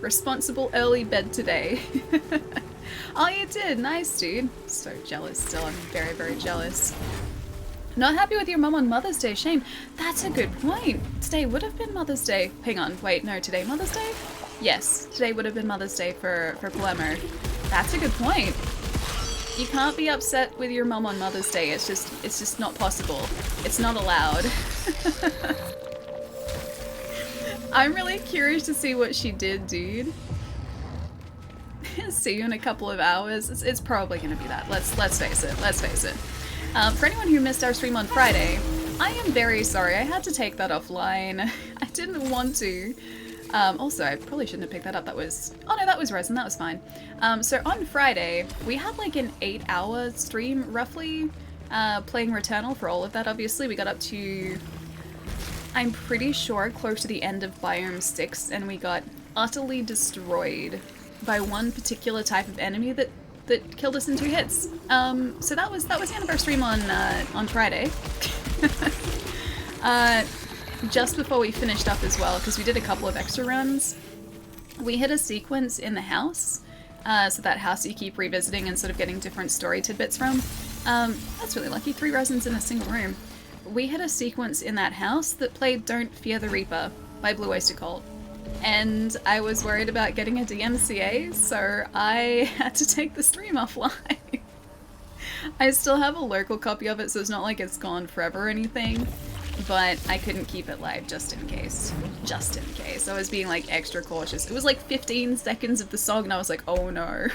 Responsible early bed today. Oh, you did? Nice, dude. So jealous still. I'm very, very jealous. Not happy with your mum on Mother's Day. Shame. That's a good point. Today would have been Mother's Day. Hang on. Wait, no. Today Mother's Day? Yes. Today would have been Mother's Day for Palermo. That's a good point. You can't be upset with your mum on Mother's Day. It's just not possible. It's not allowed. I'm really curious to see what she did, dude. See you in a couple of hours. It's probably gonna be that. Let's face it. Let's face it. For anyone who missed our stream on Friday, I am very sorry. I had to take that offline. I didn't want to. Also, I probably shouldn't have picked that up. That was... Oh no, that was resin. That was fine. So on Friday, we had like an 8-hour stream, roughly, playing Returnal. For all of that, obviously. We got up to... I'm pretty sure close to the end of Biome 6, and we got utterly destroyed by one particular type of enemy that killed us in 2 hits. So that was the end of our stream on Friday. Just before we finished up as well, because we did a couple of extra runs, we hit a sequence in the house. So that house you keep revisiting and sort of getting different story tidbits from. That's really lucky. 3 resins in a single room. We hit a sequence in that house that played Don't Fear the Reaper by Blue Oyster Cult. And I was worried about getting a DMCA, so I had to take the stream offline. I still have a local copy of it, so it's not like it's gone forever or anything, but I couldn't keep it live just in case. Just in case. I was being like extra cautious. It was like 15 seconds of the song and I was like, oh no.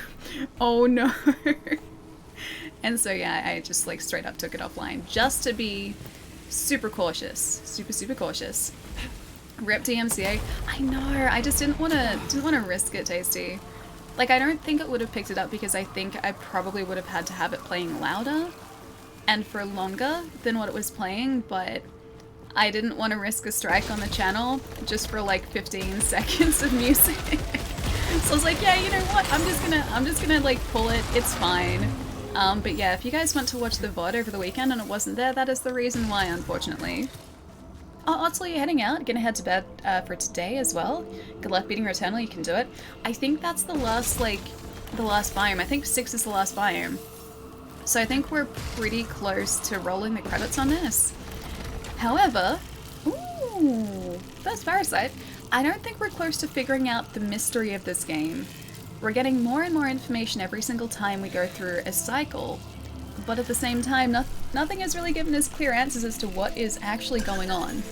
Oh no. And so yeah, I just like straight up took it offline just to be super cautious. Super cautious. Rip DMCA. I know, I just didn't want to risk it, Tasty. Like, I don't think it would have picked it up because I think I probably would have had to have it playing louder and for longer than what it was playing, but I didn't want to risk a strike on the channel just for like 15 seconds of music. So I was like, yeah, you know what? I'm just gonna like pull it. It's fine. But yeah, if you guys went to watch the VOD over the weekend and it wasn't there, that is the reason why, unfortunately. Oh, Ottilie, you're heading out. Gonna head to bed for today as well. Good luck beating Returnal, you can do it. I think that's the last biome. I think 6 is the last biome. So I think we're pretty close to rolling the credits on this. However, ooh, first Parasite. I don't think we're close to figuring out the mystery of this game. We're getting more and more information every single time we go through a cycle, but at the same time, nothing has really given us clear answers as to what is actually going on.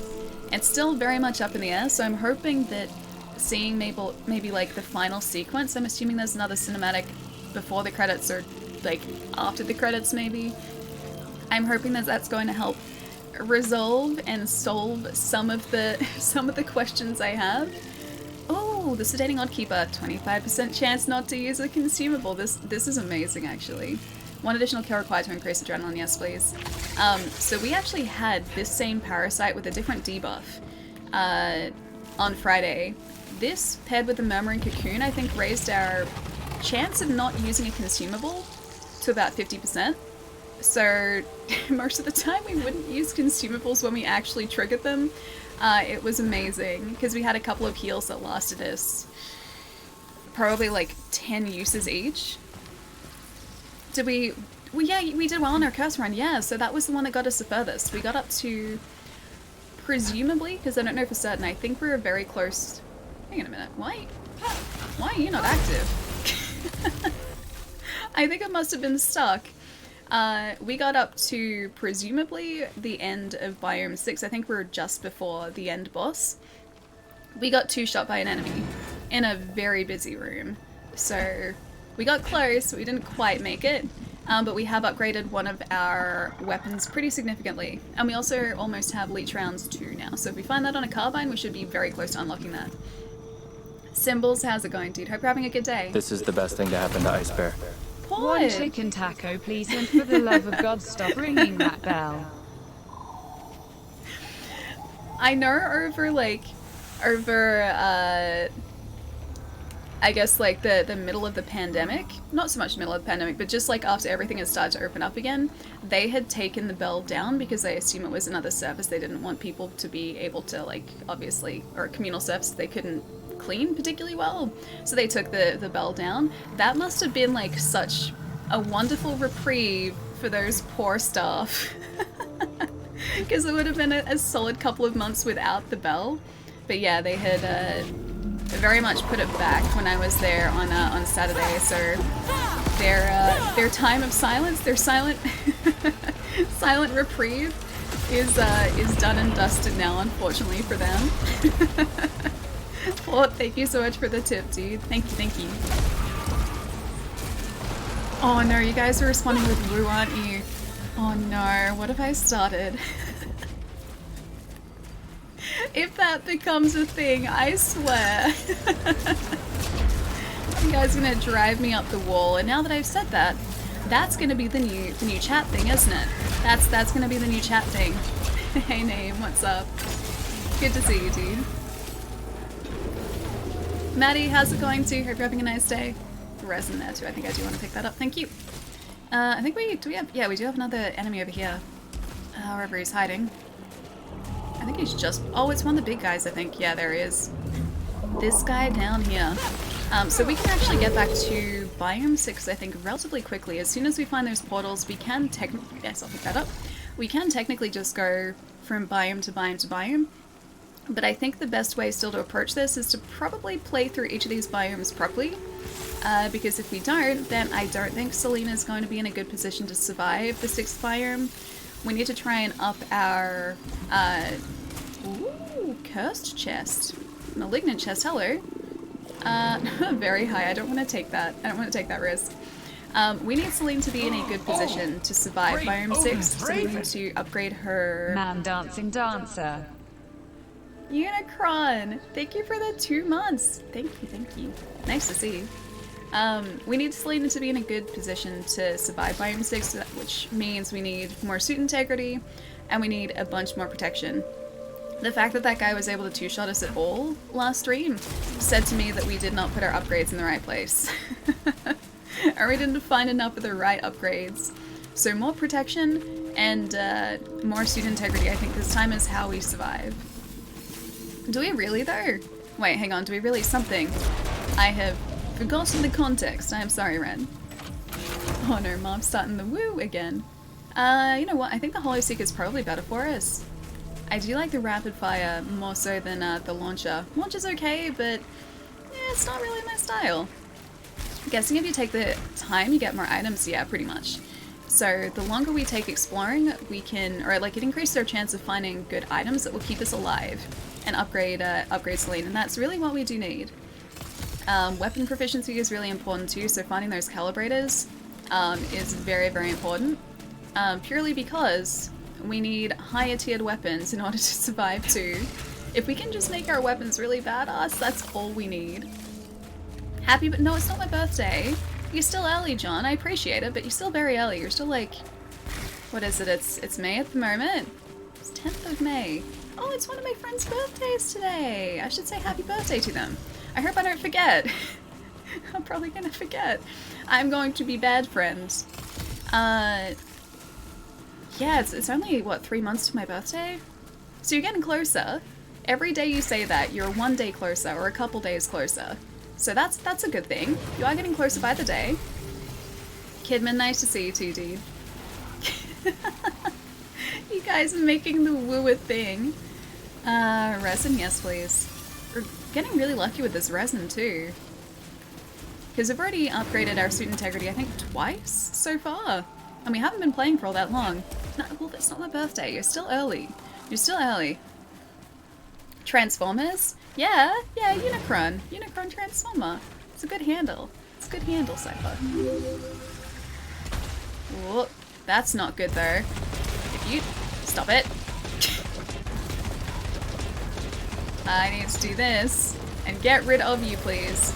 It's still very much up in the air, so I'm hoping that seeing maybe like the final sequence, I'm assuming there's another cinematic before the credits or like after the credits maybe. I'm hoping that that's going to help resolve and solve some of the questions I have. Oh, the Sedating Oddkeeper, 25% chance not to use a consumable. This is amazing, actually. 1 additional kill required to increase adrenaline, yes please. So we actually had this same Parasite with a different debuff on Friday. This, paired with the Murmuring Cocoon, I think raised our chance of not using a consumable to about 50%. So most of the time we wouldn't use consumables when we actually triggered them. It was amazing, because we had a couple of heals that lasted us probably like 10 uses each. Did we... Well, yeah, we did well on our curse run, yeah, so that was the one that got us the furthest. We got up to, presumably, because I don't know for certain, I think we were very close... Hang on a minute, why are you not active? I think it must have been stuck. We got up to, presumably, the end of Biome 6. I think we were just before the end boss. We got 2-shot by an enemy in a very busy room. So, we got close, but we didn't quite make it. But we have upgraded one of our weapons pretty significantly. And we also almost have leech rounds 2 now. So if we find that on a carbine, we should be very close to unlocking that. Symbols, how's it going, dude? Hope you're having a good day. This is the best thing to happen to Ice Bear. One chicken taco, please, and for the love of God, stop ringing that bell. I know over I guess like the middle of the pandemic, not so much middle of the pandemic, but just like after everything had started to open up again, they had taken the bell down because they assume it was another service. They didn't want people to be able to, like, obviously, or a communal service they couldn't clean particularly well. So they took the bell down. That must have been like such a wonderful reprieve for those poor staff. Because it would have been a solid couple of months without the bell. But yeah, they had very much put it back when I was there on Saturday. So their time of silence, their silent silent reprieve, is done and dusted now, unfortunately for them. Well, thank you so much for the tip, dude. Thank you, thank you. Oh no, you guys are responding with woo, aren't you? Oh no, what have I started? If that becomes a thing, I swear. You guys are gonna drive me up the wall, and now that I've said that, that's gonna be the new chat thing, isn't it? That's gonna be the new chat thing. Hey Name, what's up? Good to see you, dude. Maddie, how's it going too? Hope you're having a nice day. Resin there too. I think I do want to pick that up. Thank you. I think we do have another enemy over here. Wherever he's hiding. I think he's just... Oh, it's one of the big guys, I think. Yeah, there he is. This guy down here. So we can actually get back to Biome 6, I think, relatively quickly. As soon as we find those portals, we can technically... Yes, I'll pick that up. We can technically just go from biome to biome to biome. But I think the best way still to approach this is to probably play through each of these biomes properly. Because if we don't, then I don't think Selena's going to be in a good position to survive the 6th biome. We need to try and up our... Ooh, cursed chest. Malignant chest, hello. Very high, I don't want to take that. I don't want to take that risk. We need Selene to be in a good position to survive biome 6, so we need to upgrade her... Man dancing dancer. Unicron! Thank you for the 2 months! Thank you, thank you. Nice to see you. We need Selena to be in a good position to survive biome 6, which means we need more suit integrity, and we need a bunch more protection. The fact that that guy was able to two-shot us at all last stream said to me that we did not put our upgrades in the right place. Or we didn't find enough of the right upgrades. So more protection and more suit integrity, I think this time is how we survive. Do we really though? Wait, hang on, do we really something? I have forgotten the context. I am sorry, Ren. Oh no, Mom's starting the woo again. You know what? I think the Hollow Seeker is probably better for us. I do like the rapid fire more so than the launcher. Launcher's okay, but yeah, it's not really my style. I'm guessing if you take the time, you get more items. Yeah, pretty much. So the longer we take exploring, we can, or like it increases our chance of finding good items that will keep us alive and upgrade Selene, and that's really what we do need. Weapon proficiency is really important too, so finding those calibrators is very, very important. Purely because we need higher tiered weapons in order to survive too. If we can just make our weapons really badass, that's all we need. Happy, but no, it's not my birthday. You're still early, John. I appreciate it, but you're still very early. You're still like, what is it? It's May at the moment. It's 10th of May. Oh, it's one of my friends' birthdays today. I should say happy birthday to them. I hope I don't forget. I'm probably gonna forget. I'm going to be bad friends. Yeah, it's only, what, 3 months to my birthday? So you're getting closer. Every day you say that, you're 1 day closer, or a couple days closer. So that's a good thing. You are getting closer by the day. Kidman, nice to see you too, dude. You guys are making the woo a thing. Resin, yes please. We're getting really lucky with this resin too. Because we've already upgraded our suit integrity, I think, twice so far. And we haven't been playing for all that long. No, well, that's not my birthday. You're still early. You're still early. Transformers? Yeah, Unicron. Unicron Transformer. It's a good handle. It's a good handle, Cypher. Whoa, that's not good though. If you... Stop it. I need to do this. And get rid of you, please.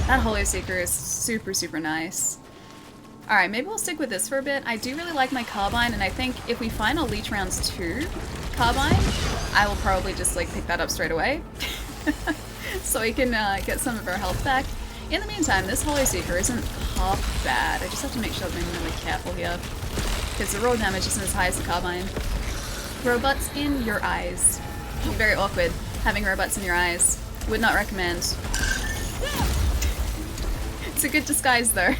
That Hollow Seeker is super, super nice. Alright, maybe we'll stick with this for a bit. I do really like my carbine, and I think if we find a Leech Rounds 2 carbine, I will probably just like pick that up straight away. So we can get some of our health back. In the meantime, this Hollow Seeker isn't half bad. I just have to make sure that I'm really careful here. Because the raw damage isn't as high as the carbine. Robots in your eyes. Very awkward having robots in your eyes. Would not recommend. It's a good disguise though.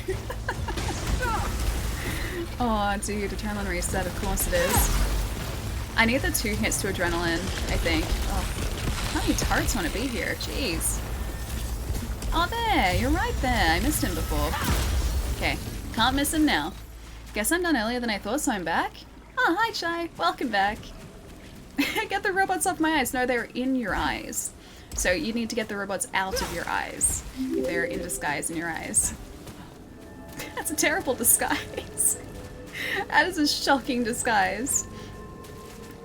Oh dude, adrenaline reset, of course it is. I need the 2 hits to adrenaline, I think. Oh, how many turrets want to be here? Jeez. Oh there, you're right there. I missed him before. Okay, can't miss him now. Guess I'm done earlier than I thought, so I'm back. Oh, hi Shy, welcome back. Get the robots off my eyes. No, they're in your eyes. So you need to get the robots out of your eyes. They're in disguise in your eyes. That's a terrible disguise. That is a shocking disguise.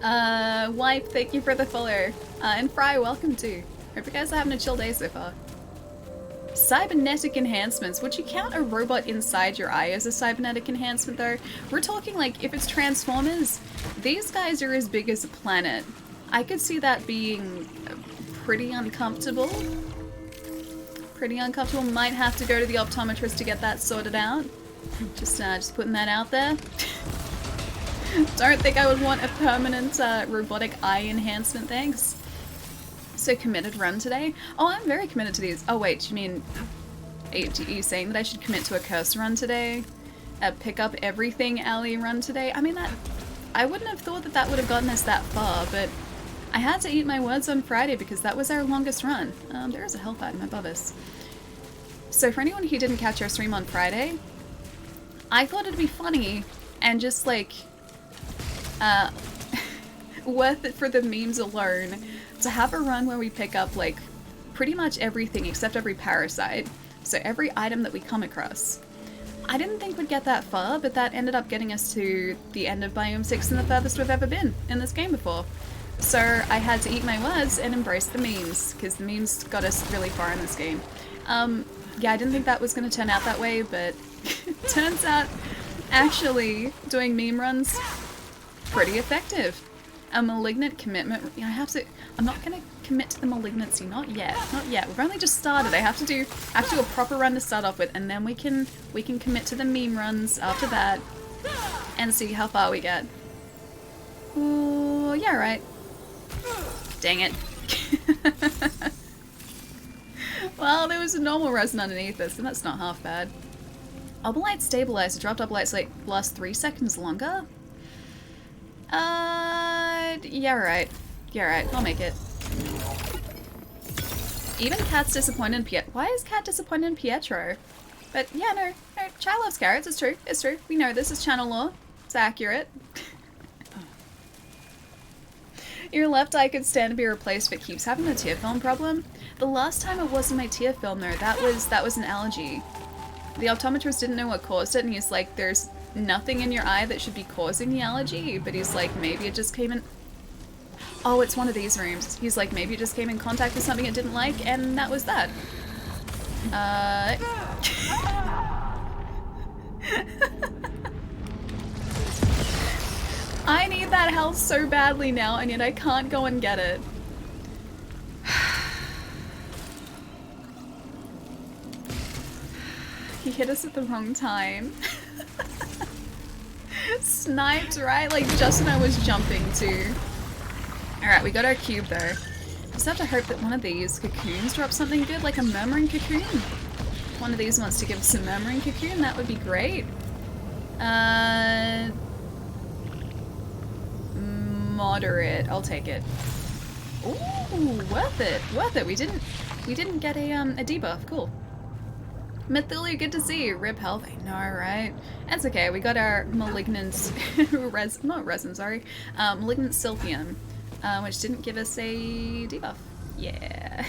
Wipe, thank you for the follow. And Fry, welcome too. Hope you guys are having a chill day so far. Cybernetic enhancements. Would you count a robot inside your eye as a cybernetic enhancement though? We're talking like if it's Transformers, these guys are as big as a planet. I could see that being pretty uncomfortable. Pretty uncomfortable. Might have to go to the optometrist to get that sorted out. Just putting that out there. Don't think I would want a permanent robotic eye enhancement, thanks. So committed run today? Oh, I'm very committed to these. Oh wait, you mean, are you saying that I should commit to a curse run today? A pick up everything alley run today? I mean, that I wouldn't have thought that that would have gotten us that far, but I had to eat my words on Friday because that was our longest run. There is a health item above us. So for anyone who didn't catch our stream on Friday, I thought it'd be funny and just like worth it for the memes alone to have a run where we pick up like pretty much everything except every parasite. So every item that we come across. I didn't think we'd get that far, but that ended up getting us to the end of Biome 6 and the furthest we've ever been in this game before. So I had to eat my words and embrace the memes, because the memes got us really far in this game. Yeah, I didn't think that was going to turn out that way, but turns out actually doing meme runs, pretty effective. A malignant commitment. I'm not going to commit to the malignancy, not yet. Not yet. We've only just started. I have to do a proper run to start off with, and then we can commit to the meme runs after that and see how far we get. Oh, yeah, right. Dang it. Well, there was a normal resin underneath this, and that's not half bad. Obelite stabilizer. Dropped Obelites like last 3 seconds longer? Yeah, right. Yeah, right. I'll make it. Even Cat's disappointed in Pietro. Why is Cat disappointed in Pietro? But yeah, no. Chai loves carrots. It's true. It's true. We know this is channel lore. It's accurate. Your left eye could stand to be replaced, but keeps having a tear film problem. The last time it wasn't my tear film though. That was an allergy. The optometrist didn't know what caused it, and he's like, "There's nothing in your eye that should be causing the allergy," but he's like, maybe it just came in. Oh, it's one of these rooms. He's like, maybe it just came in contact with something it didn't like, and that was that. I need that health so badly now, and yet I can't go and get it. He hit us at the wrong time. Sniped, right? Like just when I was jumping too. Alright, we got our cube though. Just have to hope that one of these cocoons drops something good, like a murmuring cocoon. If one of these wants to give us a murmuring cocoon, that would be great. Moderate. I'll take it. Ooh, worth it. Worth it. We didn't get a debuff. Cool. Methulia, good to see you. Rip health. I know, right? That's okay. We got our malignant malignant silphium, which didn't give us a debuff. Yeah.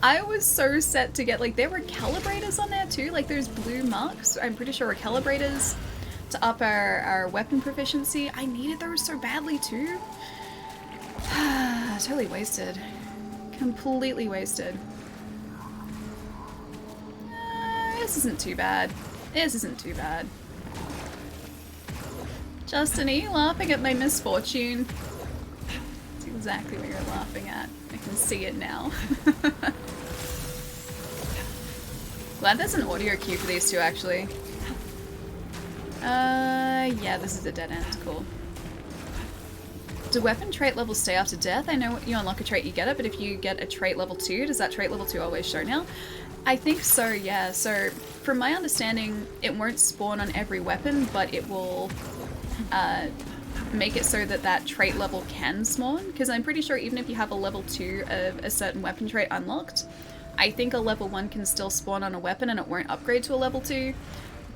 I was so set to get, like, there were calibrators on there too. Like, there's blue marks. I'm pretty sure were calibrators to up our weapon proficiency. I needed those so badly too. Totally wasted. Completely wasted. This isn't too bad. This isn't too bad. Justin, are you laughing at my misfortune? That's exactly what you're laughing at. I can see it now. Glad there's an audio cue for these two, actually. Yeah, this is a dead end. Cool. Do weapon trait levels stay after death? I know you unlock a trait, you get it, but if you get a trait level 2, does that trait level 2 always show now? I think so, yeah. So, from my understanding, it won't spawn on every weapon, but it will make it so that that trait level can spawn. Because I'm pretty sure even if you have a level 2 of a certain weapon trait unlocked, I think a level 1 can still spawn on a weapon and it won't upgrade to a level 2,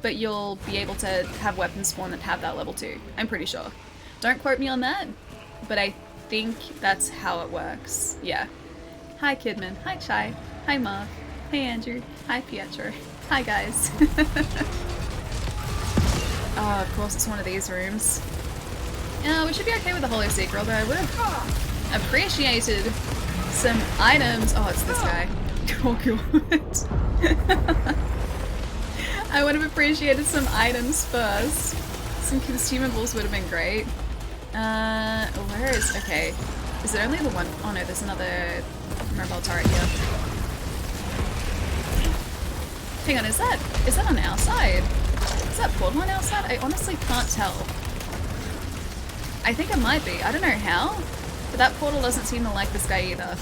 but you'll be able to have weapons spawn that have that level 2. I'm pretty sure. Don't quote me on that, but I think that's how it works. Yeah. Hi, Kidman. Hi, Chai. Hi, Mark. Hey, Andrew. Hi, Pietro. Hi, guys. Oh, of course it's one of these rooms. Yeah, we should be okay with the Hollow Seeker, although I would have appreciated some items. Oh, it's this guy. Oh, God. I would have appreciated some items first. Some consumables would have been great. Where is... Okay. Is it only the one... Oh, no, there's another mobile turret here. Hang on, is that on our side? Is that portal on our side? I honestly can't tell. I think it might be. I don't know how, but that portal doesn't seem to like this guy either.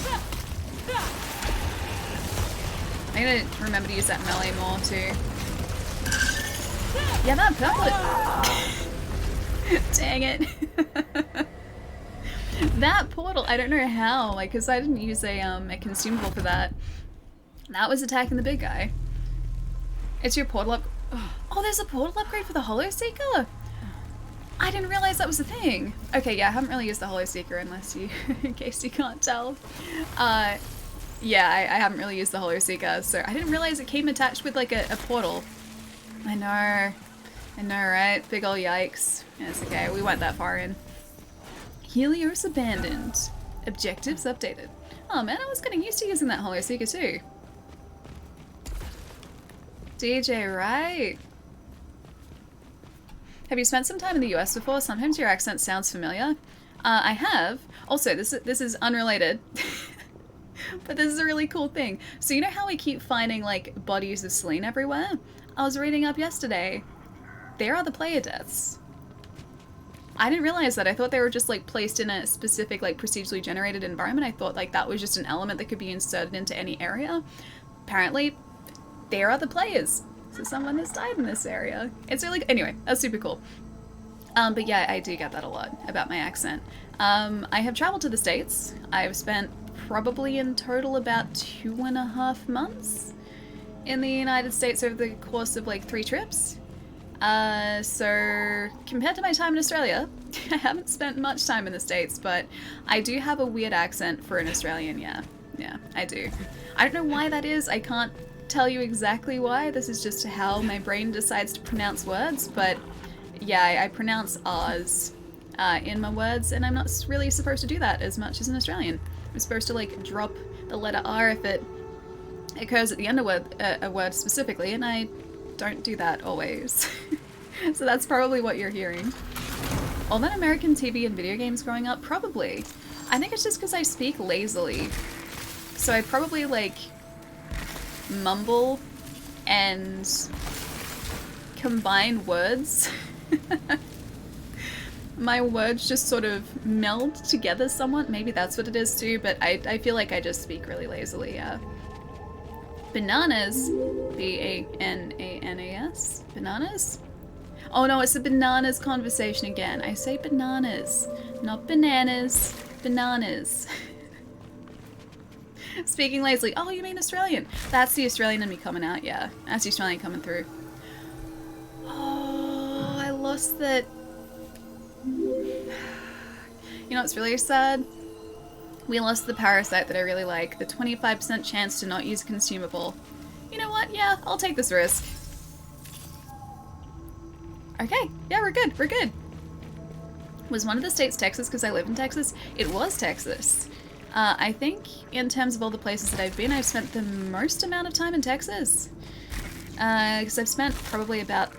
I need to remember to use that melee more too. Yeah, that purple. Dang it. That portal, I don't know how, like, because I didn't use a consumable for that. That was attacking the big guy. It's your portal up. Oh, there's a portal upgrade for the Hollow Seeker? I didn't realize that was a thing. Okay, yeah, I haven't really used the Hollow Seeker unless you, in case you can't tell. Yeah, I haven't really used the Hollow Seeker, so I didn't realize it came attached with like a portal. I know, right? Big ol' yikes. Yeah, it's okay, we went that far in. Helios abandoned. Objectives updated. Oh man, I was getting used to using that Hollow Seeker too. DJ, right? Have you spent some time in the US before? Sometimes your accent sounds familiar. I have. Also, this is unrelated. But this is a really cool thing. So you know how we keep finding like bodies of Selene everywhere? I was reading up yesterday. There are the player deaths. I didn't realize that. I thought they were just like placed in a specific like procedurally generated environment. I thought like that was just an element that could be inserted into any area. Apparently, there are the players. So someone has died in this area. It's really, anyway, that's super cool. But yeah, I do get that a lot about my accent. I have traveled to the States. I've spent probably in total about 2.5 months in the United States over the course of like 3 trips. So compared to my time in Australia, I haven't spent much time in the States, but I do have a weird accent for an Australian, yeah. Yeah, I do. I don't know why that is. I can't tell you exactly why. This is just how my brain decides to pronounce words, but yeah, I pronounce R's in my words, and I'm not really supposed to do that as much as an Australian. I'm supposed to like drop the letter R if it occurs at the end of a word specifically, and I don't do that always. So that's probably what you're hearing. All that American TV and video games growing up? Probably. I think it's just because I speak lazily. So I probably like mumble and combine words. My words just sort of meld together somewhat. Maybe that's what it is too, but I feel like I just speak really lazily, yeah. Bananas? B-A-N-A-N-A-S? Bananas? Oh no, it's a bananas conversation again. I say bananas, not bananas. Bananas. Speaking lazily. Oh, you mean Australian? That's the Australian in me coming out, yeah. That's the Australian coming through. Oh, I lost that. You know what's really sad? We lost the parasite that I really like. The 25% chance to not use a consumable. You know what? Yeah, I'll take this risk. Okay, yeah, we're good, we're good. Was one of the states Texas because I live in Texas? It was Texas. I think in terms of all the places that I've been, I've spent the most amount of time in Texas. Because I've spent probably about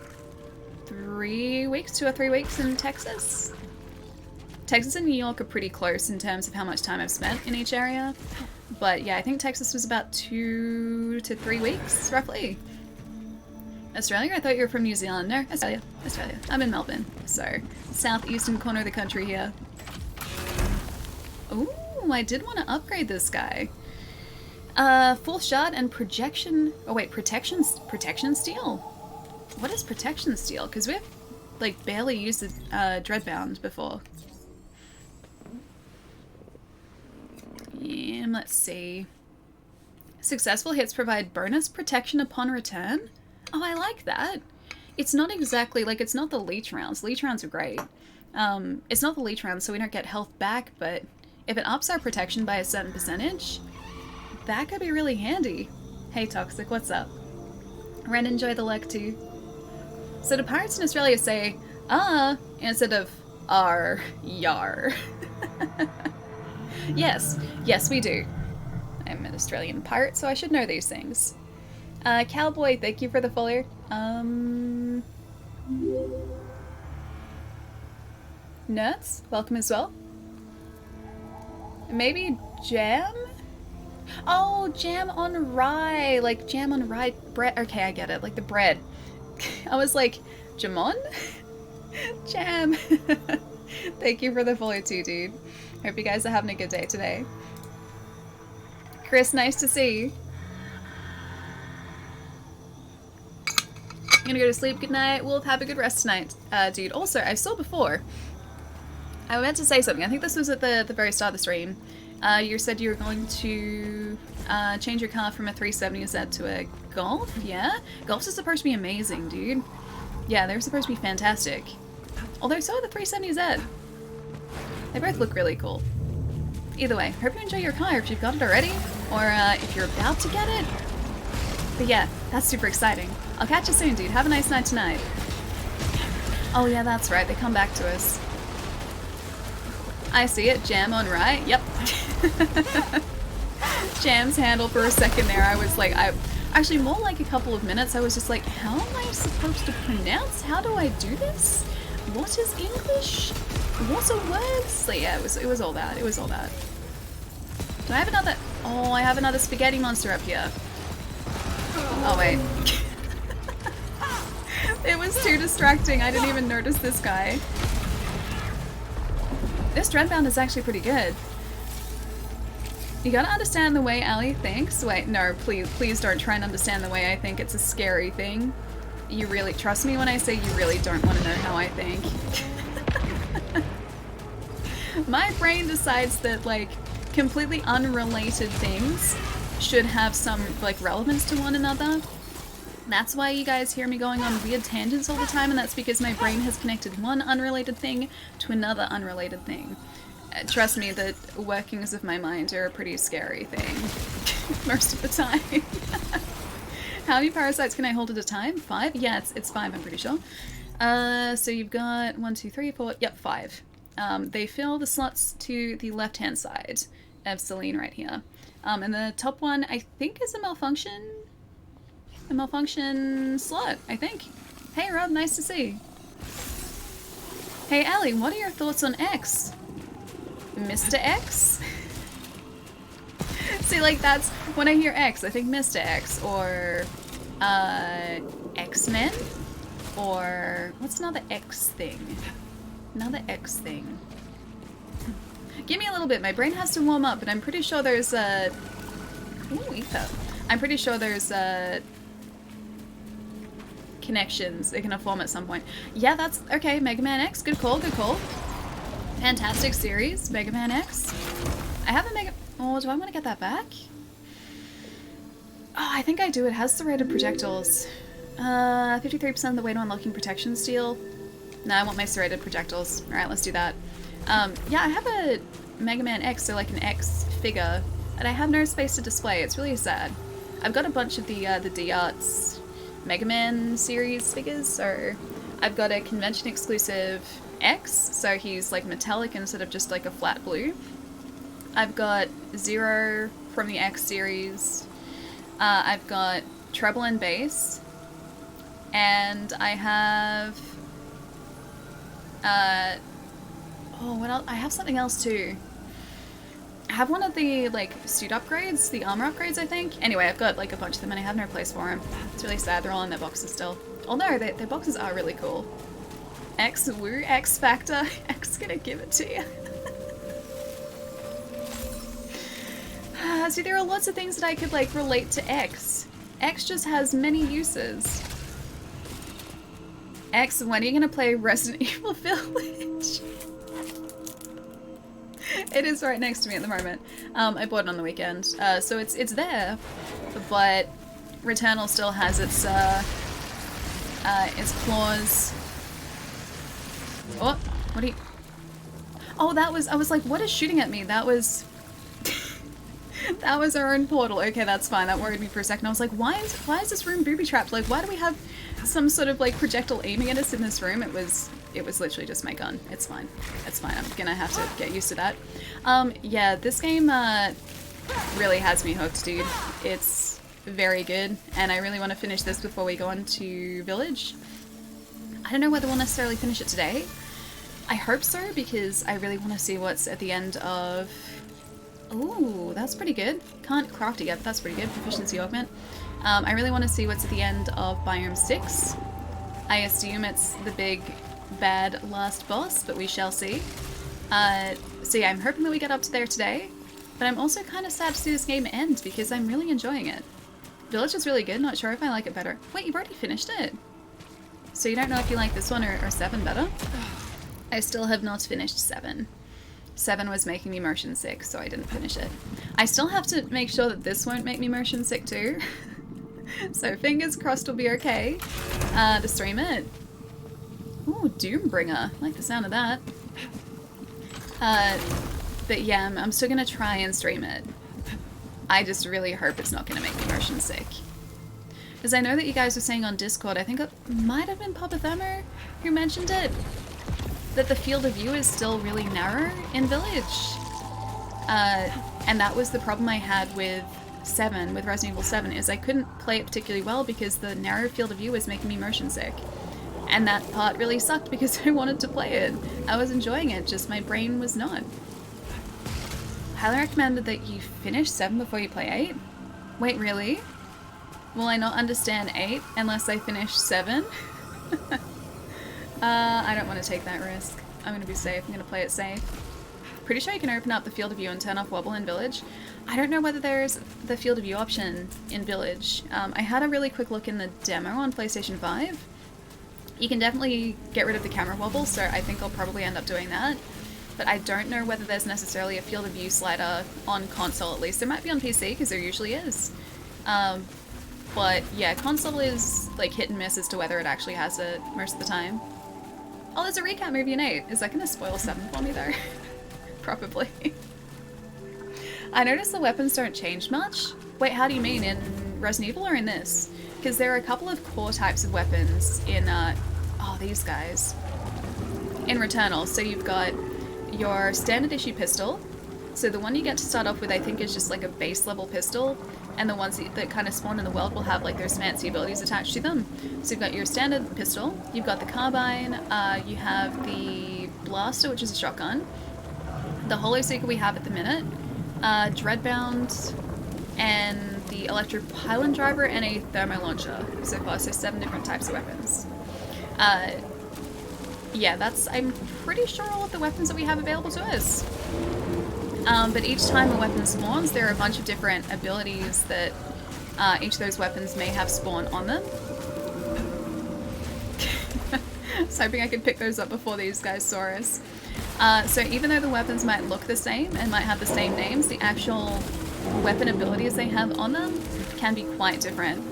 2 or 3 weeks in Texas. Texas and New York are pretty close in terms of how much time I've spent in each area. But yeah, I think Texas was about 2 to 3 weeks, roughly. Australia? I thought you were from New Zealand. No, Australia. Australia. I'm in Melbourne, so southeastern corner of the country here. Ooh, I did want to upgrade this guy. Full shot and projection. Oh wait, protection steel. What is protection steel? Because we've like barely used the Dreadbound before. Yeah, let's see. Successful hits provide bonus protection upon return. Oh, I like that. It's not exactly like it's not the leech rounds. Leech rounds are great. It's not the leech rounds, so we don't get health back. But if it ups our protection by a certain percentage, that could be really handy. Hey Toxic, what's up? Ren, enjoy the luck too. So do pirates in Australia say instead of "ar," "yar"? Yes, we do. I'm an Australian pirate, so I should know these things. Cowboy, thank you for the follow. Nerds, welcome as well. Maybe jam? Oh, jam on rye, like jam on rye bread. Okay, I get it, like the bread. I was like, jamon? Jam. Thank you for the follow too, dude. Hope you guys are having a good day today. Chris, nice to see you. I'm gonna go to sleep. Good night. Wolf, have a good rest tonight, dude. Also, I saw before. I meant to say something. I think this was at the very start of the stream. You said you were going to change your car from a 370Z to a Golf. Yeah, Golfs are supposed to be amazing, dude. Yeah, they're supposed to be fantastic. Although so are the 370Z. They both look really cool. Either way, hope you enjoy your car if you've got it already, or if you're about to get it. But yeah, that's super exciting. I'll catch you soon, dude. Have a nice night tonight. Oh yeah, that's right. They come back to us. I see it. Jam on right. Yep. Jam's handle for a second there. I was like, actually more like a couple of minutes. I was just like, how am I supposed to pronounce? How do I do this? What is English? What are words? So yeah, it was all that. It was all that. Do I have another? Oh, I have another spaghetti monster up here. Oh wait. It was too distracting. I didn't even notice this guy. This Dreadbound is actually pretty good. You gotta understand the way Ali thinks. Wait, no, please don't try and understand the way I think. It's a scary thing. You really, trust me when I say you really don't want to know how I think. My brain decides that, like, completely unrelated things should have some, like, relevance to one another. That's why you guys hear me going on weird tangents all the time, and that's because my brain has connected one unrelated thing to another unrelated thing. Trust me, the workings of my mind are a pretty scary thing most of the time. How many parasites can I hold at a time? 5? Yeah, it's 5, I'm pretty sure. So you've got 1, 2, 3, 4, yep, 5. They fill the slots to the left-hand side of Celine right here. And the top one, I think, is a malfunction slot, I think. Hey Rob, nice to see you. Hey Ali, what are your thoughts on X? Mr. X? See, like, that's when I hear X, I think Mr. X, or X-Men, or what's another X thing? Another X thing. Give me a little bit. My brain has to warm up, and I'm pretty sure there's a. Ooh, ether. I'm pretty sure there's connections they're gonna form at some point. Yeah, that's okay. Mega Man X. Good call. Good call. Fantastic series, Mega Man X. I have a Mega. Oh, do I want to get that back? Oh, I think I do. It has serrated projectiles. 53% of the way to unlocking protection steel. No, I want my serrated projectiles. Alright, let's do that. Yeah, I have a Mega Man X, so like an X figure, and I have no space to display. It's really sad. I've got a bunch of the D-Arts Mega Man series figures, so I've got a convention exclusive X, so he's like metallic instead of just like a flat blue. I've got Zero from the X series. I've got treble and bass, and I have oh, what else? I have something else too. I have one of the like suit upgrades, the armor upgrades, I think. Anyway, I've got like a bunch of them and I have no place for them. It's really sad. They're all in their boxes still. Although their boxes are really cool. X Woo, X Factor. X gonna give it to you. See, there are lots of things that I could, like, relate to X. X just has many uses. X, when are you gonna play Resident Evil Village? It is right next to me at the moment. I bought it on the weekend, so it's there, but Returnal still has its claws. Oh, what are you? Oh, that was. I was like, what is shooting at me? That was. That was our own portal. Okay, that's fine. That worried me for a second. I was like, why is this room booby trapped? Like, why do we have some sort of like projectile aiming at us in this room? It was literally just my gun. It's fine. It's fine. I'm gonna have to get used to that. Yeah, this game really has me hooked, dude. It's very good, and I really want to finish this before we go on to Village. I don't know whether we'll necessarily finish it today. I hope so, because I really want to see what's at the end of... Ooh, that's pretty good. Can't craft it yet, but that's pretty good. Proficiency augment. I really want to see what's at the end of Biome 6. I assume it's the big, bad last boss, but we shall see. So yeah, I'm hoping that we get up to there today, but I'm also kind of sad to see this game end, because I'm really enjoying it. Village is really good, not sure if I like it better. Wait, you've already finished it? So you don't know if you like this one or 7 better? I still have not finished 7. 7 was making me motion sick, so I didn't finish it. I still have to make sure that this won't make me motion sick too. So fingers crossed we'll be okay to stream it. Ooh, Doombringer. I like the sound of that. But yeah, I'm still gonna try and stream it. I just really hope it's not gonna make me motion sick. Because I know that you guys were saying on Discord, I think it might have been Papa Thermo who mentioned it, that the field of view is still really narrow in Village. And that was the problem I had with 7, with Resident Evil 7, is I couldn't play it particularly well because the narrow field of view was making me motion sick. And that part really sucked because I wanted to play it. I was enjoying it, just my brain was not. Highly recommended that you finish 7 before you play 8. Wait, really? Will I not understand 8 unless I finish 7? I don't want to take that risk. I'm going to be safe. I'm going to play it safe. Pretty sure you can open up the field of view and turn off wobble in Village. I don't know whether there's the field of view option in Village. I had a really quick look in the demo on PlayStation 5. You can definitely get rid of the camera wobble, so I think I'll probably end up doing that. But I don't know whether there's necessarily a field of view slider on console, at least. There might be on PC, because there usually is. But yeah, console is like hit and miss as to whether it actually has it most of the time. Oh, there's a recap movie in 8. Is that going to spoil 7 for me though? Probably. I noticed the weapons don't change much. Wait, how do you mean? In Resident Evil or in this? Because there are a couple of core types of weapons in, oh, these guys. In Returnal. So you've got your standard issue pistol. So the one you get to start off with, I think, is just like a base level pistol. And the ones that kind of spawn in the world will have like those fancy abilities attached to them. So you've got your standard pistol, you've got the carbine, you have the blaster, which is a shotgun, the holoseeker we have at the minute, dreadbound, and the electro pylon driver, and a thermo launcher so far. So 7 different types of weapons. Yeah, that's, I'm pretty sure, all of the weapons that we have available to us. But each time a weapon spawns, there are a bunch of different abilities that each of those weapons may have spawn on them. I was hoping I could pick those up before these guys saw us. So even though the weapons might look the same and might have the same names, the actual weapon abilities they have on them can be quite different.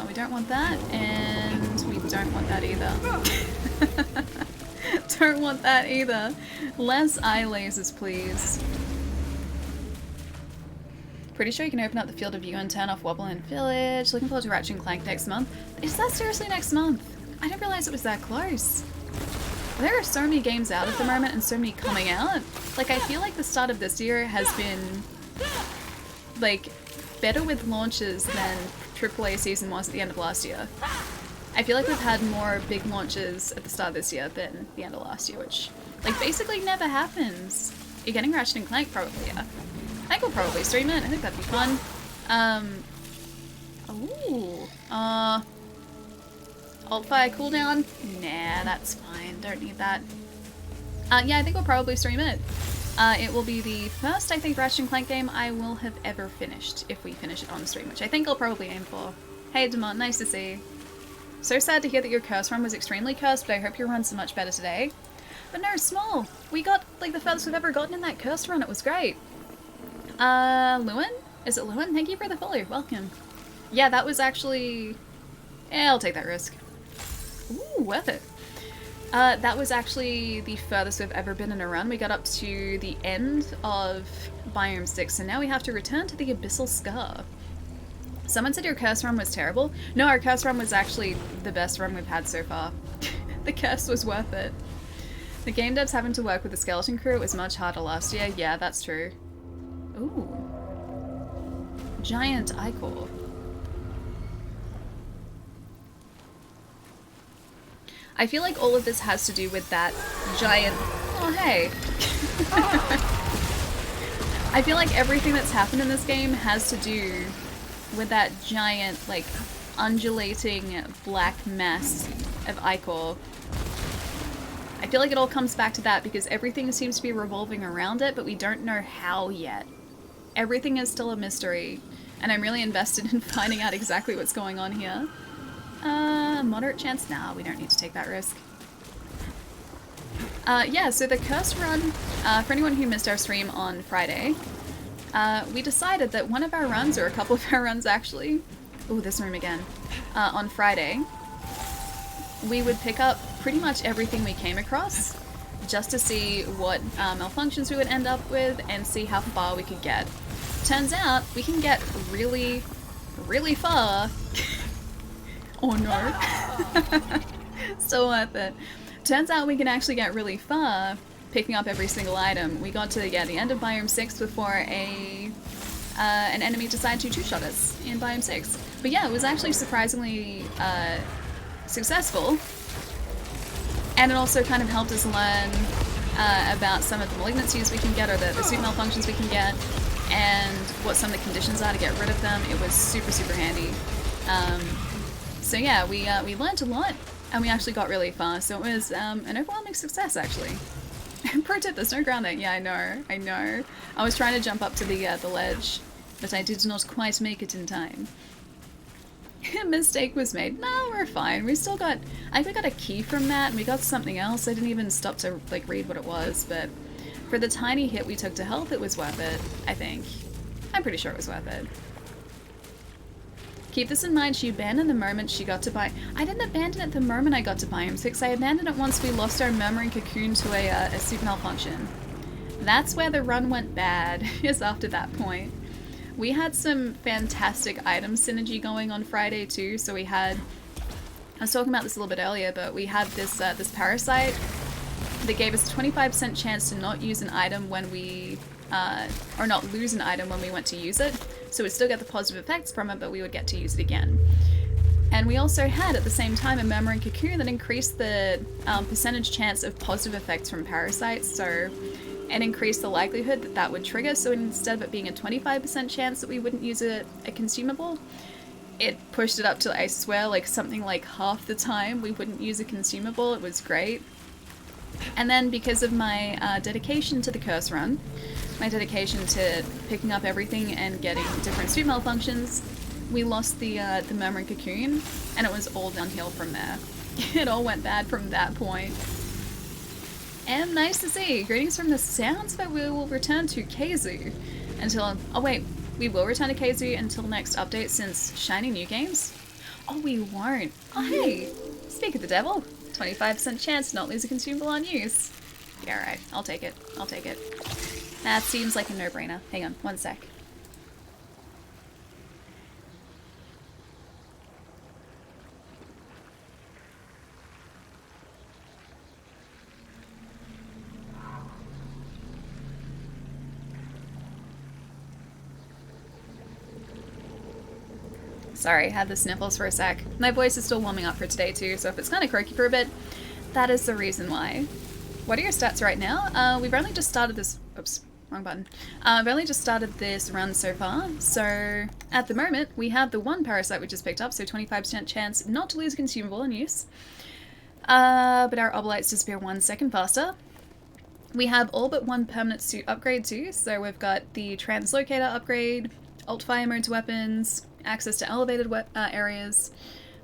We don't want that, and we don't want that either. Don't want that either. Less eye lasers, please. Pretty sure you can open up the field of view and turn off wobble in Village. Looking forward to Ratchet & Clank next month. Is that seriously next month? I didn't realize it was that close. There are so many games out at the moment and so many coming out. Like, I feel like the start of this year has been, like, better with launches than AAA season was at the end of last year. I feel like we've had more big launches at the start of this year than the end of last year, which, like, basically never happens. You're getting Ratchet & Clank, probably, yeah. I think we'll probably stream it. I think that'd be fun. Ooh. Alt fire cooldown? Nah, that's fine. Don't need that. Yeah, I think we'll probably stream it. It will be the first, I think, Ratchet & Clank game I will have ever finished, if we finish it on stream, which I think I'll probably aim for. Hey, Demont, nice to see you. So sad to hear that your curse run was extremely cursed, but I hope your run's so much better today. But no, Small! We got, like, the furthest we've ever gotten in that cursed run. It was great. Lewin? Is it Lewin? Thank you for the follow. Welcome. Yeah, that was actually... Yeah, I'll take that risk. Ooh, worth it. That was actually the furthest we've ever been in a run. We got up to the end of Biome 6, and now we have to return to the Abyssal Scar. Someone said your curse run was terrible. No, our curse run was actually the best run we've had so far. The curse was worth it. The game devs having to work with the skeleton crew, it was much harder last year. Yeah, that's true. Ooh. Giant ichor. I feel like all of this has to do with that giant... Oh, hey. I feel like everything that's happened in this game has to do with that giant, like, undulating black mass of ichor. I feel like it all comes back to that because everything seems to be revolving around it, but we don't know how yet. Everything is still a mystery, and I'm really invested in finding out exactly what's going on here. Moderate chance? Nah, we don't need to take that risk. Yeah, so the curse run, for anyone who missed our stream on Friday, we decided that one of our runs, or a couple of our runs actually, ooh, this room again, on Friday, we would pick up pretty much everything we came across, just to see what malfunctions we would end up with, and see how far we could get. Turns out, we can get really, really far. Oh no. So worth it. Turns out we can actually get really far picking up every single item. We got to the end of Biome 6 before an enemy decided to two-shot us in Biome 6. But yeah, it was actually surprisingly successful. And it also kind of helped us learn about some of the malignancies we can get, or the suit malfunctions we can get, and what some of the conditions are to get rid of them. It was super, super handy. So yeah, we learned a lot, and we actually got really far, so it was an overwhelming success, actually. Pro tip, there's no ground there. Yeah, I know. I was trying to jump up to the ledge, but I did not quite make it in time. A mistake was made. No, we're fine. We still got... I think we got a key from that, and we got something else. I didn't even stop to, like, read what it was, but for the tiny hit we took to health, it was worth it, I think. I'm pretty sure it was worth it. Keep this in mind, she abandoned the moment she got to buy... I didn't abandon it the moment I got to Biome 6. I abandoned it once we lost our Murmuring Cocoon to a suit malfunction. That's where the run went bad, is after that point. We had some fantastic item synergy going on Friday too, so we had... I was talking about this a little bit earlier, but we had this this parasite that gave us a 25% chance to not use an item when we... or not lose an item when we went to use it. So we'd still get the positive effects from it, but we would get to use it again. And we also had, at the same time, a Murmuring Cocoon that increased the percentage chance of positive effects from parasites, so it increased the likelihood that that would trigger. So instead of it being a 25% chance that we wouldn't use a consumable, it pushed it up to, I swear, like something like half the time we wouldn't use a consumable. It was great. And then because of my dedication to the curse run, my dedication to picking up everything and getting different suit malfunctions, we lost the Murmuring Cocoon, and it was all downhill from there. It all went bad from that point. And nice to see. Greetings from the sounds, but we will return to Keizu until... Oh wait, we will return to Keizu until next update since shiny new games? Oh, we won't. Oh hey, speak of the devil. 25% chance to not lose a consumable on use. Yeah, alright. I'll take it. I'll take it. That seems like a no-brainer. Hang on, one sec. Sorry, had the sniffles for a sec. My voice is still warming up for today too, so if it's kind of croaky for a bit, that is the reason why. What are your stats right now? We've only just started this... Oops, wrong button. We've only just started this run so far, so at the moment we have the one parasite we just picked up, so 25% chance not to lose a consumable in use. But our obolites disappear 1 second faster. We have all but one permanent suit upgrade too, so we've got the translocator upgrade, alt fire modes weapons, access to elevated areas,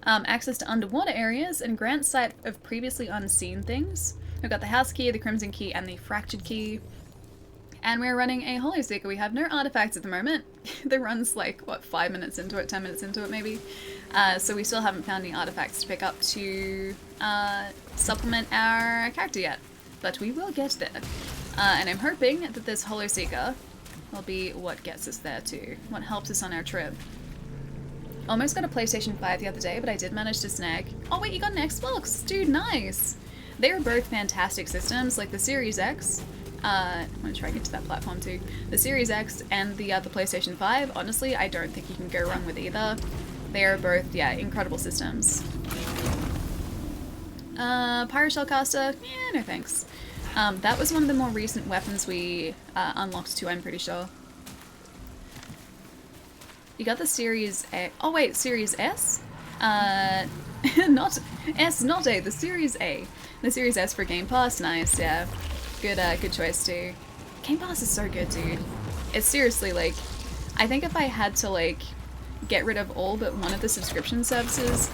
access to underwater areas, and grant sight of previously unseen things. We've got the house key, the crimson key, and the fractured key. And we're running a holo seeker. We have no artifacts at the moment. The run's like, what, 5 minutes into it, 10 minutes into it maybe. So we still haven't found any artifacts to pick up to supplement our character yet. But we will get there. And I'm hoping that this holo seeker will be what gets us there too. What helps us on our trip. Almost got a PlayStation 5 the other day, but I did manage to snag... Oh wait, you got an Xbox! Dude, nice! They are both fantastic systems, like the Series X. I'm gonna try and get to that platform too. The Series X and the PlayStation 5, honestly, I don't think you can go wrong with either. They are both, yeah, incredible systems. Pyro Shellcaster? Yeah, no thanks. That was one of the more recent weapons we unlocked too, I'm pretty sure. You got the Series A. Oh wait, Series S? Not S, not A, the Series A. The Series S for Game Pass, nice, yeah. Good choice too. Game Pass is so good, dude. It's seriously, like, I think if I had to, like, get rid of all but one of the subscription services,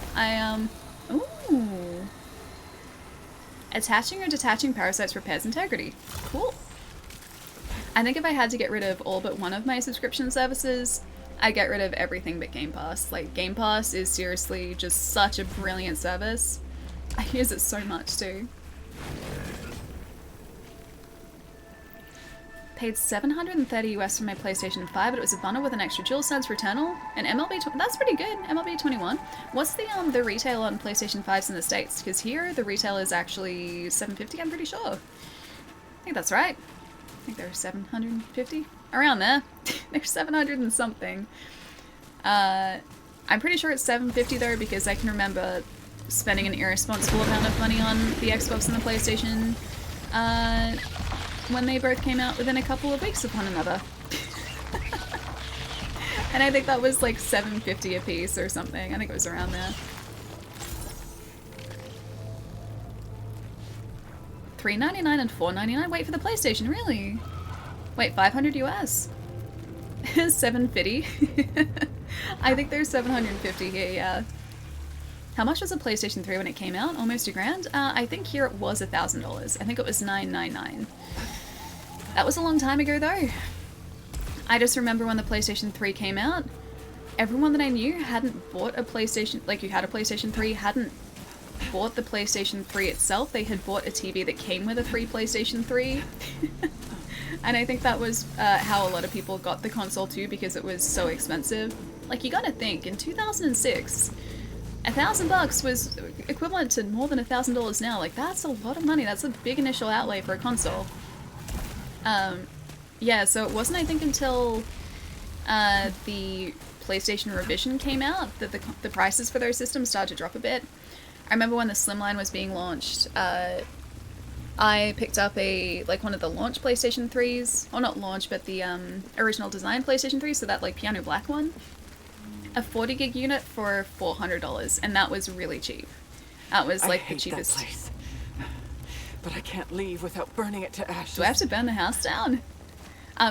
ooh. Attaching or detaching parasites repairs integrity. Cool. I think if I had to get rid of all but one of my subscription services, I get rid of everything but Game Pass. Like, Game Pass is seriously just such a brilliant service. I use it so much too. Paid $730 US for my PlayStation 5, but it was a bundle with an extra DualSense Returnal and that's pretty good. MLB 21. What's the retail on PlayStation 5s in the States? Because here the retail is actually $750, I'm pretty sure. I think that's right. I think they're $750 around there. They're 700 and something. I'm pretty sure it's $750 though, because I can remember spending an irresponsible amount of money on the Xbox and the PlayStation when they both came out within a couple of weeks of one another. And I think that was like $750 a piece or something. I think it was around there. $399 and $499? Wait, for the PlayStation, really? Wait, 500 US? 750? I think there's 750 here, yeah. How much was a PlayStation 3 when it came out? Almost $1,000? I think here it was $1,000. I think it was $999. That was a long time ago though. I just remember when the PlayStation 3 came out, everyone that I knew hadn't bought a PlayStation, like who had a PlayStation 3, hadn't bought the PlayStation 3 itself. They had bought a TV that came with a free PlayStation 3. And I think that was how a lot of people got the console too, because it was so expensive. Like, you gotta think, in 2006, $1,000 was equivalent to more than $1,000 now. Like, that's a lot of money. That's a big initial outlay for a console. Yeah, so it wasn't, I think, until the PlayStation Revision came out that the prices for those systems started to drop a bit. I remember when the Slimline was being launched, I picked up one of the launch PlayStation 3s, or not launch, but the original design PlayStation 3, so that like piano black one. A 40 gig unit for $400, and that was really cheap. That was like the cheapest. That place. But I can't leave without burning it to ashes. Do I have to burn the house down?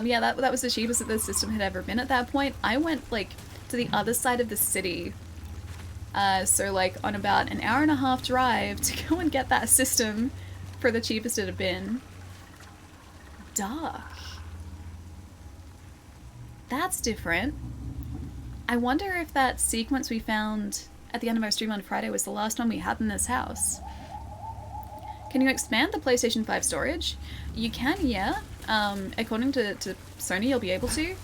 Yeah, that was the cheapest that the system had ever been at that point. I went like to the other side of the city, so like on about an hour and a half drive to go and get that system for the cheapest it had been. Dark. That's different. I wonder if that sequence we found at the end of our stream on Friday was the last one we had in this house. Can you expand the PlayStation 5 storage? You can, yeah. According to Sony, you'll be able to.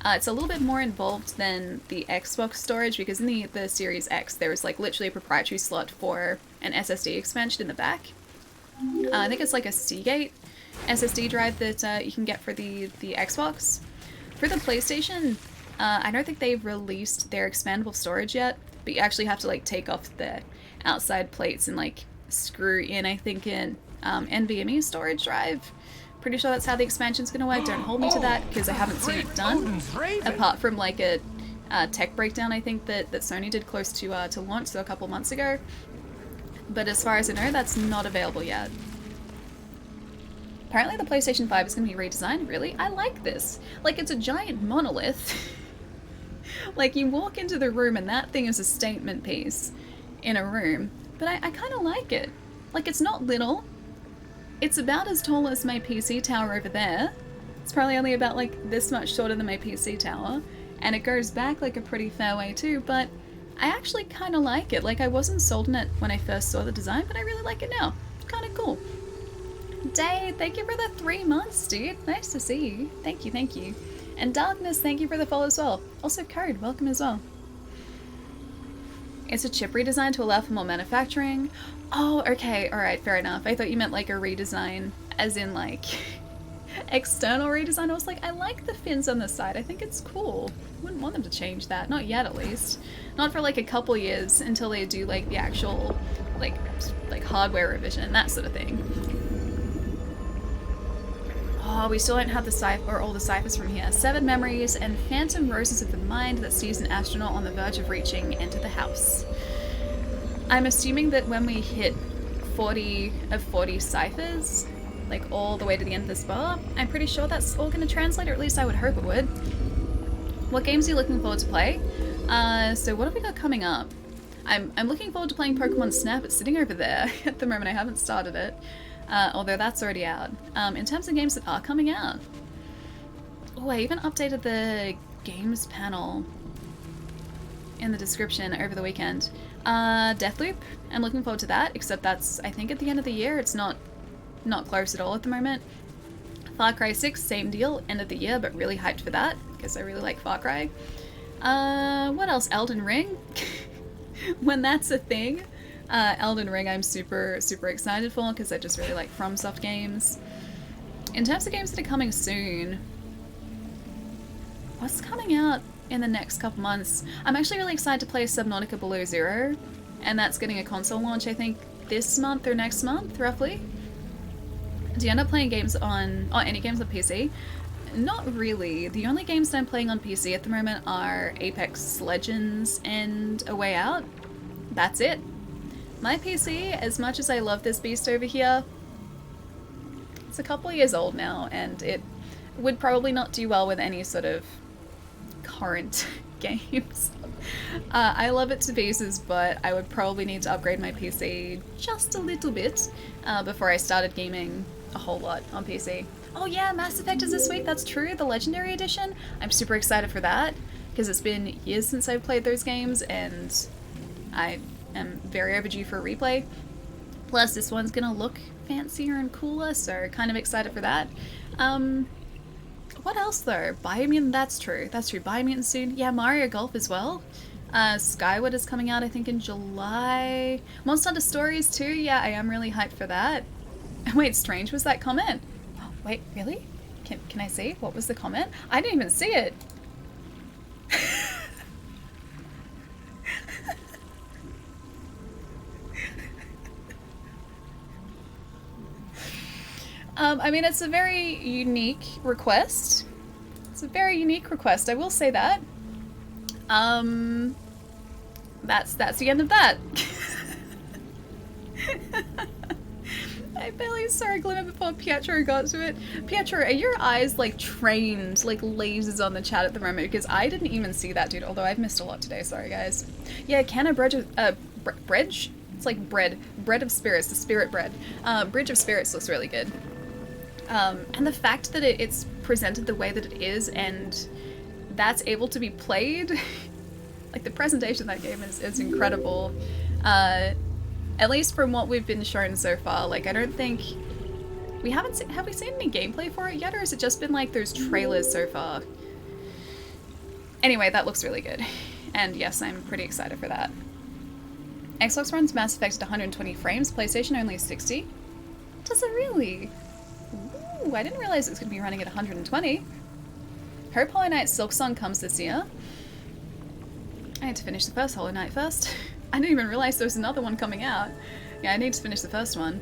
It's a little bit more involved than the Xbox storage, because in the Series X, there is like literally a proprietary slot for an SSD expansion in the back. I think it's like a Seagate SSD drive that you can get for the Xbox. For the PlayStation, I don't think they've released their expandable storage yet, but you actually have to like take off the outside plates and like screw in, I think, an NVMe storage drive. Pretty sure that's how the expansion's gonna work. Don't hold me to that, because I haven't seen it done. Apart from like a tech breakdown, I think that Sony did close to launch, so a couple months ago. But as far as I know, that's not available yet. Apparently the PlayStation 5 is going to be redesigned. Really? I like this. Like, it's a giant monolith. Like, you walk into the room and that thing is a statement piece in a room. But I kind of like it. Like, it's not little. It's about as tall as my PC tower over there. It's probably only about, like, this much shorter than my PC tower. And it goes back, like, a pretty fair way, too. But I actually kind of like it. Like, I wasn't sold on it when I first saw the design, but I really like it now. It's kind of cool. Day, thank you for the 3 months, dude. Nice to see you. Thank you, thank you. And Darkness, thank you for the follow as well. Also, Code, welcome as well. It's a chip redesign to allow for more manufacturing. Oh, okay, alright, fair enough. I thought you meant like a redesign, as in like external redesign. I was like, I like the fins on the side. I think it's cool. Wouldn't want them to change that. Not yet, at least. Not for like a couple years until they do like the actual like hardware revision and that sort of thing. Oh, we still don't have the cipher or all the ciphers from here. 7 memories and phantom roses of the mind that sees an astronaut on the verge of reaching into the house. I'm assuming that when we hit 40 of 40 ciphers, like all the way to the end of this bar, I'm pretty sure that's all going to translate, or at least I would hope it would. What games are you looking forward to play? So what have we got coming up? I'm looking forward to playing Pokemon Snap. It's sitting over there at the moment. I haven't started it. Although that's already out. In terms of games that are coming out. Oh, I even updated the games panel in the description over the weekend. Deathloop, I'm looking forward to that, except that's, I think, at the end of the year. It's not close at all at the moment. Far Cry 6, same deal, end of the year, but really hyped for that, because I really like Far Cry. What else? Elden Ring? When that's a thing. Elden Ring I'm super excited for because I just really like FromSoft games. In terms of games that are coming soon, what's coming out in the next couple months? I'm actually really excited to play Subnautica Below Zero, and that's getting a console launch I think this month or next month, roughly. Do you end up playing games on, any games on PC? Not really. The only games that I'm playing on PC at the moment are Apex Legends and A Way Out. That's it. My PC, as much as I love this beast over here, it's a couple of years old now, and it would probably not do well with any sort of current games. I love it to pieces, but I would probably need to upgrade my PC just a little bit before I started gaming a whole lot on PC. Oh yeah, Mass Effect is this week, that's true, the Legendary Edition. I'm super excited for that, because it's been years since I've played those games, and I am very overdue for a replay. Plus, this one's gonna look fancier and cooler, so kind of excited for that. What else though? Biomutant, that's true. That's true. Biomutant soon. Yeah, Mario Golf as well. Skyward is coming out, I think, in July. Monster Hunter Stories too. Yeah, I am really hyped for that. Wait, strange was that comment? Oh, wait, really? Can I see? What was the comment? I didn't even see it. I mean, it's a very unique request. It's a very unique request, I will say that. That's the end of that. I barely saw a glimmer before Pietro got to it. Pietro, are your eyes like trained like lasers on the chat at the moment? Because I didn't even see that, dude, although I've missed a lot today, sorry guys. Yeah, Canna Bridge of, Bridge? It's like bread of spirits, the spirit bread. Bridge of Spirits looks really good. And the fact that it's presented the way that it is and that's able to be played, like the presentation of that game is incredible. At least from what we've been shown so far, like I don't think, have we seen any gameplay for it yet, or has it just been like those trailers so far? Anyway, that looks really good. And yes, I'm pretty excited for that. Xbox runs Mass Effect at 120 frames, PlayStation only 60. Does it really? Ooh, I didn't realize it was going to be running at 120. Hope Hollow Knight Silksong comes this year. I need to finish the first Hollow Knight first. I didn't even realize there was another one coming out. Yeah, I need to finish the first one.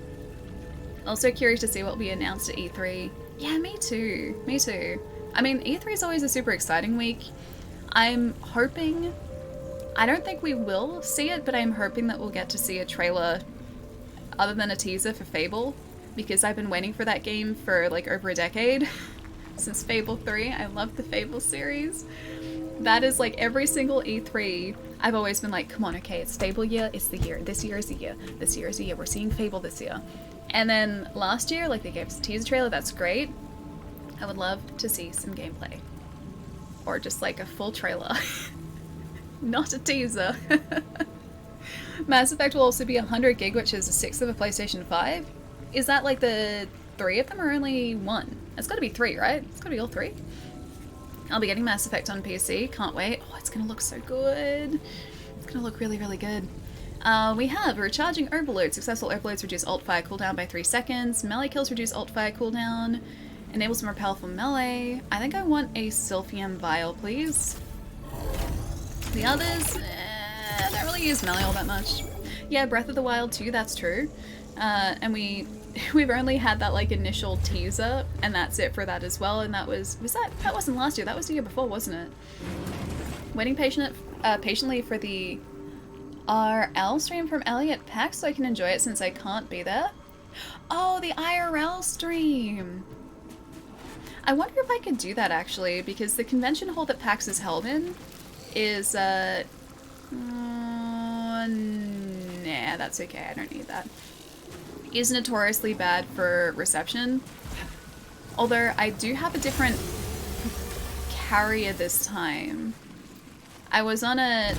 Also curious to see what will be announced at E3. Yeah, me too. Me too. I mean, E3 is always a super exciting week. I'm hoping... I don't think we will see it, but I'm hoping that we'll get to see a trailer other than a teaser for Fable because I've been waiting for that game for like over a decade. Since Fable 3. I love the Fable series. That is like every single E3, I've always been like, come on, okay, it's Fable year, it's the year. This year is the year. This year is the year. We're seeing Fable this year. And then last year, like they gave us a teaser trailer, that's great. I would love to see some gameplay. Or just like a full trailer. Not a teaser. Mass Effect will also be 100 gig, which is a sixth of a PlayStation 5. Is that like the 3 of them or only 1? It's gotta be 3, right? It's gotta be all 3. I'll be getting Mass Effect on PC. Can't wait. Oh, it's gonna look so good. It's gonna look really, really good. We have Recharging Overload. Successful overloads reduce ult fire cooldown by 3 seconds. Melee kills reduce ult fire cooldown. Enables more powerful melee. I think I want a Sylphium Vial, please. The others, I don't really use melee all that much. Yeah, Breath of the Wild 2, that's true. And we've only had that like initial teaser, and that's it for that as well. And that wasn't last year, that was the year before, wasn't it? Waiting patiently for the RL stream from Elliot Pack so I can enjoy it since I can't be there. Oh, the IRL stream! I wonder if I could do that actually, because the convention hall that PAX is held in is nah, that's okay, I don't need that. Is notoriously bad for reception. Although I do have a different carrier this time. I was on a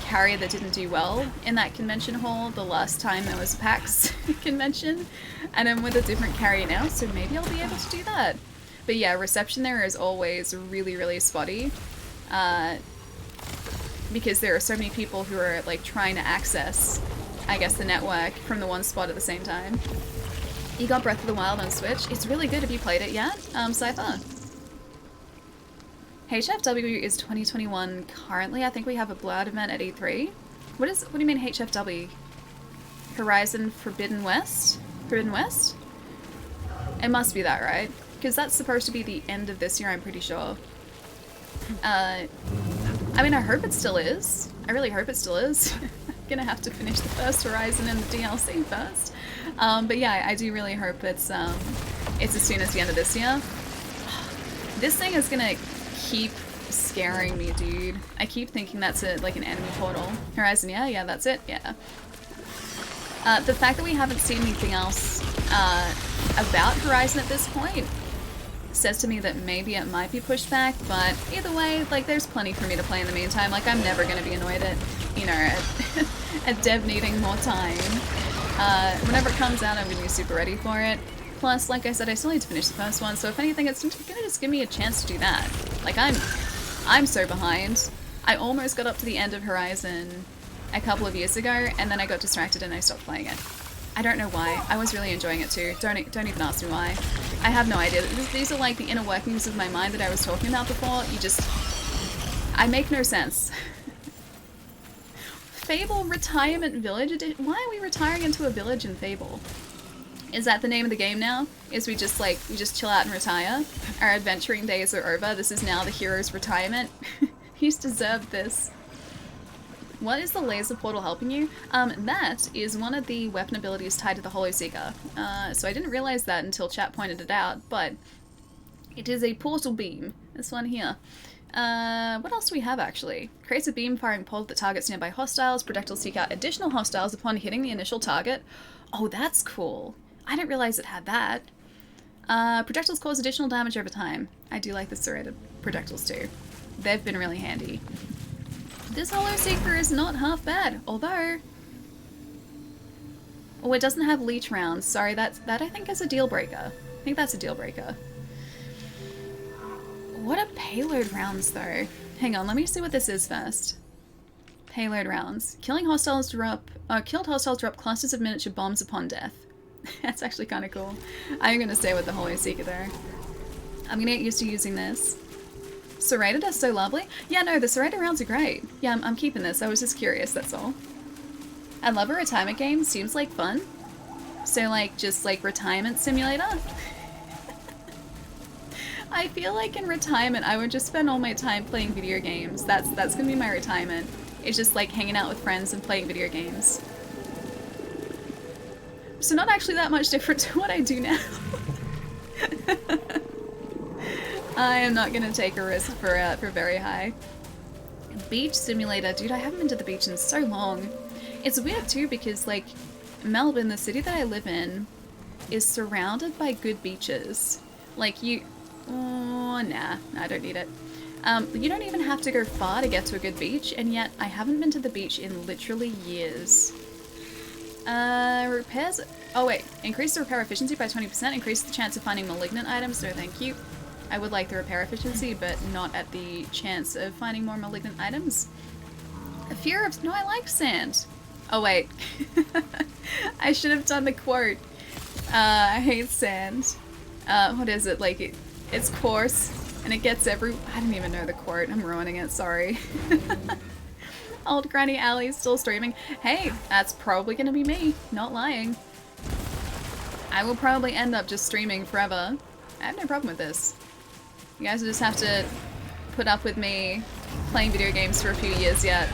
carrier that didn't do well in that convention hall the last time there was a PAX convention, and I'm with a different carrier now, so maybe I'll be able to do that. But yeah, reception there is always really, really spotty. Because there are so many people who are like trying to access, I guess, the network from the one spot at the same time. You got Breath of the Wild on Switch. It's really good. Have you played it yet? Sci-fi. HFW is 2021 currently. I think we have a Blurred event at E3. What do you mean HFW? Horizon Forbidden West? Forbidden West? It must be that, right? Because that's supposed to be the end of this year, I'm pretty sure. I mean, I hope it still is. I really hope it still is. I'm gonna have to finish the first Horizon and the DLC first. But yeah, I do really hope it's as soon as the end of this year. This thing is gonna keep scaring me, dude. I keep thinking that's like an enemy portal. Horizon, yeah, that's it, yeah. The fact that we haven't seen anything else about Horizon at this point says to me that maybe it might be pushed back, but either way, like, there's plenty for me to play in the meantime. Like, I'm never gonna be annoyed at, you know, at dev needing more time. Whenever it comes out, I'm gonna be super ready for it. Plus, like I said, I still need to finish the first one, so if anything, it's gonna just give me a chance to do that. Like, I'm so behind. I almost got up to the end of Horizon a couple of years ago, and then I got distracted and I stopped playing it. I don't know why. I was really enjoying it too. Don't even ask me why. I have no idea. These are like the inner workings of my mind that I was talking about before. I make no sense. Fable Retirement Village Edition? Why are we retiring into a village in Fable? Is that the name of the game now? Is we just chill out and retire? Our adventuring days are over. This is now the hero's retirement. He's deserved this. What is the laser portal helping you? That is one of the weapon abilities tied to the Hollow Seeker. So I didn't realize that until chat pointed it out, but it is a portal beam. This one here. What else do we have actually? Creates a beam firing portal that targets nearby hostiles. Projectiles seek out additional hostiles upon hitting the initial target. Oh, that's cool. I didn't realize it had that. Projectiles cause additional damage over time. I do like the serrated projectiles too. They've been really handy. This Hollow Seeker is not half bad, although... Oh, it doesn't have leech rounds. Sorry, that I think is a deal breaker. I think that's a deal breaker. What are payload rounds, though? Hang on, let me see what this is first. Payload rounds. Killed hostiles drop clusters of miniature bombs upon death. That's actually kind of cool. I'm going to stay with the Hollow Seeker, though. I'm going to get used to using this. Serrated are so lovely. Yeah, no, the serrated rounds are great. Yeah, I'm keeping this. I was just curious, that's all. I love a retirement game. Seems like fun. So, like, just like retirement simulator? I feel like in retirement, I would just spend all my time playing video games. That's gonna be my retirement. It's just like hanging out with friends and playing video games. So not actually that much different to what I do now. I am not gonna take a risk for very high. Beach simulator, dude. I haven't been to the beach in so long. It's weird too because like Melbourne, the city that I live in, is surrounded by good beaches. Like you, oh nah, I don't need it. You don't even have to go far to get to a good beach, and yet I haven't been to the beach in literally years. Repairs. Oh wait, increase the repair efficiency by 20%. Increase the chance of finding malignant items. No, thank you. I would like the repair efficiency, but not at the chance of finding more malignant items. A fear of... No, I like sand. Oh, wait. I should have done the quote. I hate sand. What is it? Like, it's coarse, and it gets every... I didn't even know the quote. I'm ruining it, sorry. Old Granny Alley's still streaming. Hey, that's probably gonna be me. Not lying. I will probably end up just streaming forever. I have no problem with this. You guys will just have to put up with me playing video games for a few years yet.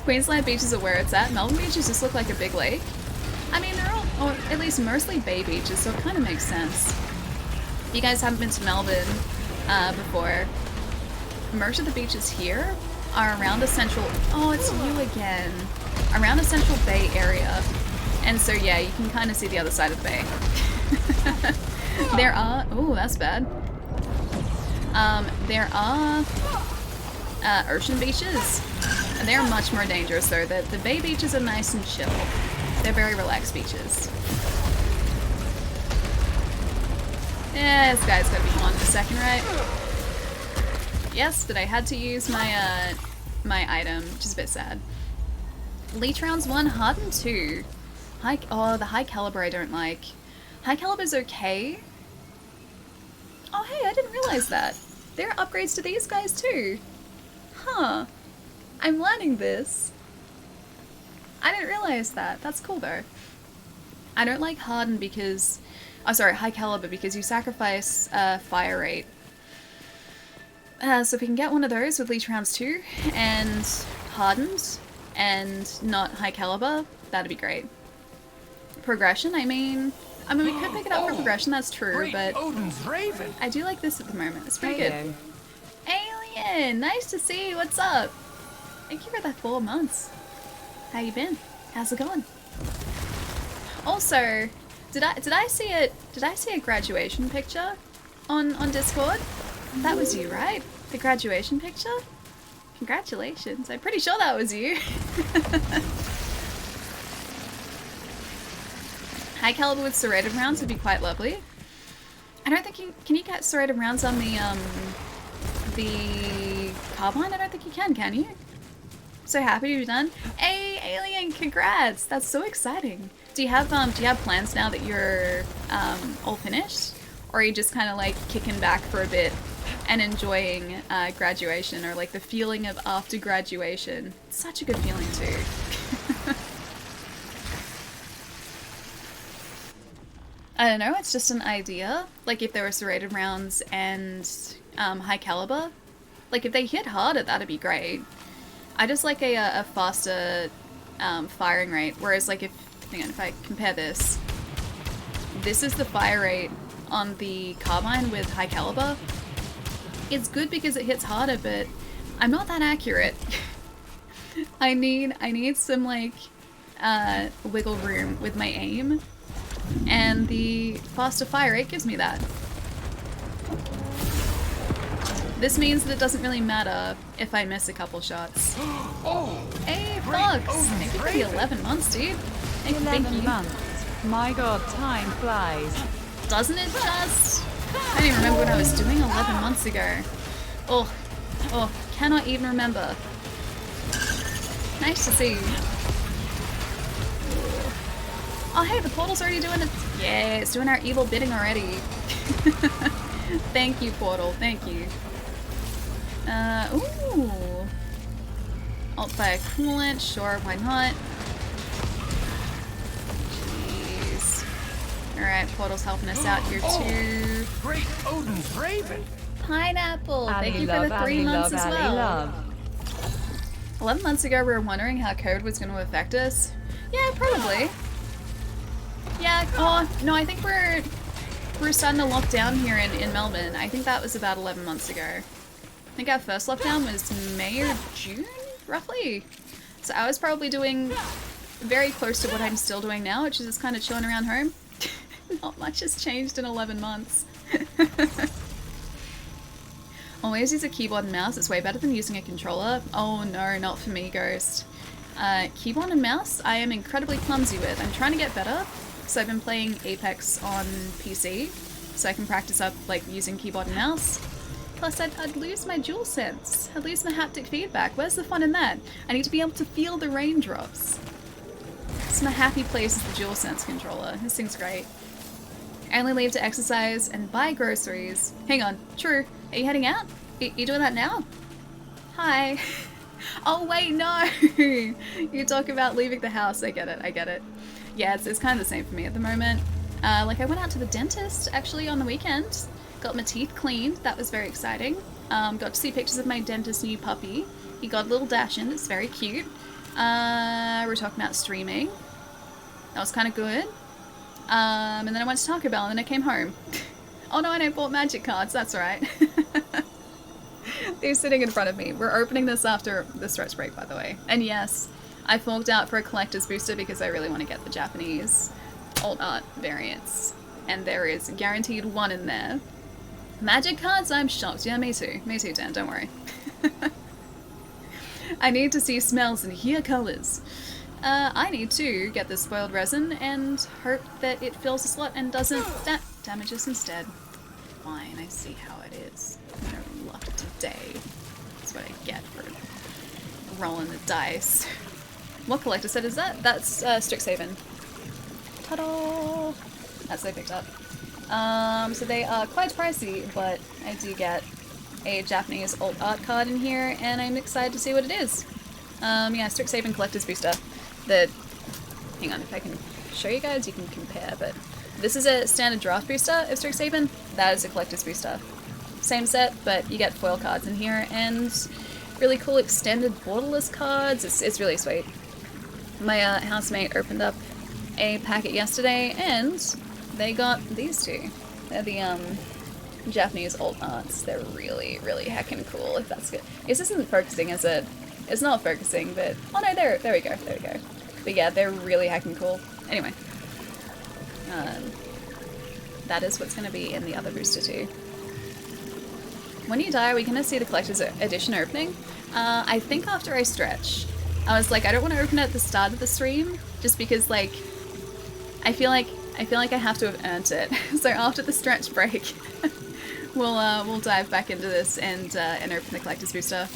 Queensland beaches are where it's at. Melbourne beaches just look like a big lake. I mean, they're all, or at least mostly bay beaches, so it kind of makes sense. If you guys haven't been to Melbourne before, most of the beaches here are around the central... Oh, it's you again. Around the central bay area. And so, yeah, you can kind of see the other side of the bay. There are... Oh, that's bad. There are ocean beaches. They're much more dangerous, though. The bay beaches are nice and chill. They're very relaxed beaches. Yeah, this guy's gonna be gone in a second, right? Yes, but I had to use my my item, which is a bit sad. Leech rounds 1, hardened 2. Oh, the high caliber I don't like. High caliber's okay. Oh hey, I didn't realize that. There are upgrades to these guys too. Huh. I'm learning this. I didn't realize that. That's cool though. I don't like hardened because... Oh sorry, high caliber because you sacrifice fire rate. So if we can get one of those with leech rounds 2 and hardened and not high caliber, that'd be great. Progression, I mean we could pick it up for progression, that's true, but Odin's Raven. I do like this at the moment. It's pretty good. Alien, nice to see you. What's up? Thank you for the 4 months. How you been? How's it going? Also, did I see a graduation picture on Discord? That was you, right? The graduation picture? Congratulations. I'm pretty sure that was you. High caliber with serrated rounds would be quite lovely. I don't think you... Can you get serrated rounds on the carbine? I don't think you can you? So happy to be done. Hey, Alien, congrats! That's so exciting. Do you have plans now that you're all finished? Or are you just kind of like kicking back for a bit and enjoying graduation, or like the feeling of after graduation? It's such a good feeling too. I don't know, it's just an idea. Like if there were serrated rounds and high caliber, like if they hit harder, that'd be great. I just like a faster firing rate, whereas like if I compare this is the fire rate on the carbine with high caliber. It's good because it hits harder, but I'm not that accurate. I need some like wiggle room with my aim, and the faster fire rate gives me that. This means that it doesn't really matter if I miss a couple shots. Oh, Hey, Fox! Thank you for the 11 months, dude. Thank you. 11 months. My god, time flies. Doesn't it just? I don't even remember what I was doing 11 months ago. Oh, cannot even remember. Nice to see you. Oh hey, the portal's already doing it. Yeah, it's doing our evil bidding already. Thank you, portal. Thank you. Ooh. Alt fire coolant. Sure, why not? Jeez. Alright, portal's helping us out here too. Great Odin's Raven. Pineapple. Thank you for love, the 3 months as well. love. 11 months ago, we were wondering how code was going to affect us. Yeah, probably. Yeah, oh, no, I think we're starting to lock down here in Melbourne. I think that was about 11 months ago. I think our first lockdown was May or June, roughly. So I was probably doing very close to what I'm still doing now, which is just kind of chilling around home. Not much has changed in 11 months. Always use a keyboard and mouse. It's way better than using a controller. Oh no, not for me, Ghost. Keyboard and mouse I am incredibly clumsy with. I'm trying to get better. So I've been playing Apex on PC, so I can practice up like using keyboard and mouse. Plus I'd lose my DualSense. I'd lose my haptic feedback. Where's the fun in that? I need to be able to feel the raindrops. It's my happy place is the DualSense controller. This thing's great. I only leave to exercise and buy groceries. Hang on, true. Are you heading out? You doing that now? Hi. Oh wait, no! You talk about leaving the house. I get it, I get it. Yeah, it's kind of the same for me at the moment. Like I went out to the dentist actually on the weekend. Got my teeth cleaned. That was very exciting. Got to see pictures of my dentist's new puppy. He got a little dash in. It's very cute. We're talking about streaming. That was kind of good. And then I went to Taco Bell and then I came home. Oh no, and I bought magic cards. That's right. They're sitting in front of me. We're opening this after the stretch break, by the way. And yes, I forked out for a collector's booster because I really want to get the Japanese alt art variants. And there is guaranteed one in there. Magic cards? I'm shocked. Yeah, me too. Me too, Dan. Don't worry. I need to see smells and hear colors. I need to get this spoiled resin and hope that it fills the slot and doesn't damage us instead. Fine, I see how it is. No luck today. That's what I get for rolling the dice. What collector set is that? That's Strixhaven. Ta-da! That's what I picked up. So they are quite pricey, but I do get a Japanese alt art card in here, and I'm excited to see what it is. Yeah, Strixhaven Collector's Booster. Hang on, if I can show you guys, you can compare, but this is a standard draft booster of Strixhaven. That is a Collector's Booster. Same set, but you get foil cards in here, and really cool extended borderless cards. It's really sweet. My housemate opened up a packet yesterday, and they got these two. They're the Japanese alt arts. They're really, really heckin' cool, if that's good. This isn't focusing, is it? It's not focusing, but... Oh no, there we go, there we go. But yeah, they're really heckin' cool. Anyway. That is what's going to be in the other booster too. When you die, are we going to see the Collector's Edition opening? I think after I stretch. I was like, I don't want to open it at the start of the stream, just because, like, I feel like I have to have earned it. So after the stretch break, we'll dive back into this and open the Collector's Booster.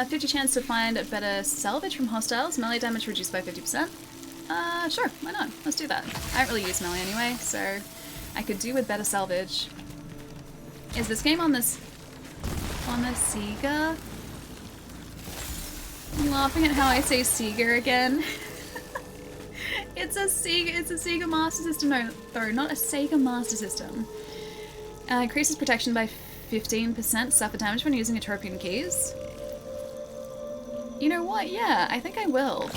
50 chance to find a better salvage from hostiles. Melee damage reduced by 50%. Sure, why not? Let's do that. I don't really use melee anyway, so I could do with better salvage. Is this game on the Sega? I'm laughing at how I say Sega again. It's a Sega Master System, though, not a Sega Master System. Increases protection by 15%, suffer damage when using Atropian keys. You know what? Yeah, I think I will.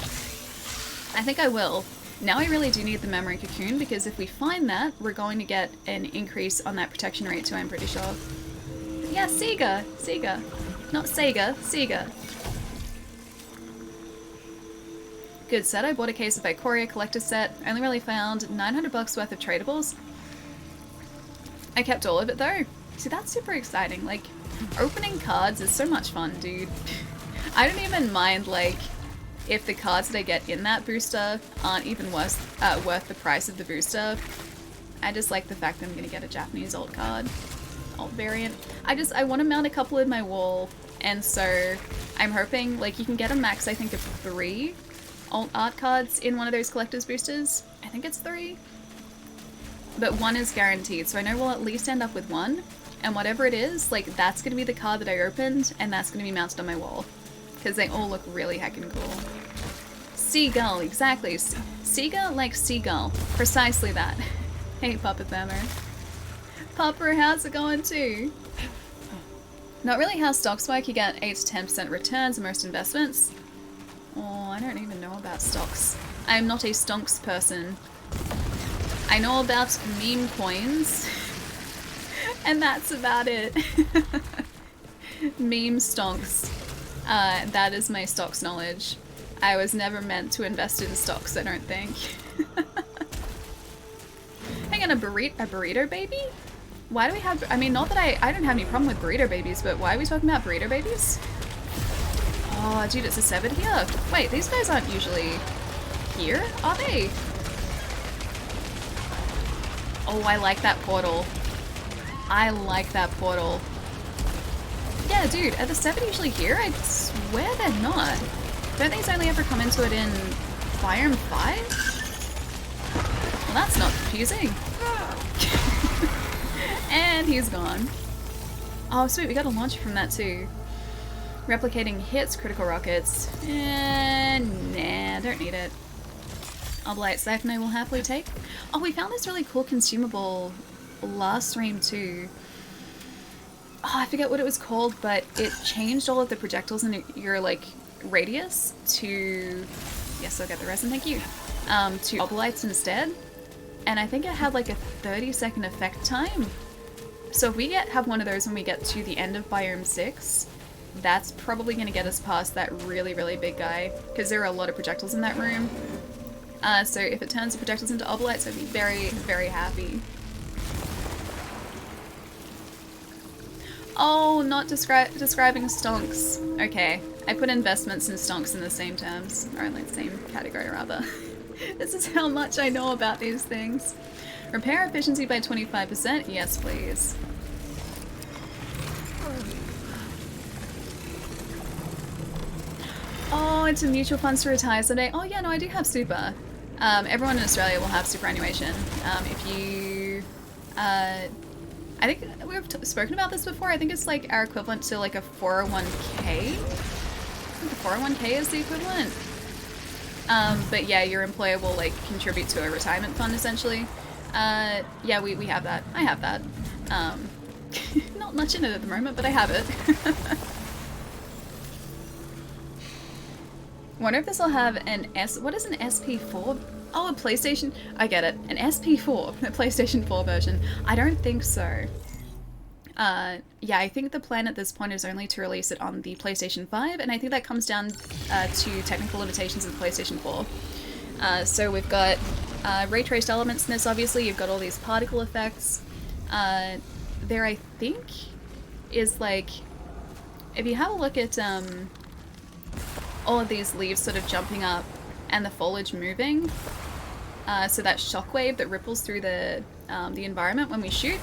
I think I will. Now I really do need the memory cocoon, because if we find that, we're going to get an increase on that protection rate too, I'm pretty sure. But yeah, Sega. Sega. Not Sega. Sega. Good set. I bought a case of Ikoria collector set. I only really found $900 worth of tradables. I kept all of it though. See, that's super exciting. Like, opening cards is so much fun, dude. I don't even mind, like, if the cards that I get in that booster aren't even worth the price of the booster. I just like the fact that I'm gonna get a Japanese alt card. Alt variant. I want to mount a couple in my wall, and so I'm hoping, like, you can get a max, I think, of 3 alt art cards in one of those collector's boosters. I think it's 3. But 1 is guaranteed, so I know we'll at least end up with 1. And whatever it is, like, that's gonna be the card that I opened, and that's gonna be mounted on my wall. Because they all look really heckin' cool. Seagull, exactly. Seagull like seagull. Precisely that. Hey, Papa Thermo. Papa, how's it going too? Not really how stocks work. You get 8 to 10% returns on most investments. Oh, I don't even know about about stocks. I am not a stonks person. I know about meme coins, and that's about it. Meme stonks. That is my stocks knowledge. I was never meant to invest in stocks, I don't think. Hang on, a burrito baby? Why do we have, I mean, not that I don't have any problem with burrito babies, but why are we talking about burrito babies? Oh, dude, it's a 7 here. Wait, these guys aren't usually here, are they? Oh, I like that portal. I like that portal. Yeah, dude, are the 7 usually here? I swear they're not. Don't these only ever come into it in Biome 5? Well, that's not confusing. And he's gone. Oh, sweet, we got a launcher from that too. Replicating hits, critical rockets. Nah, don't need it. Oblite Siphon I will happily take. Oh, we found this really cool consumable last stream too. Oh, I forget what it was called, but it changed all of the projectiles in your, like, radius to... Yes, I'll get the resin, thank you. To oblites instead. And I think it had like a 30-second effect time. So if we have one of those when we get to the end of Biome 6, that's probably going to get us past that really, really big guy. Because there are a lot of projectiles in that room. So if it turns the projectiles into oblites, I'd be very, very happy. Oh, not describing stonks. Okay, I put investments and stonks in the same terms. Or in the same category, rather. This is how much I know about these things. Repair efficiency by 25%? Yes, please. Oh, it's a mutual funds to retire today. Oh yeah, no, I do have super. Everyone in Australia will have superannuation. If you... I think we've spoken about this before. I think it's like our equivalent to like a 401k. I think the 401k is the equivalent. But yeah, your employer will like contribute to a retirement fund essentially. Yeah, we have that. I have that. Not much in it at the moment, but I have it. Wonder if this will have an what is an SP4? Oh, a PlayStation, I get it. An SP4, a PlayStation 4 version. I don't think so. Yeah, I think the plan at this point is only to release it on the PlayStation 5, and I think that comes down to technical limitations of the PlayStation 4. So we've got ray traced elements in this, obviously. You've got all these particle effects. There, I think, is like, if you have a look at all of these leaves sort of jumping up and the foliage moving, so that shockwave that ripples through the environment when we shoot,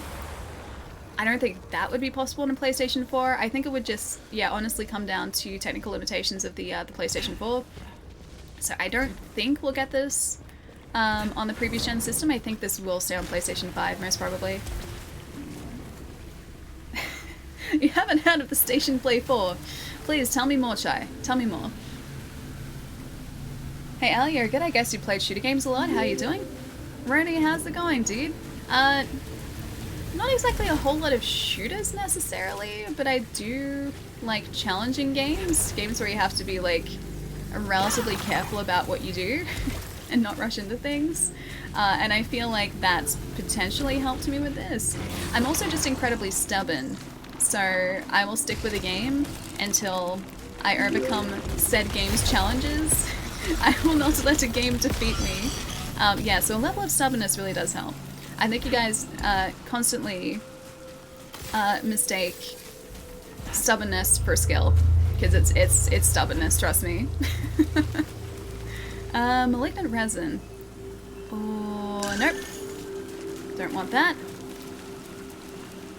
I don't think that would be possible in a PlayStation 4. I think it would just, yeah, honestly come down to technical limitations of the PlayStation 4. So I don't think we'll get this on the previous gen system. I think this will stay on PlayStation 5, most probably. You haven't heard of the Station Play 4. Please, tell me more, Chai. Tell me more. Hey, Al, you're good. I guess you played shooter games a lot. How you doing? Rony, how's it going, dude? Not exactly a whole lot of shooters necessarily, but I do like challenging games. Games where you have to be like relatively careful about what you do and not rush into things. And I feel like that's potentially helped me with this. I'm also just incredibly stubborn, so I will stick with a game until I overcome said game's challenges. I will not let a game defeat me. Yeah, so a level of stubbornness really does help. I think you guys constantly mistake stubbornness for skill, because it's stubbornness, trust me. Malignant resin. Oh, nope. Don't want that.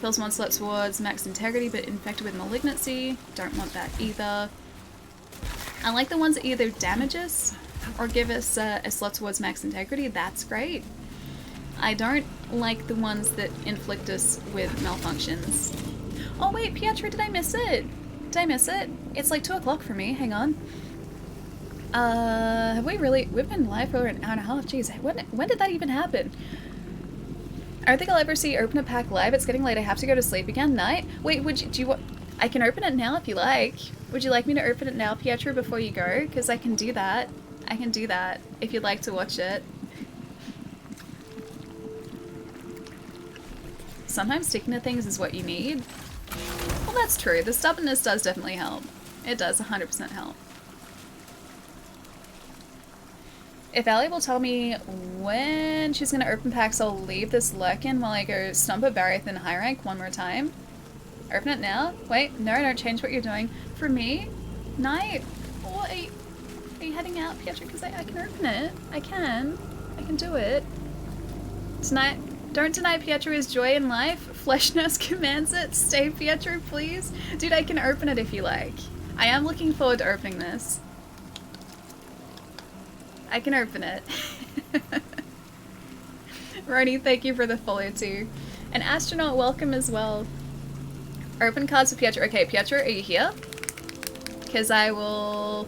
Fills one slot towards max integrity but infected with malignancy. Don't want that either. I like the ones that either damage us or give us a slot towards max integrity. That's great. I don't like the ones that inflict us with malfunctions. Oh wait, Pietro, did I miss it? Did I miss it? It's like 2 o'clock for me, hang on. Have we really? We've been live for an hour and a half, jeez. When did that even happen? I don't think I'll ever see open a pack live. It's getting late, I have to go to sleep again. Night? Wait, do you want? I can open it now if you like. Would you like me to open it now, Pietro, before you go? Because I can do that. I can do that if you'd like to watch it. Sometimes sticking to things is what you need. Well, that's true. The stubbornness does definitely help. It does 100% help. If Ellie will tell me when she's gonna open packs, I'll leave this lurkin while I go stomp a Barriath in high rank one more time. Open it now? Wait, no, don't change what you're doing. For me? Night? What are you heading out, Pietro? Because I can open it. I can do it. Tonight, don't deny Pietro his joy in life. Flesh Nurse commands it. Stay, Pietro, please. Dude, I can open it if you like. I am looking forward to opening this. I can open it. Roni, thank you for the follow too. An astronaut, welcome as well. Open cards for Pietro. Okay, Pietro, are you here? Because I will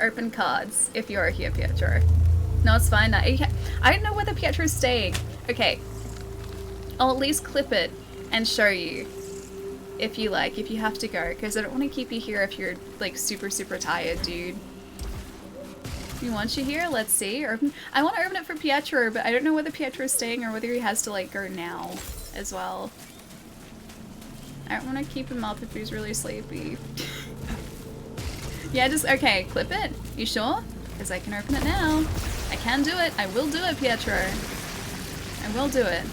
open cards if you are here, Pietro. No, it's fine. I don't know whether Pietro's staying. Okay. I'll at least clip it and show you if you like, if you have to go. Because I don't want to keep you here if you're like super, super tired, dude. We want you here. Let's see. I want to open it for Pietro, but I don't know whether Pietro's staying or whether he has to like go now as well. I don't want to keep him up if he's really sleepy. Yeah, just, okay, clip it. You sure? Because I can open it now. I can do it. I will do it, Pietro. I will do it.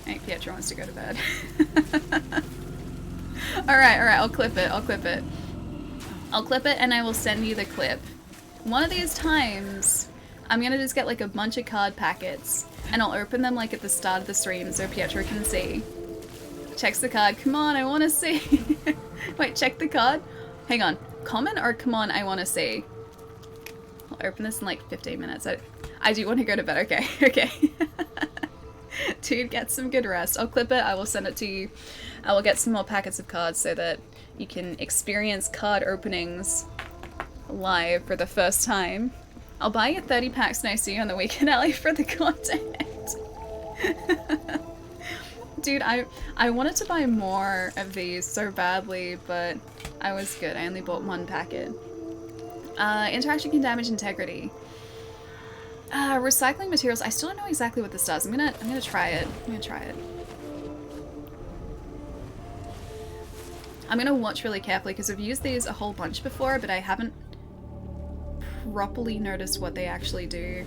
I think Pietro wants to go to bed. Alright, I'll clip it. I'll clip it. I'll clip it and I will send you the clip. One of these times, I'm gonna just get like a bunch of card packets and I'll open them like at the start of the stream so Pietro can see. Checks the card. Come on, I want to see. Wait, check the card. Hang on. Common or come on, I want to see. I'll open this in like 15 minutes. I do want to go to bed. Okay, okay. Dude, get some good rest. I'll clip it. I will send it to you. I will get some more packets of cards so that you can experience card openings live for the first time. I'll buy you 30 packs and I see you on the weekend, Ellie, for the content. Dude, I wanted to buy more of these so badly, but I was good. I only bought one packet. Interaction can damage integrity. Recycling materials. I still don't know exactly what this does. I'm gonna try it. I'm gonna try it. I'm gonna watch really carefully because I've used these a whole bunch before, but I haven't properly noticed what they actually do.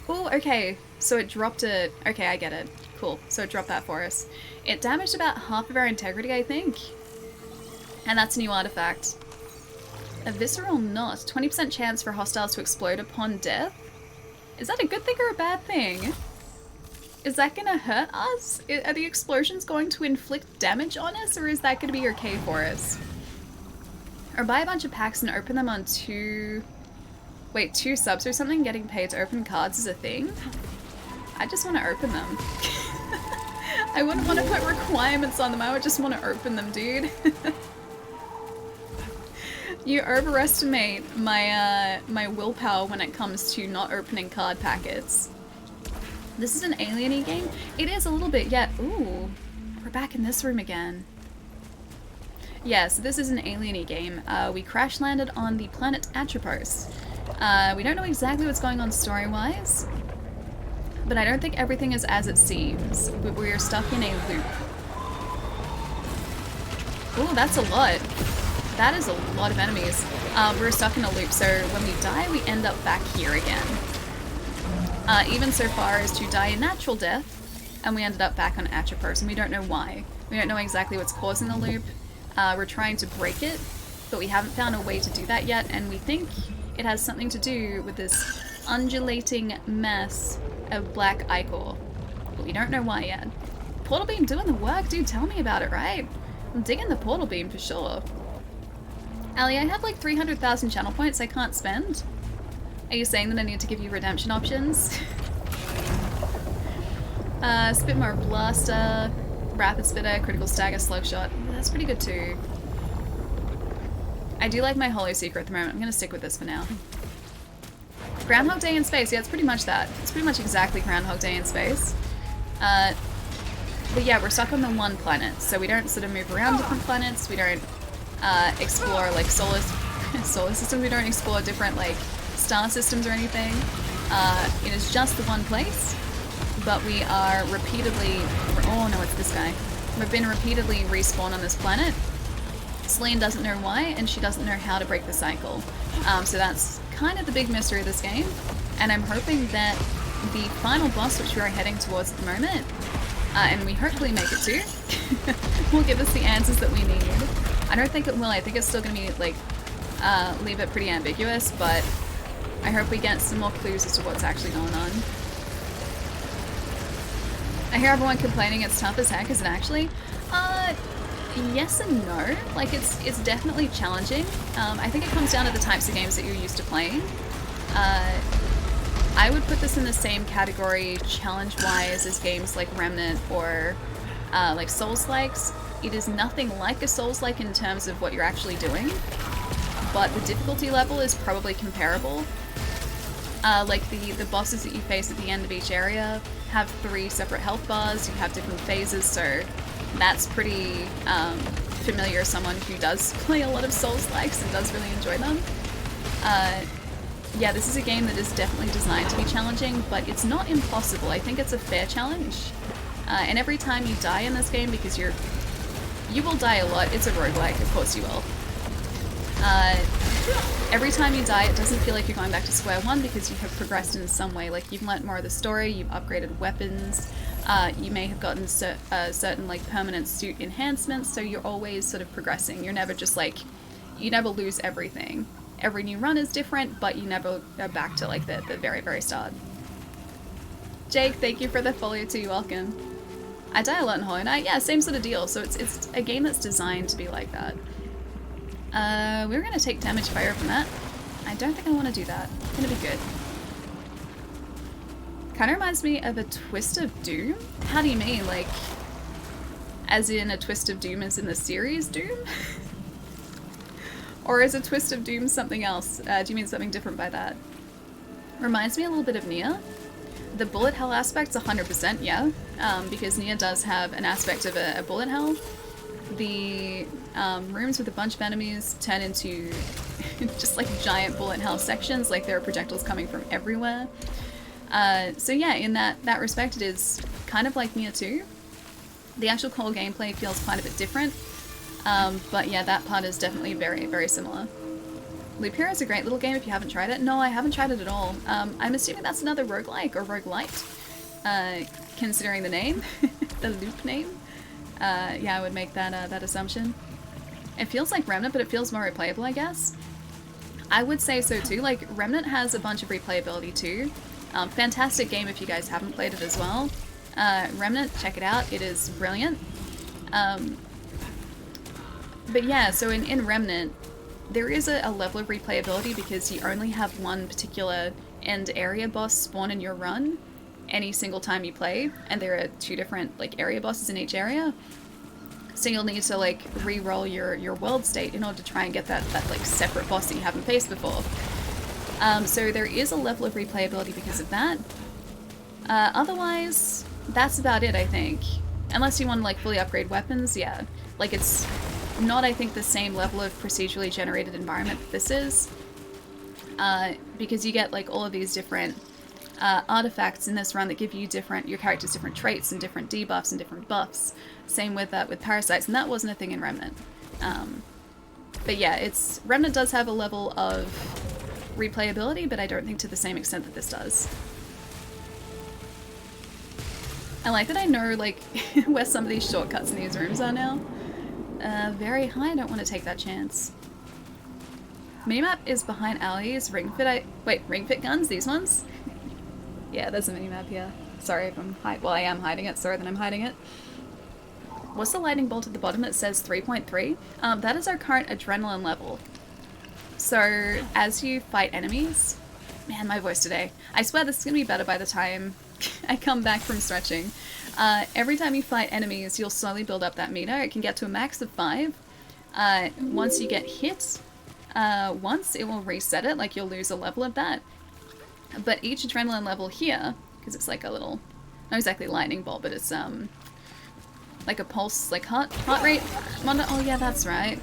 Oh, okay. So it dropped it. Okay, I get it. Cool. So it dropped that for us. It damaged about half of our integrity, I think. And that's a new artifact. A visceral knot. 20% chance for hostiles to explode upon death. Is that a good thing or a bad thing? Is that gonna hurt us? Are the explosions going to inflict damage on us, or is that gonna be okay for us? Or buy a bunch of packs and open them on two subs or something? Getting paid to open cards is a thing? I just want to open them. I wouldn't want to put requirements on them, I would just want to open them, dude. You overestimate my my willpower when it comes to not opening card packets. This is an alien-y game? It is a little bit, yeah. Ooh, we're back in this room again. Yeah, so this is an alien-y game. We crash landed on the planet Atropos. We don't know exactly what's going on story-wise, but I don't think everything is as it seems. We are stuck in a loop. Ooh, that's a lot. That is a lot of enemies. We're stuck in a loop, so when we die, we end up back here again. Even so far as to die a natural death, and we ended up back on Atropos, and we don't know why. We don't know exactly what's causing the loop. We're trying to break it, but we haven't found a way to do that yet, and we think it has something to do with this undulating mess of black ichor. But we don't know why yet. Portal beam doing the work, dude, tell me about it, right? I'm digging the portal beam for sure. Ali, I have like 300,000 channel points I can't spend. Are you saying that I need to give you redemption options? Spitmire Blaster, Rapid Spitter, Critical Stagger, Slugshot. That's pretty good too. I do like my Holo Seeker at the moment. I'm gonna stick with this for now. Groundhog Day in space. Yeah, it's pretty much that. It's pretty much exactly Groundhog Day in space. But yeah, we're stuck on the one planet, so we don't sort of move around different planets. We don't explore like solar systems. We don't explore different like star systems or anything. It is just the one place, but we are repeatedly. Oh no, it's this guy. We've been repeatedly respawned on this planet. Celine doesn't know why, and she doesn't know how to break the cycle. So that's kind of the big mystery of this game, and I'm hoping that the final boss, which we are heading towards at the moment, and we hopefully make it to, will give us the answers that we need. I don't think it will. I think it's still going to be, like, leave it pretty ambiguous, but I hope we get some more clues as to what's actually going on. I hear everyone complaining it's tough as heck. Is it actually? Yes and no. Like, it's definitely challenging. I think it comes down to the types of games that you're used to playing. I would put this in the same category, challenge-wise, as games like Remnant or like Souls-likes. It is nothing like a Souls-like in terms of what you're actually doing, but the difficulty level is probably comparable. Like the bosses that you face at the end of each area have 3 separate health bars, you have different phases, so that's pretty familiar as someone who does play a lot of Souls-likes and does really enjoy them. Yeah, this is a game that is definitely designed to be challenging, but it's not impossible. I think it's a fair challenge. And every time you die in this game, because you will die a lot, it's a roguelike, of course you will. Every time you die, it doesn't feel like you're going back to square one because you have progressed in some way. Like, you've learnt more of the story, you've upgraded weapons, you may have gotten certain, like, permanent suit enhancements, so you're always sort of progressing. You're never just, like, you never lose everything. Every new run is different, but you never go back to, like, the very, very start. Jake, thank you for the follow too, welcome. I die a lot in Hollow Knight. Yeah, same sort of deal. So it's a game that's designed to be like that. We're gonna take damage fire from that. I don't think I want to do that. It's gonna be good. Kind of reminds me of a Twist of Doom. How do you mean? Like, as in a Twist of Doom as in the series Doom? Or is a Twist of Doom something else? Do you mean something different by that? Reminds me a little bit of Nier. The bullet hell aspect's 100%, yeah. Because Nier does have an aspect of a bullet hell. The rooms with a bunch of enemies turn into just like giant bullet hell sections, like there are projectiles coming from everywhere. So yeah, in that respect, it is kind of like Nier 2. The actual core gameplay feels quite a bit different. But yeah, that part is definitely very, very similar. Loop Hero is a great little game if you haven't tried it. No, I haven't tried it at all. I'm assuming that's another roguelike or roguelite, considering the name, the loop name. Yeah, I would make that assumption. It feels like Remnant, but it feels more replayable, I guess. I would say so too. Like, Remnant has a bunch of replayability too. Fantastic game if you guys haven't played it as well. Remnant, check it out. It is brilliant. But yeah, so in Remnant, there is a level of replayability because you only have one particular end area boss spawn in your run any single time you play, and there are 2 different like area bosses in each area. So you'll need to like re-roll your world state in order to try and get that like separate boss that you haven't faced before. So there is a level of replayability because of that. Otherwise, that's about it, I think. Unless you want to like fully upgrade weapons, yeah. Like, it's not, I think, the same level of procedurally generated environment that this is. Because you get like all of these different artifacts in this run that give you your character's different traits and different debuffs and different buffs. Same with parasites, and that wasn't a thing in Remnant. But yeah, Remnant does have a level of replayability, but I don't think to the same extent that this does. I like that I know like where some of these shortcuts in these rooms are now. Very high, I don't want to take that chance. Minimap is behind alleys, ring fit guns, these ones? Yeah, there's a minimap here. Sorry if I am hiding it, sorry that I'm hiding it. What's the lightning bolt at the bottom that says 3.3? That is our current adrenaline level. So, as you fight enemies... Man, my voice today. I swear this is going to be better by the time I come back from stretching. Every time you fight enemies, you'll slowly build up that meter. It can get to a max of 5. Once you get hit, once it will reset it, like you'll lose a level of that. But each adrenaline level here, because it's like a little, not exactly lightning bolt, but it's like a pulse, like heart rate monitor. Oh yeah, that's right.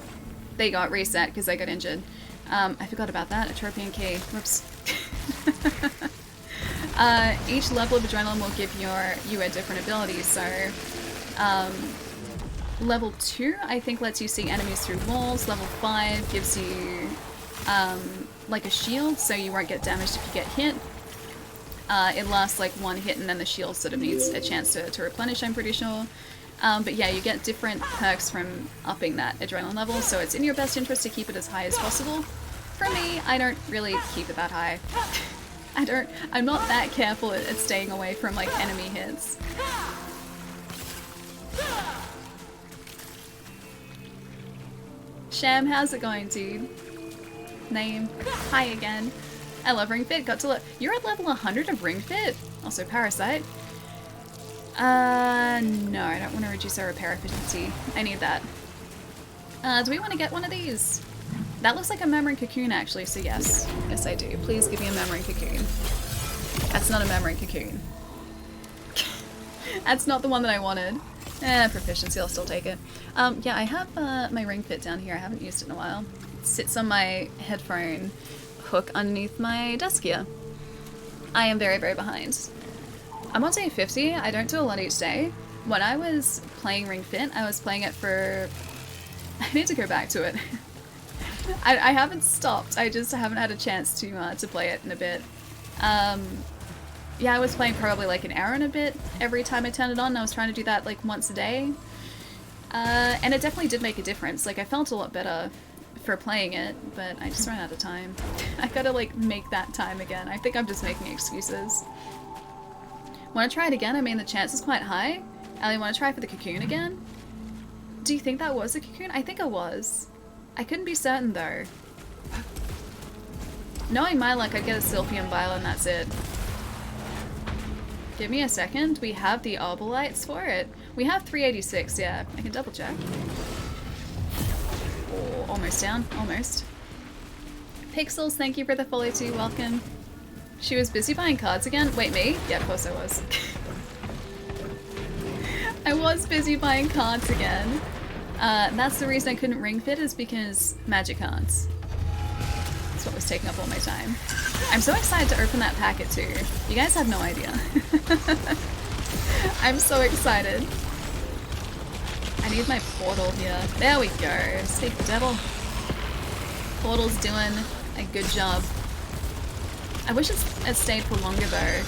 They got reset because I got injured. I forgot about that. A Tropian key. Whoops. Each level of adrenaline will give you a different ability. So level 2 I think lets you see enemies through walls. Level 5 gives you like a shield, so you won't get damaged if you get hit. It lasts like one hit and then the shield sort of needs a chance to replenish, I'm pretty sure. But yeah, you get different perks from upping that adrenaline level, so it's in your best interest to keep it as high as possible. For me, I don't really keep it that high. I'm not that careful at staying away from like enemy hits. Sham, how's it going, dude? Name. Hi again. I love Ring Fit. Got to look. You're at level 100 of Ring Fit. Also Parasite. No, I don't want to reduce our repair efficiency. I need that. Do we want to get one of these? That looks like a memory cocoon, actually, so yes. Yes, I do. Please give me a memory cocoon. That's not a memory cocoon. That's not the one that I wanted. Proficiency, I'll still take it. Yeah, I have my Ring Fit down here. I haven't used it in a while. It sits on my headphone hook underneath my desk here. I am very, very behind. I'm on day 50. I don't do a lot each day. When I was playing Ring Fit, I was playing it for... I need to go back to it. I haven't stopped. I just haven't had a chance to play it in a bit. Yeah, I was playing probably like an hour and a bit every time I turned it on. I was trying to do that like once a day. And it definitely did make a difference. Like I felt a lot better for playing it, but I just ran out of time. I gotta like make that time again. I think I'm just making excuses. Want to try it again? I mean, the chance is quite high. Ellie, want to try for the cocoon again? Do you think that was a cocoon? I think it was. I couldn't be certain though. Knowing my luck, I'd get a Sylphium Vial and that's it. Give me a second. We have the Arbolites for it. We have 386, yeah. I can double check. Oh, almost down. Almost. Pixels, thank you for the follow too. Welcome. She was busy buying cards again? Wait, me? Yeah, of course I was. I was busy buying cards again. That's the reason I couldn't Ring Fit, is because magic cards. That's what was taking up all my time. I'm so excited to open that packet too. You guys have no idea. I'm so excited. I need my portal here. There we go. Speak the devil. Portal's doing a good job. I wish it stayed for longer though.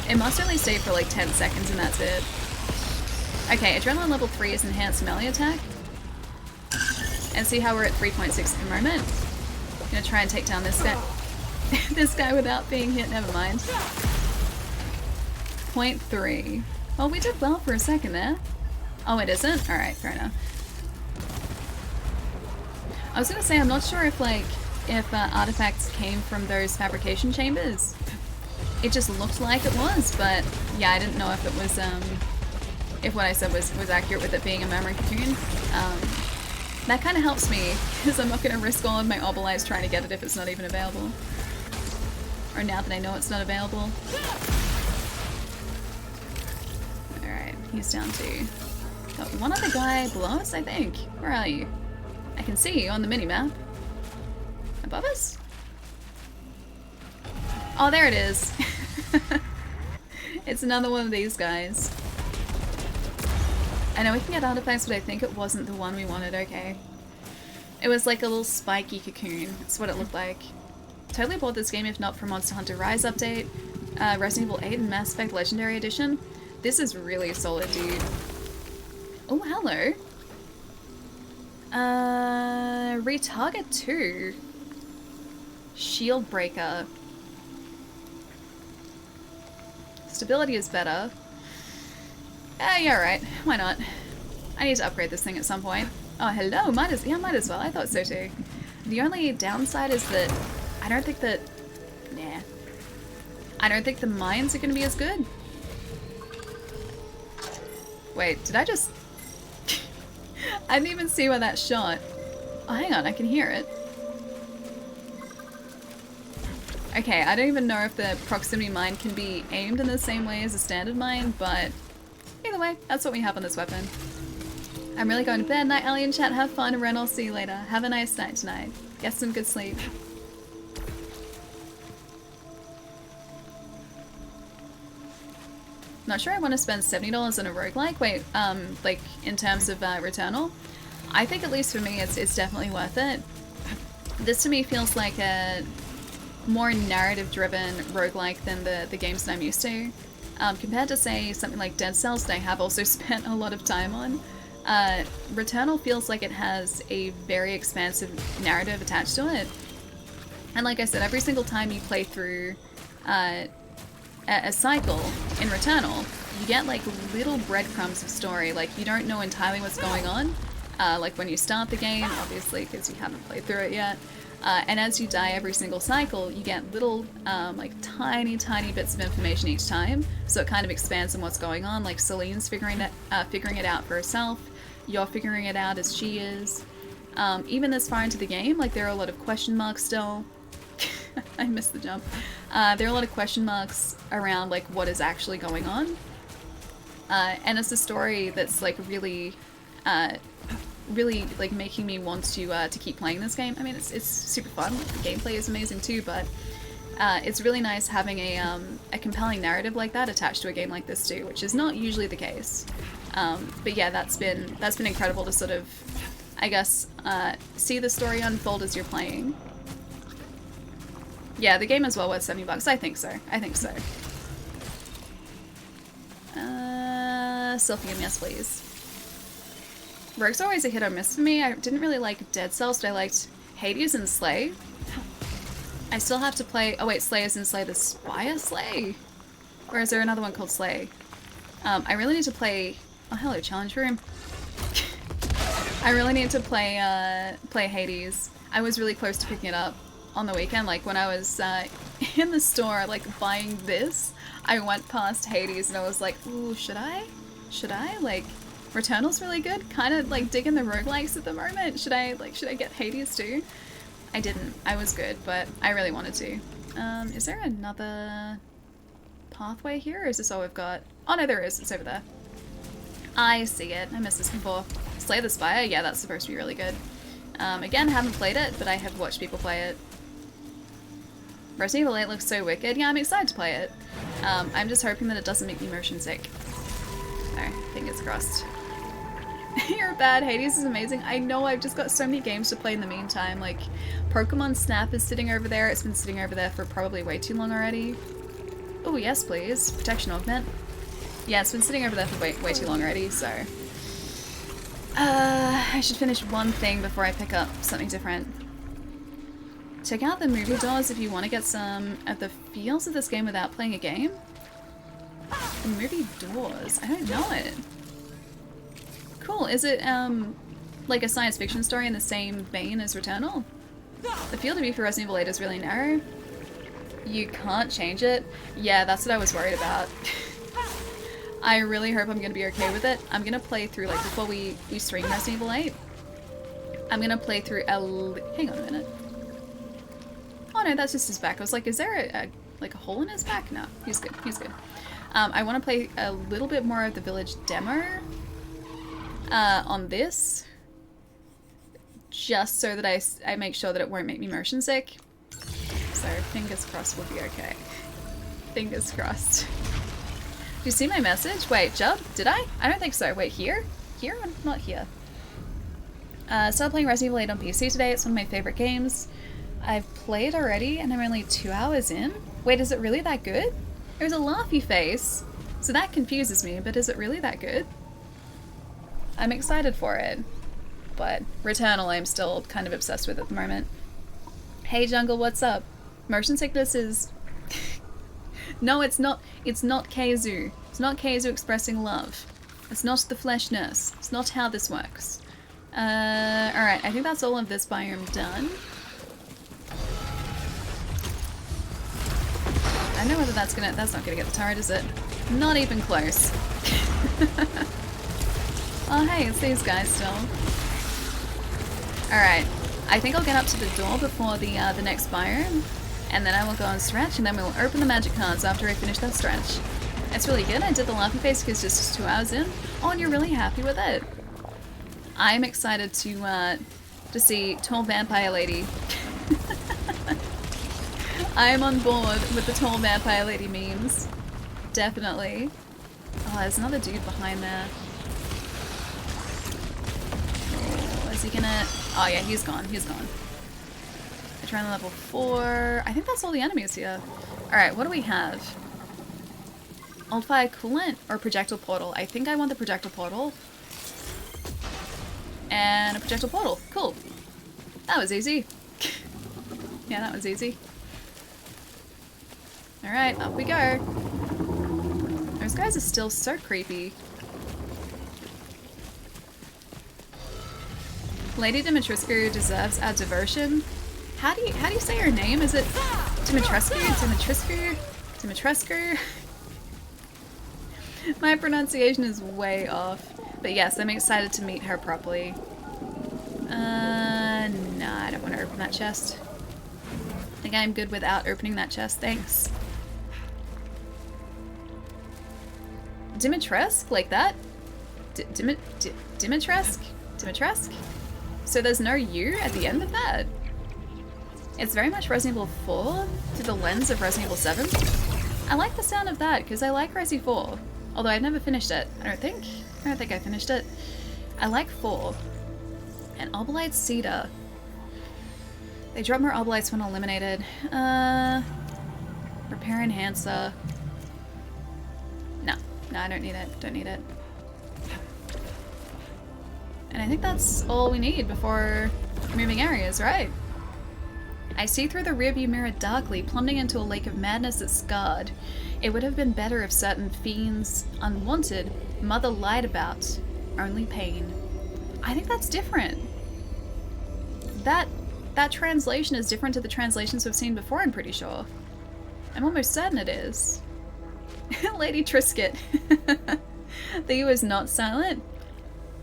It must only stay for like 10 seconds and that's it. Okay, Adrenaline level 3 is enhanced melee attack. And see how we're at 3.6 at the moment. I'm gonna try and take down this guy. This guy without being hit, never mind. 0.3. Well, we did well for a second there. Oh, it isn't? Alright, fair enough. I was gonna say, I'm not sure if artifacts came from those fabrication chambers. It just looked like it was, but yeah, I didn't know if it was, if what I said was accurate with it being a memory cocoon. That kind of helps me, because I'm not going to risk all of my Obelites trying to get it if it's not even available. Or now that I know it's not available. Alright, he's down to... Got one other guy below us, I think. Where are you? I can see you on the mini-map. Above us? Oh, there it is. It's another one of these guys. I know we can get artifacts, but I think it wasn't the one we wanted. Okay. It was like a little spiky cocoon. That's what it looked like. Totally bought this game if not for Monster Hunter Rise update. Resident Evil 8 and Mass Effect Legendary Edition. This is really solid, dude. Oh, hello. Retarget 2. Shield Breaker. Stability is better. Yeah, right. Why not? I need to upgrade this thing at some point. Oh, hello. Might as well. I thought so too. The only downside is that I don't think that... Nah. I don't think the mines are going to be as good. Wait, did I just... I didn't even see where that shot. Oh, hang on. I can hear it. Okay, I don't even know if the proximity mine can be aimed in the same way as a standard mine, but either way, that's what we have on this weapon. I'm really going to bed. Night, Alien chat. Have fun, Ren. I'll see you later. Have a nice night tonight. Get some good sleep. Not sure I want to spend $70 on a roguelike. Wait, like in terms of Returnal? I think at least for me it's definitely worth it. This to me feels like a more narrative-driven roguelike than the games that I'm used to. Compared to, say, something like Dead Cells that I have also spent a lot of time on, Returnal feels like it has a very expansive narrative attached to it. And like I said, every single time you play through a cycle in Returnal, you get like little breadcrumbs of story. Like you don't know entirely what's going on, like when you start the game, obviously, because you haven't played through it yet. And as you die every single cycle, you get little, like tiny bits of information each time. So it kind of expands on what's going on. Like Celine's figuring it out for herself. You're figuring it out as she is. Even this far into the game, like there are a lot of question marks still. I missed the jump. There are a lot of question marks around like what is actually going on. And it's a story that's like really like making me want to keep playing this game. I mean, it's super fun. The gameplay is amazing too, but it's really nice having a compelling narrative like that attached to a game like this too, which is not usually the case. But yeah, that's been incredible to sort of, I guess, see the story unfold as you're playing. Yeah, the game is well worth $70. I think so. Silphium, yes please. Rogue's always a hit or miss for me. I didn't really like Dead Cells, but I liked Hades and Slay. I still have to play... Oh wait, Slay is in Slay the Spire Slay? Or is there another one called Slay? I really need to play... Oh, hello, Challenge Room. I really need to play Hades. I was really close to picking it up on the weekend. Like, when I was in the store, like, buying this, I went past Hades and I was like, ooh, should I? Like... Returnal's really good. Kind of like digging the roguelikes at the moment. Should I get Hades too? I didn't. I was good, but I really wanted to. Is there another pathway here, or is this all we've got? Oh no, there is. It's over there. I see it. I missed this before. Slay the Spire? Yeah, that's supposed to be really good. Again, haven't played it, but I have watched people play it. Resident Evil 8 looks so wicked. Yeah, I'm excited to play it. I'm just hoping that it doesn't make me motion sick. So, fingers crossed. You're bad. Hades is amazing. I know, I've just got so many games to play in the meantime. Like, Pokemon Snap is sitting over there. It's been sitting over there for probably way too long already. Oh, yes, please. Protection Augment. Yeah, it's been sitting over there for way too long already, so... I should finish one thing before I pick up something different. Check out the movie doors if you want to get some of the feels of this game without playing a game. The movie doors? I don't know it. Cool. Is it, like a science fiction story in the same vein as Returnal? The field of view for Resident Evil 8 is really narrow. You can't change it? Yeah, that's what I was worried about. I really hope I'm gonna be okay with it. I'm gonna play through, like, before we stream Resident Evil 8, I'm gonna play through hang on a minute. Oh no, that's just his back. I was like, is there like a hole in his back? No, he's good. He's good. I want to play a little bit more of the village demo on this, just so that I make sure that it won't make me motion sick. So fingers crossed we'll be okay. Fingers crossed. Do you see my message? Wait, Jub? Did I? I don't think so. Wait, here? Here? Not here. Started playing Resident Evil 8 on PC today. It's one of my favorite games. I've played already and I'm only 2 hours in. Wait, is it really that good? There's a laughy face, so that confuses me, but is it really that good? I'm excited for it, but Returnal I'm still kind of obsessed with at the moment. Hey Jungle, what's up? Motion sickness is... No, it's not Keizu. It's not Keizu expressing love. It's not the flesh nurse. It's not how this works. Alright, I think that's all of this biome done. I don't know whether that's not gonna get the turret, is it? Not even close. Oh hey, it's these guys still. Alright, I think I'll get up to the door before the next biome. And then I will go and stretch, and then we'll open the magic cards after I finish that stretch. It's really good. I did the laughing face because it's just 2 hours in. Oh, and you're really happy with it. I'm excited to see Tall Vampire Lady. I am on board with the Tall Vampire Lady memes. Definitely. Oh, there's another dude behind there. Oh, is he gonna... Oh yeah, he's gone. He's gone. Returnal level 4. I think that's all the enemies here. Alright, what do we have? Old fire coolant or projectile portal? I think I want the projectile portal. And a projectile portal. Cool. That was easy. Yeah, that was easy. Alright, up we go. Those guys are still so creepy. Lady Dimitrescu deserves our devotion. How do you say her name? Is it Dimitrescu? Dimitrescu? Dimitrescu? My pronunciation is way off. But yes, I'm excited to meet her properly. Nah, I don't want to open that chest. I think I'm good without opening that chest, thanks. Dimitrescu? Like that? Dimitrescu? Dimitrescu? So there's no U at the end of that? It's very much Resident Evil 4 through the lens of Resident Evil 7. I like the sound of that because I like Resi 4. Although I've never finished it. I don't think I finished it. I like 4. And Obelite Cedar. They drop more Obelites when eliminated. Repair Enhancer. No, I don't need it. Don't need it. And I think that's all we need before moving areas, right? I see through the rearview mirror darkly, plummeting into a lake of madness that's scarred. It would have been better if certain fiends, unwanted, Mother lied about. Only pain. I think that's different. That translation is different to the translations we've seen before, I'm pretty sure. I'm almost certain it is. Lady Trisket. The U is not silent.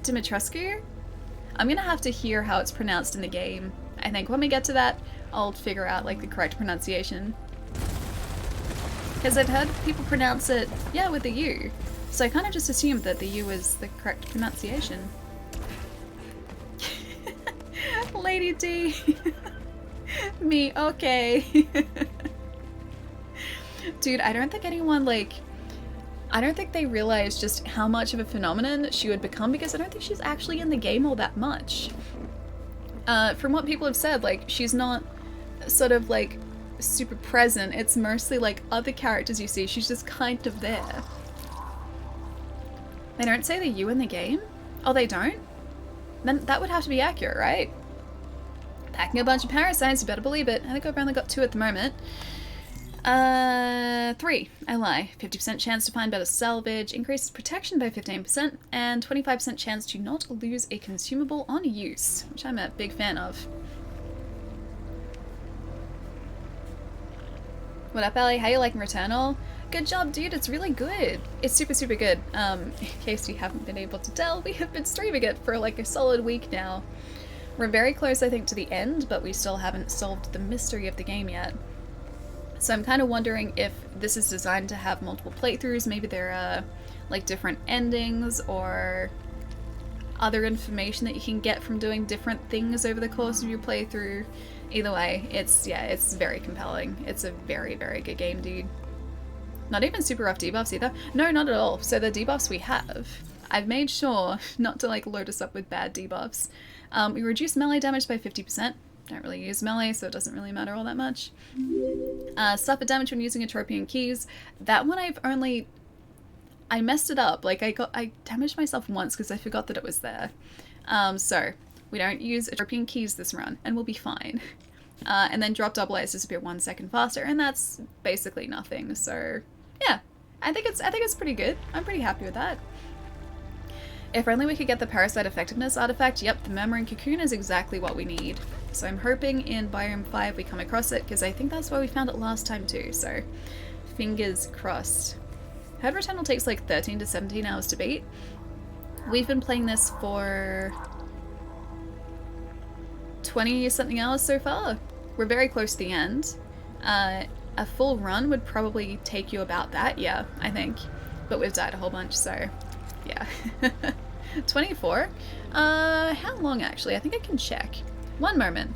Dimitrescu? I'm gonna have to hear how it's pronounced in the game. I think when we get to that, I'll figure out like the correct pronunciation. Because I've heard people pronounce it, yeah, with the U. So I kind of just assumed that the U is the correct pronunciation. Lady D. Me, okay. Dude, I don't think anyone I don't think they realized just how much of a phenomenon she would become because I don't think she's actually in the game all that much. From what people have said, she's not sort of super present. It's mostly other characters you see. She's just kind of there. They don't say the U in the game? Oh, they don't? Then that would have to be accurate, right? Packing a bunch of parasites, you better believe it. I think I've only got 2 at the moment. 3. I lie. 50% chance to find better salvage, increases protection by 15%, and 25% chance to not lose a consumable on use, which I'm a big fan of. What up, Ellie? How you liking Returnal? Good job, dude. It's really good. It's super, super good. In case you haven't been able to tell, we have been streaming it for a solid week now. We're very close, I think, to the end, but we still haven't solved the mystery of the game yet. So I'm kind of wondering if this is designed to have multiple playthroughs. Maybe there are different endings or other information that you can get from doing different things over the course of your playthrough. Either way, it's very compelling. It's a very, very good game, dude. Not even super rough debuffs either. No, not at all. So the debuffs we have, I've made sure not to load us up with bad debuffs. We reduce melee damage by 50%. Don't really use melee, so it doesn't really matter all that much. Suffer damage when using Atropian keys. That one I messed it up. I damaged myself once because I forgot that it was there. So we don't use Atropian keys this run, and we'll be fine. And then drop double ice disappear 1 second faster, and that's basically nothing. So yeah, I think it's pretty good. I'm pretty happy with that. If only we could get the Parasite Effectiveness artifact. Yep, the Murmuring Cocoon is exactly what we need. So I'm hoping in Biome 5 we come across it, because I think that's where we found it last time too, so fingers crossed. Heard Returnal takes 13 to 17 hours to beat. We've been playing this for 20 something hours so far. We're very close to the end. A full run would probably take you about that, yeah, I think. But we've died a whole bunch, so yeah. 24? How long actually? I think I can check. One moment.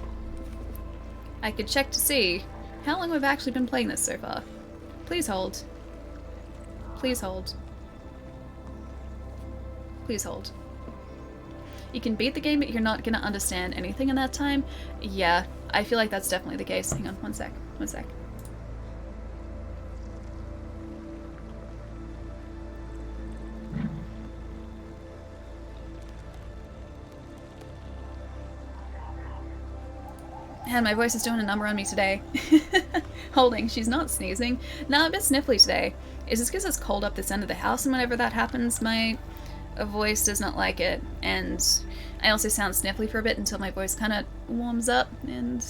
I could check to see how long we've actually been playing this so far. Please hold. Please hold. Please hold. You can beat the game, but you're not gonna understand anything in that time? Yeah, I feel like that's definitely the case. Hang on, one sec. One sec. And my voice is doing a number on me today. Holding. She's not sneezing. No, I'm a bit sniffly today. Is this because it's cold up this end of the house, and whenever that happens, my voice does not like it. And I also sound sniffly for a bit until my voice kind of warms up. And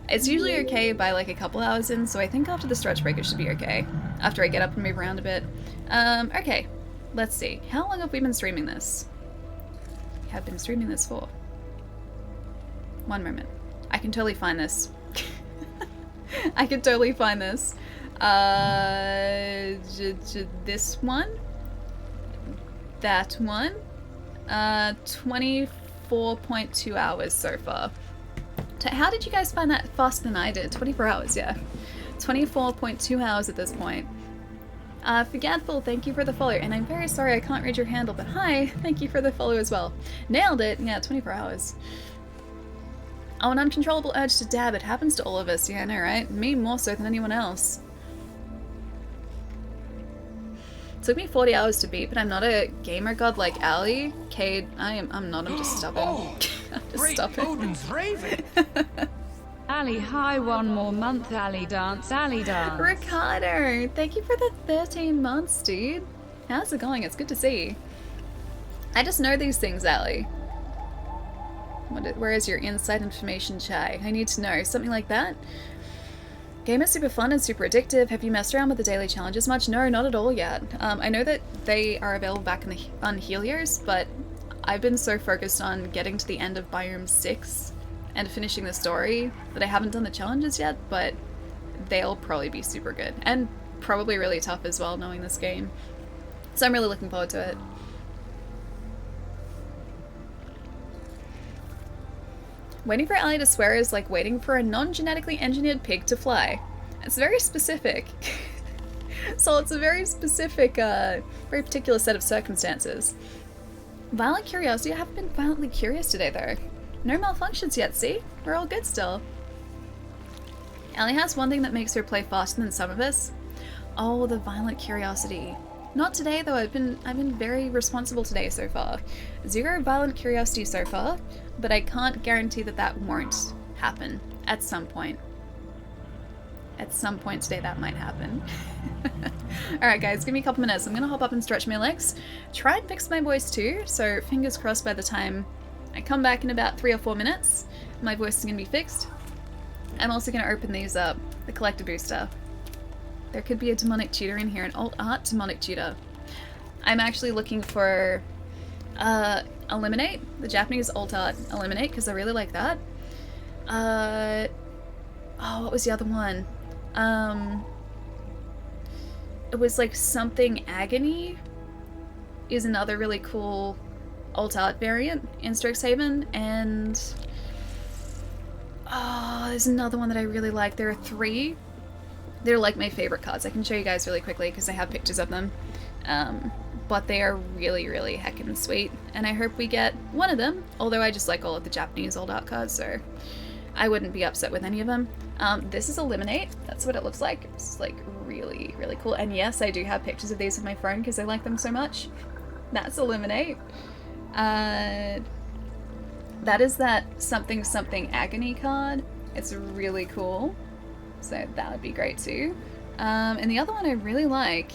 it's usually okay by like a couple hours in, so I think after the stretch break it should be okay. After I get up and move around a bit. Okay. Let's see. How long have we been streaming this? We have been streaming this for. One moment. I can totally find this. I can totally find this. This one. That one. 24.2 hours so far. How did you guys find that faster than I did? 24 hours, yeah. 24.2 hours at this point. Forgetful, thank you for the follow. And I'm very sorry I can't read your handle, but hi, thank you for the follow as well. Nailed it. Yeah, 24 hours. Oh, an uncontrollable urge to dab. It happens to all of us. Yeah, I know, right? Me more so than anyone else. It took me 40 hours to beat, but I'm not a gamer god like Allie. Cade, I'm not. I'm just stubborn. Oh, I'm just great stubborn. Odin's raven. Ali, hi, one more month. Ali dance, Ali dance. Ricardo, thank you for the 13 months, dude. How's it going? It's good to see. I just know these things, Allie. Where is your inside information, Chai? I need to know. Something like that? Game is super fun and super addictive. Have you messed around with the daily challenges much? No, not at all yet. I know that they are available back on Helios, but I've been so focused on getting to the end of Biome 6 and finishing the story that I haven't done the challenges yet, but they'll probably be super good. And probably really tough as well, knowing this game. So I'm really looking forward to it. Waiting for Allie to swear is like waiting for a non-genetically engineered pig to fly. It's very specific. So it's a very specific, very particular set of circumstances. Violent curiosity? I haven't been violently curious today though. No malfunctions yet, see? We're all good still. Allie has one thing that makes her play faster than some of us. Oh, the violent curiosity. Not today though, I've been very responsible today so far. 0 violent curiosity so far, but I can't guarantee that that won't happen at some point. At some point today that might happen. Alright guys, give me a couple minutes. I'm gonna hop up and stretch my legs. Try and fix my voice too, so fingers crossed by the time I come back in about 3 or 4 minutes, my voice is gonna be fixed. I'm also gonna open these up, the collector booster. There could be a demonic tutor in here, an alt art demonic tutor. I'm actually looking for Eliminate, the Japanese alt art Eliminate, because I really like that. Oh, what was the other one? It was like something Agony is another really cool alt art variant in Strixhaven, and oh, there's another one that I really like. There are 3. They're like my favorite cards. I can show you guys really quickly because I have pictures of them. But they are really, really heckin' sweet. And I hope we get one of them. Although I just like all of the Japanese old art cards, so I wouldn't be upset with any of them. This is Eliminate. That's what it looks like. It's like really, really cool. And yes, I do have pictures of these on my phone because I like them so much. That's Eliminate. That is that something something Agony card. It's really cool. So that would be great too. And the other one I really like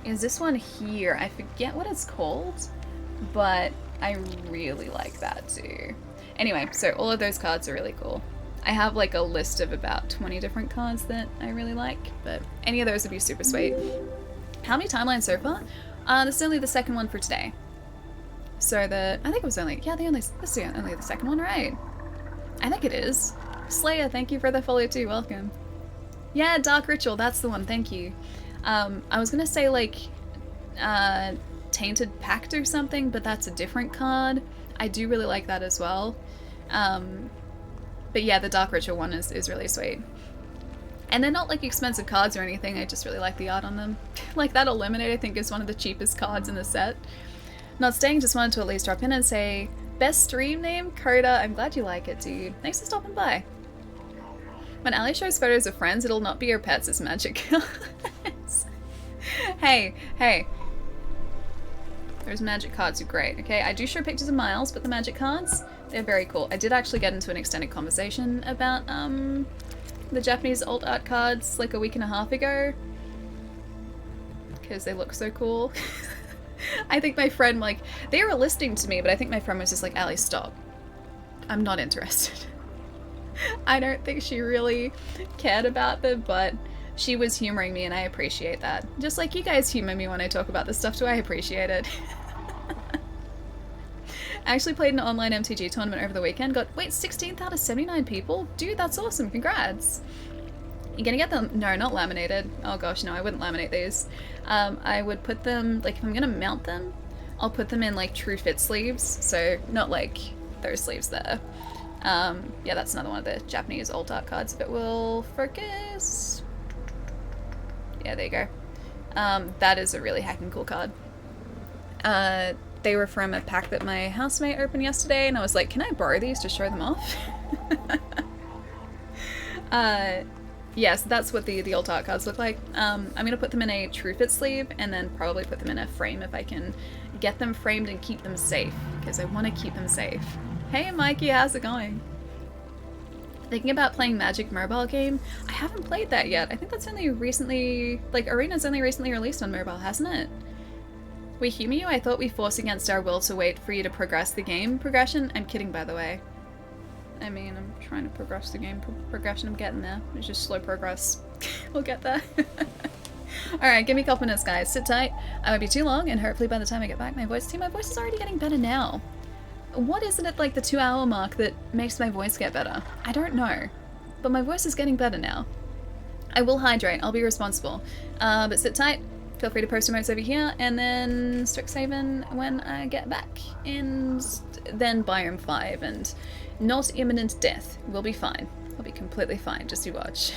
is this one here. I forget what it's called, but I really like that too. Anyway, so all of those cards are really cool. I have like a list of about 20 different cards that I really like, but any of those would be super sweet. How many timelines so far? This is only the second one for today. So I think it was only, yeah, this is only the second one, right? I think it is. Slayer, thank you for the follow too. Welcome. Yeah, Dark Ritual, that's the one. Thank you. I was gonna say like Tainted Pact or something, but that's a different card. I do really like that as well. But yeah, the Dark Ritual one is really sweet. And they're not like expensive cards or anything, I just really like the art on them. Like that Eliminate I think is one of the cheapest cards in the set. Not staying, just wanted to at least drop in and say, best stream name, Coda, I'm glad you like it, dude. Thanks for stopping by. When Ali shows photos of friends, it'll not be your pets, it's magic cards. Hey, hey. Those magic cards are great, okay? I do show pictures of Miles, but the magic cards, they're very cool. I did actually get into an extended conversation about the Japanese alt art cards like a week and a half ago. Because they look so cool. I think my friend, like, they were listening to me, but I think my friend was just like, Ali, stop. I'm not interested. I don't think she really cared about them, but she was humoring me and I appreciate that. Just like you guys humor me when I talk about this stuff too, I appreciate it. I actually played an online MTG tournament over the weekend, got, wait, 16th out of 79 people? Dude, that's awesome, congrats. You gonna get them? No, not laminated. Oh gosh, no, I wouldn't laminate these. I would put them, like if I'm gonna mount them, I'll put them in like true fit sleeves, so not like those sleeves there. Yeah, that's another one of the Japanese alt art cards, if it will focus. Yeah, there you go. That is a really heckin' cool card. They were from a pack that my housemate opened yesterday, and I was like, can I borrow these to show them off? Yes, that's what the alt art cards look like. I'm gonna put them in a true fit sleeve, and then probably put them in a frame if I can get them framed and keep them safe, because I want to keep them safe. Hey Mikey, how's it going? Thinking about playing Magic mobile game? I haven't played that yet. I think that's only recently, like Arena's only recently released on mobile, hasn't it? We humor you? I thought we force against our will to wait for you to progress the game progression? I'm kidding, by the way. I mean, I'm trying to progress the game progression. I'm getting there. It's just slow progress. We'll get there. Alright, give me a couple minutes, guys. Sit tight. I won't be too long, and hopefully by the time I get back, my voice is already getting better now. What is it at like the 2-hour mark that makes my voice get better? I don't know. But my voice is getting better now. I will hydrate. I'll be responsible. But sit tight. Feel free to post emotes over here, and then Strixhaven when I get back. And then Biome 5, and not imminent death. We'll be fine. We'll be completely fine. Just you watch.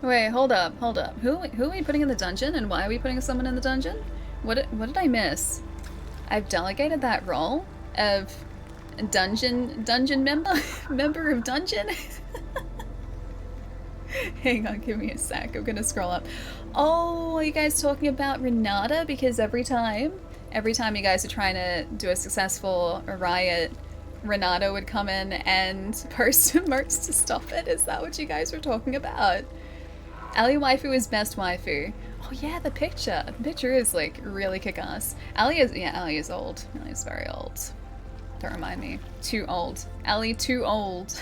Wait, hold up, hold up. Who are we putting in the dungeon, and why are we putting someone in the dungeon? What did I miss? I've delegated that role of dungeon member of dungeon. Hang on, give me a sec. I'm gonna scroll up. Oh, are you guys talking about Renata? Because every time you guys are trying to do a successful riot, Renata would come in and post emotes to stop it. Is that what you guys were talking about? Ali waifu is best waifu. Oh yeah, the picture. The picture is like really kick-ass. Ali is old. Ali is very old. Don't remind me. Too old. Ali, too old.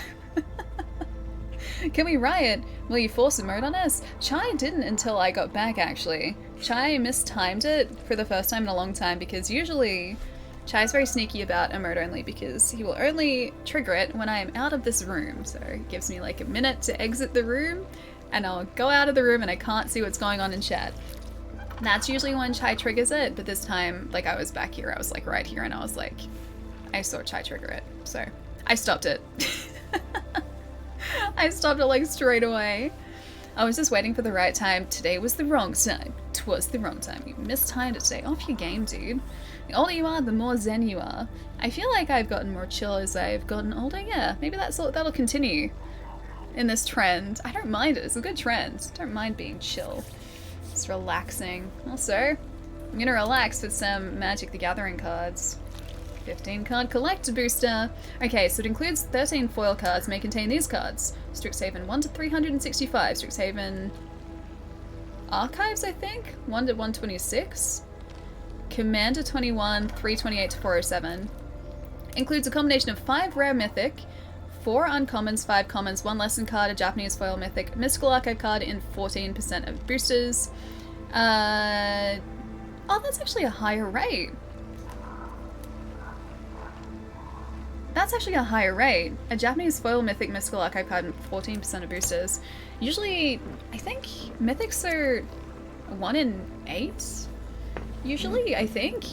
Can we riot? Will you force a mode on us? Chai didn't until I got back, actually. Chai mistimed it for the first time in a long time because usually Chai's very sneaky about a mode only because he will only trigger it when I am out of this room. So it gives me like a minute to exit the room and I'll go out of the room and I can't see what's going on in chat. That's usually when Chai triggers it, but this time, like, I was back here, I was like right here and I was like, I saw Chai trigger it. So I stopped it. I stopped it like straight away. I was just waiting for the right time. Today was the wrong time. 'Twas the wrong time. You mistimed it today. Off your game, dude. The older you are, the more zen you are. I feel like I've gotten more chill as I've gotten older. Yeah, maybe that'll continue in this trend. I don't mind it. It's a good trend. I don't mind being chill. It's relaxing. Also, I'm gonna relax with some Magic the Gathering cards. 15 card collector booster. Okay, so it includes 13 foil cards, may contain these cards. Strixhaven 1 to 365. Strixhaven Archives, I think? 1 to 126. Commander 21, 328 to 407. Includes a combination of 5 rare mythic, 4 uncommons, 5 commons, 1 lesson card, a Japanese foil mythic, mystical archive card in 14% of boosters. Oh, that's actually a higher rate. That's actually a higher rate. A Japanese foil mythic mystical archive card and 14% of boosters. Usually, I think mythics are 1 in 8? Usually, I think.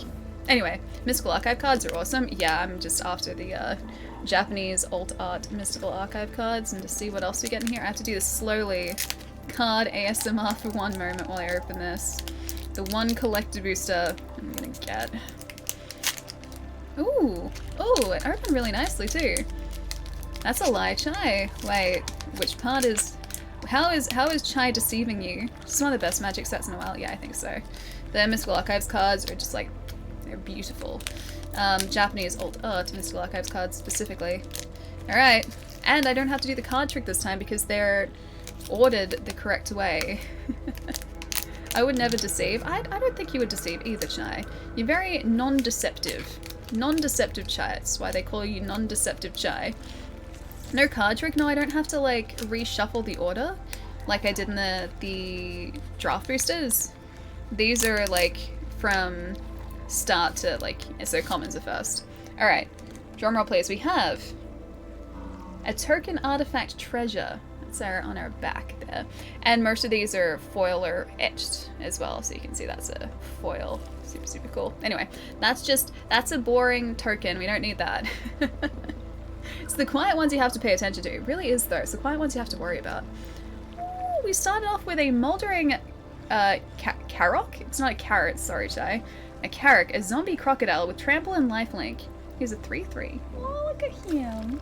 Anyway, mystical archive cards are awesome. Yeah, I'm just after the Japanese alt art mystical archive cards, and to see what else we get in here. I have to do this slowly. Card ASMR for one moment while I open this. The one collector booster I'm gonna get. Ooh, it opened really nicely too. That's a lie, Chai. Wait, which part is... How is Chai deceiving you? It's one of the best Magic sets in a while. Yeah, I think so. The Mystical Archives cards are just like, they're beautiful. Japanese alt art Mystical Archives cards specifically. Alright, and I don't have to do the card trick this time because they're ordered the correct way. I would never deceive. I don't think you would deceive either, Chai. You're very non-deceptive. Non-deceptive Chai. That's why they call you non-deceptive Chai. No card trick? No, I don't have to like reshuffle the order like I did in the draft boosters. These are like from start to like, so commons are first. Alright, drumroll please. We have a token artifact treasure. That's on our back there. And most of these are foil or etched as well, so you can see that's a foil. Super, super cool. Anyway, that's a boring token. We don't need that. It's the quiet ones you have to pay attention to. It really is though. It's the quiet ones you have to worry about. Ooh, we started off with a moldering Karok? It's not a carrot, sorry, Chai. A Karok, a zombie crocodile with trample and lifelink. He's a 3/3. Oh, look at him.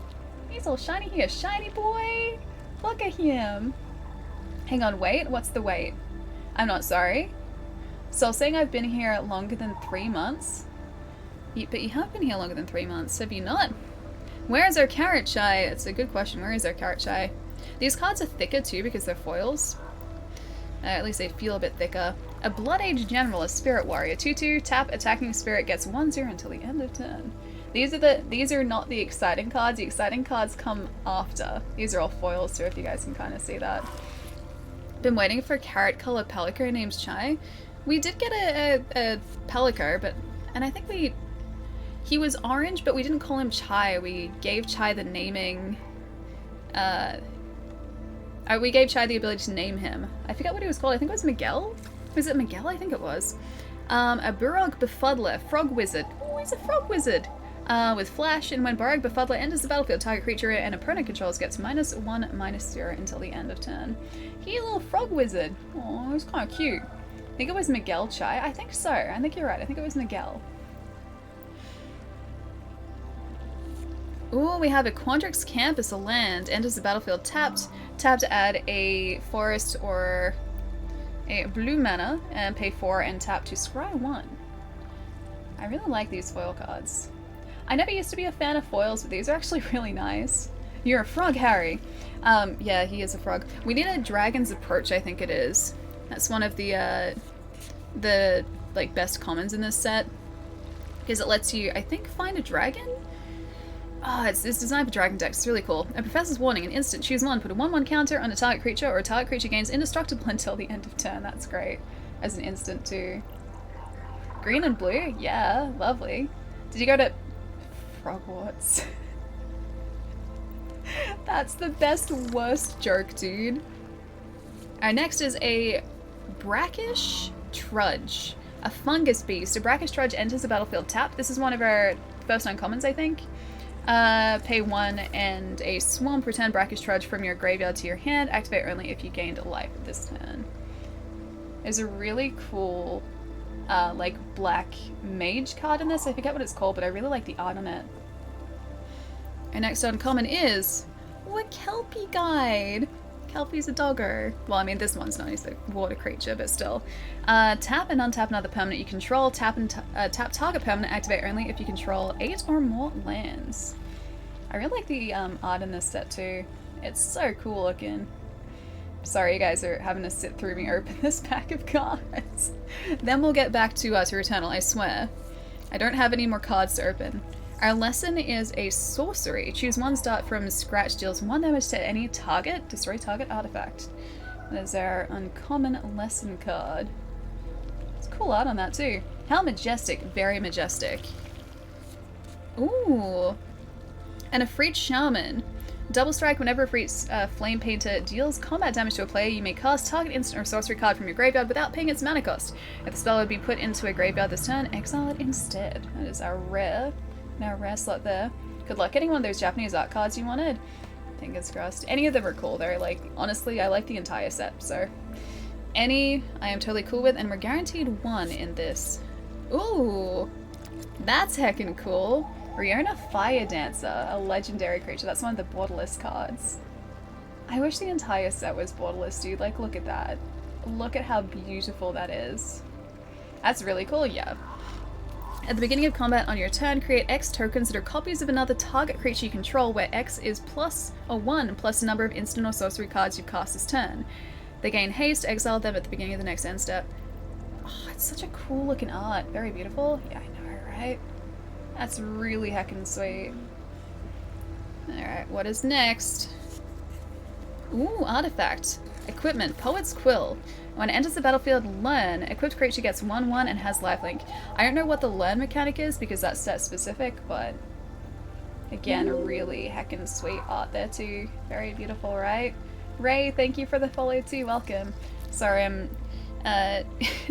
He's all shiny here. Shiny boy. Look at him. Hang on, wait. What's the wait? I'm not sorry. So saying I've been here longer than 3 months? But you have been here longer than 3 months, have you not? Where is our carrot, Chai? It's a good question. Where is our carrot, Chai? These cards are thicker too because they're foils. At least they feel a bit thicker. A Blood Age General, a Spirit Warrior. 2/2, tap, attacking spirit gets 1/0 until the end of turn. These are not the exciting cards. The exciting cards come after. These are all foils too, if you guys can kind of see that. Been waiting for a carrot color Palico named Chai. We did get a Palico, and I think he was orange, but we didn't call him Chai. We gave Chai the naming, we gave Chai the ability to name him. I forget what he was called. I think it was Miguel? Was it Miguel? I think it was. A Burog Befuddler, Frog Wizard. Oh, he's a Frog Wizard. with Flash, and when Borg Befuddler enters the battlefield, target creature and opponent controls gets -1/-0 until the end of turn. He's a little frog wizard. Oh, he's kind of cute. I think it was Miguel Chai. I think so. I think you're right. I think it was Miguel. Ooh, we have a Quandrix Campus, a land. Enters the battlefield tapped. Tap to add a forest or a blue mana and pay 4 and tap to scry 1. I really like these foil cards. I never used to be a fan of foils, but these are actually really nice. You're a frog, Harry. Yeah, he is a frog. We need a Dragon's Approach, I think it is. That's one of the like best commons in this set. Because it lets you, I think, find a dragon? Oh, it's designed for dragon decks. It's really cool. A Professor's Warning, an instant. Choose one. Put a 1/1 counter on a target creature, or a target creature gains indestructible until the end of turn. That's great. As an instant, too. Green and blue? Yeah, lovely. Did you go to Frogwarts? That's the best, worst joke, dude. Our next is a Brackish Trudge. A fungus beast. A Brackish Trudge enters the battlefield tapped. This is one of our first uncommons, I think. Pay 1 and a swamp. Return Brackish Trudge from your graveyard to your hand. Activate only if you gained a life this turn. There's a really cool, like, black mage card in this. I forget what it's called, but I really like the art on it. Our next uncommon is a Kelpie Guide. Kelpie's a doggo. Well, I mean, this one's not. He's a water creature, but still. Tap and untap another permanent you control. Tap tap target permanent. Activate only if you control 8 or more lands. I really like the art in this set too. It's so cool looking. Sorry, you guys are having to sit through me open this pack of cards. Then we'll get back to Returnal, I swear. I don't have any more cards to open. Our lesson is a sorcery. Choose one, start from scratch, deals 1 damage to any target, destroy target artifact. That is our uncommon lesson card. It's cool art on that too. How majestic, very majestic. Ooh. And a Freed Shaman. Double strike whenever a Freed Flame Painter deals combat damage to a player, you may cast target instant or sorcery card from your graveyard without paying its mana cost. If the spell would be put into a graveyard this turn, exile it instead. That is our rare. Now rare slot there. Good luck getting one of those Japanese art cards you wanted. Fingers crossed. Any of them are cool though. Like, honestly, I like the entire set, so. Any I am totally cool with, and we're guaranteed 1 in this. Ooh! That's heckin' cool. Riona Fire Dancer, a legendary creature. That's one of the borderless cards. I wish the entire set was borderless, dude. Like, look at that. Look at how beautiful that is. That's really cool, yeah. At the beginning of combat on your turn, create X tokens that are copies of another target creature you control, where X is plus or 1 plus the number of instant or sorcery cards you've cast this turn. They gain haste, exile them at the beginning of the next end step. Oh, it's such a cool looking art. Very beautiful. Yeah, I know, right? That's really heckin' sweet. Alright, what is next? Ooh, artifact. Equipment, Poet's Quill. When it enters the battlefield, learn. Equipped creature gets 1/1 and has lifelink. I don't know what the learn mechanic is because that's set specific, but again, really heckin' sweet art there too. Very beautiful, right? Ray, thank you for the follow too. Welcome. Sorry, I'm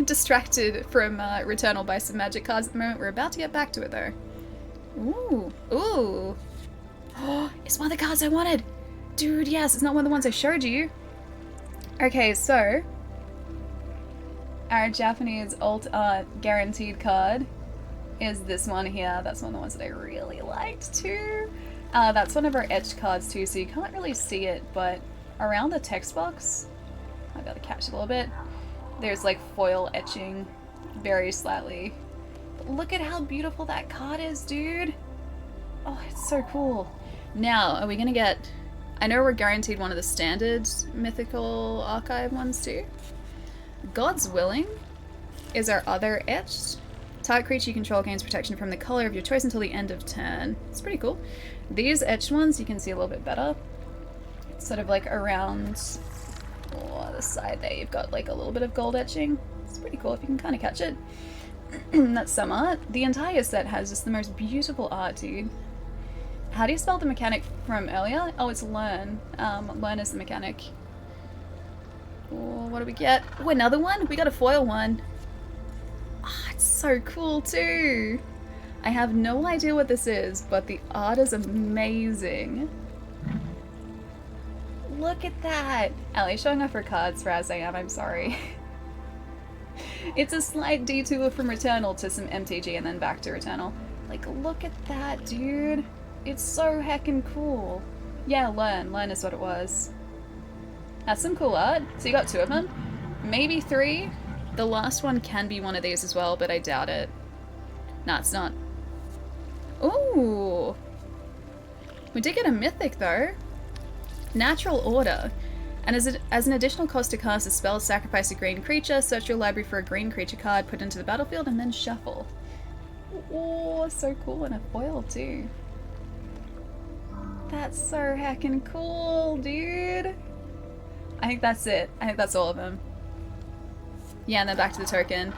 distracted from Returnal by some magic cards at the moment. We're about to get back to it though. Ooh, ooh. Oh, it's one of the cards I wanted. Dude, yes, it's not one of the ones I showed you. Okay, so our Japanese alt art guaranteed card is this one here. That's one of the ones that I really liked too. That's one of our etched cards too, so you can't really see it, but around the text box, I'll be able to catch it a little bit, there's like foil etching very slightly. But look at how beautiful that card is, dude. Oh, it's so cool. Now, are we gonna get... I know we're guaranteed one of the standard mythical archive ones too. God's Willing is our other etched. Target creature you control gains protection from the color of your choice until the end of turn. It's pretty cool. These etched ones you can see a little bit better. It's sort of like around the side there. You've got like a little bit of gold etching. It's pretty cool if you can kind of catch it. That's some art. The entire set has just the most beautiful art, dude. How do you spell the mechanic from earlier? Oh, it's learn. Learn is the mechanic. Oh, what do we get? Oh, another one? We got a foil one. Ah, it's so cool too. I have no idea what this is, but the art is amazing. Look at that! Ellie's showing off her cards for as I am, I'm sorry. It's a slight detour from Returnal to some MTG and then back to Returnal. Like, look at that, dude. It's so heckin' cool. Yeah, learn. Learn is what it was. That's some cool art. So you got 2 of them? Maybe 3? The last one can be one of these as well, but I doubt it. Nah, it's not. Ooh! We did get a mythic, though. Natural Order. And as an additional cost to cast a spell, sacrifice a green creature, search your library for a green creature card, put it into the battlefield, and then shuffle. Oh, so cool, and a foil too. That's so heckin' cool, dude. I think that's it. I think that's all of them. Yeah, and then back to the token.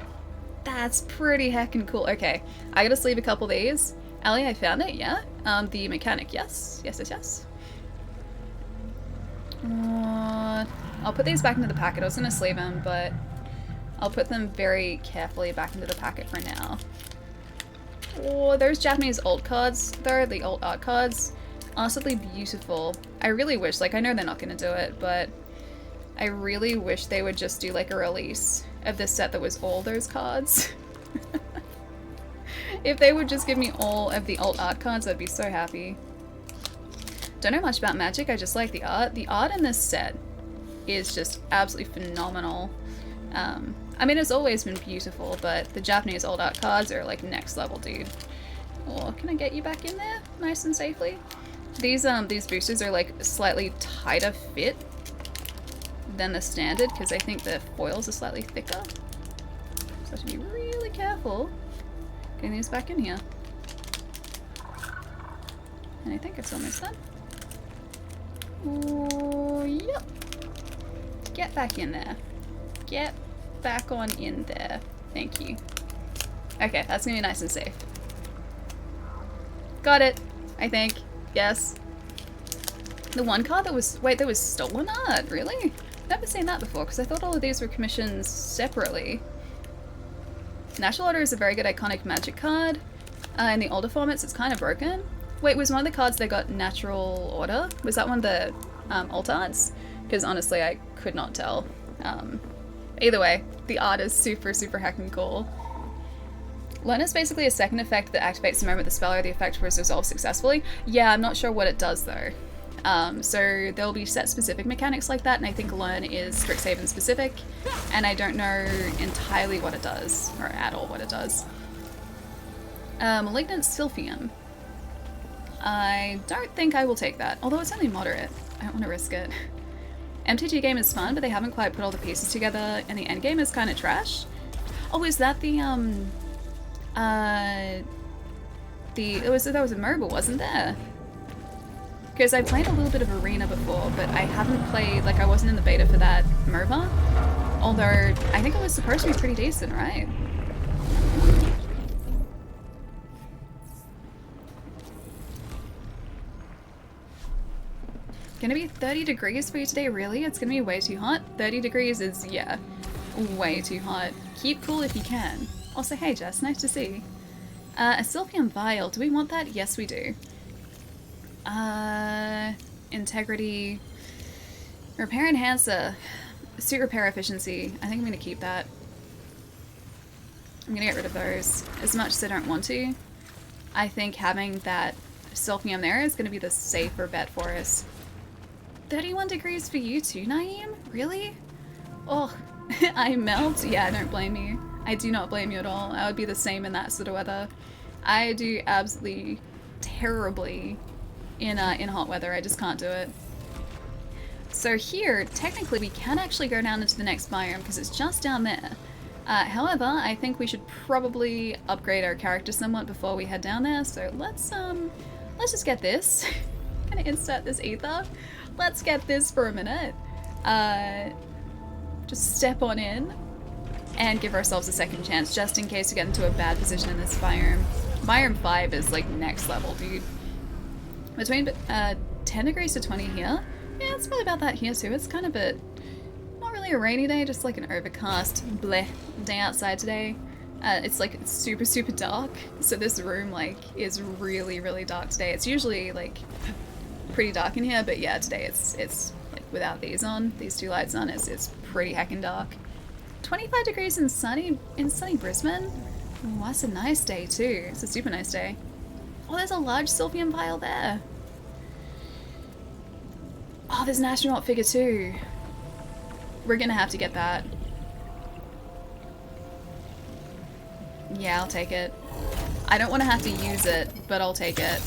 That's pretty heckin' cool. Okay, I gotta sleeve a couple of these. Ellie, I found it, yeah? The mechanic, yes. Yes, yes, yes. I'll put these back into the packet. I was gonna sleeve them, but I'll put them very carefully back into the packet for now. Oh, those Japanese alt cards, though, the alt art cards, absolutely beautiful. I really wish, like, I know they're not gonna do it, but I really wish they would just do, like, a release of this set that was all those cards. If they would just give me all of the alt art cards, I'd be so happy. Don't know much about Magic, I just like the art. The art in this set is just absolutely phenomenal. I mean, it's always been beautiful, but the Japanese old art cards are like next level, dude. Oh, can I get you back in there nice and safely? These boosters are like slightly tighter fit than the standard because I think the foils are slightly thicker. So I have to be really careful getting these back in here. And I think it's almost done. Oh, yep. Get back in there. Get back on in there. Thank you. Okay, that's gonna be nice and safe. Got it, I think. Yes. The one card that was... Wait, there was stolen art? Really? Never seen that before, because I thought all of these were commissions separately. Natural Order is a very good iconic Magic card. In the older formats, it's kind of broken. Wait, was one of the cards that got Natural Order? Was that one of the alt arts? Because honestly, I could not tell. Either way, the art is super, super heckin' cool. Learn is basically a second effect that activates the moment the spell or the effect was resolved successfully. Yeah, I'm not sure what it does though. So there'll be set specific mechanics like that, and I think Learn is Strixhaven specific, and I don't know entirely what it does, or at all what it does. Malignant Sylphium. I don't think I will take that, although it's only moderate. I don't want to risk it. MTG game is fun, but they haven't quite put all the pieces together, and the end game is kind of trash. Oh, is that the there was a MOBA, wasn't there? Because I played a little bit of Arena before, but I haven't played, like I wasn't in the beta for that MOBA. Although, I think it was supposed to be pretty decent, right? Gonna be 30 degrees for you today, really? It's gonna be way too hot? 30 degrees is, yeah, way too hot. Keep cool if you can. Also, hey Jess, nice to see. A Sylphium Vial, do we want that? Yes, we do. Integrity. Repair Enhancer. Suit Repair Efficiency. I think I'm gonna keep that. I'm gonna get rid of those. As much as I don't want to, I think having that Sylphium there is gonna be the safer bet for us. 31 degrees for you too, Naeem? Really? Oh, I melt? Yeah, I don't blame you. I do not blame you at all. I would be the same in that sort of weather. I do absolutely terribly in hot weather. I just can't do it. So here, technically we can actually go down into the next biome because it's just down there. However, I think we should probably upgrade our character somewhat before we head down there. So let's just get this. Gonna insert this ether. Let's get this for a minute. Just step on in and give ourselves a second chance just in case we get into a bad position in this biome. Biome 5 is like next level, dude. Between 10 degrees to 20 here. Yeah, it's probably about that here too. It's kind of not really a rainy day, just like an overcast bleh day outside today. It's like it's super, super dark. So this room like is really, really dark today. It's usually like pretty dark in here, but yeah, today it's like without these on, these two lights on, it's pretty heckin' dark. 25 degrees in sunny Brisbane. Oh, that's a nice day too. It's a super nice day. Oh, there's a large Sylvian pile there. Oh, there's an astronaut figure too. We're gonna have to get that. Yeah, I'll take it. I don't want to have to use it, but I'll take it.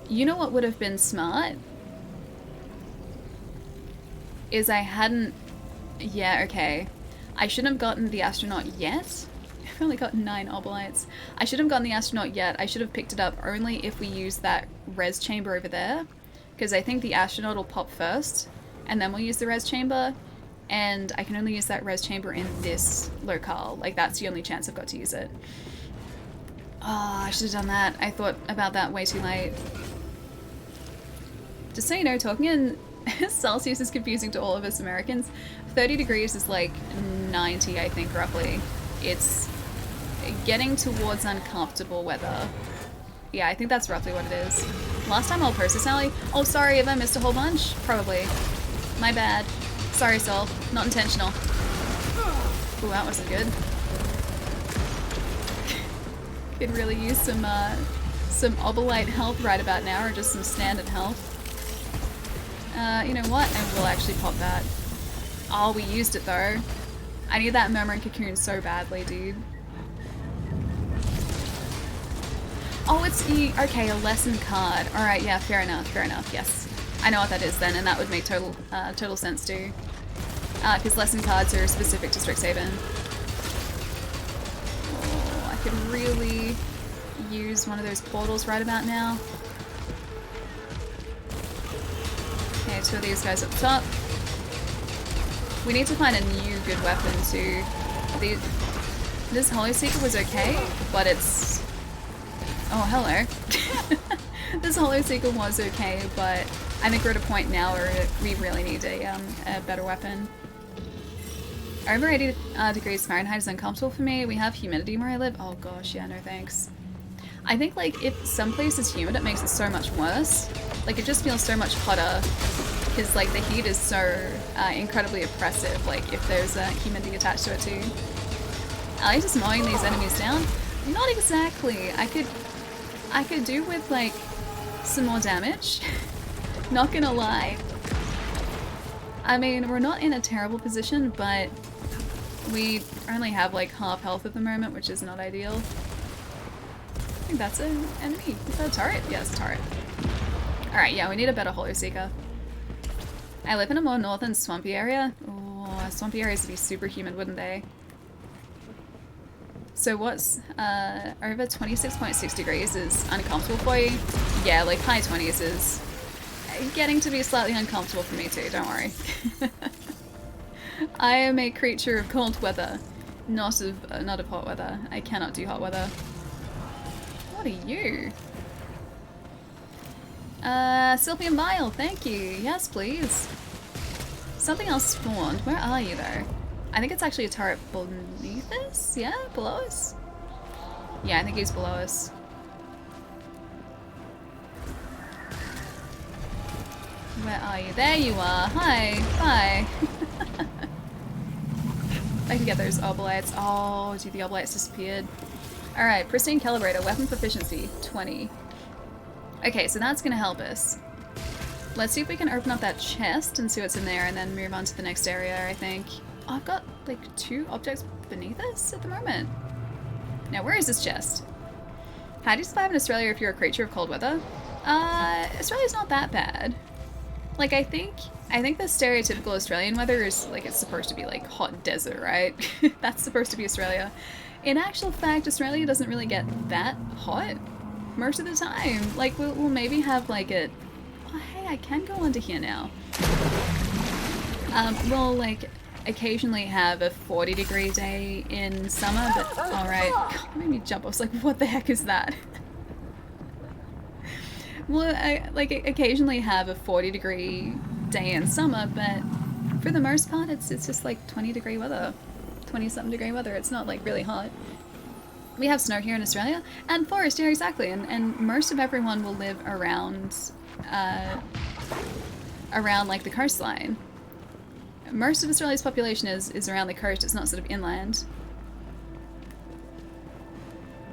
You know what would have been smart? Is I hadn't... Yeah, okay. I shouldn't have gotten the astronaut yet. I've only got 9 obolites. I shouldn't have gotten the astronaut yet. I should have picked it up only if we use that res chamber over there. Because I think the astronaut will pop first, and then we'll use the res chamber. And I can only use that res chamber in this locale. Like, that's the only chance I've got to use it. Oh, I should have done that. I thought about that way too late. Just so you know, talking in Celsius is confusing to all of us Americans. 30 degrees is like 90, I think, roughly. It's getting towards uncomfortable weather. Yeah, I think that's roughly what it is. Last time I'll process, Sally. Oh, sorry, have I missed a whole bunch? Probably. My bad. Sorry, Sol. Not intentional. Ooh, that wasn't good. Could really use some obolite health right about now, or just some standard health. You know what? I will actually pop that. Oh, we used it though. I need that Murmuring Cocoon so badly, dude. Oh, it's okay, a lesson card. Alright, yeah, fair enough, yes. I know what that is then, and that would make total sense too. Because lesson cards are specific to Strixhaven. Oh, I could really use one of those portals right about now. Okay, 2 of these guys up top. We need to find a new good weapon too. This Hollow Seeker was okay, but it's... Oh, hello. This Hollow Seeker was okay, but I think we're at a point now where we really need a better weapon. Over 80 degrees Fahrenheit is uncomfortable for me. We have humidity where I live. Oh gosh, yeah, no thanks. I think like if some place is humid, it makes it so much worse. Like it just feels so much hotter because like the heat is so incredibly oppressive. Like if there's humidity attached to it too. I just mowing these enemies down. Not exactly. I could do with like some more damage. Not gonna lie. I mean, we're not in a terrible position, but we only have like half health at the moment, which is not ideal. I think that's an enemy. Is that a turret? Yes, turret. Alright, yeah, we need a better Hollow Seeker. I live in a more northern swampy area. Oh, swampy areas would be super humid, wouldn't they? So what's over 26.6 degrees is uncomfortable for you? Yeah, like high 20s is getting to be slightly uncomfortable for me too, don't worry. I am a creature of cold weather, not of hot weather. I cannot do hot weather. What are you? Sylvian Bile, thank you. Yes, please. Something else spawned. Where are you though? I think it's actually a turret beneath us? Yeah? Below us? Yeah, I think he's below us. Where are you? There you are. Hi. Bye. I can get those obolites. Oh, dude, the obolites disappeared. Alright, Pristine Calibrator. Weapon Proficiency. 20. Okay, so that's gonna help us. Let's see if we can open up that chest and see what's in there and then move on to the next area, I think. Oh, I've got like 2 objects beneath us at the moment. Now, where is this chest? How do you survive in Australia if you're a creature of cold weather? Australia's not that bad. Like, I think the stereotypical Australian weather is, like, it's supposed to be, like, hot desert, right? That's supposed to be Australia. In actual fact, Australia doesn't really get that hot most of the time. Like, we'll maybe have, like, a... Oh, hey, I can go onto here now. We'll, like, occasionally have a 40-degree day in summer, but... Alright. God, made me jump. I was like, what the heck is that? Well, I like occasionally have a 40-degree day in summer, but for the most part, it's just like 20-degree weather, 20-something degree weather. It's not like really hot. We have snow here in Australia, and forest here, exactly, and most of everyone will live around, around like the coastline. Most of Australia's population is around the coast, it's not sort of inland.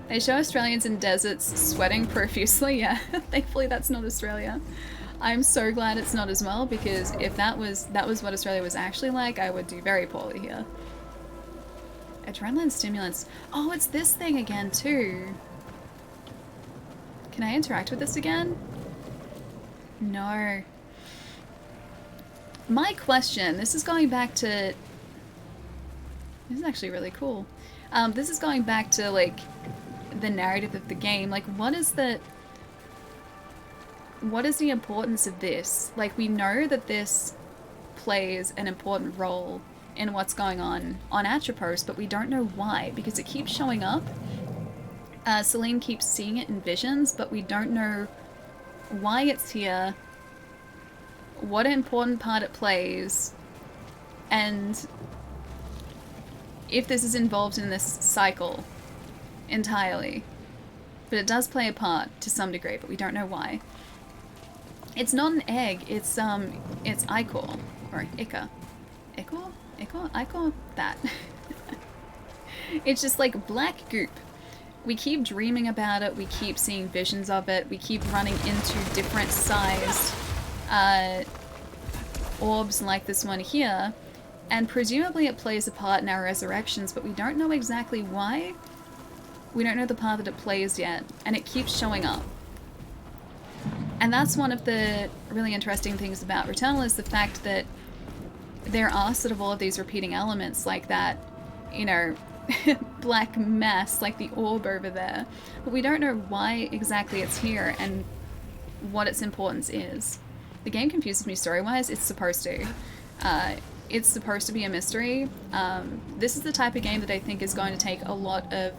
They show Australians in deserts sweating profusely, yeah, thankfully that's not Australia. I'm so glad it's not as well, because if that was what Australia was actually like, I would do very poorly here. Adrenaline stimulants. Oh, it's this thing again too. Can I interact with this again? No. My question, this is going back to... This is actually really cool. This is going back to, like, the narrative of the game. Like, what is the importance of this? Like, we know that this plays an important role in what's going on Atropos, but we don't know why, because it keeps showing up. Celine keeps seeing it in visions, but we don't know why it's here, what important part it plays, and if this is involved in this cycle entirely. But it does play a part to some degree, but we don't know why. It's not an egg, it's Ichor, or Ica. Ichor? Ichor? That. It's just like black goop. We keep dreaming about it, we keep seeing visions of it, we keep running into different sized orbs like this one here, and presumably it plays a part in our resurrections, but we don't know exactly why. We don't know the part that it plays yet, and it keeps showing up. And that's one of the really interesting things about Returnal, is the fact that there are sort of all of these repeating elements like that, you know, black mass like the orb over there, but we don't know why exactly it's here and what its importance is. The game confuses me story-wise. It's supposed to. It's supposed to be a mystery. This is the type of game that I think is going to take a lot of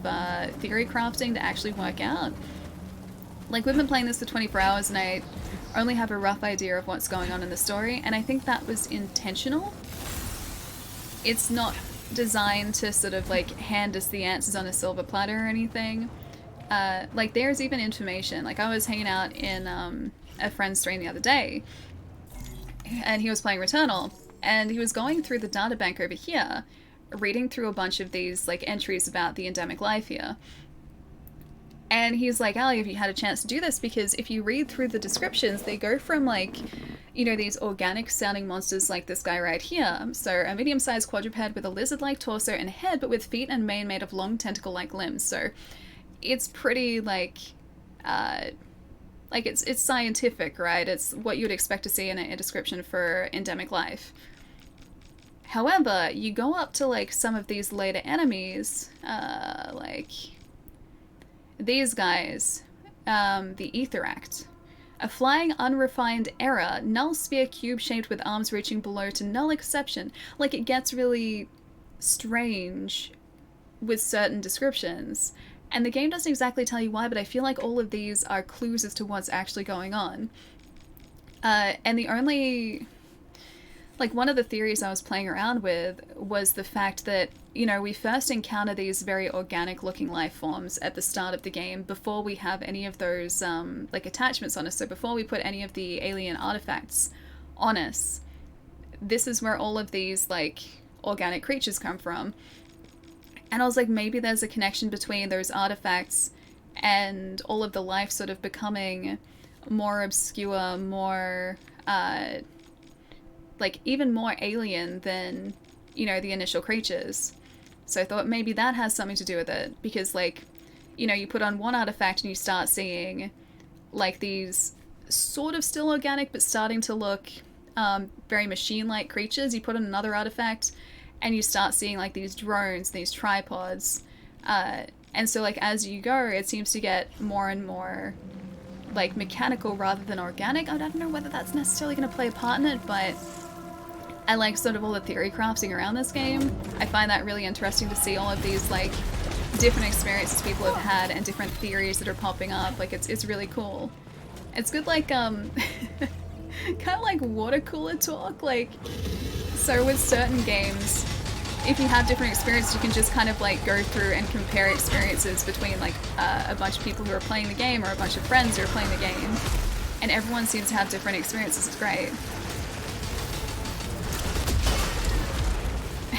theory crafting to actually work out. Like, we've been playing this for 24 hours and I only have a rough idea of what's going on in the story, and I think that was intentional. It's not designed to sort of like hand us the answers on a silver platter or anything. Like, there's even information. Like, I was hanging out in a friend's stream the other day, and he was playing Returnal, and he was going through the databank over here, reading through a bunch of these like entries about the endemic life here. And he's like, Ali, have you had a chance to do this? Because if you read through the descriptions, they go from like, you know, these organic sounding monsters like this guy right here. So a medium-sized quadruped with a lizard-like torso and head, but with feet and mane made of long tentacle-like limbs. So it's pretty like it's scientific, right? It's what you would expect to see in a description for endemic life. However, you go up to like some of these later enemies, like these guys, the Etheract. A flying, unrefined error, null sphere cube shaped with arms reaching below to null exception. Like, it gets really strange with certain descriptions. And the game doesn't exactly tell you why, but I feel like all of these are clues as to what's actually going on. And the only... Like, one of the theories I was playing around with was the fact that, you know, we first encounter these very organic-looking life forms at the start of the game before we have any of those, like, attachments on us. So before we put any of the alien artifacts on us, this is where all of these, like, organic creatures come from. And I was like, maybe there's a connection between those artifacts and all of the life sort of becoming more obscure, more, like, even more alien than, you know, the initial creatures. So I thought maybe that has something to do with it, because, like, you know, you put on one artifact and you start seeing, like, these sort of still organic but starting to look very machine-like creatures. You put on another artifact and you start seeing, like, these drones, these tripods. And so, like, as you go, it seems to get more and more, like, mechanical rather than organic. I don't know whether that's necessarily going to play a part in it, but I like sort of all the theory crafting around this game. I find that really interesting to see all of these, like, different experiences people have had and different theories that are popping up. Like, it's really cool. It's good, like, kind of like water cooler talk. Like, so with certain games, if you have different experiences, you can just kind of like go through and compare experiences between like a bunch of people who are playing the game or a bunch of friends who are playing the game, and everyone seems to have different experiences. It's great.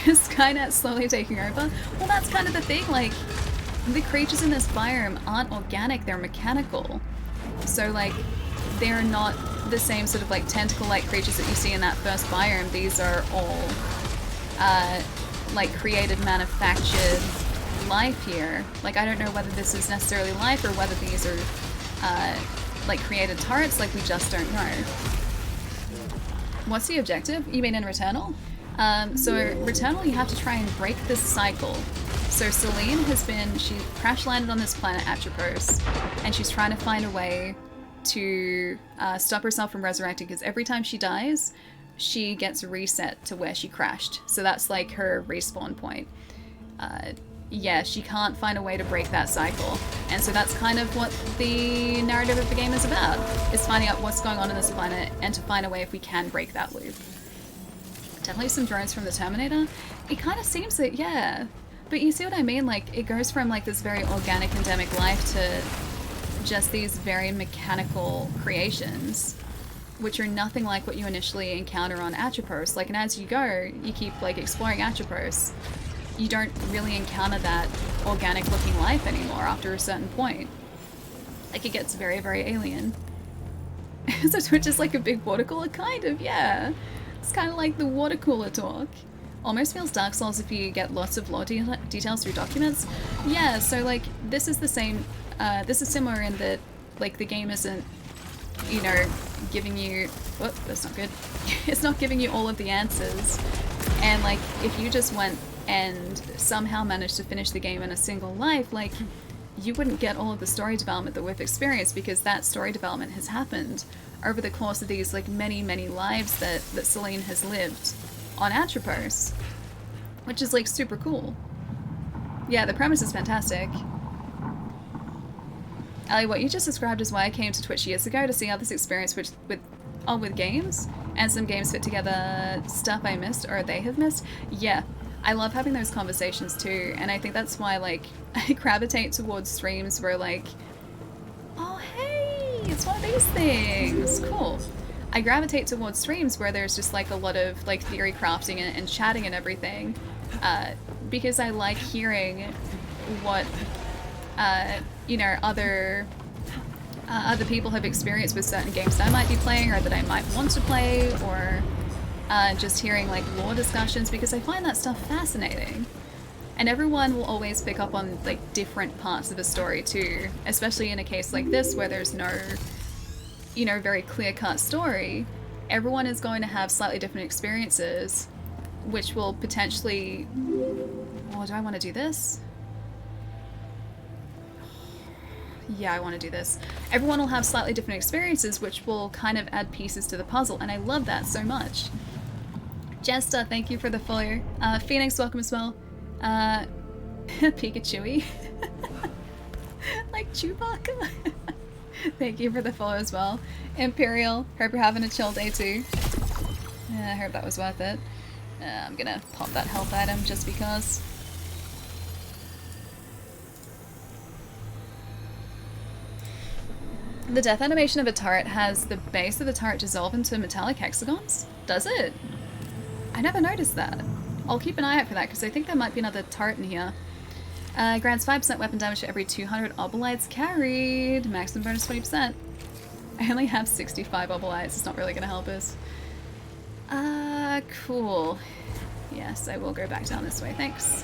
Is Skynet slowly taking over? Well, that's kind of the thing, like, the creatures in this biome aren't organic, they're mechanical. So, like, they're not the same sort of, like, tentacle-like creatures that you see in that first biome. These are all, like, created, manufactured life here. Like, I don't know whether this is necessarily life or whether these are, like, created turrets. Like, we just don't know. What's the objective? You mean in Returnal? So Returnal, you have to try and break this cycle. So Celine she crash landed on this planet Atropos, and she's trying to find a way to stop herself from resurrecting, because every time she dies, she gets reset to where she crashed. So that's like her respawn point. Yeah, she can't find a way to break that cycle. And so that's kind of what the narrative of the game is about, is finding out what's going on in this planet and to find a way if we can break that loop. Definitely some drones from the Terminator. It kind of seems that, yeah. But you see what I mean? Like, it goes from like this very organic endemic life to just these very mechanical creations, which are nothing like what you initially encounter on Atropos. Like, and as you go, you keep like exploring Atropos, you don't really encounter that organic looking life anymore after a certain point. Like, it gets very, very alien. So Twitch is like a big water cooler? Kind of, yeah. It's kind of like the water cooler talk. Almost feels Dark Souls if you get lots of lore details through documents. Yeah, so like, this is the same, this is similar in that, like, the game isn't, you know, giving you, whoop, that's not good. It's not giving you all of the answers. And like, if you just went and somehow managed to finish the game in a single life, like, you wouldn't get all of the story development that we've experienced, because that story development has happened over the course of these like many lives that Celine has lived on Atropos, which is like super cool. Yeah, the premise is fantastic. Ellie, what you just described is why I came to Twitch years ago, to see how this experience with games and some games fit together stuff I missed or they have missed. Yeah, I love having those conversations too, and I think that's why like I gravitate towards streams where like, oh hey, it's one of these things, cool. I gravitate towards streams where there's just like a lot of like theory crafting and chatting and everything, because I like hearing what you know, other people have experienced with certain games that I might be playing or that I might want to play, or just hearing like lore discussions, because I find that stuff fascinating. And everyone will always pick up on like different parts of a story too, especially in a case like this where there's no, you know, very clear-cut story. Everyone is going to have slightly different experiences, which will potentially... Oh, do I want to do this? Yeah, I want to do this. Everyone will have slightly different experiences, which will kind of add pieces to the puzzle, and I love that so much. Jester, thank you for the follow. Phoenix, welcome as well. Pikachu-y. Like Chewbacca. Thank you for the follow as well. Imperial, hope you're having a chill day too. I hope that was worth it. I'm gonna pop that health item just because. The death animation of a turret has the base of the turret dissolve into metallic hexagons? Does it? I never noticed that. I'll keep an eye out for that, because I think there might be another turret in here. Grants 5% weapon damage to every 200 obolites carried. Maximum bonus 20%. I only have 65 obolites. It's not really going to help us. Cool. Yes, I will go back down this way. Thanks.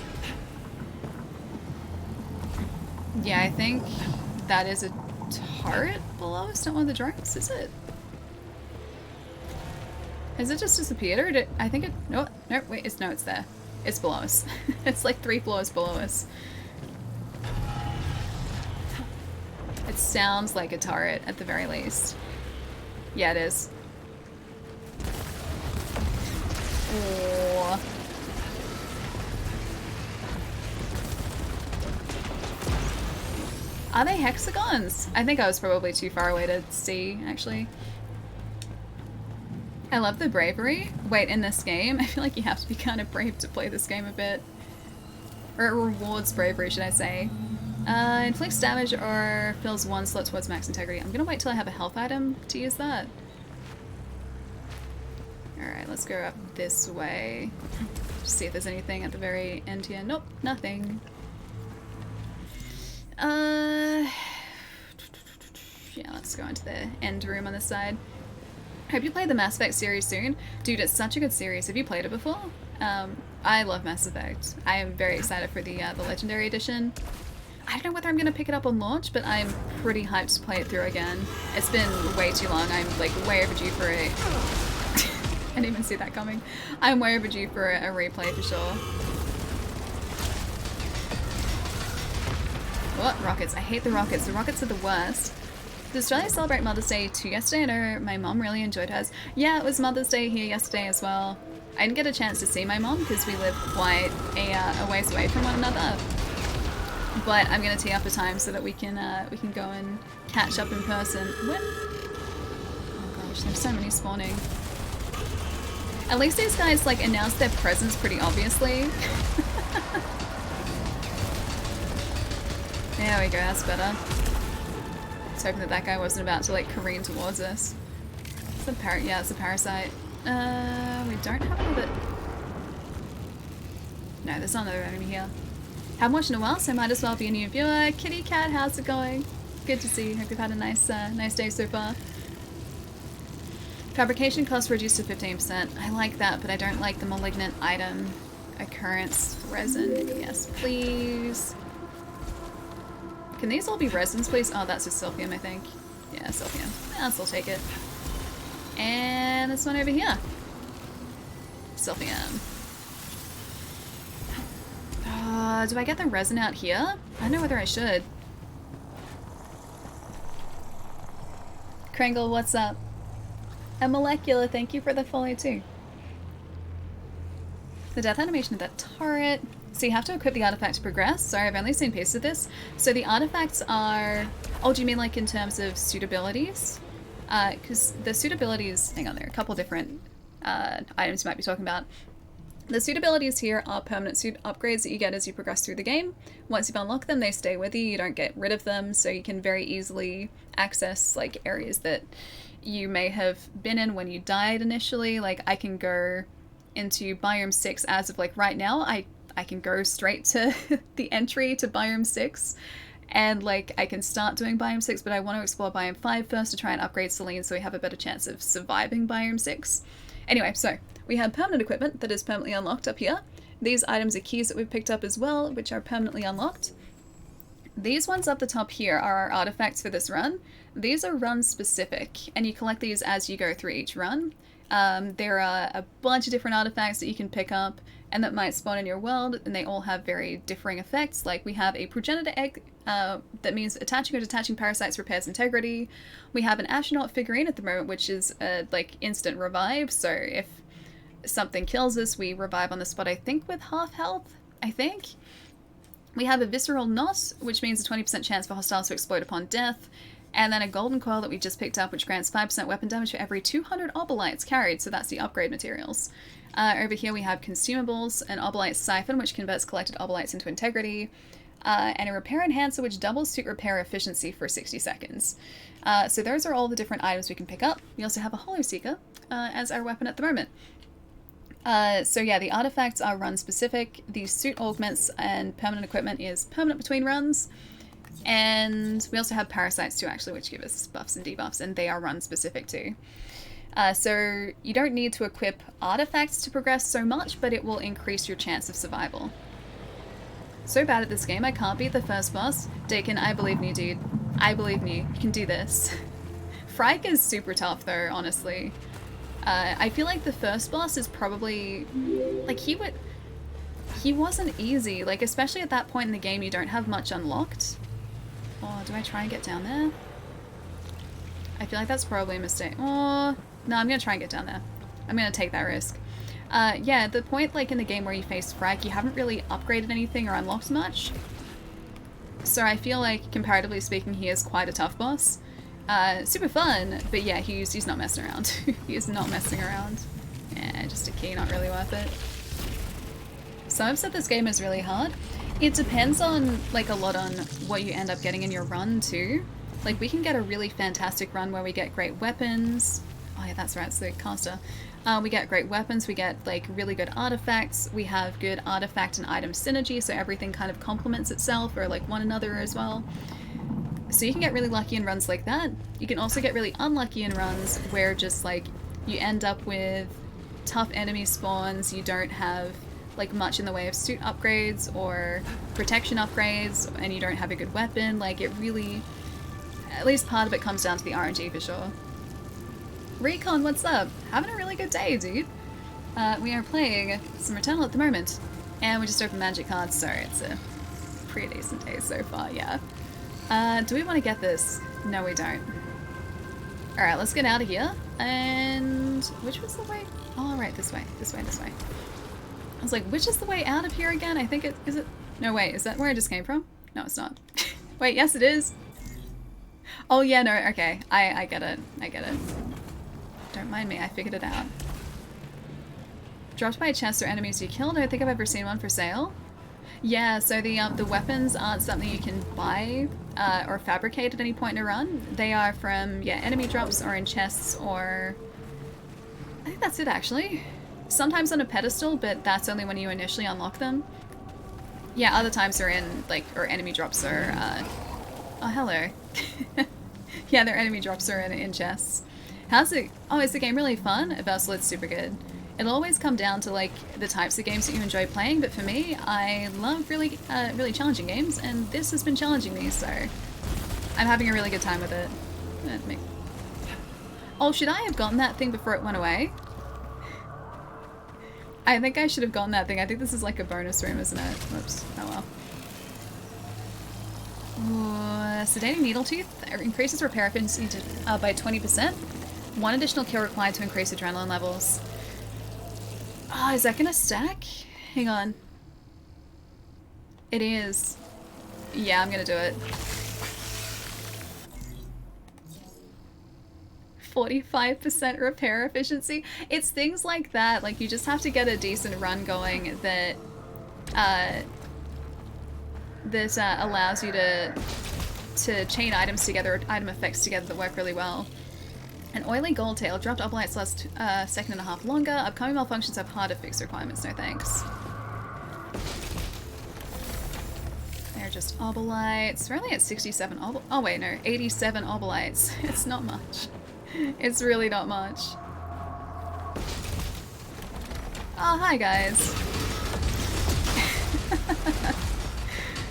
Yeah, I think that is a turret below us. Not one of the drones, is it? Has it just disappeared, or did I think it... No, wait, it's there. It's below us. It's like 3 floors below us. It sounds like a turret, at the very least. Yeah, it is. Oh. Are they hexagons? I think I was probably too far away to see, actually. I love the bravery. Wait, in this game, I feel like you have to be kind of brave to play this game a bit. Or it rewards bravery, should I say. Inflicts damage or fills one slot towards max integrity. I'm gonna wait till I have a health item to use that. Alright, let's go up this way. Just see if there's anything at the very end here. Nope, nothing. Yeah, let's go into the end room on this side. Hope you play the Mass Effect series soon. Dude, it's such a good series. Have you played it before? I love Mass Effect. I am very excited for the Legendary Edition. I don't know whether I'm going to pick it up on launch, but I'm pretty hyped to play it through again. It's been way too long. I'm like way overdue for a... I didn't even see that coming. I'm way overdue for a replay for sure. What? Rockets. I hate the rockets. The rockets are the worst. Did Australia celebrate Mother's Day too yesterday? I know my mom really enjoyed hers. Yeah, it was Mother's Day here yesterday as well. I didn't get a chance to see my mom because we live quite a ways away from one another. But I'm gonna tee up a time so that we can go and catch up in person. What? Oh gosh, there's so many spawning. At least these guys like announce their presence pretty obviously. There we go, that's better. Just hoping that that guy wasn't about to like careen towards us. It's a yeah, it's a parasite. We don't have another. No, there's not another enemy here. Haven't watched in a while, so might as well be a new viewer. Kitty Cat, how's it going? Good to see you. Hope you've had a nice day so far. Fabrication cost reduced to 15%. I like that, but I don't like the malignant item occurrence resin. Yes, please. Can these all be resins, please? Oh, that's a Silphium, I think. Yeah, Silphium. I'll still take it. And this one over here. Silphium. Do I get the resin out here? I don't know whether I should. Kringle, what's up? And Molecular, thank you for the follow too. The death animation of that turret. So you have to equip the artifact to progress. Sorry, I've only seen pieces of this. So the artifacts are... Oh, do you mean like in terms of suitabilities? Because the suitabilities... Hang on, there are a couple different items you might be talking about. The suitabilities here are permanent suit upgrades that you get as you progress through the game. Once you've unlocked them, they stay with you. You don't get rid of them, so you can very easily access like areas that you may have been in when you died initially. Like I can go into Biome 6 as of like right now. I can go straight to the entry to Biome 6 and like I can start doing Biome 6, but I want to explore Biome 5 first to try and upgrade Selene so we have a better chance of surviving Biome 6. Anyway, so we have permanent equipment that is permanently unlocked up here. These items are keys that we've picked up as well, which are permanently unlocked. These ones up the top here are our artifacts for this run. These are run specific, and you collect these as you go through each run. There are a bunch of different artifacts that you can pick up and that might spawn in your world, and they all have very differing effects. Like we have a progenitor egg that means attaching or detaching parasites repairs integrity. We have an astronaut figurine at the moment, which is like instant revive. So if something kills us, we revive on the spot, I think with half health, I think. We have a visceral knot, which means a 20% chance for hostiles to explode upon death. And then a golden coil that we just picked up, which grants 5% weapon damage for every 200 obolites carried, so that's the upgrade materials. Over here we have consumables, an obolite siphon, which converts collected obolites into integrity, and a repair enhancer, which doubles suit repair efficiency for 60 seconds. So those are all the different items we can pick up. We also have a Hollow Seeker as our weapon at the moment. So yeah, the artifacts are run specific, the suit augments and permanent equipment is permanent between runs. And we also have parasites too, actually, which give us buffs and debuffs, and they are run specific too. So you don't need to equip artifacts to progress so much, but it will increase your chance of survival. So bad at this game, I can't beat the first boss. Dakin, I believe in you, dude. I believe in you. You can do this. Frike is super tough though, honestly. I feel like the first boss is probably... Like, he wasn't easy. Like, especially at that point in the game, you don't have much unlocked. Oh, do I try and get down there? I feel like that's probably a mistake. Oh, no, I'm gonna try and get down there. I'm gonna take that risk. Yeah, the point like in the game where you face Frike, you haven't really upgraded anything or unlocked much. So I feel like, comparatively speaking, he is quite a tough boss. Super fun, but yeah, he's not messing around. He is not messing around. Yeah, just a key, not really worth it. Some have said this game is really hard. It depends on, like, a lot on what you end up getting in your run, too. Like, we can get a really fantastic run where we get great weapons. Oh yeah, that's right, it's the caster. We get great weapons, we get, like, really good artifacts. We have good artifact and item synergy, so everything kind of complements itself, or, like, one another as well. So you can get really lucky in runs like that. You can also get really unlucky in runs where just, like, you end up with tough enemy spawns, you don't have, like, much in the way of suit upgrades or protection upgrades, and you don't have a good weapon. Like, it really... At least part of it comes down to the RNG for sure. Recon, what's up? Having a really good day, dude. We are playing some Returnal at the moment, and we just opened magic cards, so it's a pretty decent day so far, yeah. Do we want to get this? No, we don't. Alright, let's get out of here. And... which was the way? Oh, right, this way. This way, this way. I was like, which is the way out of here again? I think it... is it? No, wait, is that where I just came from? No, it's not. Wait, yes it is. Oh, yeah, no, okay. I get it. I get it. Don't mind me, I figured it out. Dropped by a chest or enemies you killed? I don't think I've ever seen one for sale. Yeah, so the weapons aren't something you can buy or fabricate at any point in a run. They are from, yeah, enemy drops or in chests or... I think that's it, actually. Sometimes on a pedestal, but that's only when you initially unlock them. Yeah, other times they're in, like, or enemy drops or, oh, hello. Yeah, their enemy drops are in chests. How's it? Oh, is the game really fun? Versal, it's super good. It'll always come down to, like, the types of games that you enjoy playing, but for me, I love really, really challenging games, and this has been challenging me, so I'm having a really good time with it. Oh, should I have gotten that thing before it went away? I think I should have gotten that thing. I think this is like a bonus room, isn't it? Whoops. Oh well. Sedating Needletooth increases repair efficiency by 20%. One additional kill required to increase adrenaline levels. Oh, is that gonna stack? Hang on. It is. Yeah, I'm gonna do it. 45% repair efficiency. It's things like that. Like, you just have to get a decent run going that allows you to chain items together, or item effects together that work really well. An oily gold tail. Dropped oblites last second and a half longer. Upcoming malfunctions have harder fix requirements. No thanks. They're just oblites. We're only at 67 oh wait, no. 87 oblites. It's not much. It's really not much. Oh, hi guys.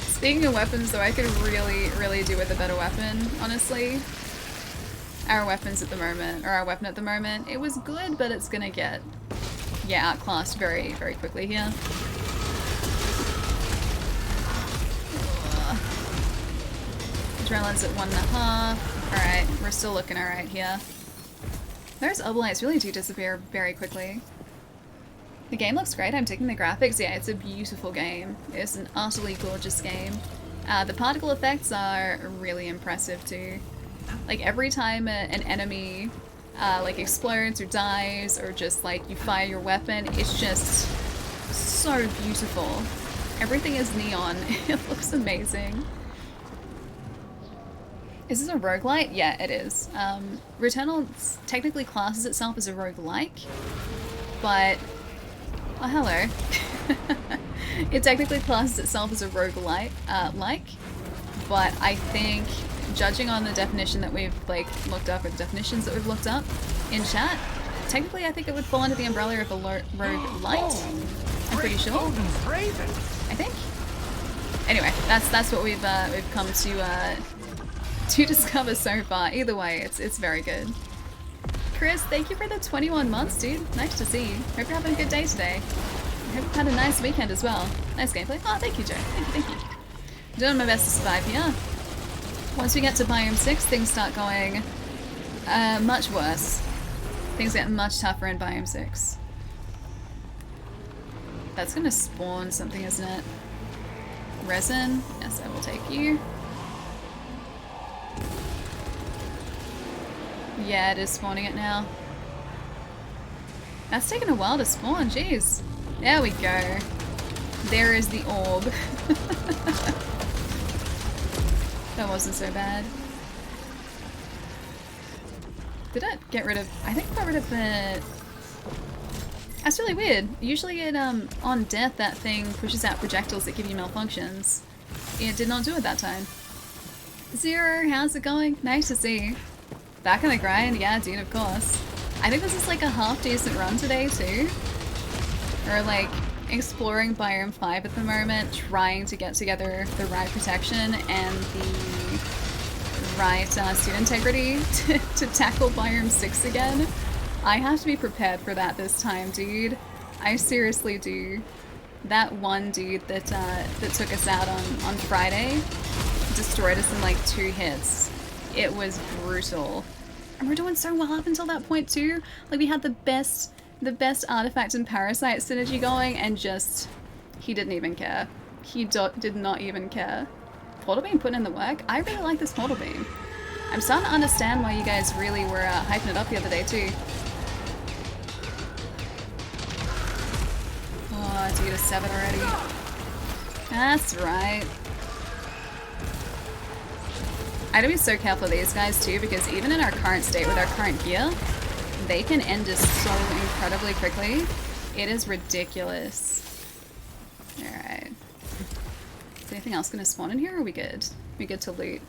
Speaking of weapons though, I could really, really do with a better weapon, honestly. Our weapons at the moment, or our weapon at the moment, it was good, but it's gonna get, yeah, outclassed very, very quickly here. Adrenaline's at 1.5. Alright, we're still looking alright here. Those oblites really do disappear very quickly. The game looks great, I'm taking the graphics. Yeah, it's a beautiful game. It's an utterly gorgeous game. The particle effects are really impressive too. Like, every time an enemy like explodes or dies, or just like you fire your weapon, it's just so beautiful. Everything is neon. It looks amazing. Is this a roguelike? Yeah, it is. Returnal technically classes itself as a roguelike, but... oh, hello. It technically classes itself as a roguelike, but I think, judging on the definition that we've, like, looked up, or the definitions that we've looked up in chat, technically I think it would fall under the umbrella of a roguelite. I'm pretty sure. I think. Anyway, that's what we've come to discover so far. Either way, it's very good. Chris, thank you for the 21 months, dude. Nice to see you. Hope you're having a good day today. I hope you've had a nice weekend as well. Nice gameplay. Oh, thank you, Joe. Thank you. I'm doing my best to survive here. Once we get to Biome 6, things start going much worse. Things get much tougher in Biome 6. That's gonna spawn something, isn't it? Resin. Yes, I will take you. Yeah, it is spawning it now. That's taken a while to spawn, jeez. There we go. There is the orb. That wasn't so bad. Did it get rid of... I think I got rid of the... That's really weird. Usually it, on death, that thing pushes out projectiles that give you malfunctions. It did not do it that time. Zero, how's it going? Nice to see you. Back on the grind? Yeah, dude, of course. I think this is like a half decent run today, too. We're like exploring Biome 5 at the moment, trying to get together the right protection and the right student integrity to tackle Biome 6 again. I have to be prepared for that this time, dude. I seriously do. That one dude that took us out on Friday destroyed us in like 2 hits. It was brutal. And we're doing so well up until that point too. Like we had the best artifact and parasite synergy going, and just he didn't even care. He did not even care. Portal beam putting in the work. I really like this portal beam. I'm starting to understand why you guys really were hyping it up the other day too. Oh, dude, a 7 already. That's right. I gotta be so careful of these guys too, because even in our current state with our current gear, they can end us so incredibly quickly. It is ridiculous. Alright. Is anything else gonna spawn in here, or are we good? We good to loot?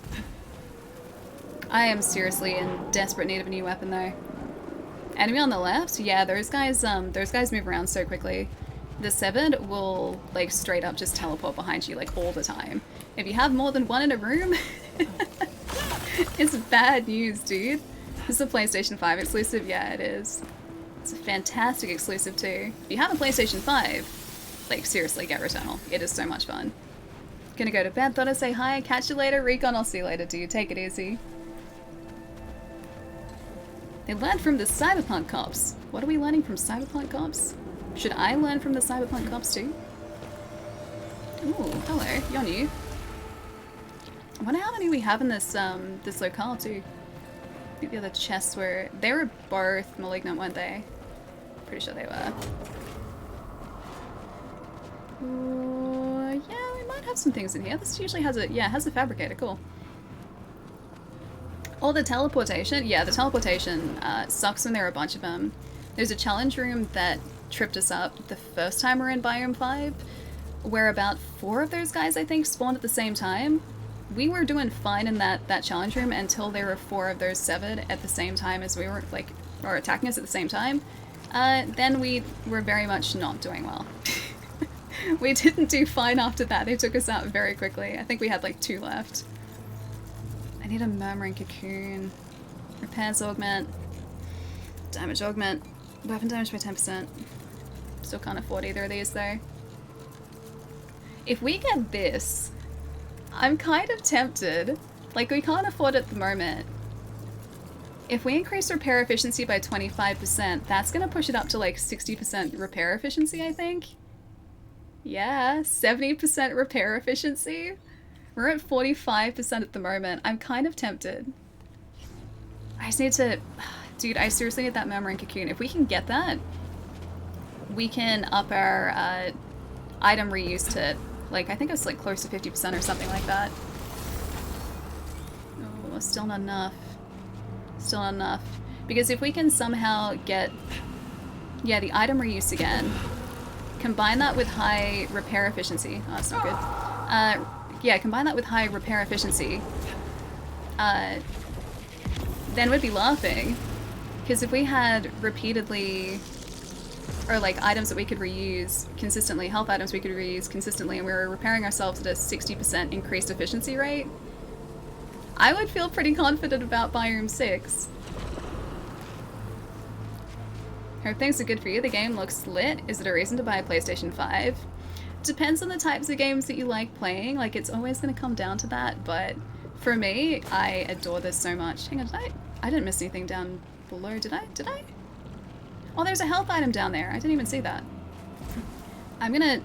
I am seriously in desperate need of a new weapon though. Enemy on the left? Yeah, those guys move around so quickly. The 7 will like straight up just teleport behind you like all the time. If you have more than one in a room, it's bad news, dude. This is a PlayStation 5 exclusive? Yeah, it is. It's a fantastic exclusive too. If you have a PlayStation 5, like seriously get Returnal. It is so much fun. Gonna go to bed, thought I'd say hi, catch you later. Recon, I'll see you later, dude. Take it easy. They learned from the Cyberpunk cops. What are we learning from Cyberpunk cops? Should I learn from the Cyberpunk cops too? Ooh, hello. You're new. I wonder how many we have in this this locale too. I think the other chests were... They were both malignant, weren't they? Pretty sure they were. Ooh, yeah, we might have some things in here. This usually has a... Yeah, it has a fabricator. Cool. Oh, the teleportation? Yeah, the teleportation sucks when there are a bunch of them. There's a challenge room that tripped us up the first time we were in Biome 5, where about 4 of those guys, I think, spawned at the same time. We were doing fine in that challenge room until there were 4 of those 7 at the same time as we were, like, or attacking us at the same time. Then we were very much not doing well. We didn't do fine after that. They took us out very quickly. I think we had like 2 left. I need a Murmuring Cocoon. Repairs augment. Damage augment. Weapon damage by 10%. Still can't afford either of these though. If we get this, I'm kind of tempted. Like, we can't afford it at the moment. If we increase repair efficiency by 25%, that's gonna push it up to like 60% repair efficiency, I think. Yeah, 70% repair efficiency. We're at 45% at the moment. I'm kind of tempted. I just need to... Dude, I seriously need that Murmuring Cocoon. If we can get that, we can up our item reuse to, like, I think it's like close to 50% or something like that. Oh, still not enough. Still not enough. Because if we can somehow get, yeah, the item reuse again, combine that with high repair efficiency. Oh, that's not good. Yeah, combine that with high repair efficiency. Then we'd be laughing. Because if we had repeatedly, or like items that we could reuse consistently, health items we could reuse consistently, and we were repairing ourselves at a 60% increased efficiency rate, I would feel pretty confident about Biome 6. Hope things are good for you. The game looks lit. Is it a reason to buy a PlayStation 5? Depends on the types of games that you like playing. Like, it's always going to come down to that, but for me, I adore this so much. Hang on, I didn't miss anything down below, did I? Did I? Oh, there's a health item down there. I didn't even see that. I'm gonna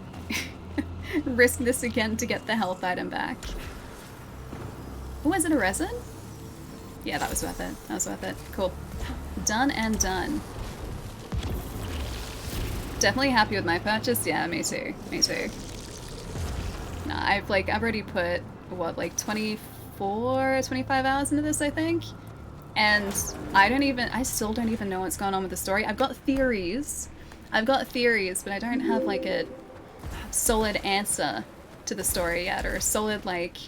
risk this again to get the health item back. Oh, is it a resin? Yeah, that was worth it. That was worth it. Cool. Done and done. Definitely happy with my purchase. Yeah, me too. Me too. Nah, I've already put, what, like 24, 25 hours into this, I think? And I still don't even know what's going on with the story. I've got theories. But I don't have, like, a solid answer to the story yet, or solid, like,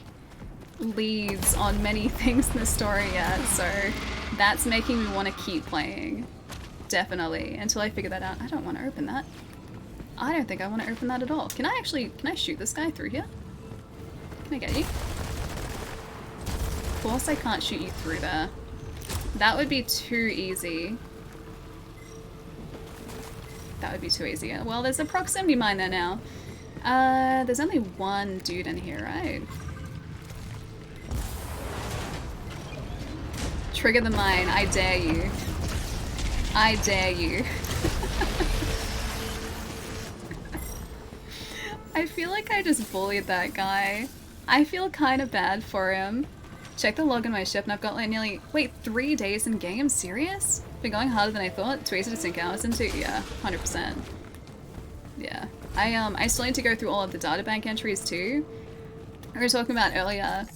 leads on many things in the story yet, so that's making me want to keep playing. Definitely. Until I figure that out. I don't want to open that. I don't think I want to open that at all. Can I shoot this guy through here? Can I get you? Of course I can't shoot you through there. That would be too easy. That would be too easy. Well, there's a proximity mine there now. There's only one dude in here, right? Trigger the mine. I dare you. I dare you. I feel like I just bullied that guy. I feel kind of bad for him. Check the log on my ship and I've got like nearly, wait, 3 days in game? Serious? Been going harder than I thought. 2 ways to sink hours into? Yeah, 100%. Yeah. I still need to go through all of the databank entries too. We were talking about earlier,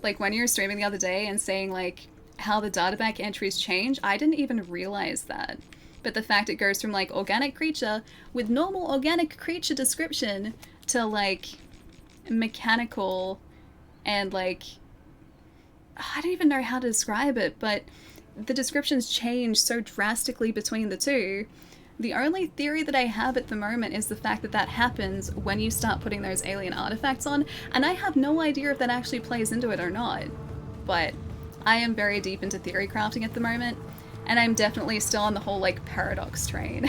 like when you were streaming the other day and saying like how the databank entries change, I didn't even realize that. But the fact it goes from like organic creature with normal organic creature description to like mechanical and like, I don't even know how to describe it, but the descriptions change so drastically between the two. The only theory that I have at the moment is the fact that that happens when you start putting those alien artifacts on, and I have no idea if that actually plays into it or not. But I am very deep into theory crafting at the moment, and I'm definitely still on the whole like paradox train.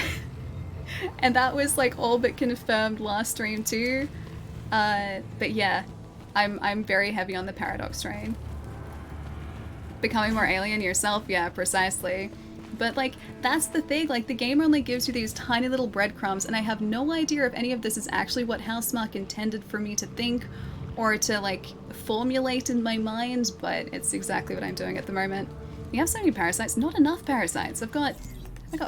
And that was like all but confirmed last stream too. But yeah, I'm very heavy on the paradox train. Becoming more alien yourself, yeah, precisely. But like, that's the thing, like the game only gives you these tiny little breadcrumbs, and I have no idea if any of this is actually what housemarque intended for me to think or to like formulate in my mind, but it's exactly what I'm doing at the moment. We have so many parasites, not enough parasites. I got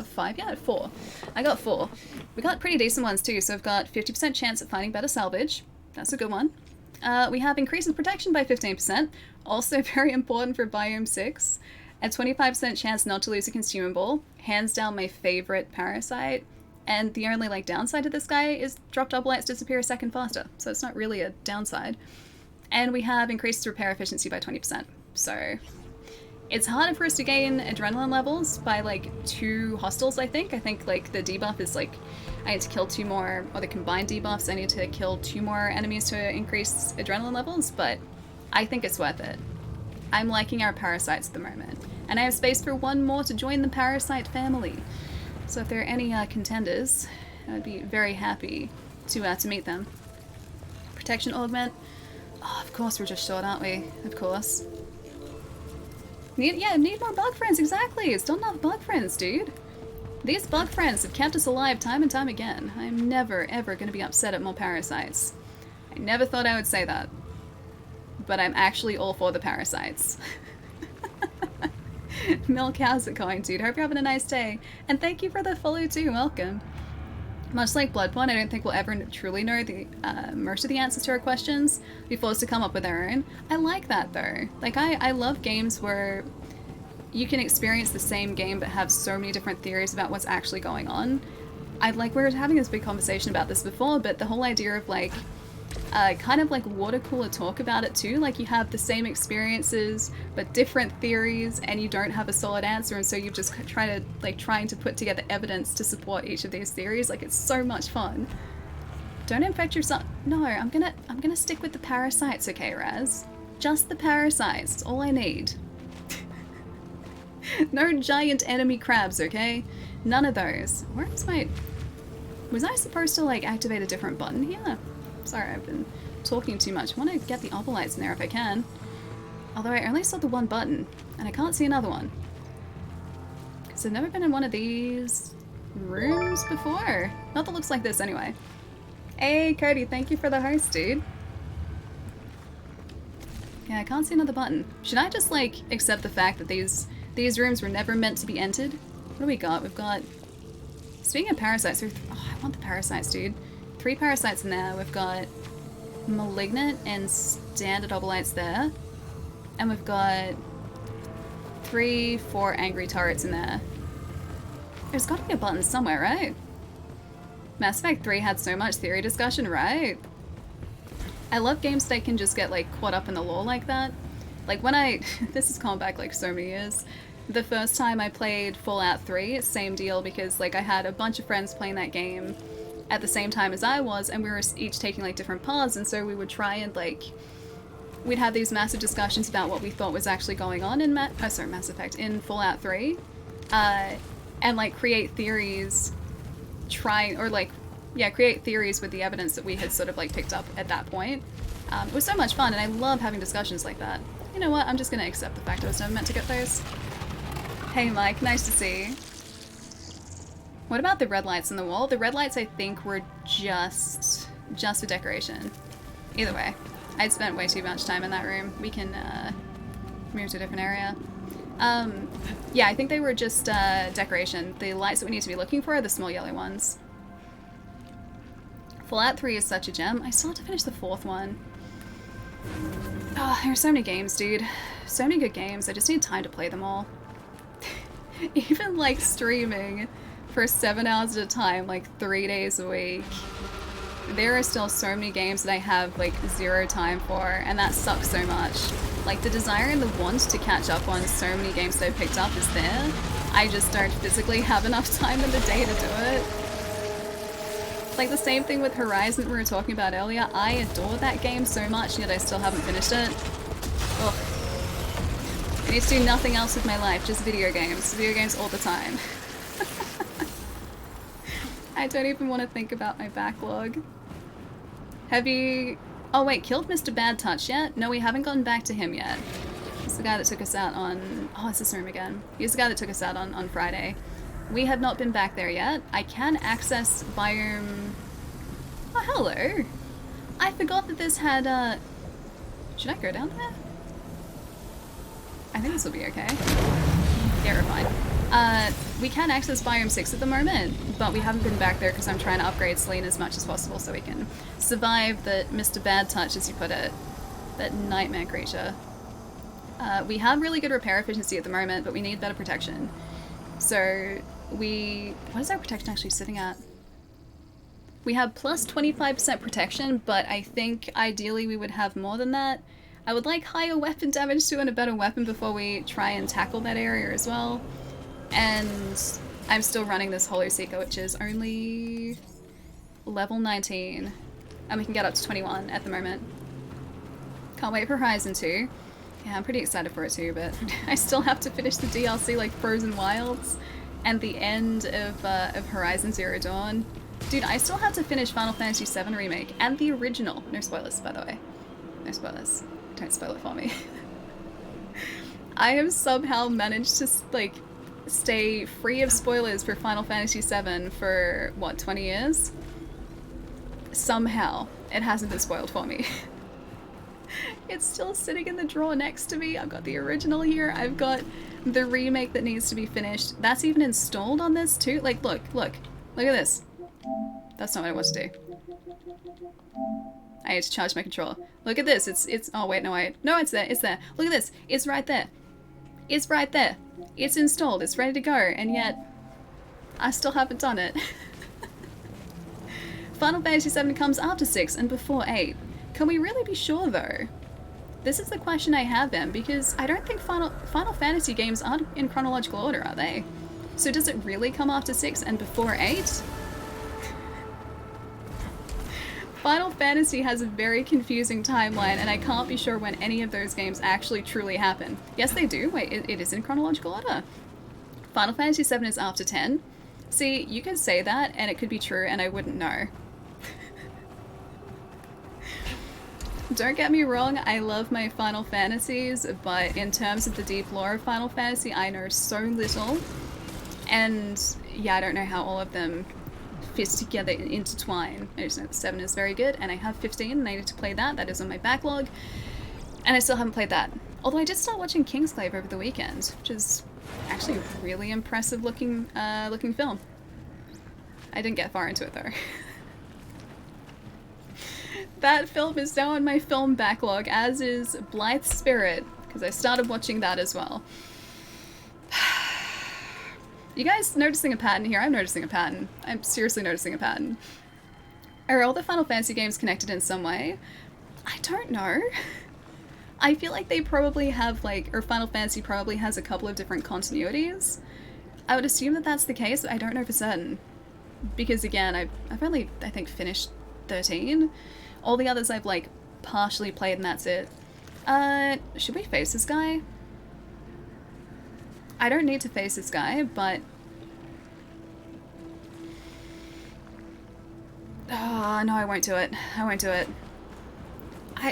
5, yeah, 4. I got 4. We got pretty decent ones too, so I've got 50% chance at finding better salvage. That's a good one. We have increases protection by 15%, also very important for Biome 6. A 25% chance not to lose a consumable, hands down my favorite parasite. And the only like downside to this guy is drop double lights disappear a second faster, so it's not really a downside. And we have increased repair efficiency by 20%, so it's harder for us to gain adrenaline levels by like 2 hostiles, I think. I think like the debuff is like, I need to kill 2 more, or the combined debuffs, I need to kill 2 more enemies to increase adrenaline levels, but I think it's worth it. I'm liking our parasites at the moment, and I have space for 1 more to join the parasite family. So if there are any contenders, I would be very happy to meet them. Protection augment. Oh, of course we're just short, aren't we? Of course. Need more bug friends, exactly! It's not enough bug friends, dude. These bug friends have kept us alive time and time again. I'm never, ever going to be upset at more parasites. I never thought I would say that. But I'm actually all for the parasites. Milk, how's it going, dude? Hope you're having a nice day. And thank you for the follow too, welcome. Much like Bloodborne, I don't think we'll ever truly know the most of the answers to our questions. We're forced to come up with our own. I like that though. Like I love games where you can experience the same game but have so many different theories about what's actually going on. We were having this big conversation about this before, but the whole idea of like kind of like water cooler talk about it too, like you have the same experiences but different theories and you don't have a solid answer, and so you just trying to put together evidence to support each of these theories. Like it's so much fun. Don't infect yourself. No, I'm gonna stick with the parasites, okay, Raz? Just the parasites, it's all I need. No giant enemy crabs, okay? None of those. Was I supposed to like activate a different button here? Sorry, I've been talking too much. I want to get the other lights in there if I can. Although I only saw the one button, and I can't see another one. Because I've never been in one of these rooms before. Not that looks like this anyway. Hey, Cody, thank you for the host, dude. Yeah, I can't see another button. Should I just, like, accept the fact that these rooms were never meant to be entered? What do we got? We've got... Speaking of parasites, oh, I want the parasites, dude. 3 parasites in there. We've got malignant and standard obolites there. And we've got 3, 4 angry turrets in there. There's got to be a button somewhere, right? Mass Effect 3 had so much theory discussion, right? I love games that can just get, like, caught up in the lore like that. Like, when I... this has gone back, like, so many years. The first time I played Fallout 3, same deal, because, like, I had a bunch of friends playing that game at the same time as I was, and we were each taking, like, different paths, and so we would try and, like... We'd have these massive discussions about what we thought was actually going on in Mass Effect, in Fallout 3. And, like, create theories... create theories with the evidence that we had sort of, like, picked up at that point. It was so much fun, and I love having discussions like that. You know what? I'm just gonna accept the fact I was never meant to get those. Hey, Mike. Nice to see you. What about the red lights in the wall? The red lights, I think, were just for decoration. Either way, I'd spent way too much time in that room. We can move to a different area. Yeah, I think they were just decoration. The lights that we need to be looking for are the small yellow ones. Fallout 3 is such a gem. I still have to finish the 4th one. Oh, there are so many games, dude. So many good games. I just need time to play them all. Even, like, streaming for 7 hours at a time, like 3 days a week. There are still so many games that I have, like, 0 time for, and that sucks so much. Like, the desire and the want to catch up on so many games that I've picked up is there. I just don't physically have enough time in the day to do it. Like, the same thing with Horizon we were talking about earlier. I adore that game so much, yet I still haven't finished it. Ugh. I need to do nothing else with my life, just video games. Video games all the time. I don't even want to think about my backlog. Have you... Oh wait, killed Mr. Bad Touch yet? No, we haven't gotten back to him yet. He's the guy that took us out on... Oh, it's this room again. He's the guy that took us out on Friday. We have not been back there yet. I can access biome... Oh, hello! I forgot that this had, Should I go down there? I think this will be okay. Yeah, we're fine. We can access Biome 6 at the moment, but we haven't been back there because I'm trying to upgrade Celine as much as possible so we can survive the Mr. Bad Touch, as you put it. That nightmare creature. We have really good repair efficiency at the moment, but we need better protection. So, what is our protection actually sitting at? We have plus 25% protection, but I think ideally we would have more than that. I would like higher weapon damage too and a better weapon before we try and tackle that area as well. And I'm still running this Holo Seeker, which is only level 19. And we can get up to 21 at the moment. Can't wait for Horizon 2. Yeah, I'm pretty excited for it too, but I still have to finish the DLC like Frozen Wilds and the end of Horizon Zero Dawn. Dude, I still have to finish Final Fantasy VII Remake and the original. No spoilers, by the way. No spoilers. Don't spoil it for me. I have somehow managed to, like, stay free of spoilers for Final Fantasy VII for, what, 20 years? Somehow. It hasn't been spoiled for me. It's still sitting in the drawer next to me. I've got the original here. I've got the remake that needs to be finished. That's even installed on this too. Like, look at this. That's not what I want to do. I need to charge my controller. Look at this. It's. Oh wait, no, it's there. It's there. Look at this. It's right there. It's right there. It's installed. It's ready to go, and yet I still haven't done it. Final Fantasy VII comes after 6 and before 8. Can we really be sure though? This is the question I have, Ben, because I don't think Final Fantasy games aren't in chronological order, are they? So does it really come after 6 and before 8? Final Fantasy has a very confusing timeline, and I can't be sure when any of those games actually truly happen. Yes, they do. Wait, it is in chronological order. Final Fantasy VII is after 10. See, you could say that, and it could be true, and I wouldn't know. Don't get me wrong, I love my Final Fantasies, but in terms of the deep lore of Final Fantasy, I know so little. And yeah, I don't know how all of them fit together and intertwine. I just know that 7 is very good, and I have 15, and I need to play that. That is on my backlog. And I still haven't played that. Although I did start watching Kingsglaive over the weekend, which is actually a really impressive looking film. I didn't get far into it though. That film is now in my film backlog, as is Blithe Spirit, because I started watching that as well. You guys noticing a pattern here? I'm noticing a pattern. I'm seriously noticing a pattern. Are all the Final Fantasy games connected in some way? I don't know. I feel like they probably have, like, or Final Fantasy probably has a couple of different continuities. I would assume that that's the case, but I don't know for certain. Because again, I've only, I think, finished 13. All the others I've, like, partially played and that's it. Should we face this guy? I don't need to face this guy, but... Oh, no, I won't do it. I won't do it.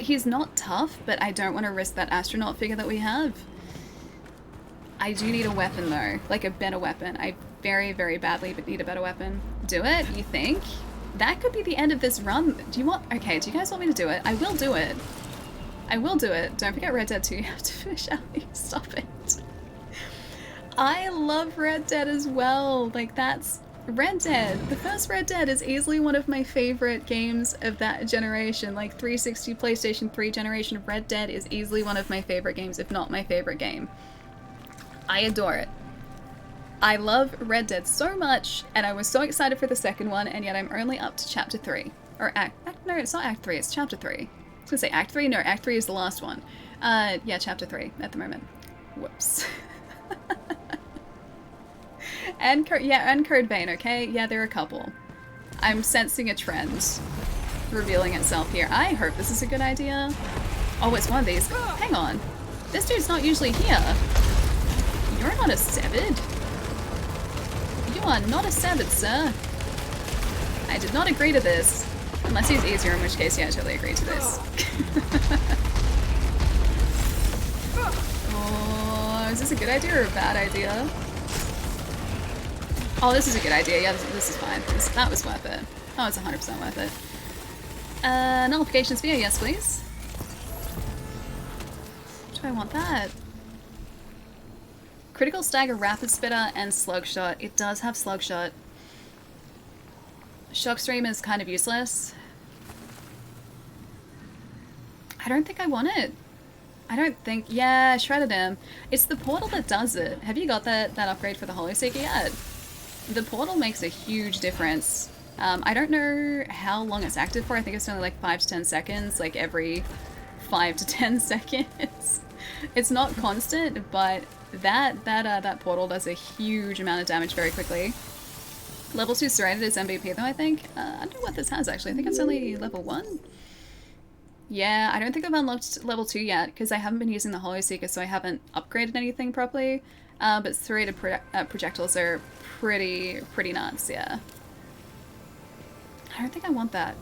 He's not tough, but I don't want to risk that astronaut figure that we have. I do need a weapon, though. Like, a better weapon. I very, very badly need a better weapon. Do it, you think? That could be the end of this run. Do you want... Okay, do you guys want me to do it? I will do it. I will do it. Don't forget Red Dead 2. You have to finish Ellie. Stop it. I love Red Dead as well. Like, that's... Red Dead. The first Red Dead is easily one of my favorite games of that generation. Like, 360, PlayStation 3 generation. Red Dead is easily one of my favorite games, if not my favorite game. I adore it. I love Red Dead so much, and I was so excited for the second one, and yet I'm only up to Chapter 3. Or no, it's not Act 3, it's Chapter 3. I was gonna say Act 3? No, Act 3 is the last one. Yeah, Chapter 3 at the moment. Whoops. And Code Vein, okay? Yeah, there are a couple. I'm sensing a trend revealing itself here. I hope this is a good idea. Oh, it's one of these. Hang on. This dude's not usually here. You're not a Severed. You are not a Severed, sir. I did not agree to this. Unless he's easier, in which case, yeah, I totally agree to this. Oh, is this a good idea or a bad idea? Oh, this is a good idea. Yeah, this is fine. That was worth it. Oh, it's 100% worth it. Nullification Sphere, yes please. Do I want that? Critical Stagger, Rapid Spitter, and Slug Shot. It does have Slug Shot. Shock Stream is kind of useless. I don't think I want it. I don't think... Yeah, Shredded him. It's the portal that does it. Have you got that upgrade for the Holy Seeker yet? The portal makes a huge difference. I don't know how long it's active for. I think it's only like 5 to 10 seconds, like every 5 to 10 seconds. It's not constant, but that portal does a huge amount of damage very quickly. Level 2 Serrated is MVP though, I think. I don't know what this has actually. I think it's only level 1. Yeah, I don't think I've unlocked level 2 yet, because I haven't been using the Holy Seeker, so I haven't upgraded anything properly. But serrated projectiles are pretty nuts, yeah. I don't think I want that.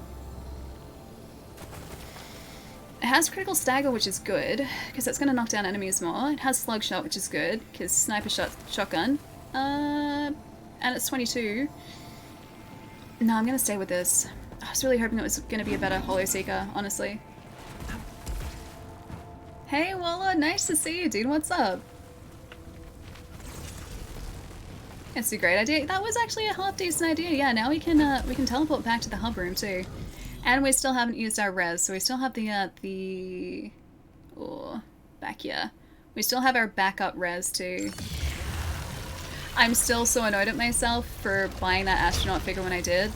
It has Critical Stagger, which is good, because that's going to knock down enemies more. It has Slug Shot, which is good, because Sniper Shotgun. And it's 22. No, I'm going to stay with this. I was really hoping it was going to be a better Holy Seeker, honestly. Hey, Walla, nice to see you, dude. What's up? That's a great idea. That was actually a half-decent idea. Yeah, now we can teleport back to the hub room too. And we still haven't used our res, so we still have the back here. We still have our backup res too. I'm still so annoyed at myself for buying that astronaut figure when I did.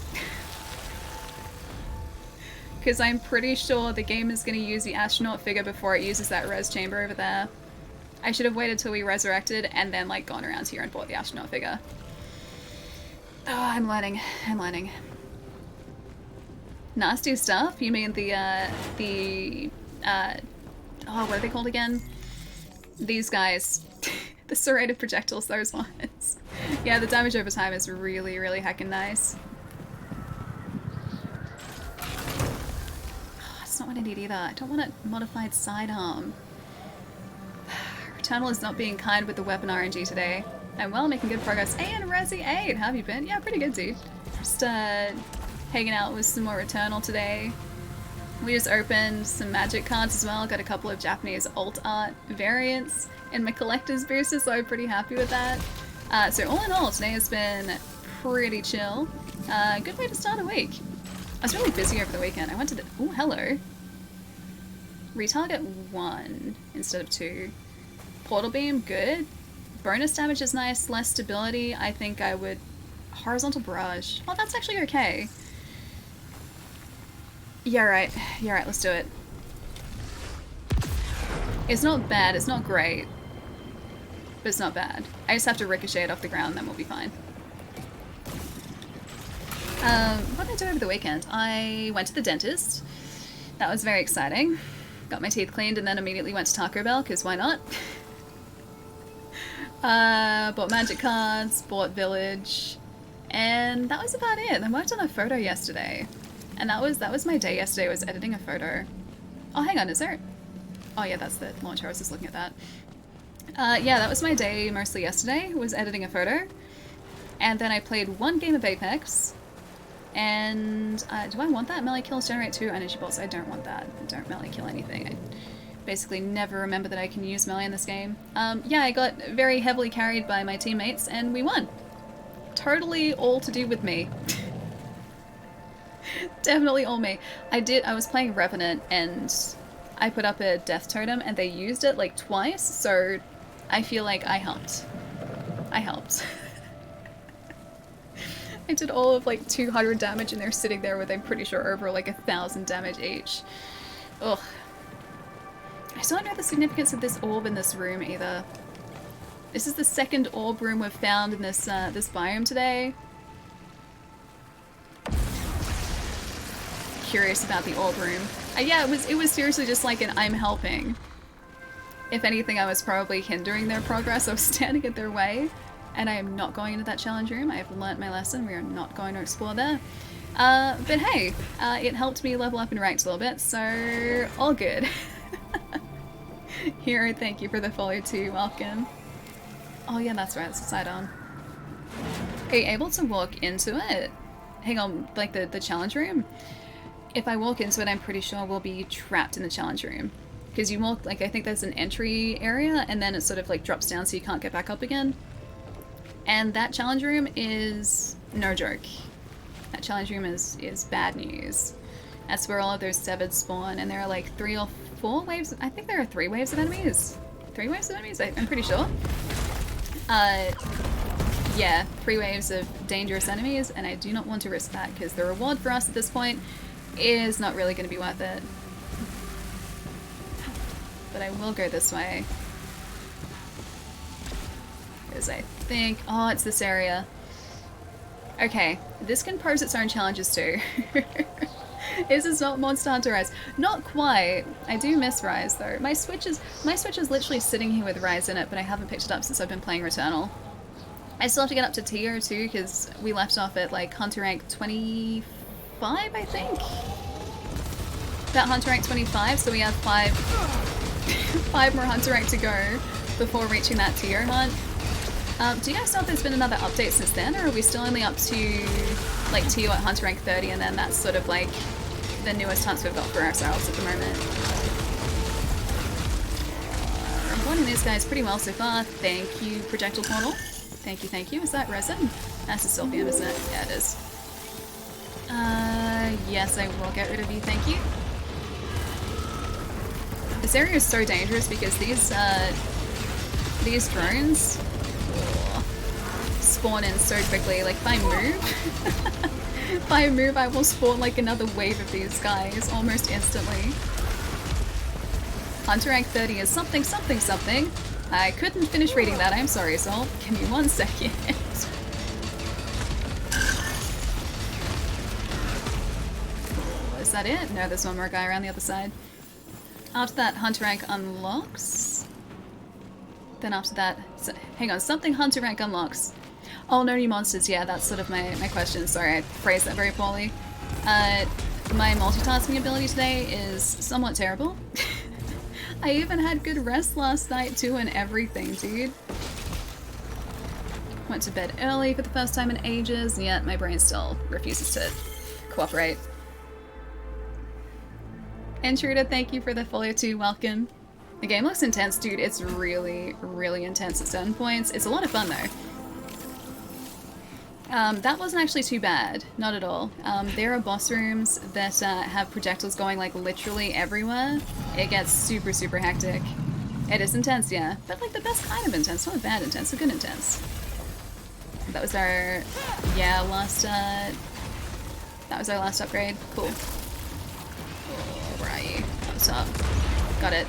Because I'm pretty sure the game is going to use the astronaut figure before it uses that res chamber over there. I should have waited till we resurrected and then like gone around here and bought the astronaut figure. Oh, I'm learning. I'm learning. Nasty stuff? You mean oh, what are they called again? These guys. The serrated projectiles, those ones. Yeah, the damage over time is really, really heckin' nice. Oh, that's not what I need either. I don't want a modified sidearm. Returnal is not being kind with the weapon RNG today. I'm well, making good progress. Hey, and Resi 8, how have you been? Yeah, pretty good, dude. Just hanging out with some more Returnal today. We just opened some magic cards as well. Got a couple of Japanese alt art variants in my collector's booster, so I'm pretty happy with that. So all in all, today has been pretty chill. Good way to start a week. I was really busy over the weekend. I went to the... Oh, hello. Retarget 1 instead of 2. Portal beam, good. Bonus damage is nice. Less stability. I think I would... Horizontal barrage. Oh, that's actually okay. Yeah, right. Yeah, right. Let's do it. It's not bad. It's not great. But it's not bad. I just have to ricochet it off the ground, then we'll be fine. What did I do over the weekend? I went to the dentist. That was very exciting. Got my teeth cleaned and then immediately went to Taco Bell, because why not? Bought magic cards, bought Village, and that was about it. I worked on a photo yesterday. And that was my day yesterday, was editing a photo. Oh, hang on, is there... Oh yeah, that's the launcher, I was just looking at that. Yeah, that was my day mostly yesterday, was editing a photo. And then I played one game of Apex. And, do I want that? Melee kills generate 2 energy bolts. I don't want that. I don't melee kill anything. I basically never remember that I can use melee in this game. Yeah, I got very heavily carried by my teammates, and we won. Totally all to do with me. Definitely all me. I was playing Revenant and I put up a death totem and they used it like twice, so I feel like I helped. I helped. I did all of like 200 damage and they're sitting there with, I'm pretty sure, over like 1,000 damage each. Ugh. I still don't know the significance of this orb in this room either. This is the second orb room we've found in this this biome today. Curious about the orb room. Yeah, it was seriously just like an I'm helping. If anything, I was probably hindering their progress. I was standing in their way, and I am not going into that challenge room. I have learnt my lesson. We are not going to explore there. But hey, it helped me level up in ranked a little bit, so all good. Hero, thank you for the follow too, welcome. Oh yeah, that's right, it's a side-on. Are you able to walk into it? Hang on, like the challenge room? If I walk into it, I'm pretty sure we'll be trapped in the challenge room. Because you walk, like, I think there's an entry area, and then it sort of, like, drops down so you can't get back up again. And that challenge room is no joke. That challenge room is bad news. That's where all of those severed spawn, and there are, like, 3 or 4 waves. I think there are 3 waves of enemies. 3 waves of enemies? I'm pretty sure. Yeah, 3 waves of dangerous enemies, and I do not want to risk that, because the reward for us at this point is not really going to be worth it. But I will go this way. Because I think... Oh, it's this area. Okay, this can pose its own challenges too. This is not Monster Hunter Rise. Not quite. I do miss Rise though. My Switch is literally sitting here with Rise in it, but I haven't picked it up since I've been playing Returnal. I still have to get up to tier 2 because we left off at like Hunter rank 25, I think? About Hunter rank 25, so we have 5 more Hunter rank to go before reaching that tier hunt. Do you guys know if there's been another update since then, or are we still only up to like tier at Hunter rank 30 and then that's sort of like the newest hunts we've got for ourselves at the moment? I'm avoiding these guys pretty well so far. Thank you, Projectile Portal. Thank you, thank you. Is that resin? That's a Sylphium, isn't it? Yeah, it is. Yes, I will get rid of you, thank you. This area is so dangerous because these drones spawn in so quickly. Like, if I move, I will spawn like another wave of these guys almost instantly. Hunter rank 30 is something, something, something. I couldn't finish reading that, I'm sorry, Sol. Give me 1 second. Is that it? No, there's one more guy around the other side. After that, Hunter rank unlocks. Then after that, so, hang on, something Hunter rank unlocks. Oh, no new monsters, yeah, that's sort of my question. Sorry, I phrased that very poorly. My multitasking ability today is somewhat terrible. I even had good rest last night too and everything, dude. Went to bed early for the first time in ages, and yet my brain still refuses to cooperate. Intruder, thank you for the follow too. Welcome. The game looks intense, dude. It's really, really intense at certain points. It's a lot of fun though. That wasn't actually too bad. Not at all. There are boss rooms that have projectiles going like literally everywhere. It gets super, super hectic. It is intense, yeah. But like the best kind of intense. Not a bad intense, a good intense. That was our, yeah, last, that was our last upgrade. Cool. Oh, where are you? What's up? Got it.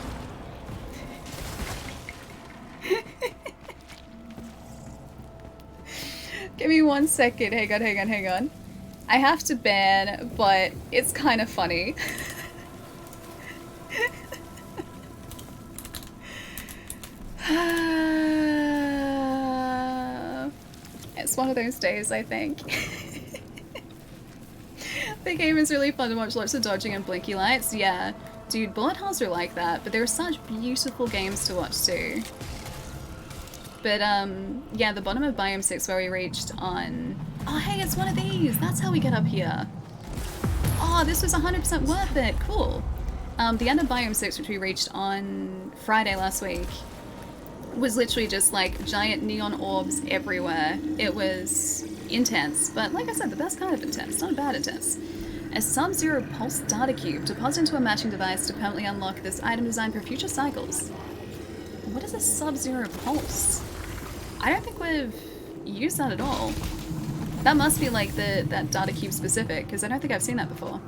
Give me 1 second. Hang on. I have to ban, but it's kind of funny. It's one of those days, I think. The game is really fun to watch, lots of dodging and blinky lights. Yeah, dude, bullet hells are like that, but they're such beautiful games to watch too. But yeah, the bottom of Biome 6 where we reached on... Oh hey, it's one of these! That's how we get up here. Oh, this was 100% worth it. Cool. The end of Biome 6, which we reached on Friday last week, was literally just like giant neon orbs everywhere. It was intense, but like I said, the best kind of intense, not a bad intense. A Sub-Zero Pulse data cube. Deposit into a matching device to permanently unlock this item designed for future cycles. What is a Sub-Zero Pulse? I don't think we've used that at all. That must be like that data cube specific, because I don't think I've seen that before.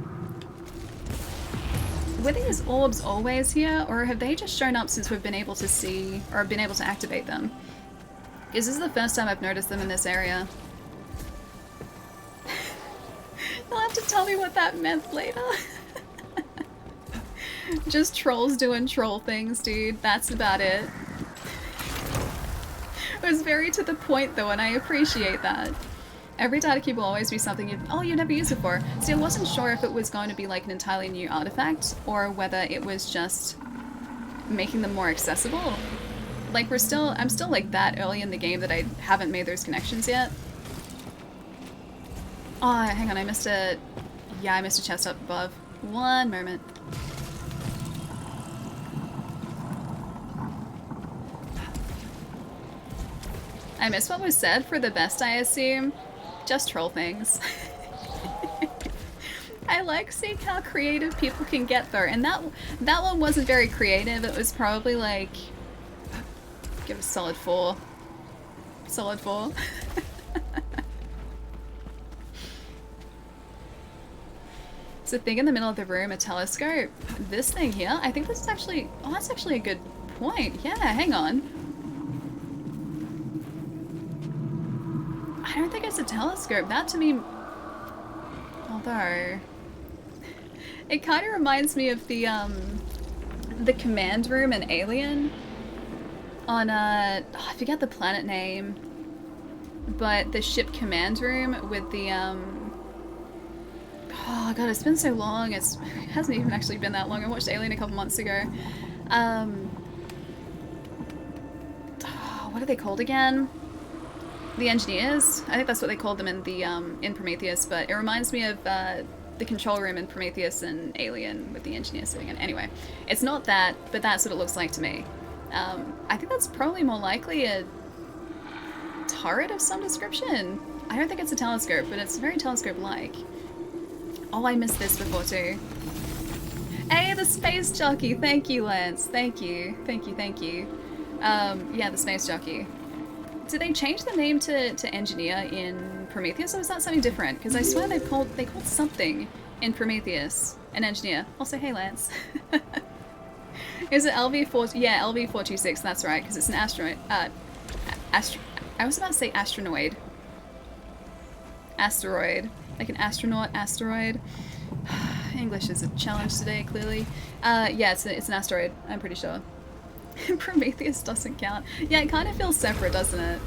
Were these orbs always here, or have they just shown up since we've been able to see, or been able to activate them? Because this is the first time I've noticed them in this area. You'll have to tell me what that meant later. Just trolls doing troll things, dude. That's about it. It was very to the point though, and I appreciate that. Every data cube will always be something you've never used before. See, I wasn't sure if it was going to be like an entirely new artifact, or whether it was just making them more accessible. Like I'm still like that early in the game that I haven't made those connections yet. Oh, hang on, I missed a chest up above. One moment. I missed what was said for the best, I assume. Just troll things. I like seeing how creative people can get though, and that one wasn't very creative. It was probably like, give a solid 4. Solid 4. It's a thing in the middle of the room, a telescope. This thing here, I think this is actually, oh, that's actually a good point. Yeah, hang on. I don't think it's a telescope. That to me, although, it kind of reminds me of the command room in Alien on, I forget the planet name, but the ship command room with the, oh god, it's been so long. It hasn't even actually been that long. I watched Alien a couple months ago. What are they called again? The engineers? I think that's what they called them in the in Prometheus, but it reminds me of the control room in Prometheus and Alien with the engineer sitting in. Anyway, it's not that, but that's what it looks like to me. I think that's probably more likely a turret of some description. I don't think it's a telescope, but it's very telescope-like. Oh, I missed this before too. Hey, the space jockey! Thank you, Lance. Thank you. Yeah, the space jockey. Did they change the name to engineer in Prometheus, or was that something different? Because I swear they called something in Prometheus an engineer. Also, hey Lance. Is it LV4? Yeah, LV426. That's right, because it's an asteroid. I was about to say astronoid. Asteroid, like an astronaut. Asteroid. English is a challenge today, clearly. Yeah, it's an asteroid. I'm pretty sure. Prometheus doesn't count. Yeah, it kind of feels separate, doesn't it?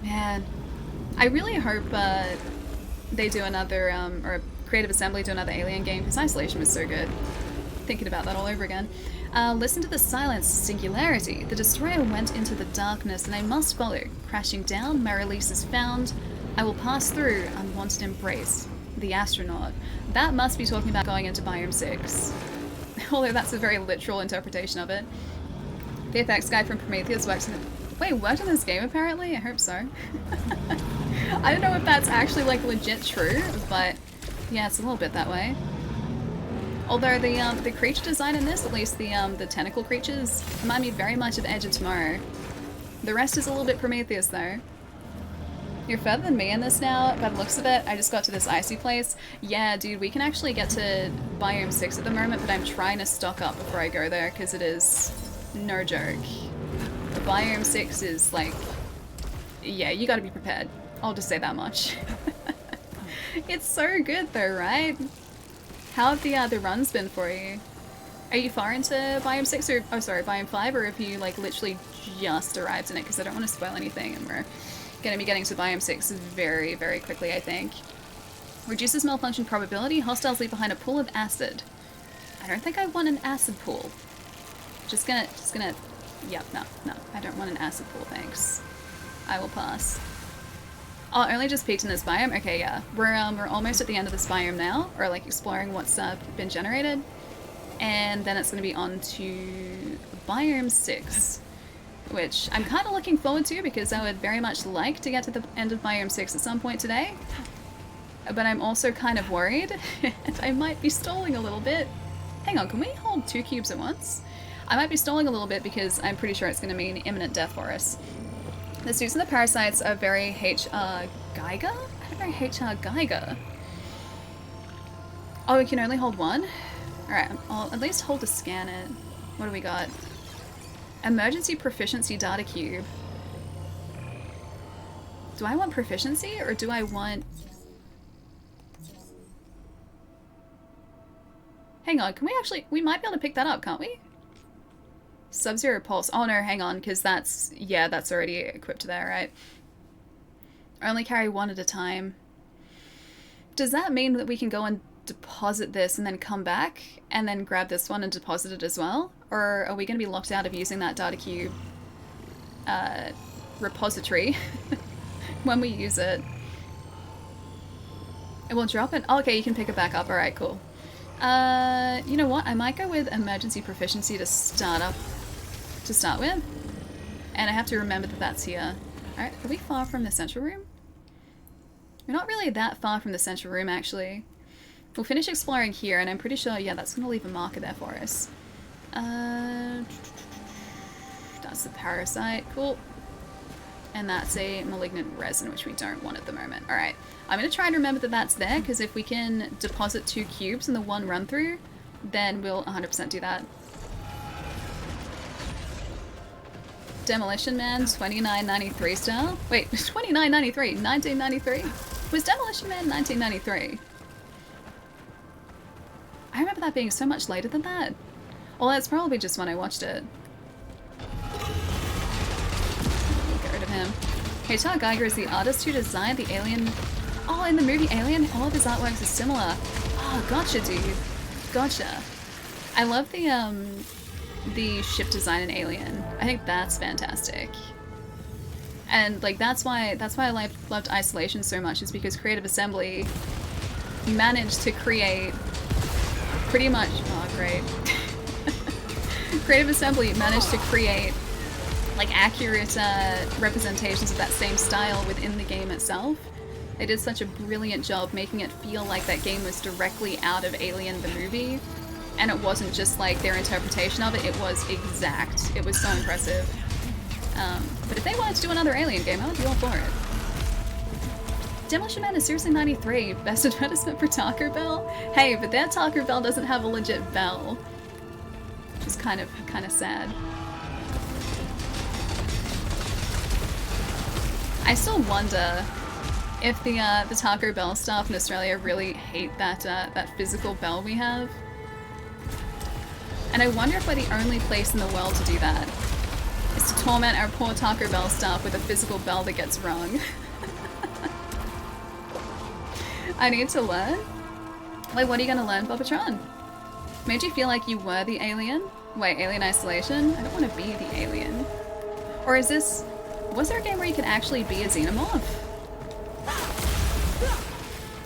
Man, I really hope they do another, or Creative Assembly do another Alien game, because Isolation was so good. Thinking about that all over again. Listen to the silence, singularity. The destroyer went into the darkness, and I must follow. Crashing down, my release is found. I will pass through, unwanted embrace. The astronaut. That must be talking about going into Biome 6. Although that's a very literal interpretation of it. The effects guy from Prometheus works in... Wait, worked in this game apparently? I hope so. I don't know if that's actually like legit true, but yeah, it's a little bit that way. Although the creature design in this, at least the tentacle creatures, remind me very much of Edge of Tomorrow. The rest is a little bit Prometheus though. You're further than me in this now, by the looks of it. I just got to this icy place. Yeah, dude, we can actually get to Biome 6 at the moment, but I'm trying to stock up before I go there, because it is no joke. The Biome 6 is like... Yeah, you gotta be prepared. I'll just say that much. It's so good though, right? How have the runs been for you? Are you far into Biome 6 or, oh sorry, Biome 5, or have you like literally just arrived in it? Because I don't want to spoil anything and we're going to be getting to Biome 6 very, very quickly, I think. Reduces malfunction probability, hostiles leave behind a pool of acid. I don't think I want an acid pool. Just gonna, yep, no, I don't want an acid pool, thanks. I will pass. Oh, only just peeked in this biome? Okay, yeah. We're almost at the end of this biome now, or like exploring what's been generated. And then it's going to be on to Biome 6, which I'm kind of looking forward to because I would very much like to get to the end of Biome 6 at some point today. But I'm also kind of worried, and I might be stalling a little bit. Hang on, can we hold 2 cubes at once? I might be stalling a little bit because I'm pretty sure it's going to mean imminent death for us. The suits and the parasites are very HR Geiger? I don't know, HR Geiger. Oh, we can only hold 1? Alright, I'll at least hold to scan it. What do we got? Emergency proficiency data cube. Do I want proficiency or do I want... Hang on, can we actually... We might be able to pick that up, can't we? Sub-Zero Pulse. Oh no, hang on, because that's... Yeah, that's already equipped there, right? Only carry 1 at a time. Does that mean that we can go and deposit this and then come back and then grab this one and deposit it as well? Or are we going to be locked out of using that data cube repository when we use it? It will drop it? Oh, okay, you can pick it back up. Alright, cool. You know what? I might go with emergency proficiency to start with. And I have to remember that that's here. Alright, are we far from the central room? We're not really that far from the central room, actually. We'll finish exploring here, and I'm pretty sure, yeah, that's going to leave a marker there for us. That's the parasite. Cool. And that's a malignant resin, which we don't want at the moment. Alright, I'm going to try and remember that that's there, because if we can deposit 2 cubes in the one run-through, then we'll 100% do that. Demolition Man 2993 style? Wait, 2993? 1993? Was Demolition Man 1993? I remember that being so much later than that. Well, that's probably just when I watched it. Get rid of him. H.R. Geiger is the artist who designed the alien... Oh, in the movie Alien, all of his artworks are similar. Oh, gotcha, dude. Gotcha. I love the ship design in Alien. I think that's fantastic. And like that's why I loved Isolation so much, is because Creative Assembly managed to create pretty much... Oh, great. Creative Assembly managed to create like accurate representations of that same style within the game itself. They did such a brilliant job making it feel like that game was directly out of Alien the movie, and it wasn't just like their interpretation of it, it was exact. It was so impressive. But if they wanted to do another Alien game, I would be all for it. Demolition Man is seriously 93. Best advertisement for Taco Bell? Hey, but their Taco Bell doesn't have a legit bell. Which is kind of sad. I still wonder if the Taco Bell staff in Australia really hate that physical bell we have. And I wonder if we're the only place in the world to do that. Is to torment our poor Taco Bell staff with a physical bell that gets rung. I need to learn? Wait, what are you gonna learn, Bobotron? Made you feel like you were the alien? Wait, Alien Isolation? I don't want to be the alien. Or is this... Was there a game where you could actually be a xenomorph?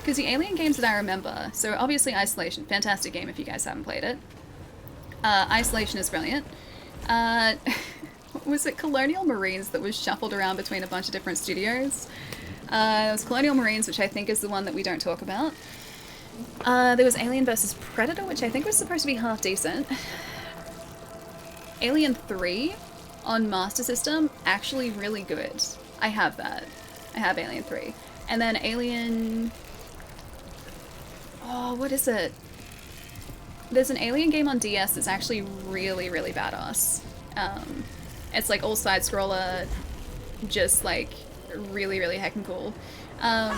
Because the Alien games that I remember, so obviously Isolation, fantastic game if you guys haven't played it. Isolation is brilliant. Was it Colonial Marines that was shuffled around between a bunch of different studios? It was Colonial Marines, which I think is the one that we don't talk about. There was Alien vs. Predator, which I think was supposed to be half decent. Alien 3 on Master System, actually really good. I have that. I have Alien 3. And then Alien... Oh, what is it? There's an Alien game on DS that's actually really, really badass. It's like all side-scroller, just like really, really heckin' cool. Can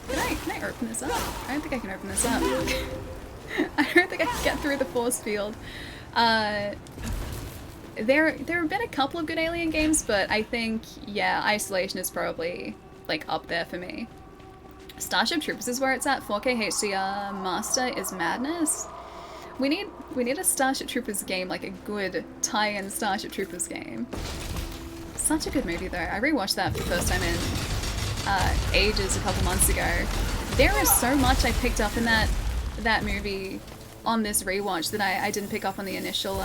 I open this up? I don't think I can open this up. I don't think I can get through the force field. There have been a couple of good Alien games, but I think, yeah, Isolation is probably like up there for me. Starship Troopers is where it's at. 4K HDR Master is madness. We need a Starship Troopers game, like a good tie-in Starship Troopers game. Such a good movie though. I rewatched that for the first time in ages a couple months ago. There is so much I picked up in that movie on this rewatch that I didn't pick up on the initial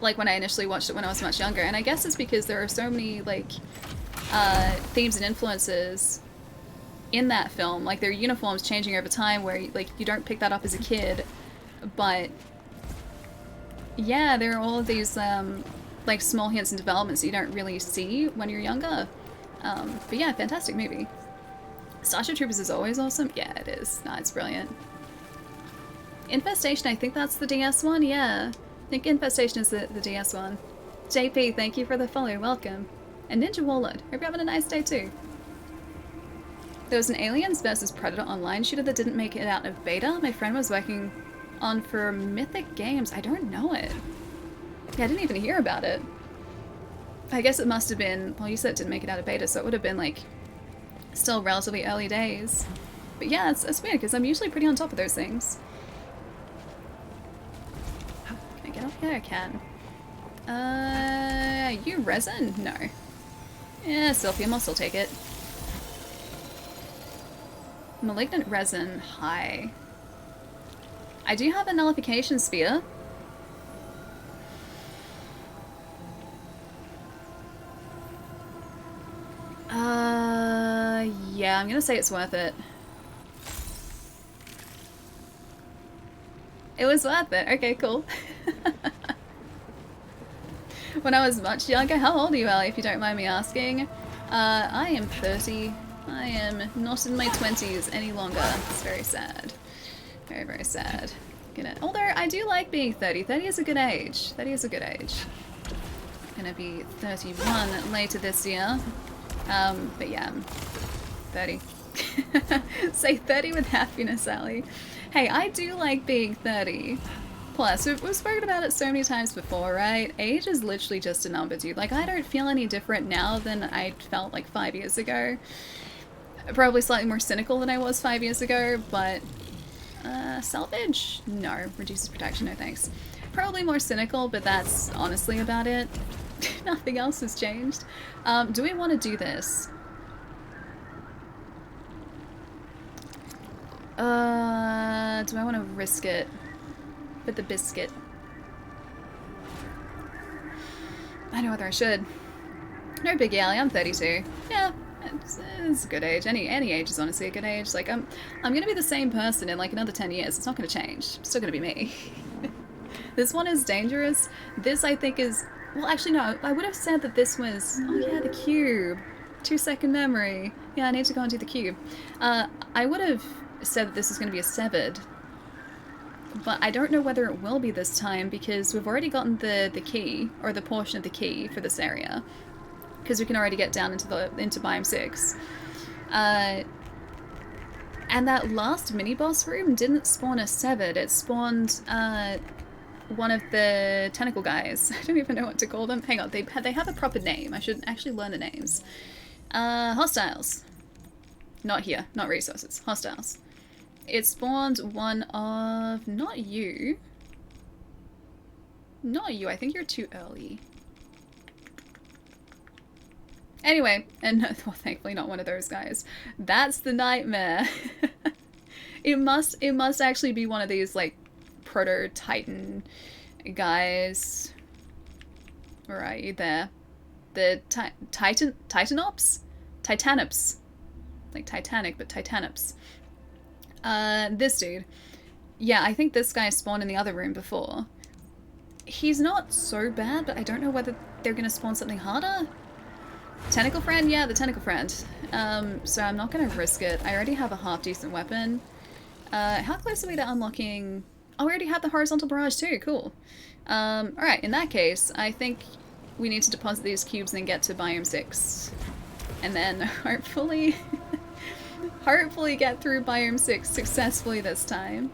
like when I initially watched it when I was much younger. And I guess it's because there are so many like themes and influences in that film. Like their uniforms changing over time where like you don't pick that up as a kid. But yeah, there are all of these like small hints and developments that you don't really see when you're younger. But yeah, fantastic movie. Starship Troopers is always awesome. Yeah, it is. No, it's brilliant. Infestation, I think that's the DS one. Yeah, I think Infestation is the DS one. JP, thank you for the follow. Welcome. And Ninja Warlord, hope you're having a nice day too. There was an Aliens vs. Predator online shooter that didn't make it out of beta. My friend was working on for Mythic Games. I don't know it. Yeah, I didn't even hear about it. I guess it must have been, well, you said it didn't make it out of beta, so it would have been like still relatively early days. But yeah, it's weird because I'm usually pretty on top of those things. Can I get up here? I can. You resin? No. Yeah, Silphium, I'll still take it. Malignant resin, high. I do have a nullification sphere. Yeah, I'm gonna say it's worth it. It was worth it. Okay, cool. When I was much younger, how old are you, Ellie, if you don't mind me asking? I am 30. I am not in my 20s any longer. It's very sad. Very, very sad. Although I do like being 30. 30 is a good age. 30 is a good age. Gonna be 31 later this year. But yeah, I'm 30. Say 30 with happiness, Sally. Hey, I do like being 30. Plus, we've spoken about it so many times before, right? Age is literally just a number, dude. Like, I don't feel any different now than I felt like 5 years ago. Probably slightly more cynical than I was 5 years ago, but salvage? No. Reduces protection, no thanks. Probably more cynical, but that's honestly about it. Nothing else has changed. Do we want to do this? Do I want to risk it with the biscuit? I don't know whether I should. No big alley, I'm 32. Yeah, it's a good age. Any age is honestly a good age. Like, I'm gonna be the same person in like another 10 years. It's not gonna change. It's still gonna be me. This one is dangerous. This I think is... Well, actually no, I would have said that this was... Oh yeah, the cube. 2-second memory. Yeah, I need to go and do the cube. I would have said that this is going to be a severed. But I don't know whether it will be this time because we've already gotten the key, or the portion of the key for this area. Because we can already get down into biome 6. And that last mini-boss room didn't spawn a severed, it spawned one of the tentacle guys. I don't even know what to call them. Hang on, they have a proper name. I should actually learn the names. Hostiles. Not here, not resources. Hostiles. It spawned one of... Not you. Not you, I think you're too early. Anyway, and well, thankfully not one of those guys. That's the nightmare. It must actually be one of these like proto-Titan guys. Where are you? There. The Titanops? Titanops. Like Titanic, but Titanops. This dude. Yeah, I think this guy spawned in the other room before. He's not so bad, but I don't know whether they're gonna spawn something harder. Tentacle friend? Yeah, the tentacle friend. So I'm not gonna risk it. I already have a half-decent weapon. How close are we to unlocking... Oh, we already have the horizontal barrage too, cool. Alright, in that case, I think we need to deposit these cubes and get to biome 6. And then hopefully... hopefully get through biome 6 successfully this time.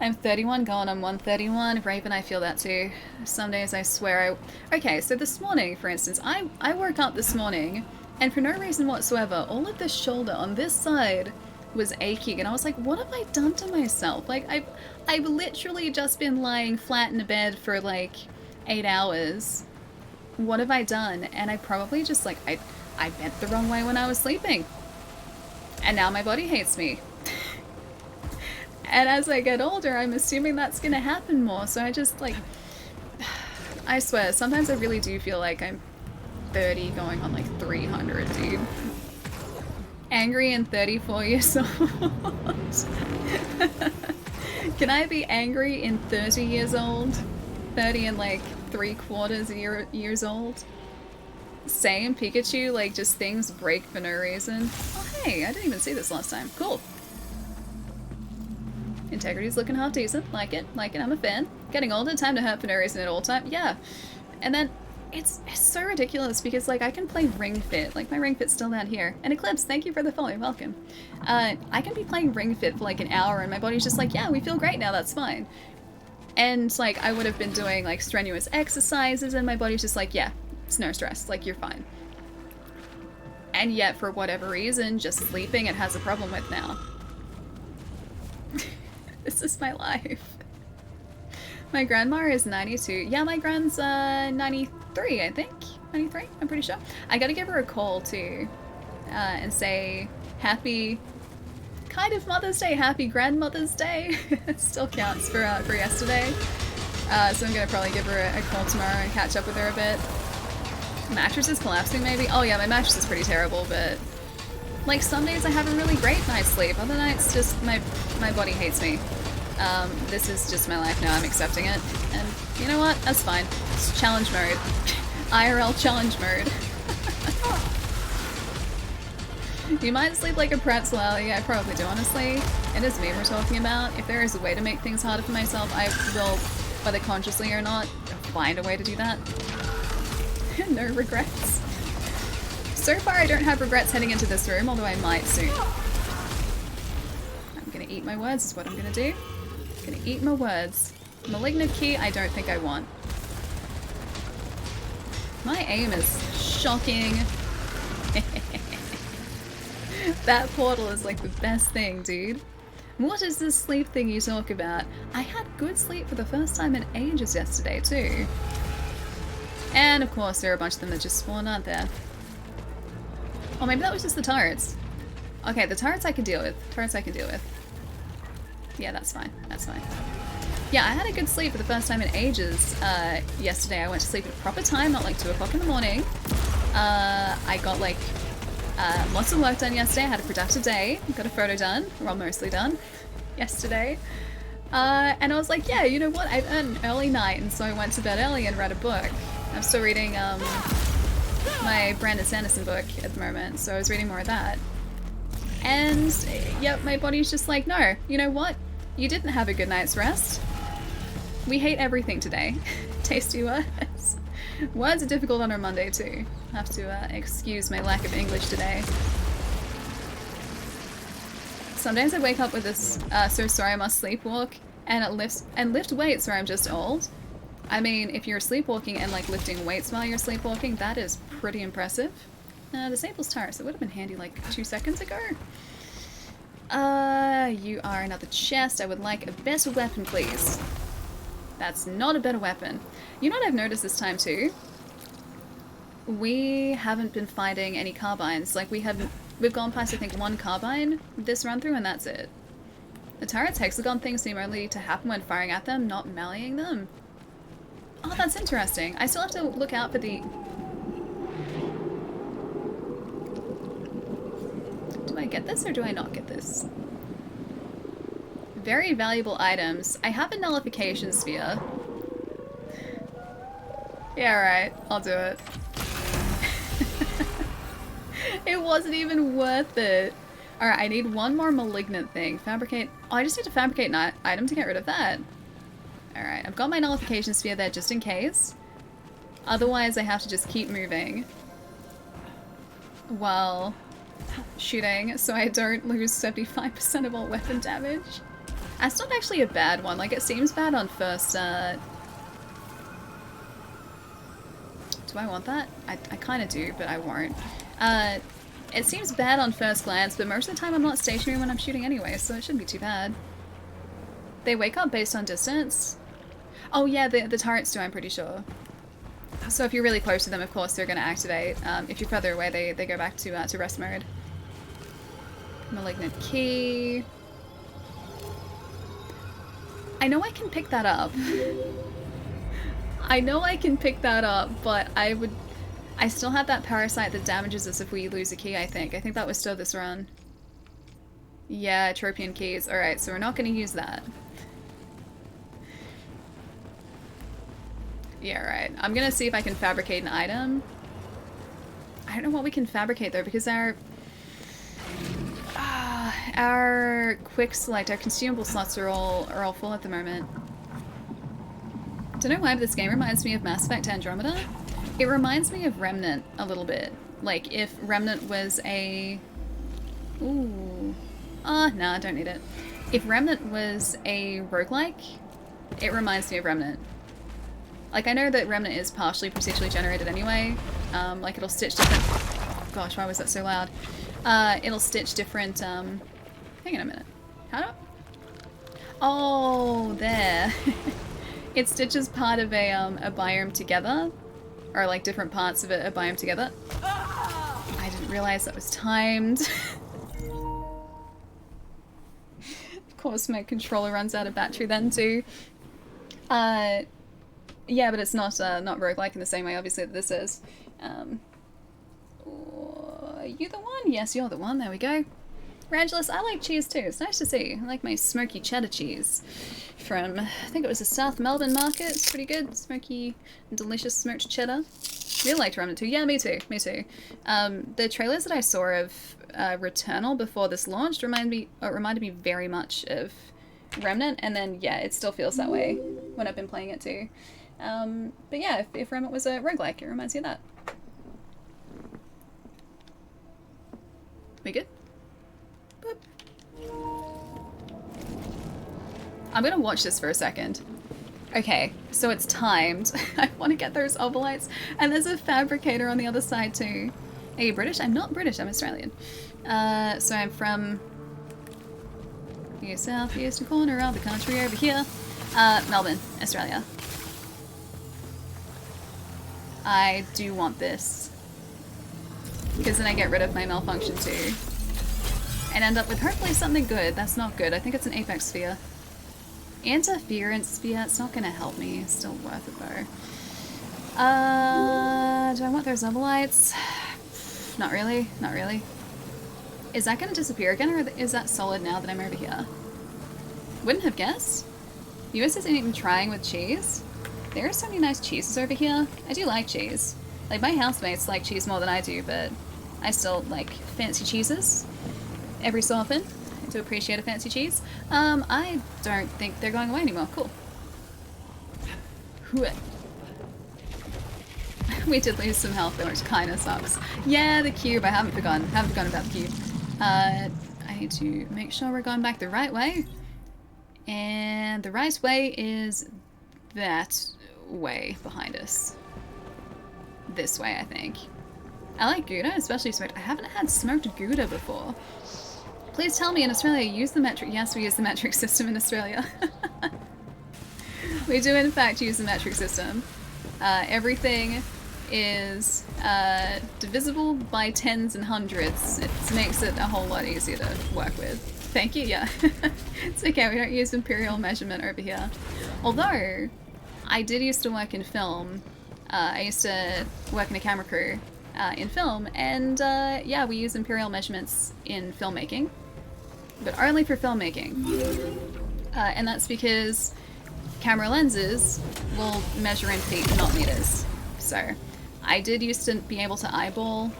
I'm 31 going on 131. Raven, I feel that too. Some days I swear I... Okay, so this morning, for instance, I woke up this morning and for no reason whatsoever, all of the shoulder on this side was aching and I was like, what have I done to myself? Like, I've literally just been lying flat in a bed for like 8 hours. What have I done? And I probably just like, I bent the wrong way when I was sleeping. And now my body hates me. And as I get older, I'm assuming that's gonna happen more, so I just, like... I swear, sometimes I really do feel like I'm 30 going on, like, 300, dude. Angry and 34 years old. Can I be angry in 30 years old? 30 and, like, 3/4 years old? Same, Pikachu, like, just things break for no reason. Oh, hey, I didn't even see this last time. Cool. Integrity's looking half decent. Like it, I'm a fan. Getting older, time to hurt for no reason at all time. Yeah. And then it's so ridiculous because like I can play Ring Fit. Like my Ring Fit's still down here. And Eclipse, thank you for the follow, welcome. I can be playing Ring Fit for like an hour and my body's just like, yeah, we feel great now, that's fine. And like I would have been doing like strenuous exercises and my body's just like, yeah, it's no stress, like you're fine. And yet for whatever reason, just sleeping it has a problem with now. This is my life. My grandma is 92. Yeah, my grand's 93, I think. 93, I'm pretty sure. I gotta give her a call too and say happy kind of Mother's Day, happy Grandmother's Day. It still counts for yesterday. So I'm gonna probably give her a call tomorrow and catch up with her a bit. Mattress is collapsing maybe? Oh yeah, my mattress is pretty terrible, but like some days I have a really great night's sleep. Other nights just my body hates me. This is just my life now. I'm accepting it. And you know what? That's fine. It's challenge mode. IRL challenge mode. You might sleep like a pretzel, Ellie. I probably do, honestly. It is me we're talking about. If there is a way to make things harder for myself, I will, whether consciously or not, find a way to do that. No regrets. So far, I don't have regrets heading into this room, although I might soon. I'm gonna eat my words, is what I'm gonna do. I'm gonna eat my words. Malignant key, I don't think I want. My aim is shocking. That portal is like the best thing, dude. What is this sleep thing you talk about? I had good sleep for the first time in ages yesterday, too. And of course, there are a bunch of them that just spawned, aren't there? Or maybe that was just the turrets. Okay, the turrets I can deal with. Turrets I can deal with. Yeah, that's fine. That's fine. Yeah, I had a good sleep for the first time in ages yesterday. I went to sleep at a proper time, not like 2 o'clock in the morning. I got like lots of work done yesterday. I had a productive day. Got a photo done, well, mostly done, yesterday. And I was like, yeah, you know what? I've earned an early night, and so I went to bed early and read a book. I'm still reading my Brandon Sanderson book at the moment, so I was reading more of that. And, yep, my body's just like, no, you know what? You didn't have a good night's rest. We hate everything today. Tasty words. Words are difficult on a Monday too. I have to excuse my lack of English today. Sometimes I wake up with this, so sorry I must sleepwalk, and lift weights or I'm just old. I mean, if you're sleepwalking and like lifting weights while you're sleepwalking, that is pretty impressive. Disables tires. It would have been handy like 2 seconds ago. You are another chest. I would like a better weapon, please. That's not a better weapon. You know what I've noticed this time too? we haven't been finding any carbines. Like, we've gone past, I think, one carbine this run through, and that's it. The turret's hexagon things seem only to happen when firing at them, not meleeing them. Oh, that's interesting. I still have to look out for the... Do I get this or do I not get this? Very valuable items. I have a nullification sphere. Yeah, right. I'll do it. It wasn't even worth it. Alright, I need one more malignant thing. Fabricate... Oh, I just need to fabricate an item to get rid of that. Alright, I've got my nullification sphere there just in case. Otherwise, I have to just keep moving while shooting so I don't lose 75% of all weapon damage. That's not actually a bad one. Like, it seems bad on first... Do I want that? I kind of do, but I won't. It seems bad on first glance, but most of the time I'm not stationary when I'm shooting anyway, so it shouldn't be too bad. They wake up based on distance. Oh yeah, the turrets do, I'm pretty sure. So if you're really close to them, of course, they're going to activate. If you're further away, they go back to rest mode. Malignant key. I know I can pick that up. I know I can pick that up, but I still have that parasite that damages us if we lose a key, I think. I think that was still this run. Yeah, tropian keys. Alright, so we're not going to use that. Yeah, right. I'm going to see if I can fabricate an item. I don't know what we can fabricate, though, because our quick select, our consumable slots are all full at the moment. Don't know why, but this game reminds me of Mass Effect Andromeda. It reminds me of Remnant a little bit. Like, if Remnant was a... Ooh. Nah, I don't need it. If Remnant was a roguelike, it reminds me of Remnant. Like, I know that Remnant is partially procedurally generated anyway. Like, it'll stitch different... Gosh, why was that so loud? It'll stitch different, Hang on a minute. How do I... Oh, there. It stitches part of a biome together. Or, like, different parts of a biome together. I didn't realize that was timed. Of course, my controller runs out of battery then, too. Yeah, but it's not roguelike in the same way, obviously, that this is. Are you the one? Yes, you're the one. There we go. Rangelus, I like cheese too. It's nice to see. I like my smoky cheddar cheese from, I think it was the South Melbourne market. It's pretty good. Smoky, delicious smoked cheddar. Really liked Remnant too. Yeah, me too. Me too. The trailers that I saw of Returnal before this launched reminded me very much of Remnant, and then yeah, it still feels that way when I've been playing it too. But yeah, if Remnant was a roguelike, it reminds you of that. We good? Boop. I'm gonna watch this for a second. Okay, so it's timed. I want to get those obolites, and there's a fabricator on the other side too. Are you British? I'm not British, I'm Australian. So I'm from the southeastern corner of the country over here. Melbourne, Australia. I do want this. Because then I get rid of my malfunction too. And end up with hopefully something good. That's not good. I think it's an apex sphere. Interference sphere. It's not going to help me. It's still worth it though. Do I want those obolites? Not really. Not really. Is that going to disappear again, or is that solid now that I'm over here? Wouldn't have guessed. US isn't even trying with cheese. There are so many nice cheeses over here. I do like cheese. Like, my housemates like cheese more than I do, but I still like fancy cheeses every so often. I do appreciate a fancy cheese. I don't think they're going away anymore. Cool. We did lose some health though, which kind of sucks. Yeah, the cube. I haven't forgotten about the cube. I need to make sure we're going back the right way. And the right way is that way behind us. This way, I think. I like Gouda, especially smoked. I haven't had smoked Gouda before. Please tell me, in Australia, you use the metric... Yes, we use the metric system in Australia. We do, in fact, use the metric system. Everything is divisible by tens and hundreds. It makes it a whole lot easier to work with. Thank you, yeah. It's okay, we don't use imperial measurement over here. Although, I did used to work in film. I used to work in a camera crew in film, and yeah, we use imperial measurements in filmmaking. But only for filmmaking. And that's because camera lenses will measure in feet, not meters. So, I did used to be able to eyeball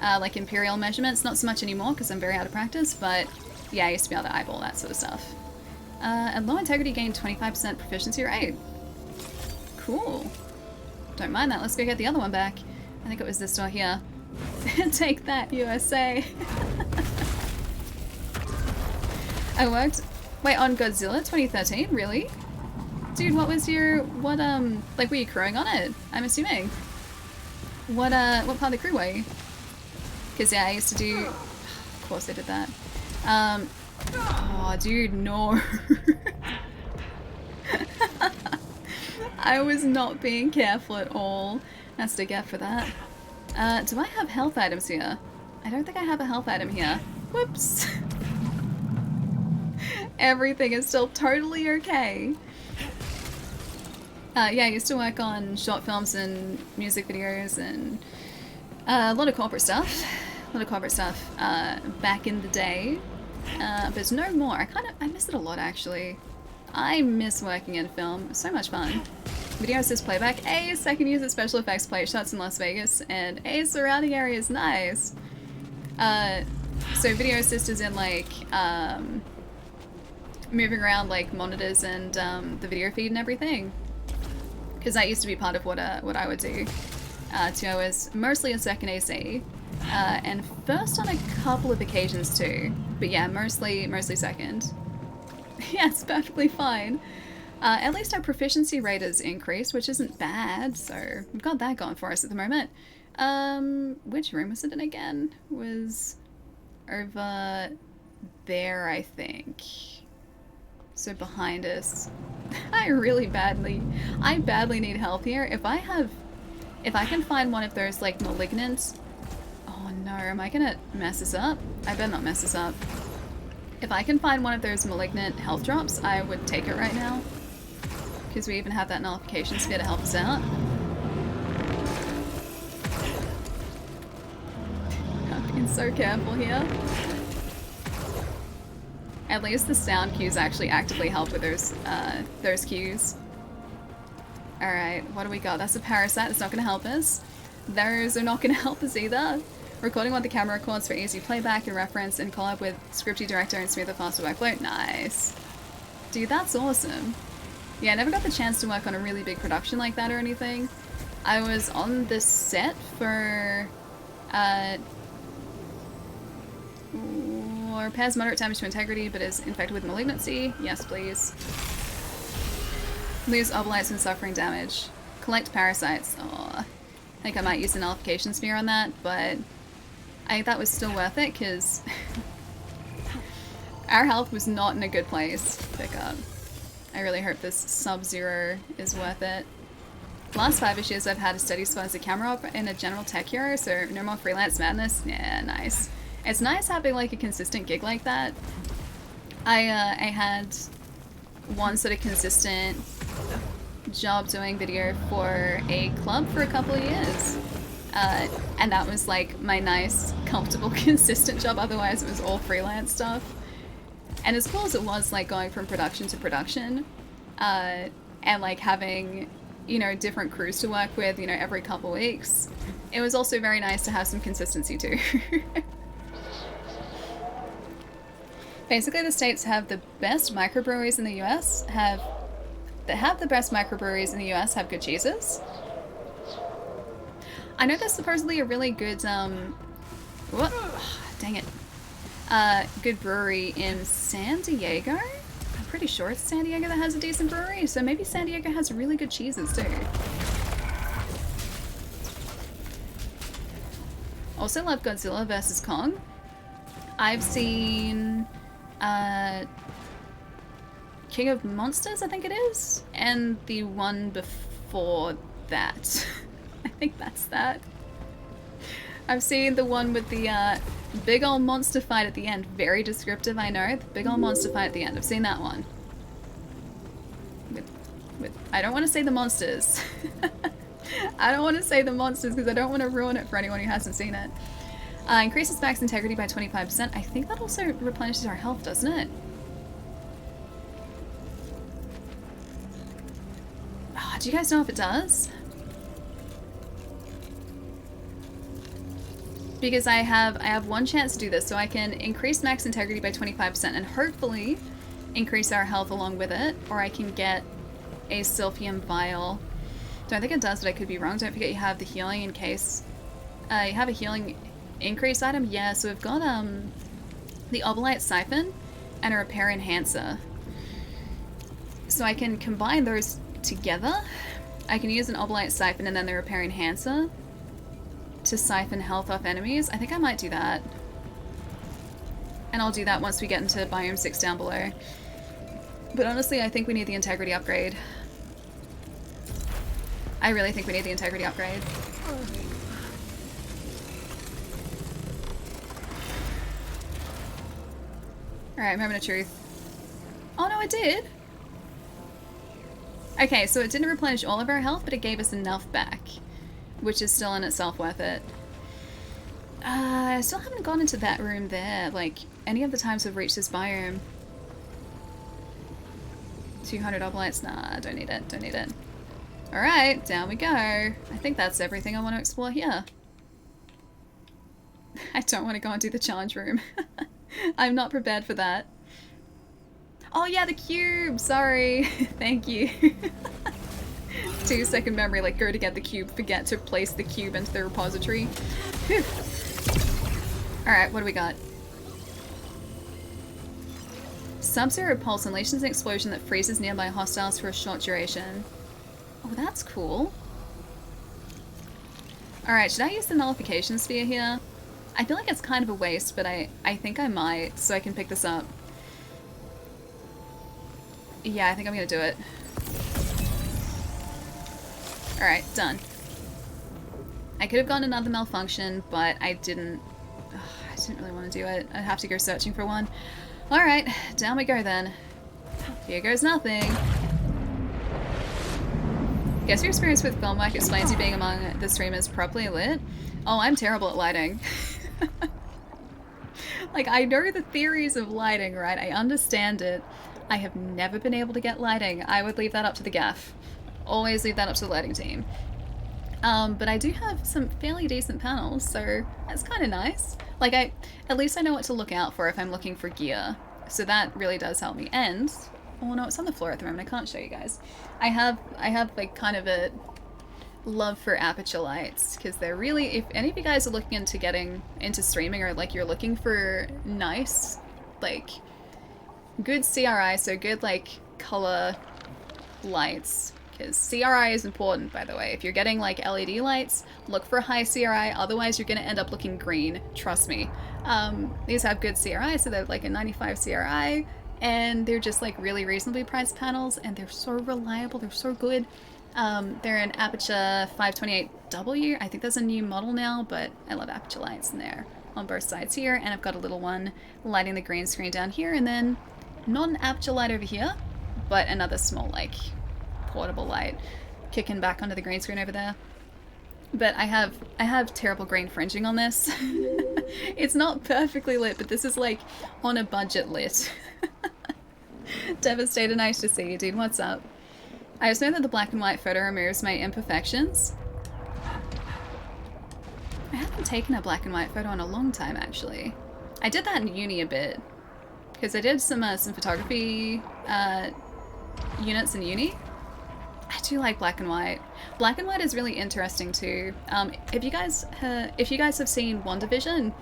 like imperial measurements, not so much anymore because I'm very out of practice, but yeah, I used to be able to eyeball that sort of stuff. And low integrity gained 25% proficiency rate. Cool. Don't mind that. Let's go get the other one back. I think it was this door here. Take that, USA. I worked... Wait, on Godzilla 2013? Really? Dude, what was your... What, like, were you crewing on it? I'm assuming. What part of the crew were you? Because, yeah, I used to do... Of course I did that. Oh, dude, no. I was not being careful at all. That's to get for that. Do I have health items here? I don't think I have a health item here. Whoops. Everything is still totally okay. Yeah, I used to work on short films and music videos and a lot of corporate stuff. Back in the day. But no more. I miss it a lot, actually. I miss working in film. It's so much fun. Video assist playback. A second user special effects play shots in Las Vegas, and A surrounding areas. Nice. So video assist is in like moving around like monitors and the video feed and everything. Because that used to be part of what I would do. Too, I was mostly a second AC, and first on a couple of occasions too. But yeah, mostly second. Yeah, it's perfectly fine. At least our proficiency rate has increased, which isn't bad, so we've got that going for us at the moment. Which room was it in again? It was over there, I think. So behind us. I badly need health here. If I can find one of those, like, malignant... Oh no, am I gonna mess this up? I better not mess this up. If I can find one of those malignant health drops, I would take it right now. Because we even have that nullification sphere to help us out. I'm being so careful here. At least the sound cues actually actively help with those cues. Alright, what do we got? That's a parasite, that's not going to help us. Those are not going to help us either. Recording what the camera records for easy playback and reference and collab with Scripty Director and smoother, faster workflow. Nice. Dude, that's awesome. Yeah, I never got the chance to work on a really big production like that or anything. I was on the set for repairs moderate damage to integrity but is infected with malignancy. Yes, please. Lose obolites and suffering damage. Collect parasites. Oh, I think I might use the nullification sphere on that, but I think that was still worth it because our health was not in a good place to pick up. I really hope this Sub-Zero is worth it. Last 5-ish years I've had a steady spot as a camera op and a general tech hero, so no more freelance madness. Yeah, nice. It's nice having like a consistent gig like that. I had one sort of consistent job doing video for a club for a couple of years. And that was like my nice, comfortable, consistent job. Otherwise it was all freelance stuff. And as cool as it was, like going from production to production, and like having, you know, different crews to work with, you know, every couple weeks, it was also very nice to have some consistency too. Basically, the states have the best microbreweries in the US, have the best microbreweries in the US have good cheeses. I know there's supposedly a really good, what? Oh, dang it. Good brewery in San Diego? I'm pretty sure it's San Diego that has a decent brewery, so maybe San Diego has really good cheeses too. Also love Godzilla vs. Kong. I've seen King of Monsters, I think it is, and the one before that. I think that's that. I've seen the one with the big old monster fight at the end. Very descriptive, I know. The big old monster fight at the end. I've seen that one. I don't want to say the monsters. I don't want to say the monsters because I don't want to ruin it for anyone who hasn't seen it. Increases max integrity by 25%. I think that also replenishes our health, doesn't it? Oh, do you guys know if it does? Because I have one chance to do this, so I can increase max integrity by 25% and hopefully increase our health along with it, or I can get a Sylphium Vial. Don't think it does, but I could be wrong. Don't forget you have the healing in case. You have a healing increase item? Yeah, so we've got the Obelite Siphon and a Repair Enhancer. So I can combine those together. I can use an Obelite Siphon and then the Repair Enhancer to siphon health off enemies. I think I might do that. And I'll do that once we get into Biome 6 down below. But honestly, I think we need the integrity upgrade. I really think we need the integrity upgrade. Alright, moment of truth. Oh no, it did! Okay, so it didn't replenish all of our health, but it gave us enough back. Which is still in itself worth it. I still haven't gone into that room there, like, any of the times we've reached this biome. 200 obelites? Nah, don't need it, don't need it. Alright, down we go. I think that's everything I want to explore here. I don't want to go and do the challenge room. I'm not prepared for that. Oh yeah, the cube! Sorry. Thank you. 2-second memory, like go to get the cube, forget to place the cube into the repository. Whew. Alright, what do we got? Sub-Zero Pulse unleashes an explosion that freezes nearby hostiles for a short duration. Oh, that's cool. Alright, should I use the Nullification Sphere here? I feel like it's kind of a waste, but I think I might, so I can pick this up. Yeah, I think I'm gonna do it. Alright, done. I could have gone another malfunction, but I didn't really want to do it. I'd have to go searching for one. Alright, down we go then. Here goes nothing. Guess your experience with Filmwork explains you being among the streamers properly lit. Oh, I'm terrible at lighting. Like, I know the theories of lighting, right? I understand it. I have never been able to get lighting. I would leave that up to the gaff. Always leave that up to the lighting team. But I do have some fairly decent panels, so that's kind of nice. Like, at least I know what to look out for if I'm looking for gear. So that really does help me. And, oh no, it's on the floor at the moment. I can't show you guys. I have like kind of a love for aperture lights because they're really, if any of you guys are looking into getting into streaming or like you're looking for nice, like good CRI, so good like color lights. Because CRI is important, by the way. If you're getting like LED lights, look for high CRI, otherwise you're going to end up looking green, trust me. These have good CRI, so they're like a 95 CRI, and they're just like really reasonably priced panels, and they're so reliable, they're so good. They're an Aperture 528W, I think there's a new model now, but I love Aperture lights, and they're on both sides here, and I've got a little one lighting the green screen down here, and then not an Aperture light over here, but another small like portable light kicking back onto the green screen over there. But I have terrible green fringing on this. It's not perfectly lit, but this is like on a budget lit. Devastator, nice to see you, dude. What's up? I just know that the black and white photo removes my imperfections. I haven't taken a black and white photo in a long time, actually. I did that in uni a bit, because I did some photography units in uni. I do like black and white. Black and white is really interesting too. If you guys have seen WandaVision,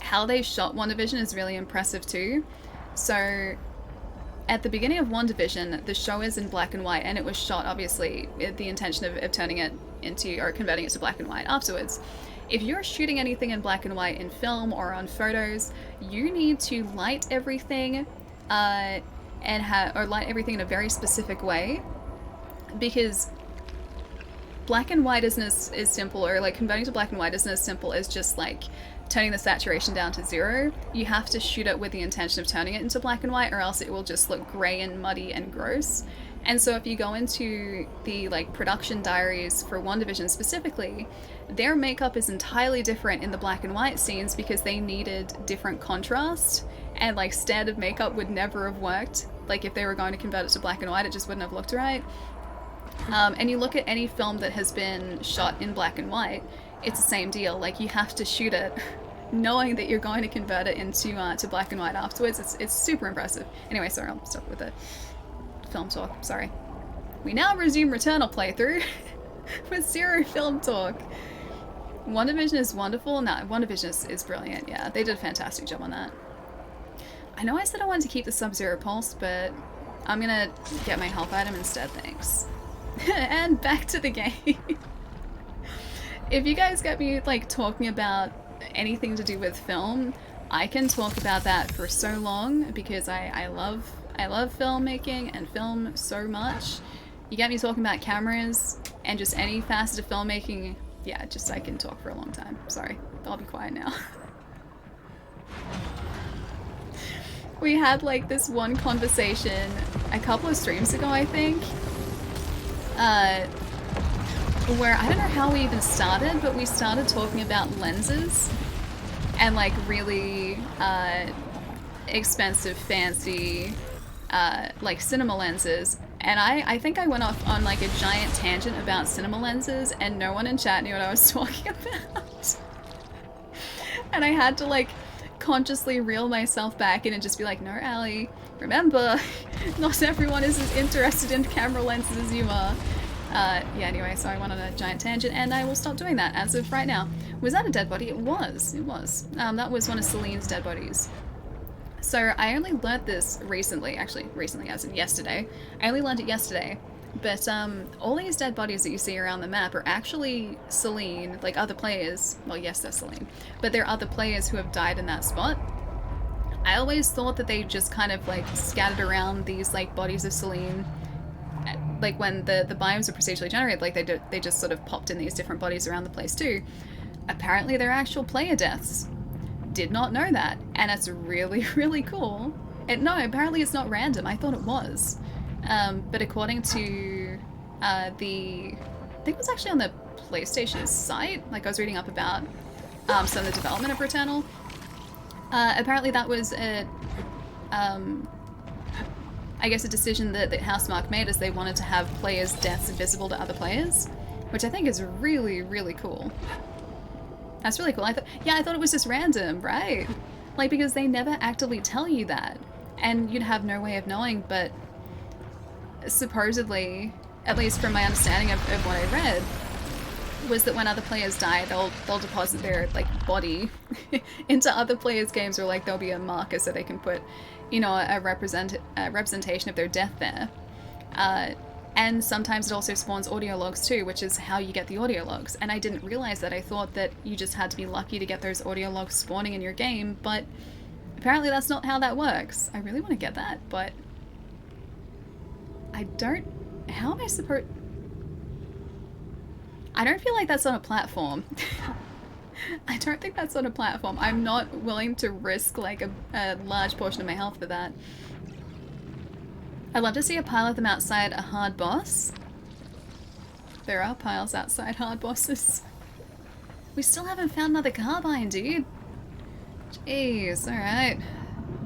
how they shot WandaVision is really impressive too. So at the beginning of WandaVision, the show is in black and white, and it was shot obviously with the intention of turning it into, or converting it to black and white afterwards. If you're shooting anything in black and white in film or on photos, you need to light everything light everything in a very specific way. Because black and white isn't as simple, or like converting to black and white isn't as simple as just like turning the saturation down to 0. You have to shoot it with the intention of turning it into black and white, or else it will just look grey and muddy and gross. And so if you go into the like production diaries for WandaVision specifically, their makeup is entirely different in the black and white scenes because they needed different contrast, and like standard makeup would never have worked. Like if they were going to convert it to black and white, it just wouldn't have looked right. And you look at any film that has been shot in black and white, it's the same deal. Like you have to shoot it knowing that you're going to convert it into to black and white afterwards. It's super impressive. Anyway, sorry, I'll stop with the film talk. Sorry. We now resume Returnal playthrough with 0 film talk. WandaVision is wonderful. No, WandaVision is brilliant. Yeah, they did a fantastic job on that. I know I said I wanted to keep the Sub-Zero pulse, but I'm gonna get my health item instead, thanks. And back to the game. If you guys get me like talking about anything to do with film, I can talk about that for so long because I love filmmaking and film so much. You get me talking about cameras and just any facet of filmmaking, yeah, just I can talk for a long time. Sorry, I'll be quiet now. We had like this one conversation a couple of streams ago, I think, where I don't know how we even started, but we started talking about lenses and like really expensive, fancy, like cinema lenses. And I think I went off on like a giant tangent about cinema lenses, and no one in chat knew what I was talking about. And I had to like consciously reel myself back in and just be like, no, Allie, remember, not everyone is as interested in camera lenses as you are. Yeah, anyway, so I went on a giant tangent, and I will stop doing that as of right now. Was that a dead body? It was. That was one of Celine's dead bodies. So I only learnt this recently, actually recently as in yesterday. I only learned it yesterday. But all these dead bodies that you see around the map are actually Celine, like other players. Well, yes, they're Celine, but they're other players who have died in that spot. I always thought that they just kind of like scattered around these like bodies of Celine, like when the biomes are procedurally generated, like they just sort of popped in these different bodies around the place too. Apparently they're actual player deaths. Did not know that, and it's really, really cool. No, apparently it's not random. I thought it was. But according to I think it was actually on the PlayStation site, like I was reading up about some of the development of Returnal. Apparently that was I guess a decision that housemarque made, as they wanted to have players' deaths invisible to other players, which I think is really, really cool. That's really cool. I thought it was just random, right? Like, because they never actively tell you that, and you'd have no way of knowing, but supposedly, at least from my understanding of what I read, was that when other players die, they'll deposit their like body into other players' games, or like there'll be a marker so they can put, you know, a representation of their death there. And sometimes it also spawns audio logs too, which is how you get the audio logs. And I didn't realize that. I thought that you just had to be lucky to get those audio logs spawning in your game, but apparently that's not how that works. I really want to get that, but I don't... How am I supposed... I don't feel like that's on a platform. I don't think that's on a platform. I'm not willing to risk like a large portion of my health for that. I'd love to see a pile of them outside a hard boss. There are piles outside hard bosses. We still haven't found another carbine, dude. Jeez, alright.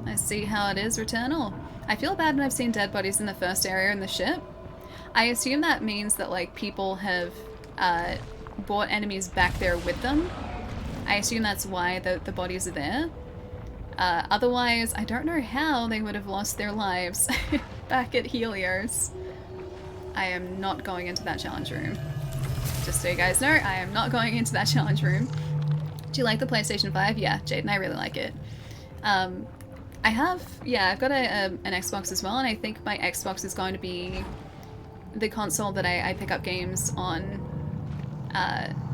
I see how it is, Returnal. I feel bad when I've seen dead bodies in the first area in the ship. I assume that means that like people have brought enemies back there with them. I assume that's why the bodies are there. Otherwise, I don't know how they would have lost their lives back at Helios. I am not going into that challenge room. Just so you guys know, I am not going into that challenge room. Do you like the PlayStation 5? Yeah, Jade and I really like it. I've got an Xbox as well, and I think my Xbox is going to be the console that I pick up games on,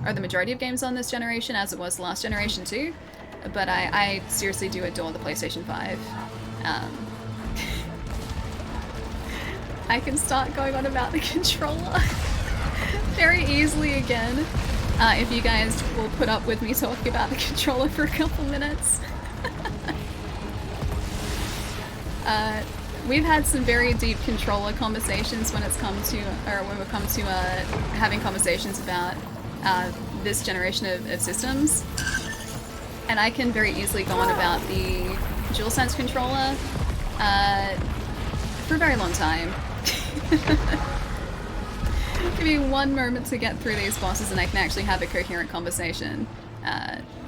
or the majority of games on this generation, as it was last generation too. But I seriously do adore the PlayStation 5. I can start going on about the controller. very easily again. If you guys will put up with me talking about the controller for a couple minutes. We've had some very deep controller conversations when we've come to having conversations about this generation of systems. And I can very easily go on about the DualSense controller for a very long time. Give me one moment to get through these bosses and I can actually have a coherent conversation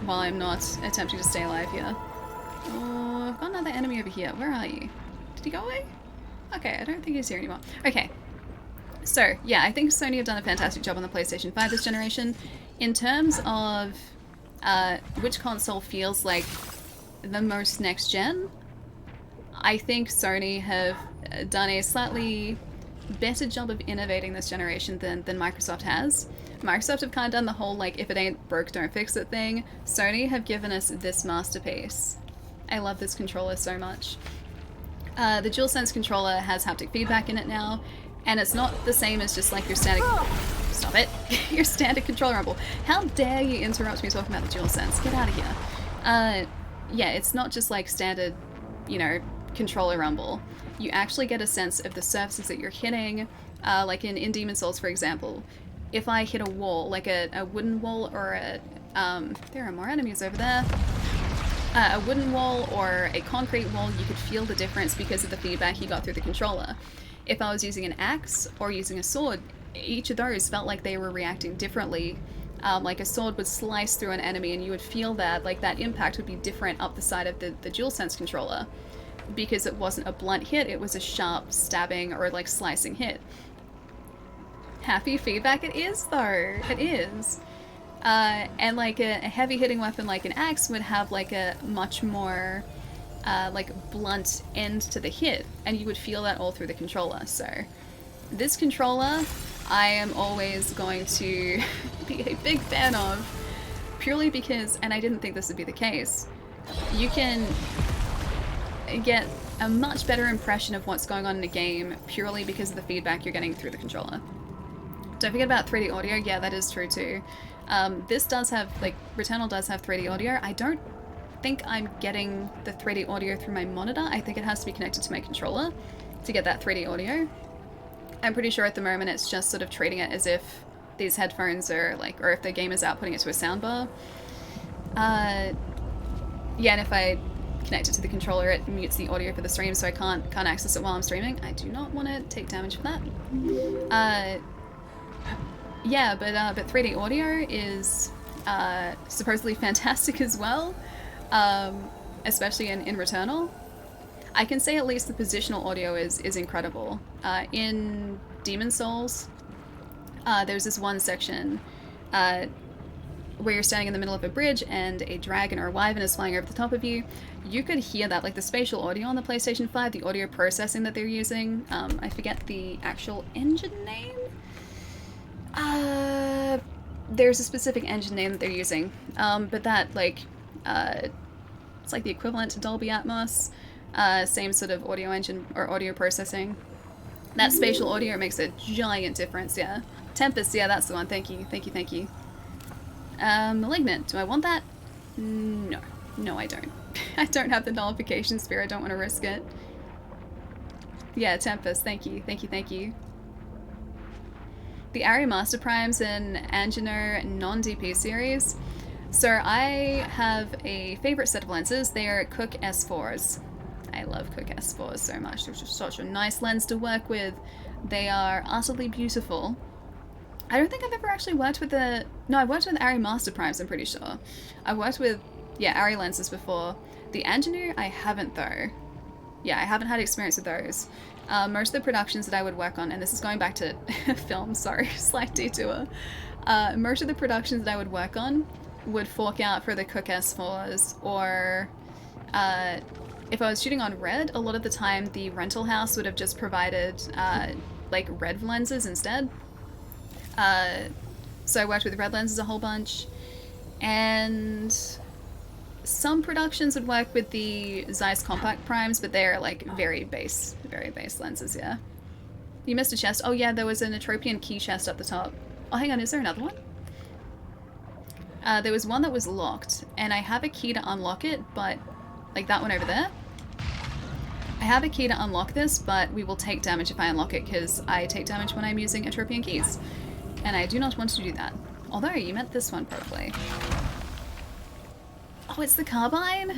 while I'm not attempting to stay alive here. Oh, I've got another enemy over here. Where are you? Did he go away? Okay, I don't think he's here anymore. Okay. So, yeah, I think Sony have done a fantastic job on the PlayStation 5 this generation. In terms of which console feels like the most next-gen, I think Sony have done a slightly better job of innovating this generation than Microsoft has. Microsoft have kind of done the whole, like, if it ain't broke, don't fix it thing. Sony have given us this masterpiece. I love this controller so much. The DualSense controller has haptic feedback in it now, and it's not the same as just like your standard... Stop it! Your standard controller rumble. How dare you interrupt me talking about the DualSense? Get out of here. Yeah, it's not just like standard, you know, controller rumble. You actually get a sense of the surfaces that you're hitting, like in Demon's Souls, for example. If I hit a wall, like a wooden wall or a... there are more enemies over there. A wooden wall or a concrete wall, you could feel the difference because of the feedback you got through the controller. If I was using an axe or using a sword, each of those felt like they were reacting differently. Like a sword would slice through an enemy and you would feel that, like that impact would be different up the side of the DualSense controller. Because it wasn't a blunt hit, it was a sharp stabbing or like slicing hit. Happy feedback it is though, it is. And like a heavy hitting weapon like an axe would have like a much more like blunt end to the hit, and you would feel that all through the controller. So this controller I am always going to be a big fan of, purely because, and I didn't think this would be the case, you can get a much better impression of what's going on in a game purely because of the feedback you're getting through the controller. Don't forget about 3D audio, yeah, that is true too. This does have, like, Returnal does have 3D audio. I don't think I'm getting the 3D audio through my monitor. I think it has to be connected to my controller to get that 3D audio. I'm pretty sure at the moment it's just sort of treating it as if these headphones are, like, or if the game is outputting it to a soundbar. Yeah, and if I connect it to the controller, it mutes the audio for the stream, so I can't access it while I'm streaming. I do not want to take damage for that. Yeah, but 3D audio is supposedly fantastic as well, especially in Returnal. I can say at least the positional audio is incredible. In Demon's Souls, there's this one section where you're standing in the middle of a bridge and a dragon or a wyvern is flying over the top of you. You could hear that, like the spatial audio on the PlayStation 5, the audio processing that they're using. I forget the actual engine name. There's a specific engine name that they're using, but that, like, it's like the equivalent to Dolby Atmos, same sort of audio engine or audio processing. That spatial audio makes a giant difference, yeah. Tempest, yeah, that's the one, thank you. Malignant, do I want that? No, I don't. I don't have the nullification spear, I don't want to risk it. Yeah, Tempest, thank you. The Ari Master Primes in Angular non-DP series. So I have a favorite set of lenses. They are Cooke S4s. I love Cooke S4s so much. They're just such a nice lens to work with. They are utterly beautiful. I don't think I've ever actually worked with the... No, I worked with Ari Master Primes, I'm pretty sure. I've worked with, yeah, Ari lenses before. The Angular, I haven't though. Yeah, I haven't had experience with those. Most of the productions that I would work on, and this is going back to film, sorry, slight detour. Most of the productions that I would work on would fork out for the Cooke S4s, or if I was shooting on Red, a lot of the time the rental house would have just provided like Red lenses instead. So I worked with Red lenses a whole bunch, and some productions would work with the Zeiss Compact Primes, but they're like very base lenses, yeah. You missed a chest. Oh yeah, there was an Atropian key chest up the top. Oh, hang on, is there another one? There was one that was locked, and I have a key to unlock it, but... Like that one over there? I have a key to unlock this, but we will take damage if I unlock it, because I take damage when I'm using Atropian keys. And I do not want to do that. Although, you meant this one, probably. Oh, it's the carbine?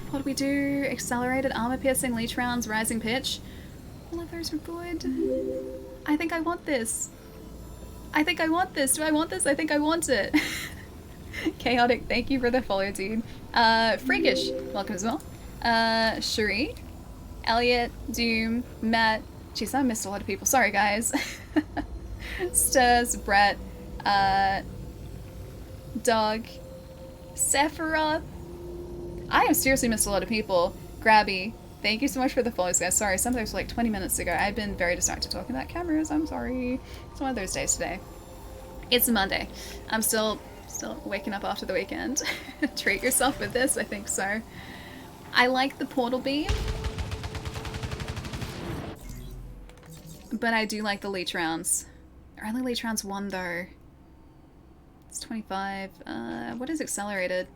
What do we do? Accelerated armor piercing, leech rounds, rising pitch. All of those are good. I think I want this. I think I want this. Do I want this? I think I want it. Chaotic, thank you for the follow, dude. Freakish, welcome as well. Cherie, Elliot, Doom, Matt. Jeez, I missed a lot of people. Sorry, guys. Stirs, Brett, Doug, Sephiroth. I have seriously missed a lot of people. Grabby, thank you so much for the follows, guys. Sorry, some of those were like 20 minutes ago. I've been very distracted talking about cameras. I'm sorry. It's one of those days today. It's a Monday. I'm still waking up after the weekend. Treat yourself with this, I think so. I like the portal beam, but I do like the leech rounds. Only leech rounds 1 though. It's 25. What is accelerated?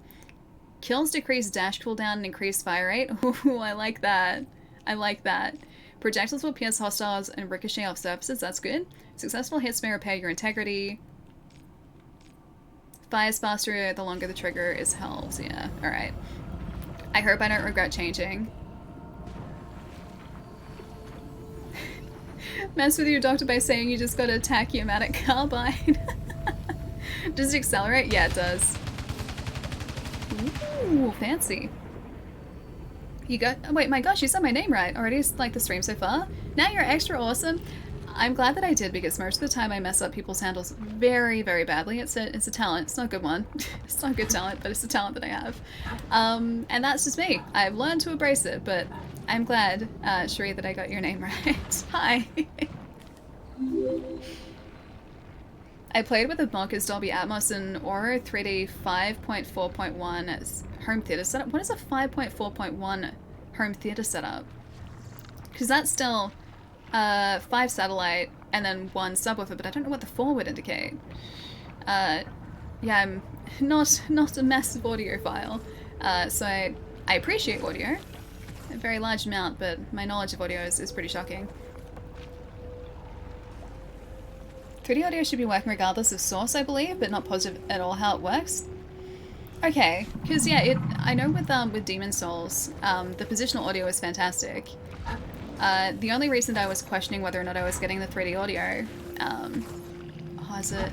Kills decrease dash cooldown and increase fire rate. Ooh, I like that. I like that. Projectiles will pierce hostiles and ricochet off surfaces. That's good. Successful hits may repair your integrity. Fires faster the longer the trigger is held. Yeah, alright. I hope I don't regret changing. Mess with your doctor by saying you just got a tachyomatic carbine. Does it accelerate? Yeah, it does. Ooh, fancy. You got... Oh, wait, my gosh, you said my name right. Already like the stream so far. Now you're extra awesome. I'm glad that I did, because most of the time I mess up people's handles very, very badly. It's a talent. It's not a good one. It's not a good talent, but it's a talent that I have. And that's just me. I've learned to embrace it, but I'm glad, Cherie, that I got your name right. Hi. I played with a bonkers Dolby Atmos and Auro 3D 5.4.1 home theater setup. What is a 5.4.1 home theater setup? Because that's still 5 satellite and then 1 subwoofer, but I don't know what the 4 would indicate. Yeah, I'm not a massive audiophile, so I appreciate audio, a very large amount, but my knowledge of audio is pretty shocking. 3D audio should be working regardless of source, I believe, but not positive at all how it works. Okay, because yeah, I know with Demon Souls, the positional audio is fantastic. The only reason that I was questioning whether or not I was getting the 3D audio, oh, is that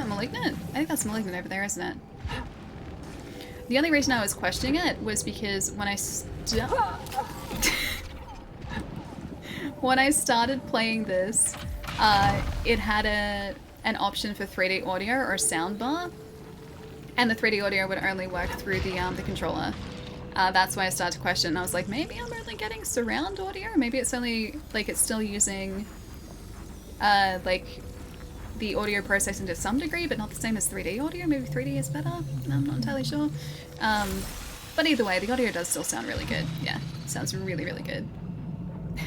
Malignant? I think that's Malignant over there, isn't it? The only reason I was questioning it was because when I started playing this, it had an option for 3D audio or soundbar, and the 3D audio would only work through the controller. That's why I started to question, and I was like, maybe I'm only getting surround audio? Maybe it's only, like, it's still using, like, the audio processing to some degree, but not the same as 3D audio? Maybe 3D is better? I'm not entirely sure. But either way, the audio does still sound really good. Yeah, it sounds really, really good.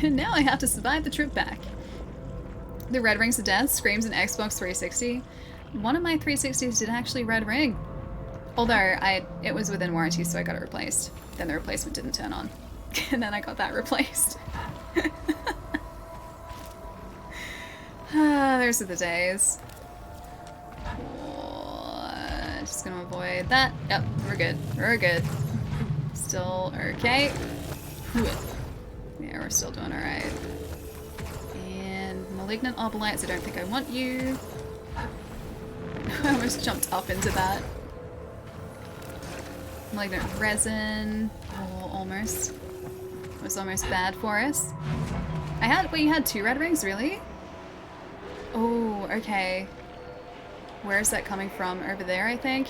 And now I have to survive the trip back. The Red Rings of Death screams an Xbox 360. One of my 360s did actually red ring. Although it was within warranty, so I got it replaced. Then the replacement didn't turn on. And then I got that replaced. Those are the days. Oh, just gonna avoid that. Yep, we're good. We're good. Still okay. Yeah, we're still doing alright. And Malignant Obolites, I don't think I want you. I almost jumped up into that. Malignant Resin. Oh, almost. It was almost bad for us. Wait, you had 2 red rings, really? Oh, okay. Where's that coming from? Over there, I think?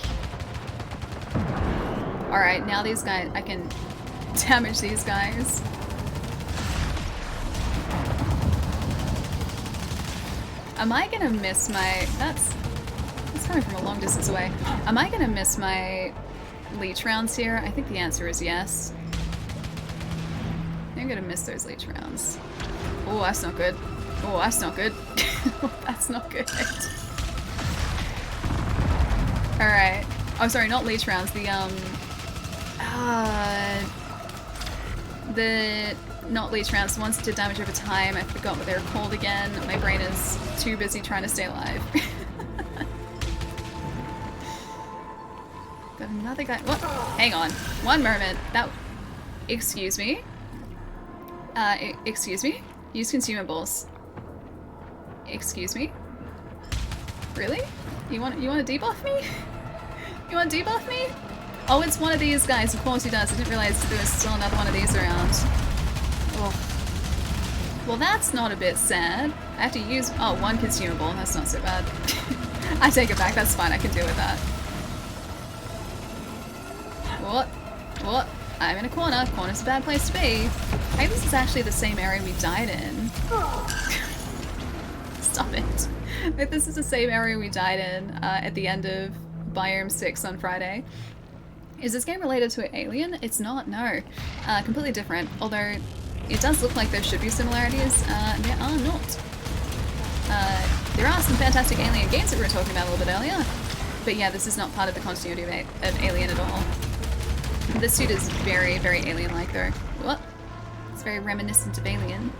Alright, now these guys, I can damage these guys. Am I gonna miss my... That's coming from a long distance away. Am I gonna miss my leech rounds here? I think the answer is yes. I'm gonna miss those leech rounds. Oh, that's not good. Oh, that's not good. That's not good. Alright. Oh, sorry, not leech rounds. The not leech rounds, the ones that did damage over time. I forgot what they were called again. My brain is too busy trying to stay alive. Got another guy. What? Hang on. One moment. That. Excuse me. Excuse me? Use consumables. Excuse me? Really? You want to debuff me? You want to debuff me? Oh, it's one of these guys. Of course he does. I didn't realize there was still another one of these around. Oh. Well, that's not a bit sad. I have to use... Oh, one consumable. That's not so bad. I take it back. That's fine. I can deal with that. What? What? I'm in a corner. Corner's a bad place to be. Maybe this is actually the same area we died in. Stop it. If this is the same area we died in at the end of Biome 6 on Friday. Is this game related to an alien? It's not, no. Completely different. Although it does look like there should be similarities. There are not. There are some fantastic alien games that we were talking about a little bit earlier. But yeah, this is not part of the continuity of Alien at all. This suit is very, very alien-like though. What? It's very reminiscent of Alien.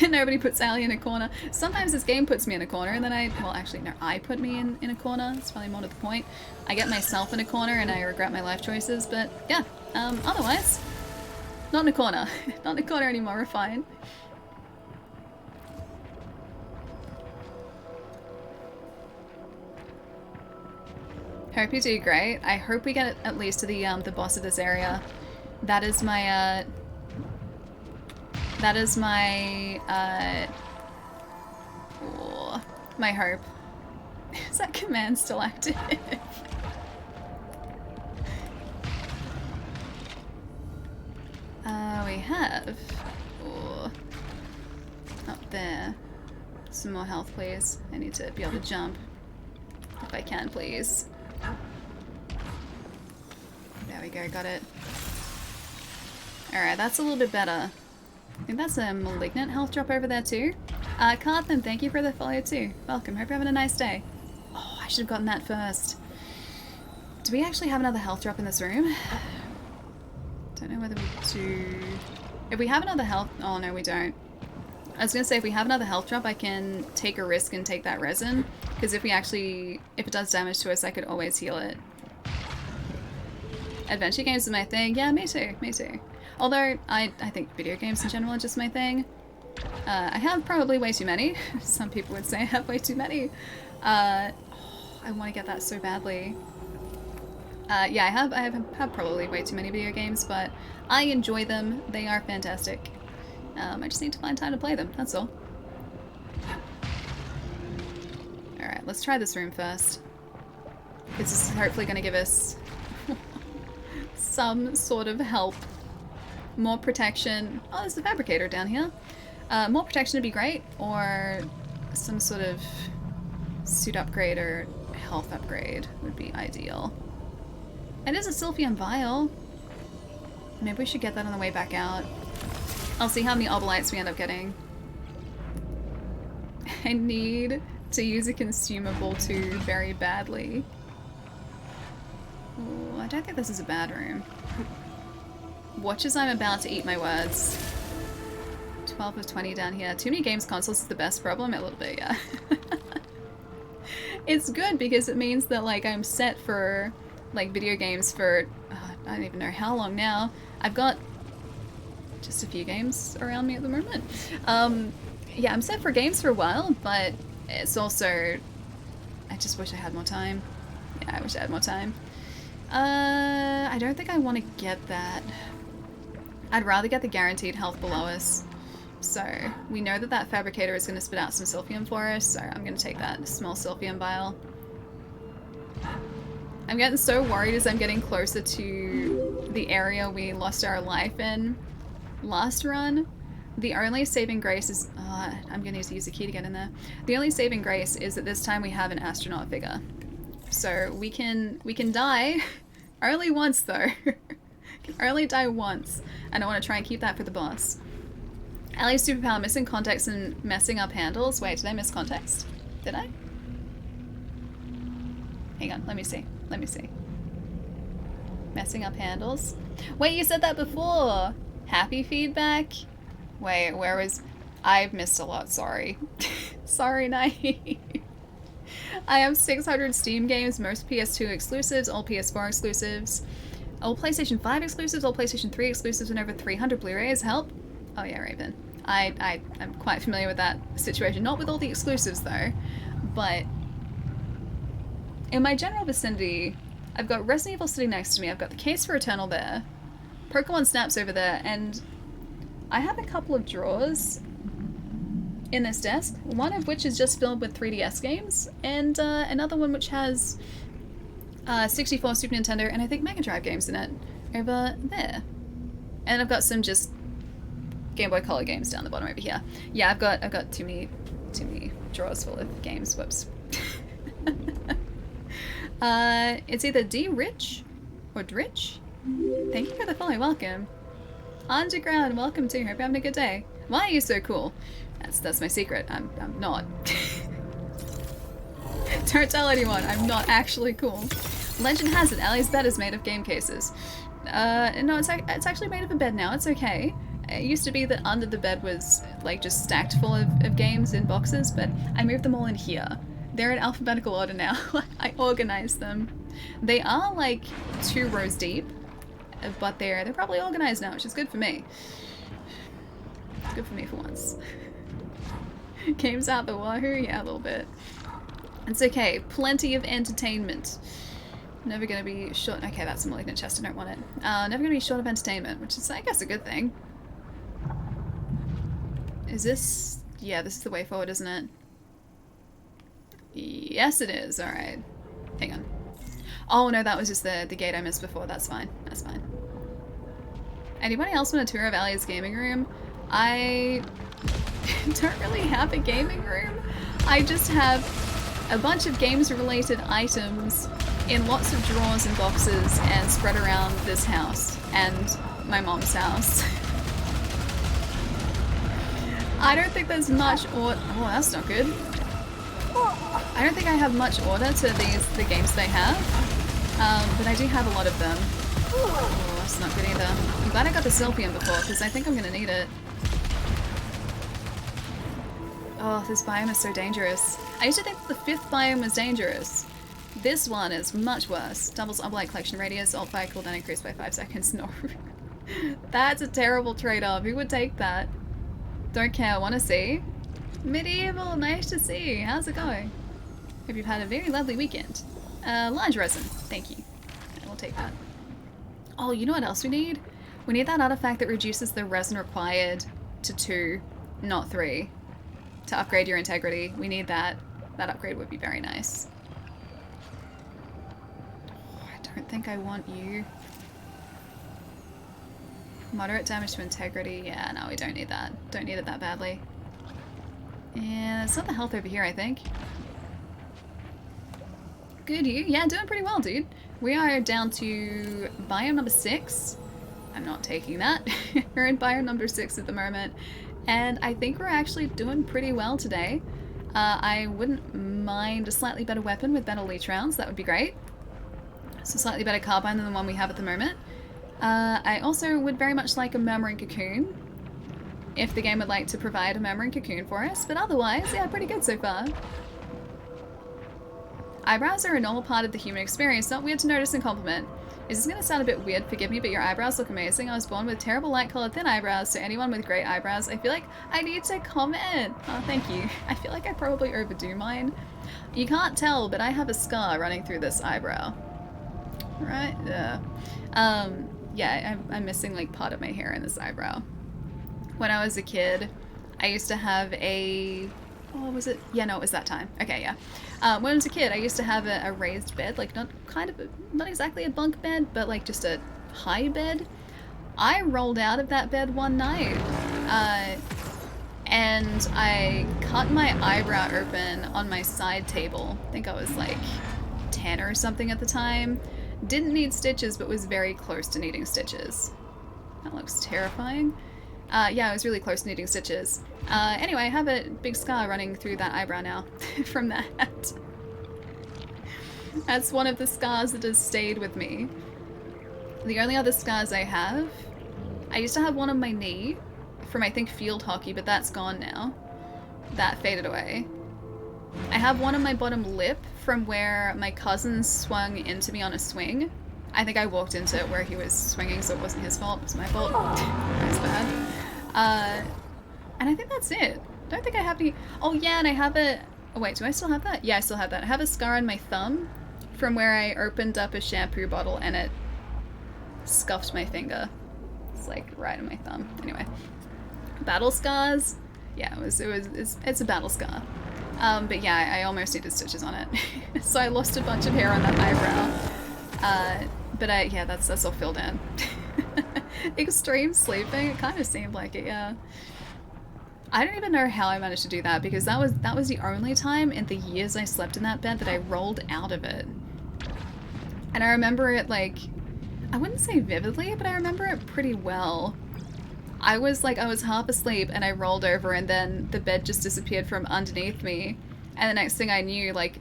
Nobody puts Alien in a corner. Sometimes this game puts me in a corner and then well actually no, I put me in a corner. That's probably more to the point. I get myself in a corner and I regret my life choices, but yeah, otherwise, not in a corner. Not in a corner anymore, we're fine. Hope you do great. I hope we get at least to the boss of this area. That is my my hope. Is that command still active? We have up there. Some more health, please. I need to be able to jump. If I can, please. There we go, got it. Alright, that's a little bit better. I think that's a malignant health drop over there too. Carthan, thank you for the follow too. Welcome, hope you're having a nice day. Oh, I should have gotten that first. Do we actually have another health drop in this room? Don't know whether we do. If we have another health... Oh no, we don't. I was gonna say, if we have another health drop, I can take a risk and take that resin. Because if it does damage to us, I could always heal it. Adventure games is my thing. Yeah, me too, me too. Although, I think video games in general are just my thing. I have probably way too many. Some people would say I have way too many. I want to get that so badly. Yeah, I have probably way too many video games, but I enjoy them. They are fantastic. I just need to find time to play them, that's all. Alright, let's try this room first. This is hopefully going to give us some sort of help. More protection. Oh, there's the fabricator down here. More protection would be great, or some sort of suit upgrade or health upgrade would be ideal. It is a Sylphium vial. Maybe we should get that on the way back out. I'll see how many obolites we end up getting. I need to use a consumable too very badly. Ooh, I don't think this is a bad room. Watch as I'm about to eat my words. 12 of 20 down here. Too many games consoles is the best problem? A little bit, yeah. It's good because it means that like I'm set for like video games for I don't even know how long now. I've got just a few games around me at the moment. Yeah, I'm set for games for a while, but it's also I just wish I had more time. Yeah, I wish I had more time. I don't think I want to get that. I'd rather get the guaranteed health below us. So, we know that that fabricator is going to spit out some Sylphium for us, so I'm going to take that small Sylphium vial. I'm getting so worried as I'm getting closer to the area we lost our life in last run. The only saving grace is... I'm going to use the key to get in there. The only saving grace is that this time we have an astronaut figure. So, we can die only once, though. Can only die once. And I want to try and keep that for the boss. Ali's superpower, missing context and messing up handles. Wait, did I miss context? Did I? Hang on, let me see. Let me see. Messing up handles. Wait, you said that before! Happy feedback? Wait, where was... I've missed a lot, sorry. Sorry, Naive. I have 600 Steam games, most PS2 exclusives, all PS4 exclusives, all PlayStation 5 exclusives, all PlayStation 3 exclusives, and over 300 Blu-rays. Help? Oh yeah, Raven. I'm quite familiar with that situation. Not with all the exclusives, though, but in my general vicinity, I've got Resident Evil sitting next to me, I've got the case for Returnal there, Pokemon Snap's over there, and I have a couple of drawers in this desk, one of which is just filled with 3DS games, and another one which has 64 Super Nintendo and I think Mega Drive games in it over there. And I've got some just Game Boy Color games down the bottom over here. Yeah, I've got too many drawers full of games. Whoops. It's either D-Rich or Drich. Thank you for the follow. Welcome. Underground, welcome too. Hope you're having a good day. Why are you so cool? That's my secret. I'm not. Don't tell anyone. I'm not actually cool. Legend has it, Ali's bed is made of game cases. No, it's actually made of a bed now. It's okay. It used to be that under the bed was like just stacked full of games in boxes, but I moved them all in here. They're in alphabetical order now. I organized them. They are like 2 rows deep, but they're probably organized now, which is good for me. Good for me for once. Games out the wahoo? Yeah, a little bit. It's okay. Plenty of entertainment. Never gonna be short. Okay, that's a malignant chest. I don't want it. Never gonna be short of entertainment, which is, I guess, a good thing. Is this... Yeah, this is the way forward, isn't it? Yes, it is. Alright. Hang on. Oh, no, that was just the gate I missed before. That's fine. That's fine. Anybody else want a tour of Ali's gaming room? I don't really have a gaming room. I just have a bunch of games-related items in lots of drawers and boxes and spread around this house and my mom's house. I don't think there's much order. Oh, that's not good. I don't think I have much order to the games they have, but I do have a lot of them. Oh, that's not good either. I'm glad I got the Sylphium before, because I think I'm gonna need it. Oh, this biome is so dangerous. I used to think that the 5th biome was dangerous. This one is much worse. Doubles Oblight collection radius, alt fire cooldown increased by 5 seconds. No. That's a terrible trade-off. Who would take that? Don't care, wanna see? Medieval, nice to see. How's it going? Hope you've had a very lovely weekend. Large resin, thank you. I will take that. Oh, you know what else we need? We need that artifact that reduces the resin required to 2, not 3. To upgrade your integrity. We need that. That upgrade would be very nice. Oh, I don't think I want you. Moderate damage to integrity. Yeah, no, we don't need that. Don't need it that badly. And it's not the health over here, I think. Good, you? Yeah, doing pretty well, dude. We are down to biome number 6. I'm not taking that. We're in biome number 6 at the moment. And I think we're actually doing pretty well today. I wouldn't mind a slightly better weapon with better leech rounds. That would be great. So slightly better carbine than the one we have at the moment. I also would very much like a Murmuring Cocoon, if the game would like to provide a Murmuring Cocoon for us, but otherwise, yeah, pretty good so far. Eyebrows are a normal part of the human experience, not weird to notice and compliment. Is this going to sound a bit weird? Forgive me, but your eyebrows look amazing. I was born with terrible light-colored thin eyebrows, so anyone with great eyebrows, I feel like I need to comment. Oh, thank you. I feel like I probably overdo mine. You can't tell, but I have a scar running through this eyebrow. Right? Yeah. Yeah, I'm missing like part of my hair in this eyebrow. When I was a kid, I used to have a... Oh, was it? Yeah, no, it was that time. Okay, yeah. When I was a kid, I used to have a raised bed, like not exactly a bunk bed, but like just a high bed. I rolled out of that bed one night, and I cut my eyebrow open on my side table. I think I was like 10 or something at the time. Didn't need stitches, but was very close to needing stitches. That looks terrifying. Yeah, I was really close to needing stitches. Anyway, I have a big scar running through that eyebrow now from that. That's one of the scars that has stayed with me. The only other scars I have, I used to have one on my knee from, I think, field hockey, but that's gone now. That faded away. I have one on my bottom lip from where my cousin swung into me on a swing. I think I walked into it where he was swinging, so it wasn't his fault, it was my fault. That was bad. And I think that's it. Don't think I have any... Oh yeah, and I have a... Oh wait, do I still have that? Yeah, I still have that. I have a scar on my thumb from where I opened up a shampoo bottle and it scuffed my finger. It's like right on my thumb. Anyway. Battle scars? Yeah, it's a battle scar. But yeah, I almost needed stitches on it. So I lost a bunch of hair on that eyebrow. Yeah, that's all filled in. Extreme sleeping? It kind of seemed like it, yeah. I don't even know how I managed to do that because that was the only time in the years I slept in that bed that I rolled out of it. And I remember it like, I wouldn't say vividly, but I remember it pretty well. I was half asleep and I rolled over and then the bed just disappeared from underneath me. And the next thing I knew, like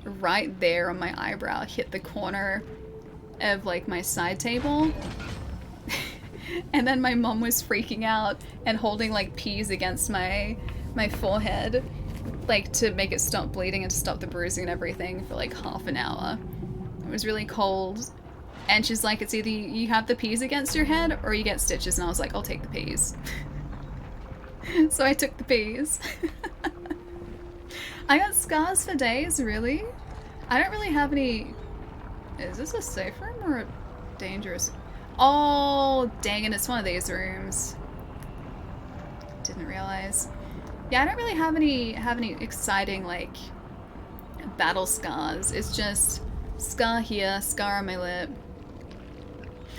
right there on my eyebrow hit the corner of like my side table. And then my mom was freaking out and holding like peas against my forehead, like to make it stop bleeding and to stop the bruising and everything for like half an hour. It was really cold. And she's like, it's either you have the peas against your head or you get stitches. And I was like, I'll take the peas. So I took the peas. I got scars for days, really? I don't really have any... Is this a safe room or a dangerous... Oh, dang it, it's one of these rooms. Didn't realize. Yeah, I don't really have any exciting, like, battle scars. It's just scar here, scar on my lip.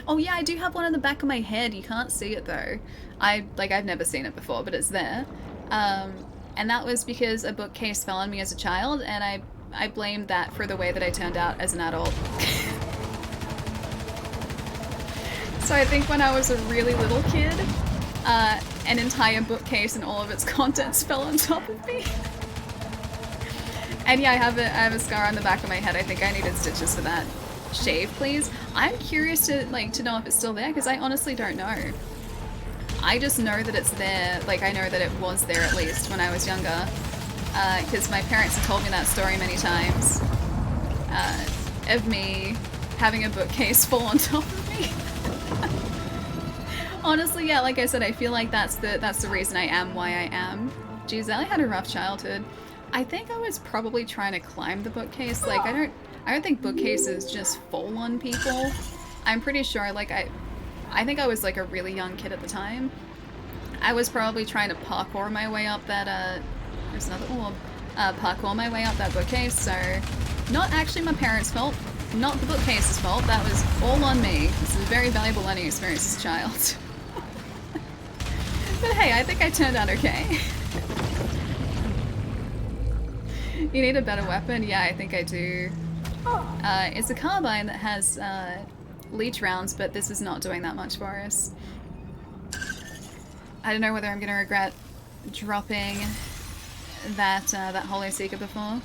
Oh yeah, I do have one on the back of my head. You can't see it though. I've never seen it before, but it's there. And that was because a bookcase fell on me as a child, and I blamed that for the way that I turned out as an adult. So I think when I was a really little kid, an entire bookcase and all of its contents fell on top of me. And yeah, I have a scar on the back of my head. I think I needed stitches for that. Shave, please. I'm curious to know if it's still there, because I honestly don't know. I just know that it's there. Like, I know that it was there at least when I was younger, because my parents have told me that story many times, of me having a bookcase fall on top of me. Honestly, yeah, like I said, I feel like that's the reason I am why I am. Geez, Ellie had a rough childhood. I think I was probably trying to climb the bookcase. Like, I don't think bookcases just fall on people. I'm pretty sure, like, I think I was like a really young kid at the time. I was probably trying to parkour my way up that, there's another orb. Parkour my way up that bookcase, so not actually my parents' fault, not the bookcase's fault, that was all on me. This is a very valuable learning experience as a child. But hey, I think I turned out okay. You need a better weapon? Yeah, I think I do. It's a carbine that has leech rounds, but this is not doing that much for us. I don't know whether I'm gonna regret dropping that Holy Seeker before.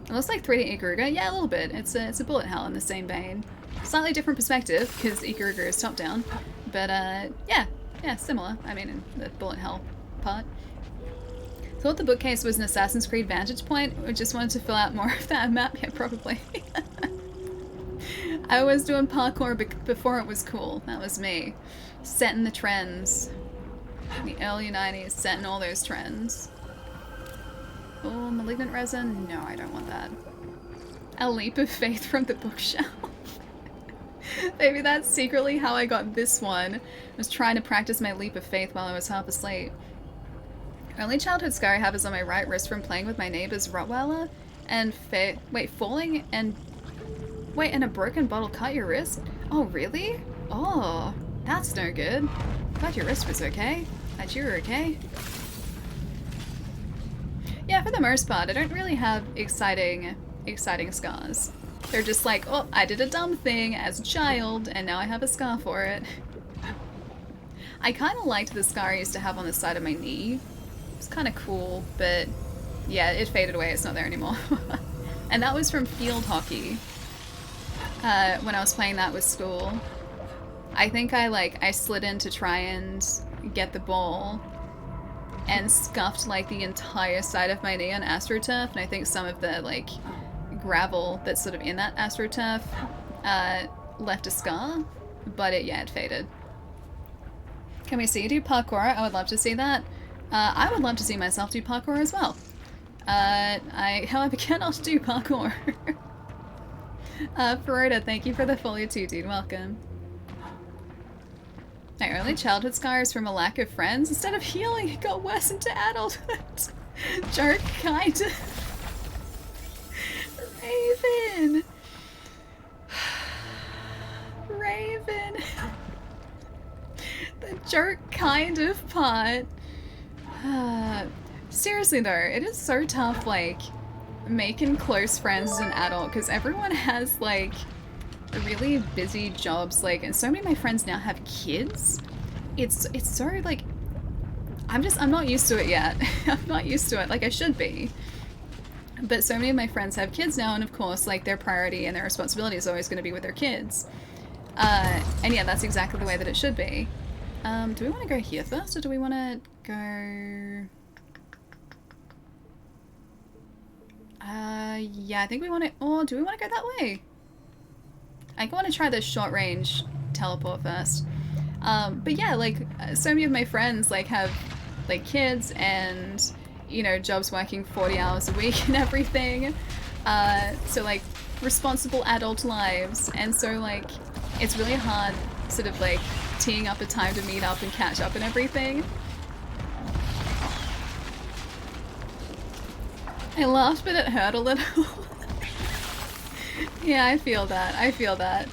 It looks like 3D Ikaruga. Yeah, a little bit. It's a bullet hell in the same vein. Slightly different perspective, because Ikaruga is top-down. But, yeah, similar. I mean, in the bullet hell part. Thought the bookcase was an Assassin's Creed vantage point. I just wanted to fill out more of that map. Yeah, probably. I was doing parkour before it was cool. That was me. Setting the trends. In the early 90s, setting all those trends. Oh, malignant resin? No, I don't want that. A leap of faith from the bookshelf. Maybe that's secretly how I got this one. I was trying to practice my leap of faith while I was half asleep. Only childhood scar I have is on my right wrist from playing with my neighbor's Rottweiler and falling and... Wait, and a broken bottle cut your wrist? Oh, really? Oh, that's no good. Glad your wrist was okay. Glad you were okay. Yeah, for the most part, I don't really have exciting scars. They're just like, oh, I did a dumb thing as a child, and now I have a scar for it. I kind of liked the scar I used to have on the side of my knee. It's kind of cool, but yeah, it faded away. It's not there anymore. And that was from field hockey. When I was playing that with school. I think I slid in to try and get the ball and scuffed like the entire side of my knee on AstroTurf, and I think some of the like gravel that's sort of in that AstroTurf left a scar, but it faded. Can we see you do parkour? I would love to see that. I would love to see myself do parkour as well. I, however, cannot do parkour. Ferota, thank you for the follow too, dude. Welcome. My early childhood scars from a lack of friends. Instead of healing, it got worse into adulthood. Jerk, kind of. Raven. Raven. The jerk kind of part. Seriously though, it is so tough, like, making close friends as an adult, because everyone has, like, really busy jobs, like, and so many of my friends now have kids. It's so, like, I'm not used to it yet. I'm not used to it, like I should be. But so many of my friends have kids now, and of course, like, their priority and their responsibility is always going to be with their kids. And yeah, that's exactly the way that it should be. Do we want to go here first, or do we want to go... yeah, I think we want to... Or do we want to go that way? I want to try the short range teleport first. But yeah, like, so many of my friends, like, have, like, kids and, you know, jobs working 40 hours a week and everything. So, like, responsible adult lives. And so, like, it's really hard sort of, like, teeing up a time to meet up and catch up and everything. I laughed, but it hurt a little. Yeah, I feel that. I feel that.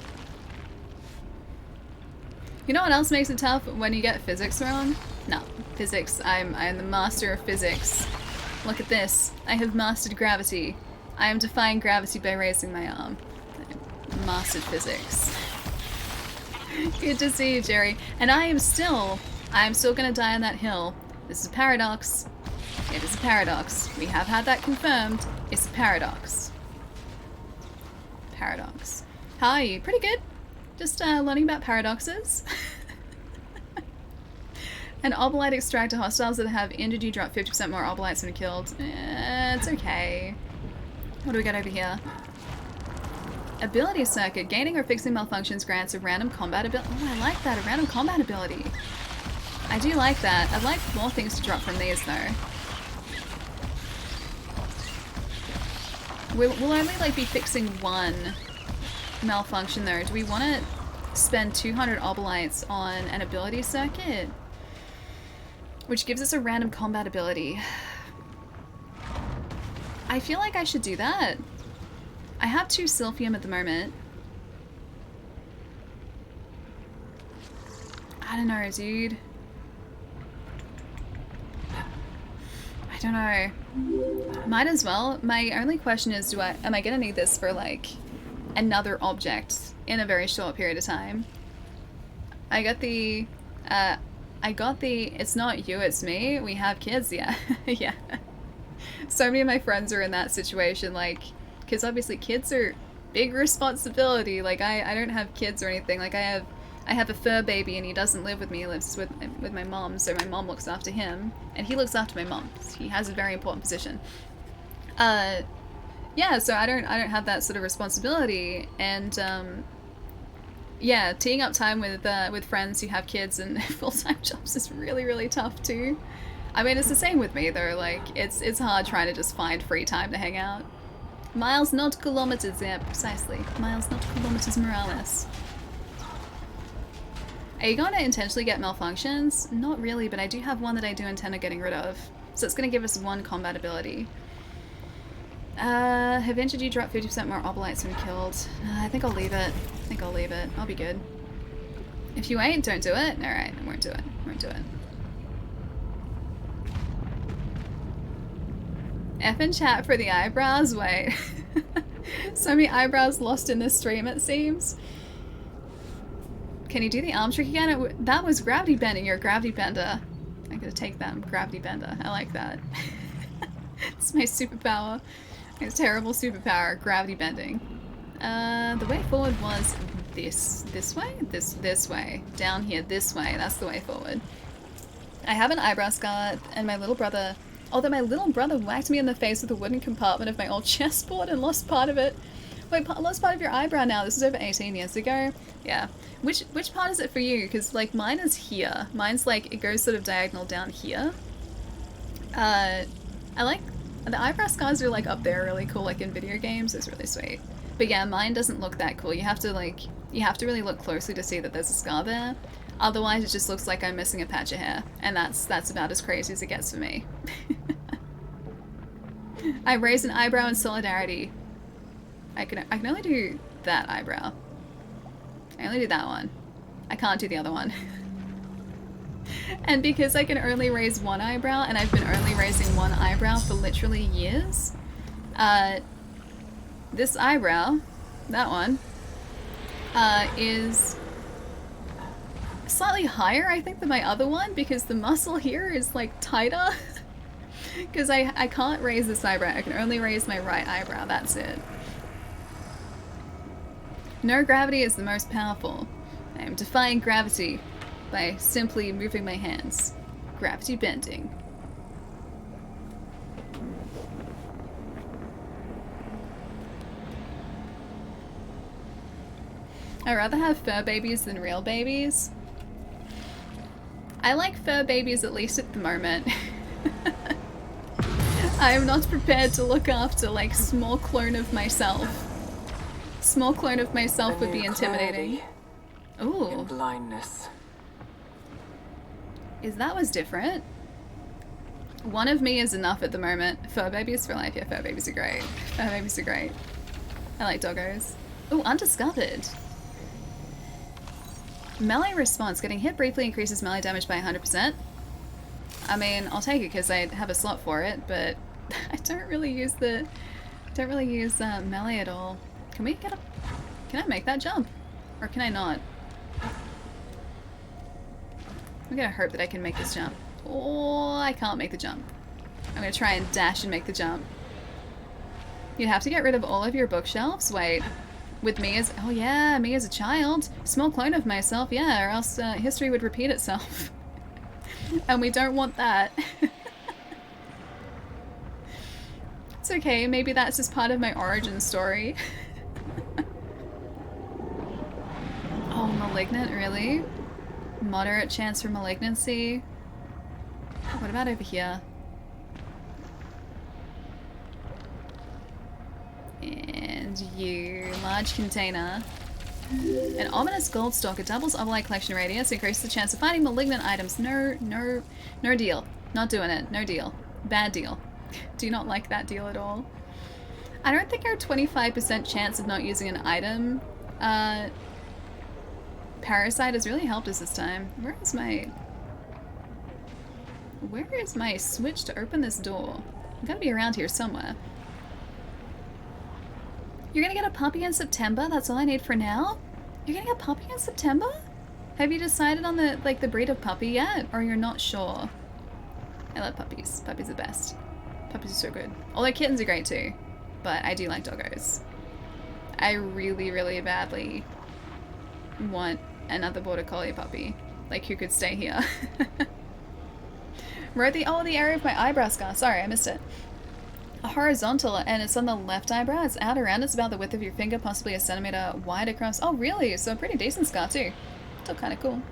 You know what else makes it tough? When you get physics wrong? No. Physics. I'm the master of physics. Look at this. I have mastered gravity. I am defying gravity by raising my arm. I mastered physics. Good to see you, Jerry. And I'm still gonna die on that hill. This is a paradox. It is a paradox. We have had that confirmed. It's a paradox. Paradox. How are you? Pretty good. Just learning about paradoxes. An obelite extractor hostiles that have injured you drop 50% more obelites when killed. It's okay. What do we got over here? Ability circuit. Gaining or fixing malfunctions grants a random combat ability. Oh, I like that. A random combat ability. I do like that. I'd like more things to drop from these though. We'll only like be fixing one malfunction though. Do we want to spend 200 obelites on an ability circuit? Which gives us a random combat ability. I feel like I should do that. I have 2 Silphium at the moment. I don't know, dude. I don't know. Might as well. My only question is, am I gonna need this for like another object in a very short period of time? I got the it's not you, it's me. We have kids, yeah. Yeah. So many of my friends are in that situation, like, because obviously kids are big responsibility. Like I don't have kids or anything. Like I have a fur baby and he doesn't live with me. He lives with my mom, so my mom looks after him and he looks after my mom. He has a very important position. Yeah, so I don't have that sort of responsibility, and yeah, teeing up time with friends who have kids and full-time jobs is really, really tough too. I mean, it's the same with me though. Like it's hard trying to just find free time to hang out. Miles, not kilometers. Yeah, precisely. Miles, not kilometers. Morales. Are you going to intentionally get malfunctions? Not really, but I do have one that I do intend on getting rid of. So it's going to give us 1 combat ability. Have injured you drop 50% more obelites when killed. I think I'll leave it. I think I'll leave it. I'll be good. If you ain't, don't do it. Alright, I won't do it. I won't do it. F in chat for the eyebrows? Wait. So many eyebrows lost in this stream, it seems. Can you do the arm trick again? That was gravity bending. You're a gravity bender. I'm gonna take that. I'm a gravity bender. I like that. It's my superpower. My terrible superpower, gravity bending. The way forward was this way? This way. Down here, this way. That's the way forward. I have an eyebrow scar, and my little brother... Although my little brother whacked me in the face with a wooden compartment of my old chessboard and lost part of it. Wait, lost part of your eyebrow now. This is over 18 years ago. Yeah. Which part is it for you? Because, like, mine is here. Mine's, like, it goes sort of diagonal down here. I like... The eyebrow scars are, like, up there really cool, like, in video games. It's really sweet. But yeah, mine doesn't look that cool. You have to, like... You have to really look closely to see that there's a scar there. Otherwise, it just looks like I'm missing a patch of hair. And that's about as crazy as it gets for me. I raise an eyebrow in solidarity. I can only do that eyebrow. I only do that one. I can't do the other one. And because I can only raise one eyebrow, and I've been only raising one eyebrow for literally years, this eyebrow, that one, is slightly higher, I think, than my other one, because the muscle here is, like, tighter. Because I can't raise this eyebrow. I can only raise my right eyebrow. That's it. No gravity is the most powerful. I am defying gravity by simply moving my hands. Gravity bending. I'd rather have fur babies than real babies. I like fur babies, at least at the moment. I am not prepared to look after, like, small clone of myself. Small clone of myself would be intimidating. Ooh. In blindness. That was different. One of me is enough at the moment. Fur babies for life. Yeah, fur babies are great. Fur babies are great. I like doggos. Ooh, undiscovered. Melee response. Getting hit briefly increases melee damage by 100%. I mean, I'll take it because I have a slot for it, but I don't really use melee at all. Can we get a... Can I make that jump? Or can I not? I'm gonna hope that I can make this jump. Oh, I can't make the jump. I'm gonna try and dash and make the jump. You'd have to get rid of all of your bookshelves? Wait. With me as... Oh yeah, me as a child. Small clone of myself, yeah, or else history would repeat itself. And we don't want that. It's okay, maybe that's just part of my origin story. Oh, malignant, really? Moderate chance for malignancy. What about over here? And you, large container. An ominous gold stalker doubles Roguelike collection radius, increases the chance of finding malignant items. No deal. Not doing it. No deal. Bad deal. Do not like that deal at all. I don't think our 25% chance of not using an item parasite has really helped us this time. Where is my switch to open this door? It's gotta be around here somewhere. You're gonna get a puppy in September? That's all I need for now? You're gonna get a puppy in September? Have you decided on the breed of puppy yet? Or you're not sure? I love puppies. Puppies are the best. Puppies are so good. Although kittens are great too. But I do like doggos. I really, really badly want another border collie puppy. Like, who could stay here? Wrote the area of my eyebrow scar. Sorry, I missed it. A horizontal, and it's on the left eyebrow. It's out around. It's about the width of your finger, possibly a centimeter wide across. Oh, really? So a pretty decent scar too. Still kind of cool.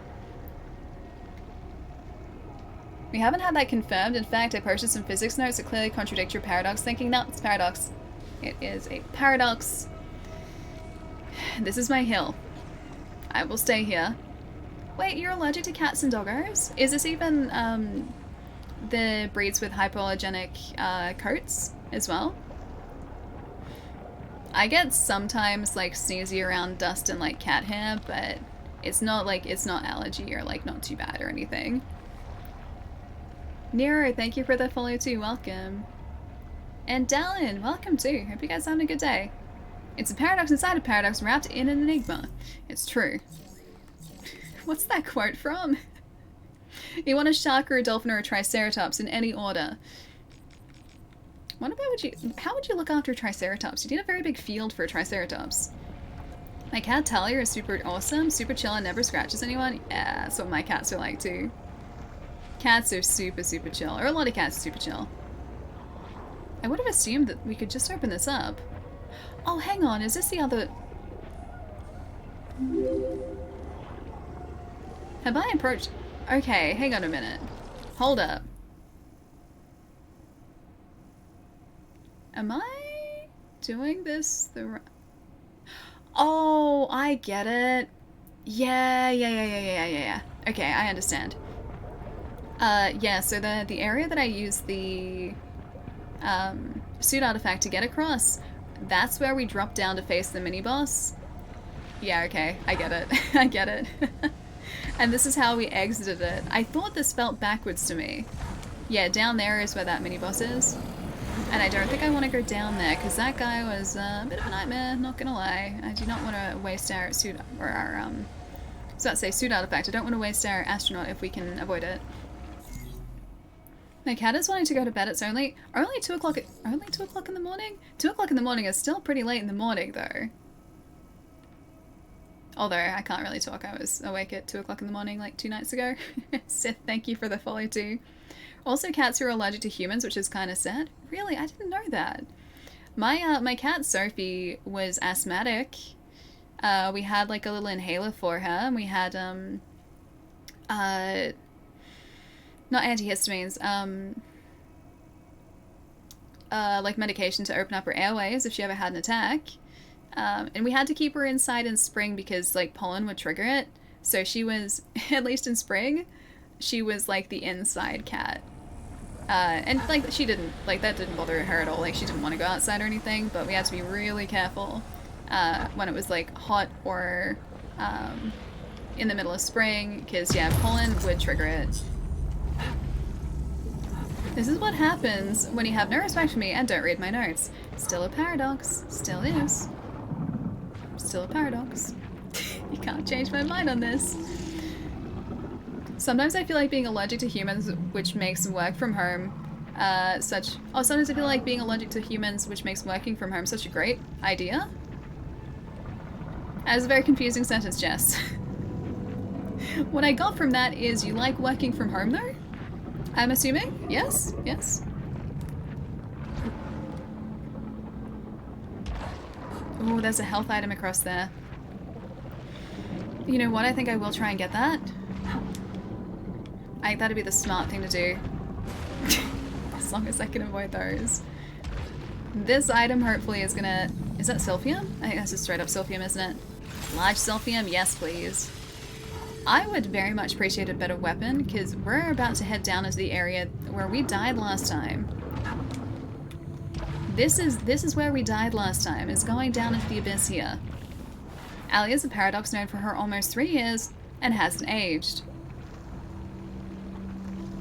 We haven't had that confirmed. In fact, I posted some physics notes that clearly contradict your paradox thinking. No, it's paradox. It is a paradox. This is my hill. I will stay here. Wait, you're allergic to cats and doggos? Is this even the breeds with hypoallergenic coats as well? I get sometimes like sneezy around dust and like cat hair, but it's not allergy or like not too bad or anything. Nero, thank you for the follow too. Welcome. And Dallin, welcome too. Hope you guys are having a good day. It's a paradox inside a paradox wrapped in an enigma. It's true. What's that quote from? You want a shark or a dolphin or a triceratops in any order. What about how would you look after a triceratops? You need a very big field for a triceratops. My cat Talia is super awesome, super chill and never scratches anyone. Yeah, that's what my cats are like too. Cats are super, super chill. Or a lot of cats are super chill. I would have assumed that we could just open this up. Oh, hang on, is this the other... Have I approached... Okay, hang on a minute. Hold up. Am I doing this the right... Oh, I get it. Yeah. Okay, I understand. Yeah, so the area that I use the suit artifact to get across, that's where we drop down to face the mini-boss. Yeah, okay, I get it. I get it. And this is how we exited it. I thought this felt backwards to me. Yeah, down there is where that mini-boss is. And I don't think I want to go down there, because that guy was a bit of a nightmare, not gonna lie. I do not want to waste our suit, or our, so let's say suit artifact. I don't want to waste our astronaut if we can avoid it. My cat is wanting to go to bed. It's only 2 o'clock, only 2 o'clock in the morning? 2 o'clock in the morning is still pretty late in the morning, though. Although, I can't really talk. I was awake at 2 o'clock in the morning, like 2 nights ago. Sith, thank you for the follow, too. Also, cats who are allergic to humans, which is kind of sad. Really? I didn't know that. My cat, Sophie, was asthmatic. We had, like, a little inhaler for her, and we had, not antihistamines, like medication to open up her airways if she ever had an attack. And we had to keep her inside in spring because, like, pollen would trigger it. So she was, at least in spring, she was, like, the inside cat. And, like, she didn't, like, that didn't bother her at all. Like, she didn't want to go outside or anything, but we had to be really careful when it was, like, hot or in the middle of spring, because, yeah, pollen would trigger it. This is what happens when you have no respect for me and don't read my notes. Still a paradox. Still is. Still a paradox. You can't change my mind on this. Sometimes I feel like being allergic to humans, which makes work from home sometimes I feel like being allergic to humans, which makes working from home such a great idea. That is a very confusing sentence, Jess. What I got from that is you like working from home, though? I'm assuming? Yes? Yes? Oh, there's a health item across there. You know what? I think I will try and get that. I think that'd be the smart thing to do. As long as I can avoid those. This item hopefully is gonna... Is that Silphium? I think that's just straight up Silphium, isn't it? Large Silphium? Yes, please. I would very much appreciate a better weapon, because we're about to head down into the area where we died last time. This is where we died last time, is going down into the abyss here. Allie is a paradox known for her almost 3 years, and hasn't aged.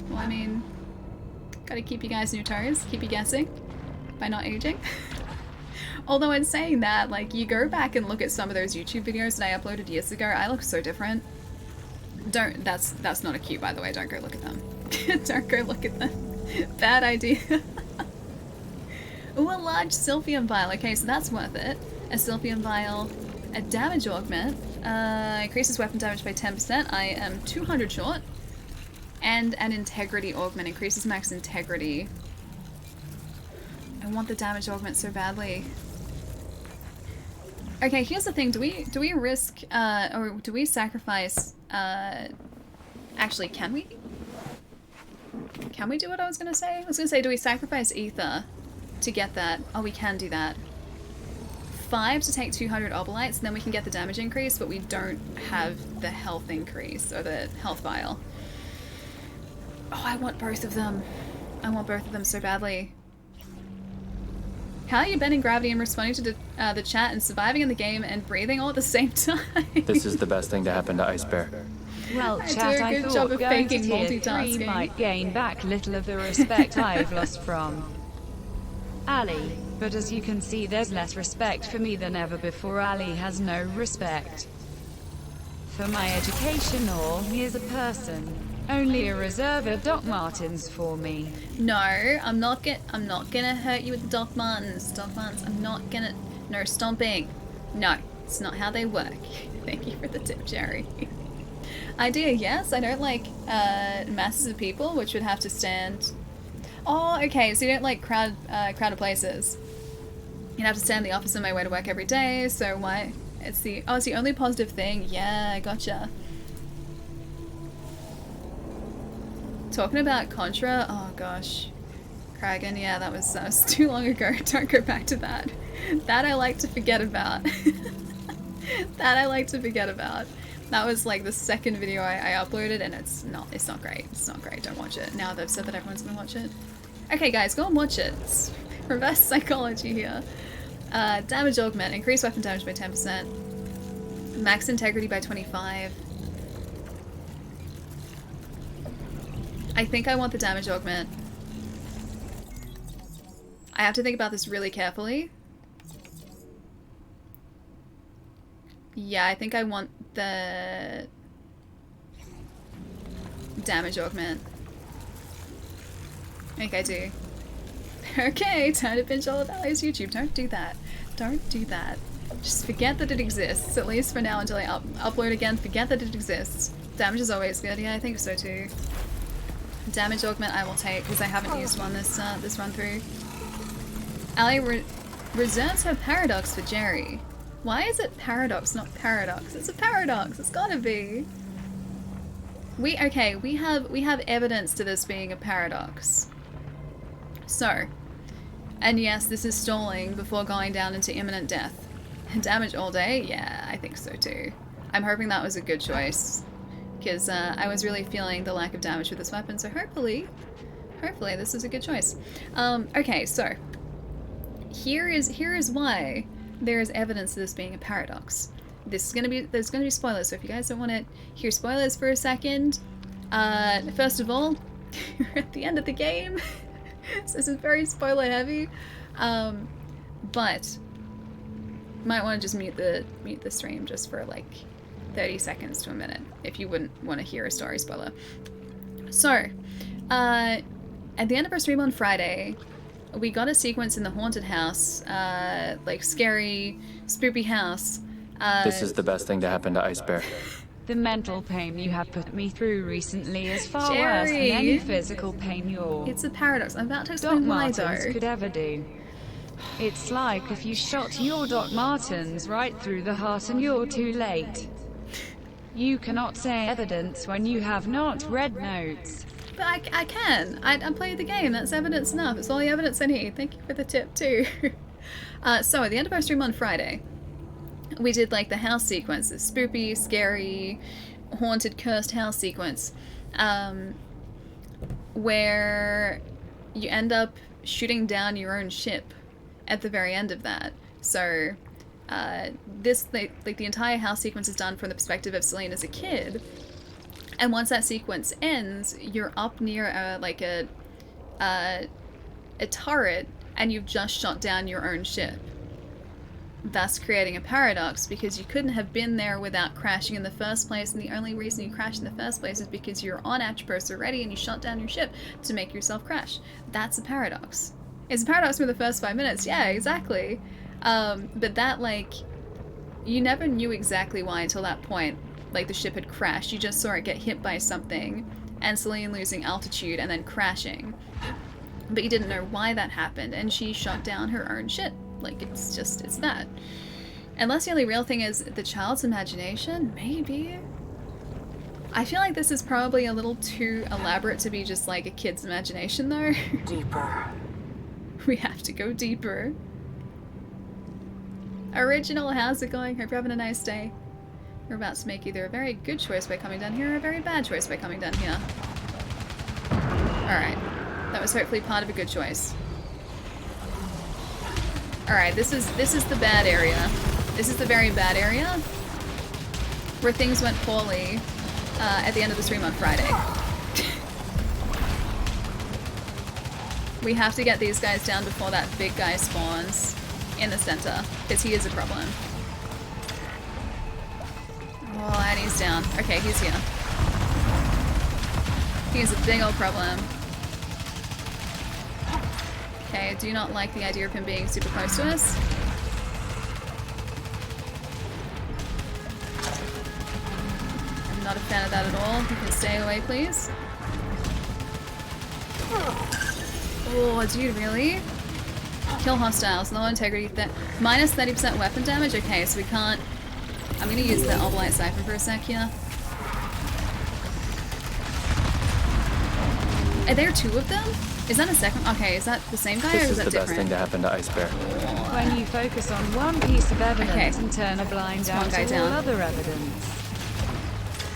Well, I mean, gotta keep you guys on your toes, keep you guessing, by not aging. Although in saying that, like, you go back and look at some of those YouTube videos that I uploaded years ago, I look so different. That's not a cue, by the way, don't go look at them. Don't go look at them. Bad idea. Ooh, a large Silphium vial. Okay, so that's worth it. A Silphium vial, a damage augment, increases weapon damage by 10%. I am 200 short. And an integrity augment, increases max integrity. I want the damage augment so badly. Okay, here's the thing. Do we risk, or do we sacrifice, actually, can we? Can we do what I was gonna say? I was gonna say, do we sacrifice ether to get that? Oh, we can do that. 5 to take 200 obolites, and then we can get the damage increase, but we don't have the health increase, or the health vial. Oh, I want both of them. I want both of them so badly. How are you bending gravity and responding to the chat and surviving in the game and breathing all at the same time? This is the best thing to happen to Ice Bear. Well, I chat, do a I good thought job of going to faking tier 3 multitasking. might gain back little of the respect I've lost from Ali, but as you can see there's less respect for me than ever before. Ali has no respect For my education or me as a person. Only a reserve of Doc Martens for me. No, I'm not gonna hurt you with the Doc Martens. Doc Martens, I'm not gonna. No stomping. No, it's not how they work. Thank you for the tip, Jerry. Idea, yes. I don't like masses of people, which would have to stand. Oh, okay. So you don't like crowded places. You'd have to stand in the office on my way to work every day. So why? It's the only positive thing. Yeah, gotcha. Talking about Contra. Oh gosh, Kragan. Yeah, that was too long ago. Don't go back to that. That I like to forget about. That I like to forget about. That was like the second video I uploaded, and it's not great. It's not great. Don't watch it. Now they've said that everyone's gonna watch it. Okay, guys, go and watch it. It's reverse psychology here. Damage augment. Increase weapon damage by 10%. Max integrity by 25. I think I want the damage augment. I have to think about this really carefully. Yeah, I think I want the damage augment. I think I do. Okay, time to binge all of Ali's YouTube. Don't do that. Don't do that. Just forget that it exists, at least for now until I upload again. Forget that it exists. Damage is always good. Yeah, I think so too. Damage augment I will take because I haven't used one this run through. Ali reserves her paradox for Jerry. Why is it paradox, not paradox? It's a paradox. It's gotta be. We have evidence to this being a paradox. So, and yes, this is stalling before going down into imminent death. Damage all day? Yeah, I think so too. I'm hoping that was a good choice. Because I was really feeling the lack of damage with this weapon, so hopefully this is a good choice. Okay, so here is why there is evidence of this being a paradox. There's gonna be spoilers, so if you guys don't want to hear spoilers for a second, first of all, we're at the end of the game, so this is very spoiler heavy, but might want to just mute the stream just for like 30 seconds to a minute if you wouldn't want to hear a story spoiler. So, at the end of our stream on Friday, we got a sequence in the haunted house, like scary, spoopy house. This is the best thing to happen to Ice Bear. The mental pain you have put me through recently is far worse Jerry. than any physical pain your It's a paradox. I'm about to Doc explain why Martens though. could ever do. It's like if you shot your Doc Martens right through the heart and you're too late. You cannot say evidence when you have not read notes. But I can. I played the game. That's evidence enough. It's all the evidence I need. Thank you for the tip too. So at the end of our stream on Friday, we did like the house sequence, the spoopy, scary, haunted, cursed house sequence, where you end up shooting down your own ship at the very end of that. So this the entire house sequence is done from the perspective of Celine as a kid, and once that sequence ends, you're up near a turret, and you've just shot down your own ship, thus creating a paradox because you couldn't have been there without crashing in the first place, and the only reason you crashed in the first place is because you're on Atropos already and you shot down your ship to make yourself crash. That's a paradox. It's a paradox for the first 5 minutes. Yeah, exactly. But that, like, you never knew exactly why until that point. Like, the ship had crashed. You just saw it get hit by something, and Celine losing altitude and then crashing. But you didn't know why that happened, and she shot down her own ship. Like, it's that. Unless the only real thing is the child's imagination? Maybe. I feel like this is probably a little too elaborate to be just like a kid's imagination, though. Deeper. We have to go deeper. Original, how's it going? Hope you're having a nice day. We're about to make either a very good choice by coming down here or a very bad choice by coming down here. Alright. That was hopefully part of a good choice. Alright, this is the bad area. This is the very bad area where things went poorly at the end of the stream on Friday. We have to get these guys down before that big guy spawns in the center, because he is a problem. Oh, and he's down. Okay, he's here. He's a big old problem. Okay, I do not like the idea of him being super close to us. I'm not a fan of that at all. You can stay away, please. Oh, dude, really? Kill hostiles, low integrity, minus 30% weapon damage? Okay, so we can't... I'm gonna use the Oblite Siphon for a sec here. Are there two of them? Is that a second? Okay, is that the same guy or is that different? This is the best thing to happen to Ice Bear. When you focus on one piece of evidence and turn a blind eye to all other evidence.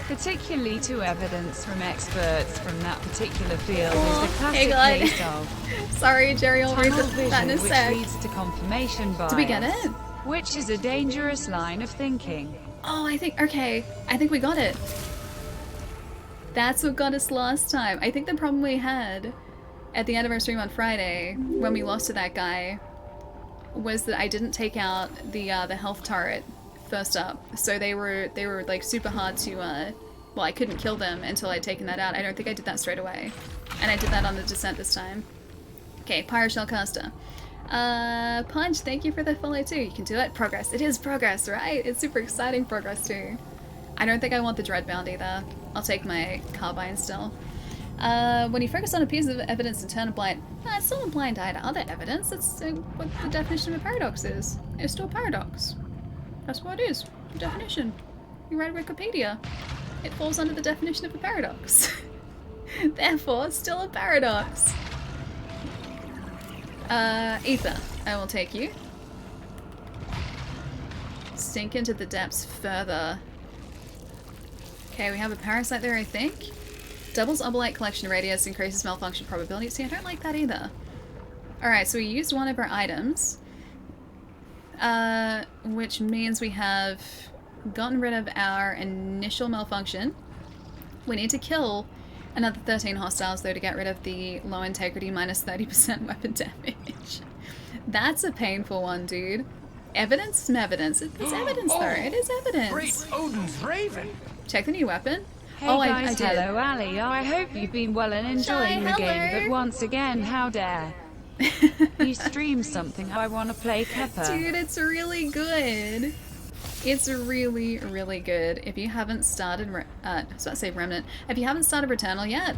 Particularly to evidence from experts from that particular field is the classic case of sorry, Jerry, I'll read tunnel that in a vision, sec. which leads to confirmation bias. Did we get it? Which is a dangerous line of thinking. Oh, I think we got it. That's what got us last time. I think the problem we had at the end of our stream on Friday, when we lost to that guy, was that I didn't take out the health turret first up. So they were like super hard to well, I couldn't kill them until I'd taken that out. I don't think I did that straight away. And I did that on the descent this time. Okay, Pyroshell Caster. Punch, thank you for the follow too. You can do it. Progress. It is progress, right? It's super exciting progress too. I don't think I want the Dreadbound either. I'll take my Carbine still. When you focus on a piece of evidence and turn a blind... it's not a blind eye to other evidence. That's what the definition of a paradox is. It's still a paradox. That's what it is. The definition. You read Wikipedia. It falls under the definition of a paradox. Therefore, it's still a paradox. Ether, I will take you. Sink into the depths further. Okay, we have a parasite there, I think. Doubles Obolite collection radius, increases malfunction probability. See, I don't like that either. Alright, so we used one of our items. Which means we have gotten rid of our initial malfunction. We need to kill another 13 hostiles, though, to get rid of the low integrity minus 30% weapon damage. That's a painful one, dude. Evidence? Some evidence. It's evidence, though. It is evidence. Great Odin's Raven! Check the new weapon. Hey I did. Hello Ali, I hope you've been well and enjoying the game, but once again, how dare you stream something I want to play Kepper. Dude, it's really good. It's really, really good. If you haven't started, I was about to say Remnant. If you haven't started Returnal yet,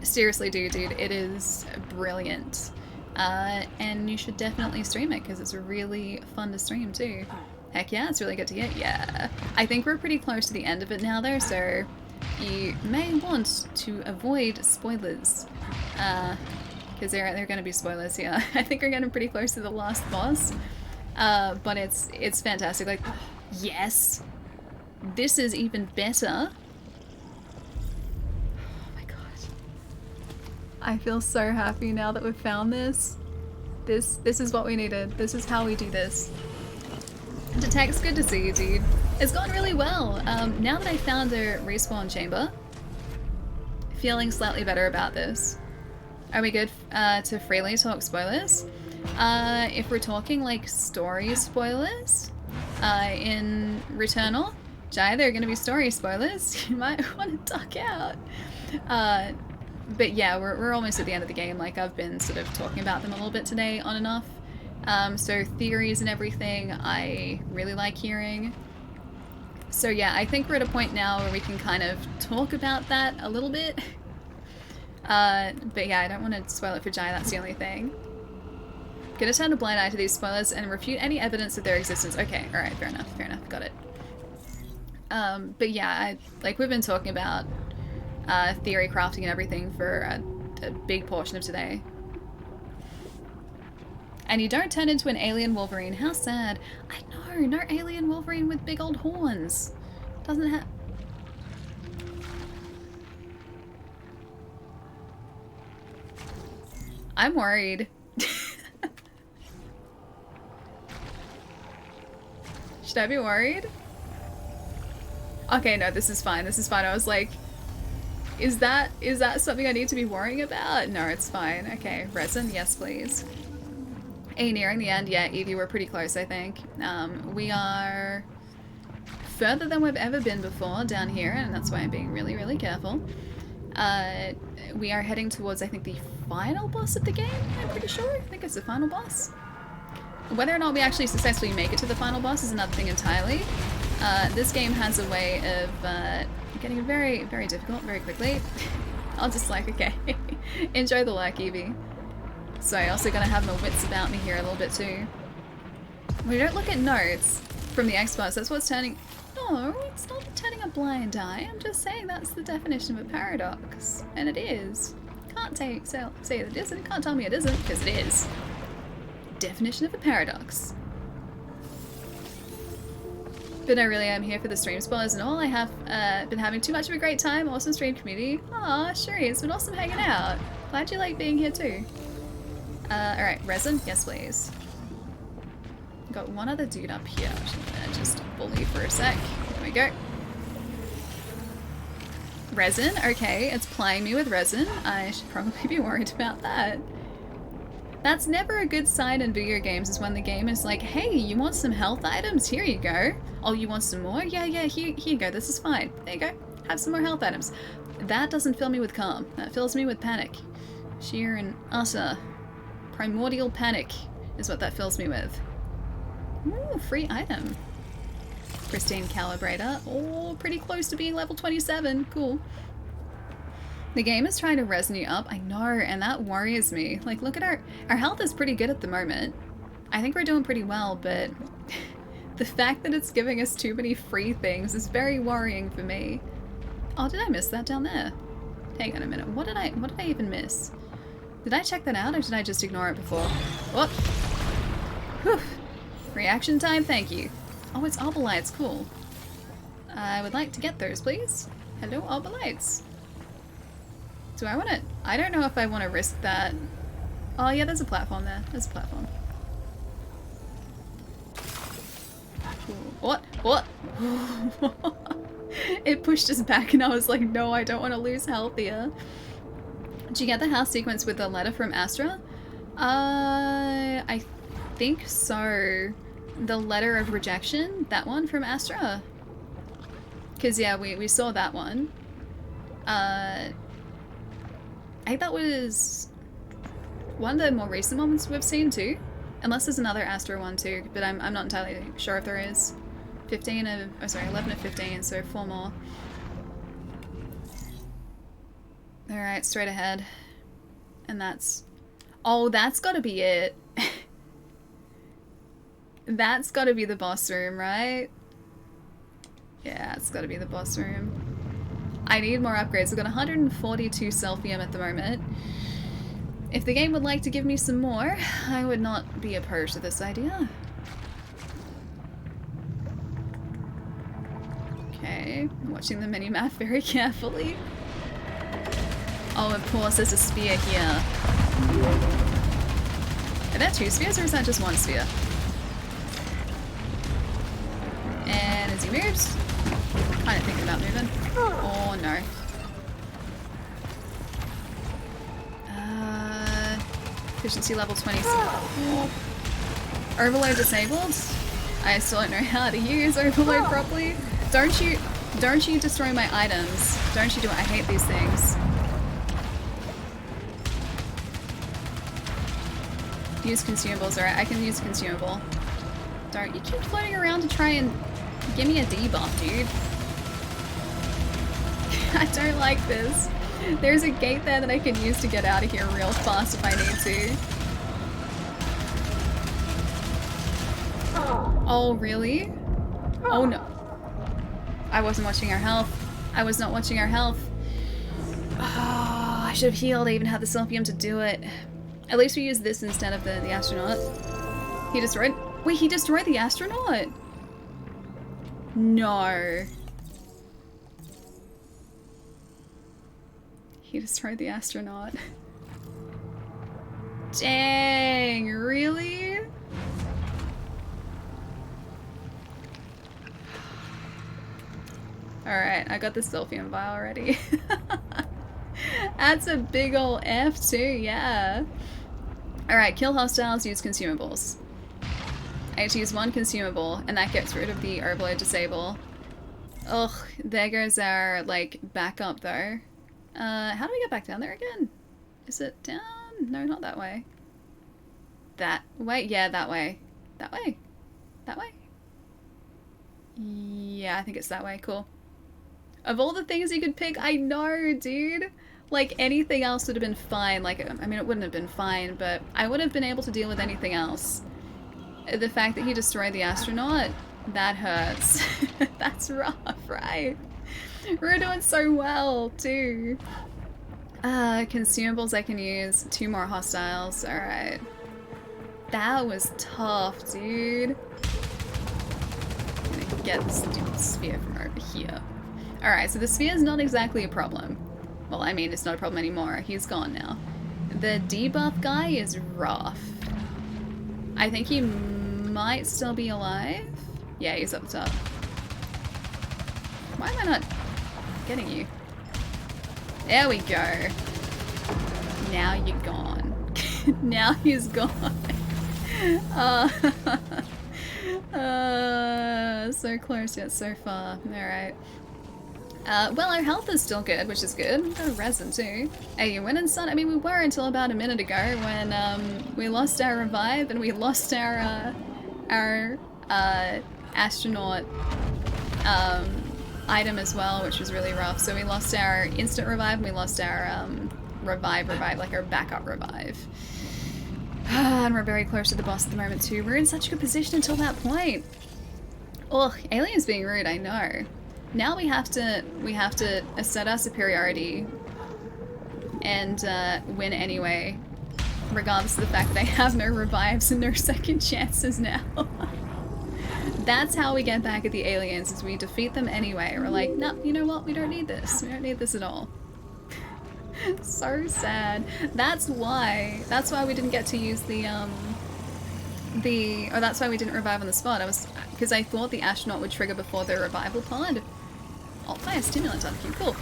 seriously, dude, it is brilliant. And you should definitely stream it because it's really fun to stream too. Heck yeah, it's really good to get. Yeah. I think we're pretty close to the end of it now though, so you may want to avoid spoilers. Because there are going to be spoilers here. I think we're getting pretty close to the last boss. But it's fantastic. Like, yes! This is even better. Oh my god. I feel so happy now that we've found this. This is what we needed. This is how we do this. Detect's good to see you, dude. It's gone really well. Now that I found a respawn chamber, feeling slightly better about this. Are we good to freely talk spoilers? If we're talking like story spoilers, in Returnal, Jai, there are going to be story spoilers. You might want to duck out. But yeah, we're almost at the end of the game. Like, I've been sort of talking about them a little bit today, on and off. So theories and everything, I really like hearing. So yeah, I think we're at a point now where we can kind of talk about that a little bit. But yeah, I don't want to spoil it for Jai, that's the only thing. Gonna turn a blind eye to these spoilers and refute any evidence of their existence. Okay, alright, fair enough, got it. But yeah, like we've been talking about theory crafting and everything for a big portion of today. And you don't turn into an alien Wolverine. How sad. I know, no alien Wolverine with big old horns. Doesn't have... I'm worried. Should I be worried? Okay, no, this is fine. This is fine. I was like, is that something I need to be worrying about? No, it's fine. Okay, resin, yes please. Nearing the end. Yeah, Evie, we're pretty close, I think. We are further than we've ever been before down here, and that's why I'm being really, really careful. We are heading towards, I think, the final boss of the game, I'm pretty sure. I think it's the final boss. Whether or not we actually successfully make it to the final boss is another thing entirely. This game has a way of getting very, very difficult very quickly. I'll just like, okay, enjoy the lurk, Evie. So I also gotta have my wits about me here a little bit too. We don't look at notes from the Xbox, that's what's turning... No, it's not turning a blind eye, I'm just saying that's the definition of a paradox. And it is. Can't say it isn't, can't tell me it isn't, because it is. Definition of a paradox. But I really am here for the stream spoilers and all. I have been having too much of a great time. Awesome stream community. Aw, sure, it's been awesome hanging out. Glad you like being here too. Alright, resin? Yes, please. Got one other dude up here, which I'm gonna just bully for a sec. There we go. Resin? Okay, it's plying me with resin. I should probably be worried about that. That's never a good sign in video games, is when the game is like, hey, you want some health items? Here you go. Oh, you want some more? Yeah, here you go. This is fine. There you go. Have some more health items. That doesn't fill me with calm. That fills me with panic. Sheer and utter primordial panic is what that fills me with. Ooh, free item. Pristine calibrator. Oh, pretty close to being level 27. Cool. The game is trying to resin you up, I know, and that worries me. Like, look at our health is pretty good at the moment. I think we're doing pretty well, but the fact that it's giving us too many free things is very worrying for me. Oh, did I miss that down there? Hang on a minute, what did I even miss? Did I check that out, or did I just ignore it before? Whoop! Whew! Reaction time, thank you. Oh, it's arbolites, cool. I would like to get those, please. Hello, arbolites. Do I want to... I don't know if I want to risk that. Oh yeah, there's a platform there. There's a platform. Cool. What? What? It pushed us back and I was like, no, I don't want to lose health here. Did you get the house sequence with the letter from Astra? I think so. The letter of rejection? That one from Astra? Because yeah, we saw that one. I think that was one of the more recent ones we've seen too. Unless there's another Astra one too, but I'm not entirely sure if there is. 11 of 15, so 4 more. Alright, straight ahead. And that's... Oh, that's gotta be it. That's gotta be the boss room, right? Yeah, it's gotta be the boss room. I need more upgrades. I've got 142 Selfium at the moment. If the game would like to give me some more, I would not be opposed to this idea. Okay, I'm watching the mini-map very carefully. Oh, of course, there's a spear here. Are there 2 spears or is that just 1 spear? And as he moves, kind of thinking about moving. Oh no. Efficiency level 20. Overload disabled? I still don't know how to use overload properly. Don't you destroy my items. Don't you do it. I hate these things. Use consumables. Alright, I can use a consumable. Don't. You keep floating around to try and give me a debuff, dude. I don't like this. There's a gate there that I can use to get out of here real fast if I need to. Oh, really? Oh no. I wasn't watching our health. I was not watching our health. Oh, I should have healed. I even had the Selfium to do it. At least we used this instead of the astronaut. He destroyed... Wait, he destroyed the astronaut? No. He destroyed the astronaut. Dang, really? Alright, I got the Selfium vial already. That's a big ol' F too, yeah. Alright, kill hostiles, use consumables. I have to use 1 consumable, and that gets rid of the overload disable. Ugh, there goes our, like, backup though. How do we get back down there again? Is it down? No, not that way. That way? Yeah, that way. That way? That way? Yeah, I think it's that way. Cool. Of all the things you could pick, I know, dude. Like, anything else would have been fine. Like, I mean, it wouldn't have been fine, but I would have been able to deal with anything else. The fact that he destroyed the astronaut, that hurts. That's rough, right? We're doing so well, too. Consumables I can use. 2 more hostiles. Alright. That was tough, dude. I'm gonna get the stupid sphere from over here. Alright, so the sphere is not exactly a problem. Well, I mean, it's not a problem anymore. He's gone now. The debuff guy is rough. I think he might still be alive. Yeah, he's up top. Why am I not getting you? There we go. Now you're gone. Now he's gone. So close yet so far. Alright. Well, our health is still good, which is good. We've got a resin too. Hey, you winning, son? I mean, we were until about a minute ago when we lost our revive and we lost our astronaut item as well, which was really rough. So we lost our instant revive and we lost our revive, like our backup revive. And we're very close to the boss at the moment too. We're in such a good position until that point. Ugh, aliens being rude, I know. Now we have to assert our superiority and win anyway, regardless of the fact that they have no revives and no second chances now. That's how we get back at the aliens, is we defeat them anyway. We're like, no, you know what? We don't need this. We don't need this at all. So sad. That's why we didn't get to use that's why we didn't revive on the spot. Because I thought the astronaut would trigger before the revival pod. Oh, fire stimulant on you. Cool.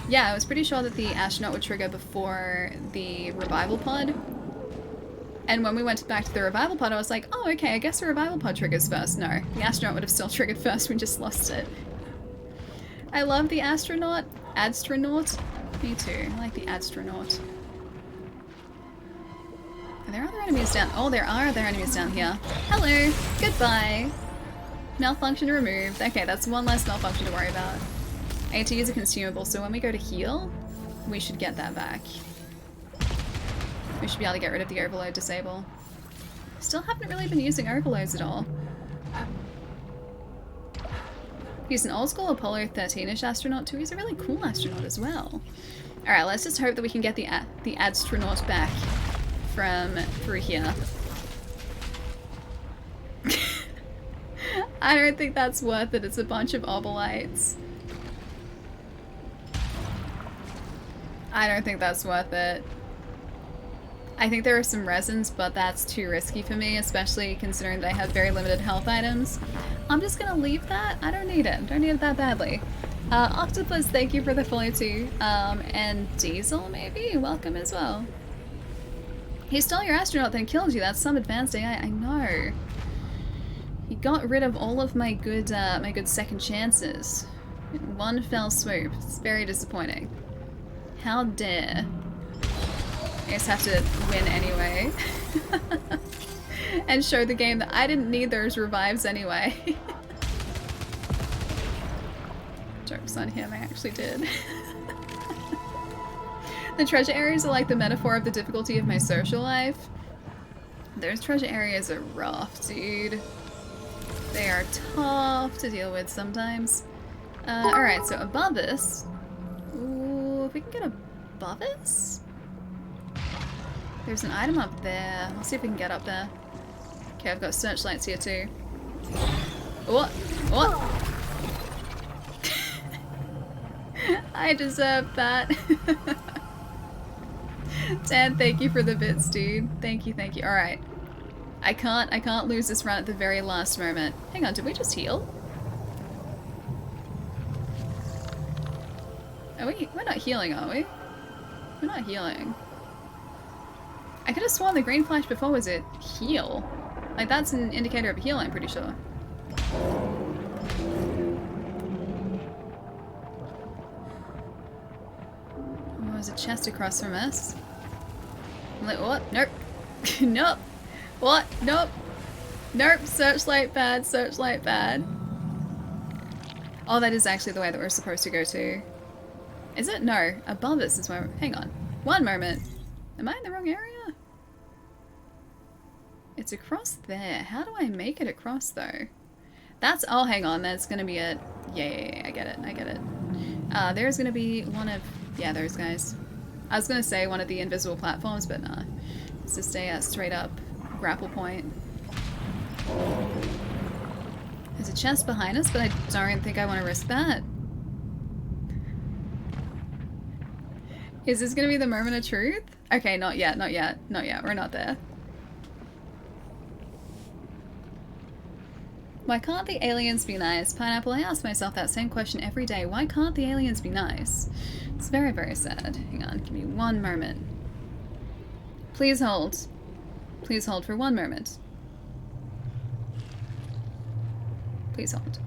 Yeah, I was pretty sure that the astronaut would trigger before the revival pod. And when we went back to the revival pod, I was like, oh, okay, I guess the revival pod triggers first. No, the astronaut would have still triggered first. We just lost it. I love the astronaut. Astronaut. Me too. I like the astronaut. Are there other enemies down? Oh, there are other enemies down here. Hello. Goodbye. Malfunction removed. Okay, that's one less malfunction to worry about. I need to use a consumable, so when we go to heal, we should get that back. We should be able to get rid of the overload disable. Still haven't really been using overloads at all. He's an old school Apollo 13-ish astronaut too. He's a really cool astronaut as well. Alright, let's just hope that we can get the astronaut back from through here. I don't think that's worth it. It's a bunch of obolites. I don't think that's worth it. I think there are some resins, but that's too risky for me, especially considering that I have very limited health items. I'm just gonna leave that. I don't need it. Don't need it that badly. Octopus, thank you for the follow too. And Diesel, maybe? Welcome as well. He stole your astronaut, then killed you. That's some advanced AI. I know. He got rid of all of my good second chances in one fell swoop. It's very disappointing. How dare. I just have to win anyway. And show the game that I didn't need those revives anyway. Joke's on him, I actually did. The treasure areas are like the metaphor of the difficulty of my social life. Those treasure areas are rough, dude. They are tough to deal with sometimes. Alright, so above us. Ooh, if we can get above us? There's an item up there. Let's see if we can get up there. Okay, I've got searchlights here too. What? What? I deserve that. Dan, thank you for the bits, dude. Thank you, thank you. Alright. I can't lose this run at the very last moment. Hang on, did we just heal? We're not healing, are we? We're not healing. I could have sworn the green flash before was it heal. Like, that's an indicator of a heal, I'm pretty sure. there's a chest across from us. Like, what? Nope. Nope. What? Nope. Nope. Searchlight bad. Searchlight bad. Oh, that is actually the way that we're supposed to go to. Is it? No. Above us is where... Hang on. One moment. Am I in the wrong area? It's across there. How do I make it across, though? That's... Oh, hang on. That's gonna be it. Yeah, I get it. I get it. There's gonna be one of... Yeah, those guys. I was gonna say one of the invisible platforms, but nah. It's just a straight up grapple point. There's a chest behind us, but I don't think I want to risk that. Is this gonna be the moment of truth? Okay, not yet, not yet, not yet. We're not there. Why can't the aliens be nice? Pineapple, I ask myself that same question every day. Why can't the aliens be nice? It's very, very sad. Hang on, give me one moment. Please hold. Please hold for one moment. Please hold.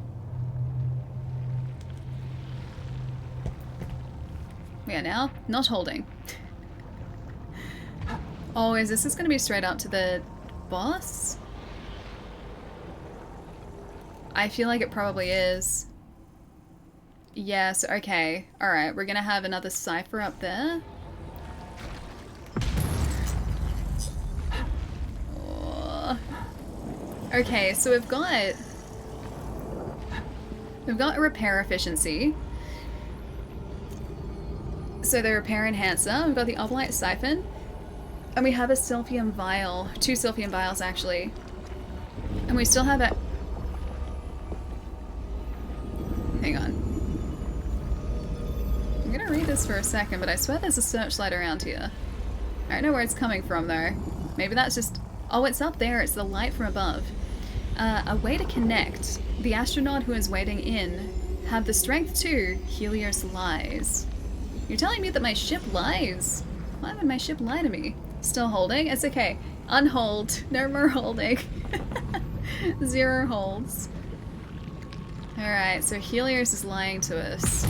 We are now not holding. Oh, is this going to be straight up to the boss? I feel like it probably is. Yes, okay. Alright, we're gonna have another cipher up there. Oh. Okay, so we've got a repair efficiency. So the repair enhancer, we've got the oblite siphon, and we have a silphium vial. 2 silphium vials actually. And we still have a... Hang on. I'm gonna read this for a second, but I swear there's a searchlight around here. I don't know where it's coming from though. Maybe that's just... Oh, it's up there. It's the light from above. A way to connect. The astronaut who is waiting in have the strength to Helios lies. You're telling me that my ship lies? Why would my ship lie to me? Still holding? It's okay. Unhold. No more holding. 0 holds. Alright, so Helios is lying to us.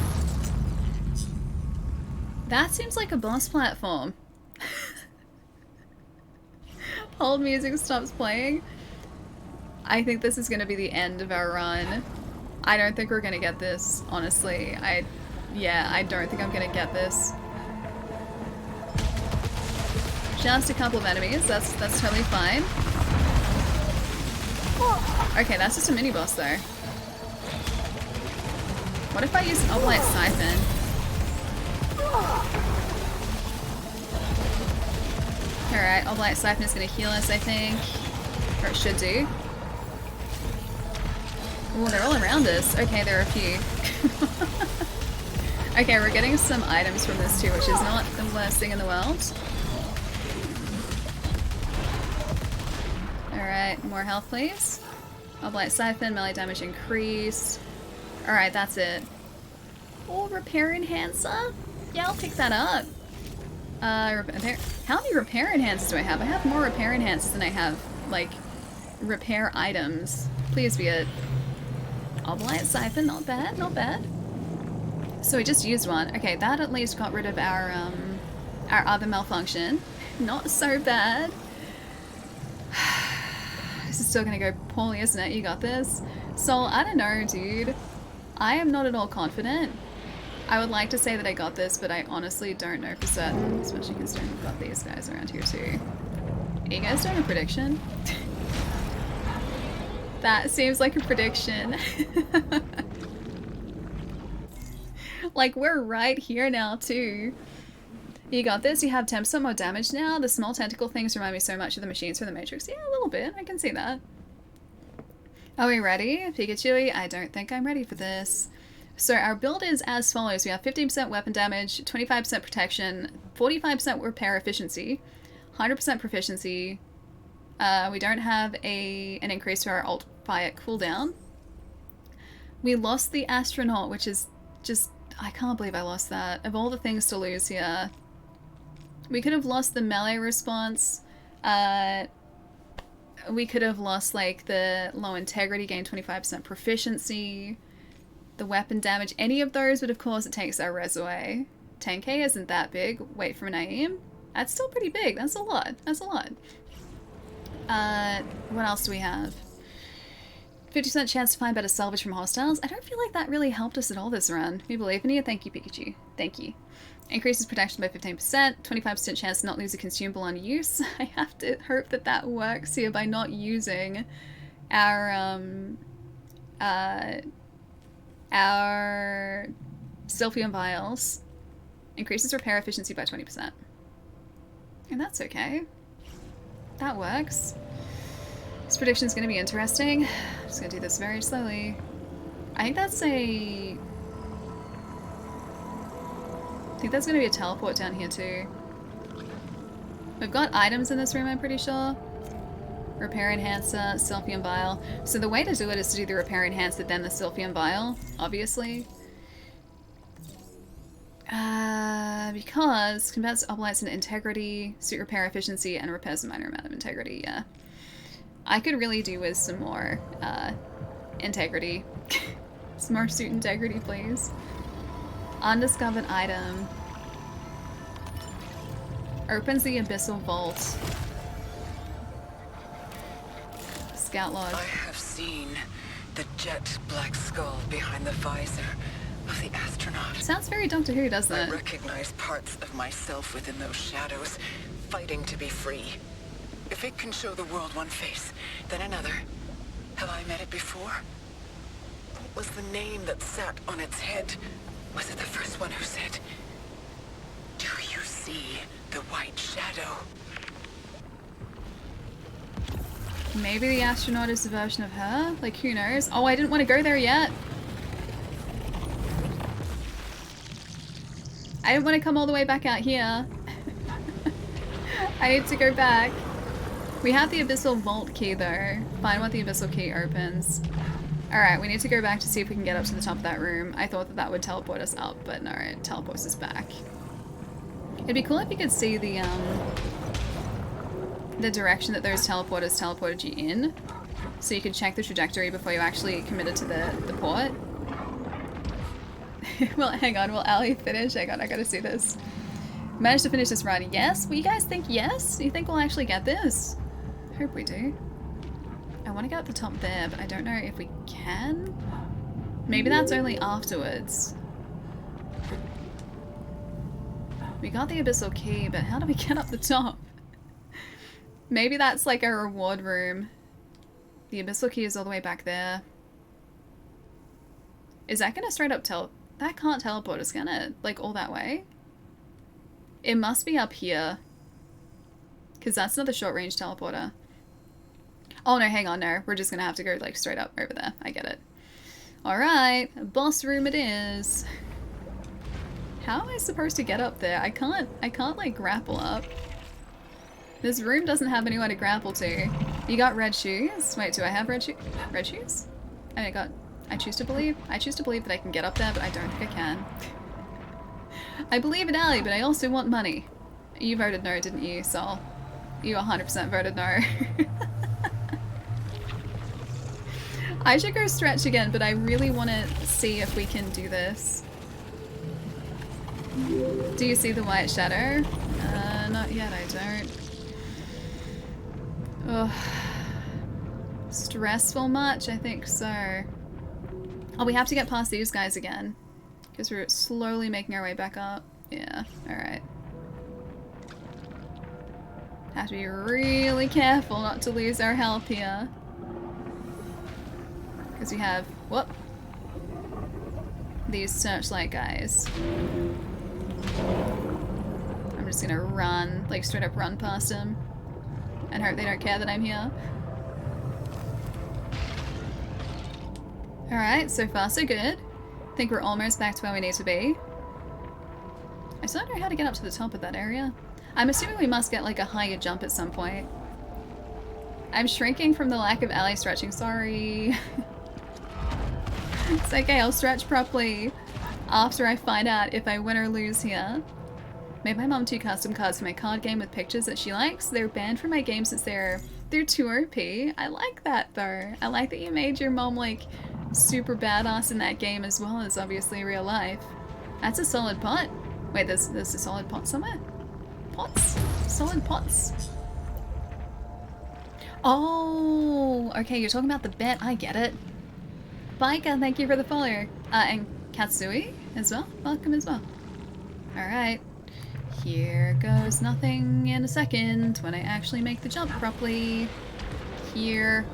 That seems like a boss platform. Hold music stops playing. I think this is going to be the end of our run. I don't think we're going to get this, honestly. Yeah, I don't think I'm going to get this. Just a couple of enemies, that's totally fine. Okay, that's just a mini boss though. What if I use an oblite siphon? Alright, oblite siphon is going to heal us, I think. Or it should do. Oh, they're all around us. Okay, there are a few. Okay, we're getting some items from this too, which is not the worst thing in the world. Alright, more health please. Oblite siphon, melee damage increased. Alright, that's it. Oh, repair enhancer? Yeah, I'll pick that up. How many repair enhancers do I have? I have more repair enhancers than I have, like, repair items. Please be it. Oblite siphon, not bad, not bad. So we just used one. Okay, that at least got rid of our other malfunction. Not so bad. This is still gonna go poorly, isn't it? You got this. Soul, I don't know, dude. I am not at all confident. I would like to say that I got this, but I honestly don't know for certain, especially considering we've got these guys around here too. Are you guys doing a prediction? That seems like a prediction. Like, we're right here now too. You got this, you have 10% more damage now. The small tentacle things remind me so much of the machines from the Matrix. Yeah, a little bit, I can see that. Are we ready? Pikachu, I don't think I'm ready for this. So our build is as follows. We have 15% weapon damage, 25% protection, 45% repair efficiency, 100% proficiency. We don't have an increase to our alt fire cooldown. We lost the astronaut, which is just... I can't believe I lost that. Of all the things to lose here. We could have lost the melee response. We could have lost, like, the low integrity, gain 25% proficiency. The weapon damage. Any of those, but of course it takes our res away. 10k isn't that big. Wait for Naeem. That's still pretty big. That's a lot. That's a lot. What else do we have? 50% chance to find better salvage from hostiles. I don't feel like that really helped us at all this run. We believe in you. Thank you, Pikachu. Thank you. Increases protection by 15%. 25% chance to not lose a consumable on use. I have to hope that that works here by not using our Sylphium vials. Increases repair efficiency by 20%. And that's okay. That works. This prediction is going to be interesting. I'm just going to do this very slowly. I think that's a... I think that's going to be a teleport down here too. We've got items in this room, I'm pretty sure. Repair Enhancer, Sylphium Vial. So the way to do it is to do the Repair Enhancer, then the Sylphium Vial, obviously. Because converts oblights into integrity, suit repair efficiency, and repairs a minor amount of integrity, yeah. I could really do with some more integrity. Some more suit integrity, please. Undiscovered item. Opens the Abyssal Vault. Scout log. I have seen the jet black skull behind the visor of the astronaut. Sounds very Doctor Who, doesn't it? I recognize parts of myself within those shadows, fighting to be free. If it can show the world one face, then another. Have I met it before? What was the name that sat on its head? Was it the first one who said, "Do you see the white shadow?" Maybe the astronaut is a version of her? Like, who knows? Oh, I didn't want to go there yet. I didn't want to come all the way back out here. I need to go back. We have the Abyssal Vault key, though. Find what the Abyssal key opens. Alright, we need to go back to see if we can get up to the top of that room. I thought that that would teleport us up, but no, it teleports us back. It'd be cool if you could see the direction that those teleporters teleported you in, so you could check the trajectory before you actually committed to the port. Well, hang on, will Ali finish? Hang on, I gotta see this. Managed to finish this run, yes? Well, you guys think yes? You think we'll actually get this? I hope we do. I want to get up the top there, but I don't know if we can. Maybe that's only afterwards. We got the Abyssal Key, but how do we get up the top? Maybe that's like a reward room. The Abyssal Key is all the way back there. Is that gonna straight up that can't teleport us, can it? Like all that way? It must be up here. Because that's not the short range teleporter. Oh no, hang on, no. We're just gonna have to go like straight up over there. I get it. Alright, boss room it is. How am I supposed to get up there? I can't like grapple up. This room doesn't have anyone to grapple to. You got red shoes? Wait, do I have red shoes? I choose to believe that I can get up there, but I don't think I can. I believe in Ali, but I also want money. You voted no, didn't you, Sol? You 100% voted no. I should go stretch again, but I really want to see if we can do this. Do you see the white shadow? Not yet, I don't. Ugh. Stressful much? I think so. Oh, we have to get past these guys again. Because we're slowly making our way back up. Yeah, alright. Have to be really careful not to lose our health here. Because we have, whoop, these searchlight guys. I'm just gonna run, like straight up run past them. And hope they don't care that I'm here. Alright, so far so good. I think we're almost back to where we need to be. I still don't know how to get up to the top of that area. I'm assuming we must get like a higher jump at some point. I'm shrinking from the lack of ally stretching, sorry. It's okay, I'll stretch properly after I find out if I win or lose here. Made my mom 2 custom cards for my card game with pictures that she likes. They're banned from my game since they're too OP. I like that though. I like that you made your mom like super badass in that game as well as obviously real life. That's a solid pot. Wait, there's a solid pot somewhere? Pots? Solid pots? Oh, okay, you're talking about the bet. I get it. Baika, thank you for the follow. And Katsui as well. Welcome as well. Alright. Here goes nothing in a second when I actually make the jump properly. Here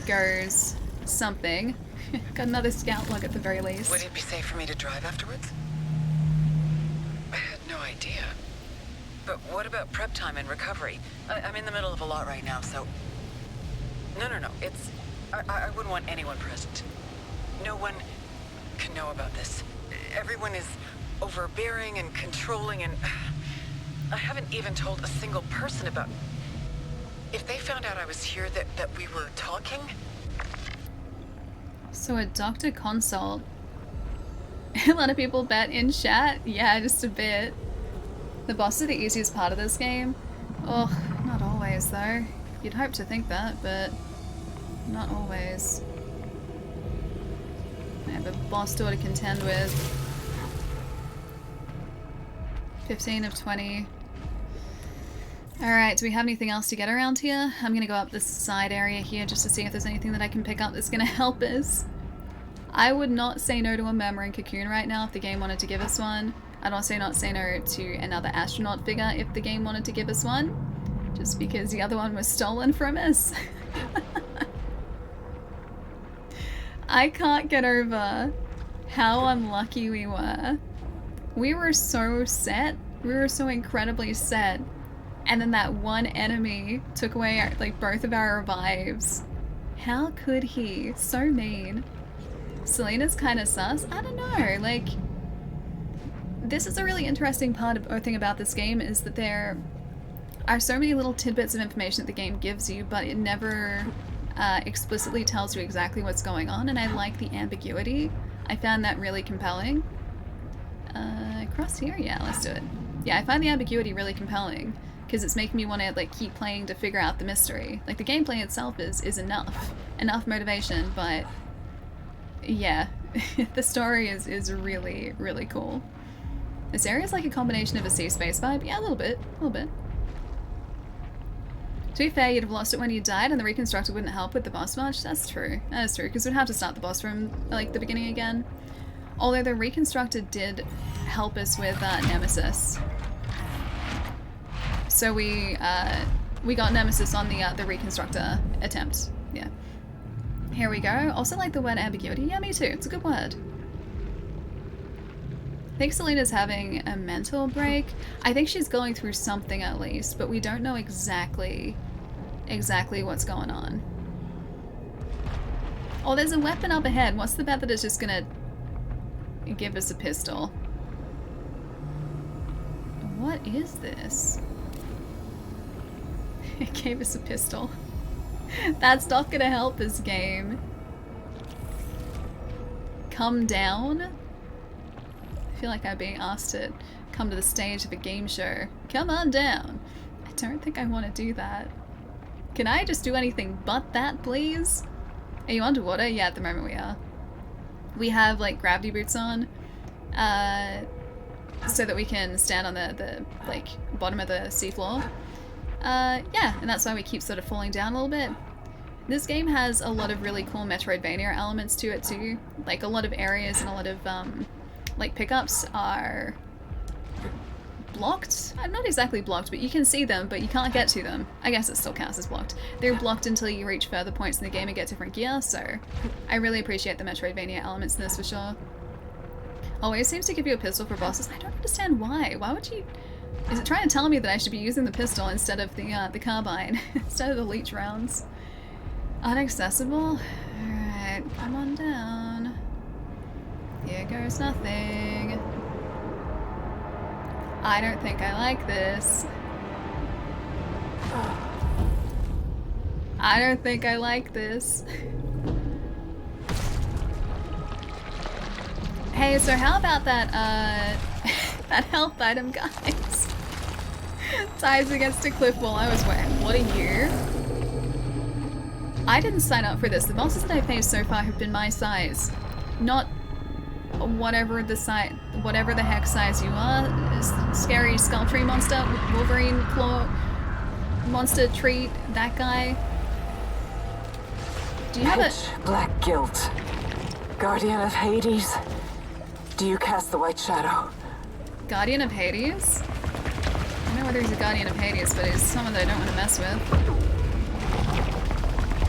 goes something. Got another scout log at the very least. Would it be safe for me to drive afterwards? I had no idea. But what about prep time and recovery? I'm in the middle of a lot right now, so... No, it's... I wouldn't want anyone present. No one can know about this. Everyone is overbearing and controlling, and I haven't even told a single person about... If they found out I was here, that we were talking... So a doctor consult. A lot of people bet in chat. Yeah, just a bit. The boss is the easiest part of this game. Oh, not always though. You'd hope to think that, but not always. I have a boss door to contend with. 15 of 20. Alright, do we have anything else to get around here? I'm gonna go up this side area here just to see if there's anything that I can pick up that's gonna help us. I would not say no to a Murmuring Cocoon right now if the game wanted to give us one. I'd also not say no to another astronaut figure if the game wanted to give us one. Just because the other one was stolen from us. I can't get over how unlucky we were. We were so set. We were so incredibly set. And then that one enemy took away our, like both of our revives. How could he? So mean. Selena's kind of sus. I don't know. Like, this is a really interesting thing about this game is that there are so many little tidbits of information that the game gives you, but it never explicitly tells you exactly what's going on, and I like the ambiguity. I found that really compelling. Across here? Yeah, let's do it. Yeah, I find the ambiguity really compelling, because it's making me want to like keep playing to figure out the mystery. Like, the gameplay itself is enough motivation, but yeah, the story is really, really cool. This area is like a combination of a sea space vibe. Yeah, a little bit. To be fair, you'd have lost it when you died, and the reconstructor wouldn't help with the boss march. That's true. That is true, because we'd have to start the boss from like the beginning again. Although the reconstructor did help us with Nemesis. So we got Nemesis on the reconstructor attempt. Yeah. Here we go. Also like the word ambiguity. Yeah, me too. It's a good word. I think Selena's having a mental break. I think she's going through something at least, but we don't know exactly what's going on. Oh, there's a weapon up ahead. What's the bet that it's just gonna give us a pistol? What is this? It gave us a pistol. That's not gonna help this game. Come down? I feel like I'm being asked to come to the stage of a game show. Come on down. I don't think I want to do that. Can I just do anything but that, please? Are you underwater? Yeah, at the moment we are. We have like gravity boots on, so that we can stand on the like bottom of the seafloor. Yeah, and that's why we keep sort of falling down a little bit. This game has a lot of really cool Metroidvania elements to it too. Like a lot of areas and a lot of like pickups are blocked. Not exactly blocked, but you can see them, but you can't get to them. I guess it still counts as blocked. They're blocked until you reach further points in the game and get different gear, so I really appreciate the Metroidvania elements in this for sure. Always seems to give you a pistol for bosses. I don't understand why. Why would you... Is it trying to tell me that I should be using the pistol instead of the carbine? Instead of the leech rounds? Unaccessible? Alright, come on down. Here goes nothing. I don't think I like this. I don't think I like this. Hey, so how about that, that health item, guys? Ties against a cliff wall. I was wearing. What are you? I didn't sign up for this. The bosses that I've faced so far have been my size. Not whatever the heck size you are, scary skull tree monster, Wolverine claw monster tree, that guy. Do you have Pitch black guilt. Guardian of Hades. Do you cast the white shadow? Guardian of Hades? I don't know whether he's a Guardian of Hades, but he's someone that I don't want to mess with.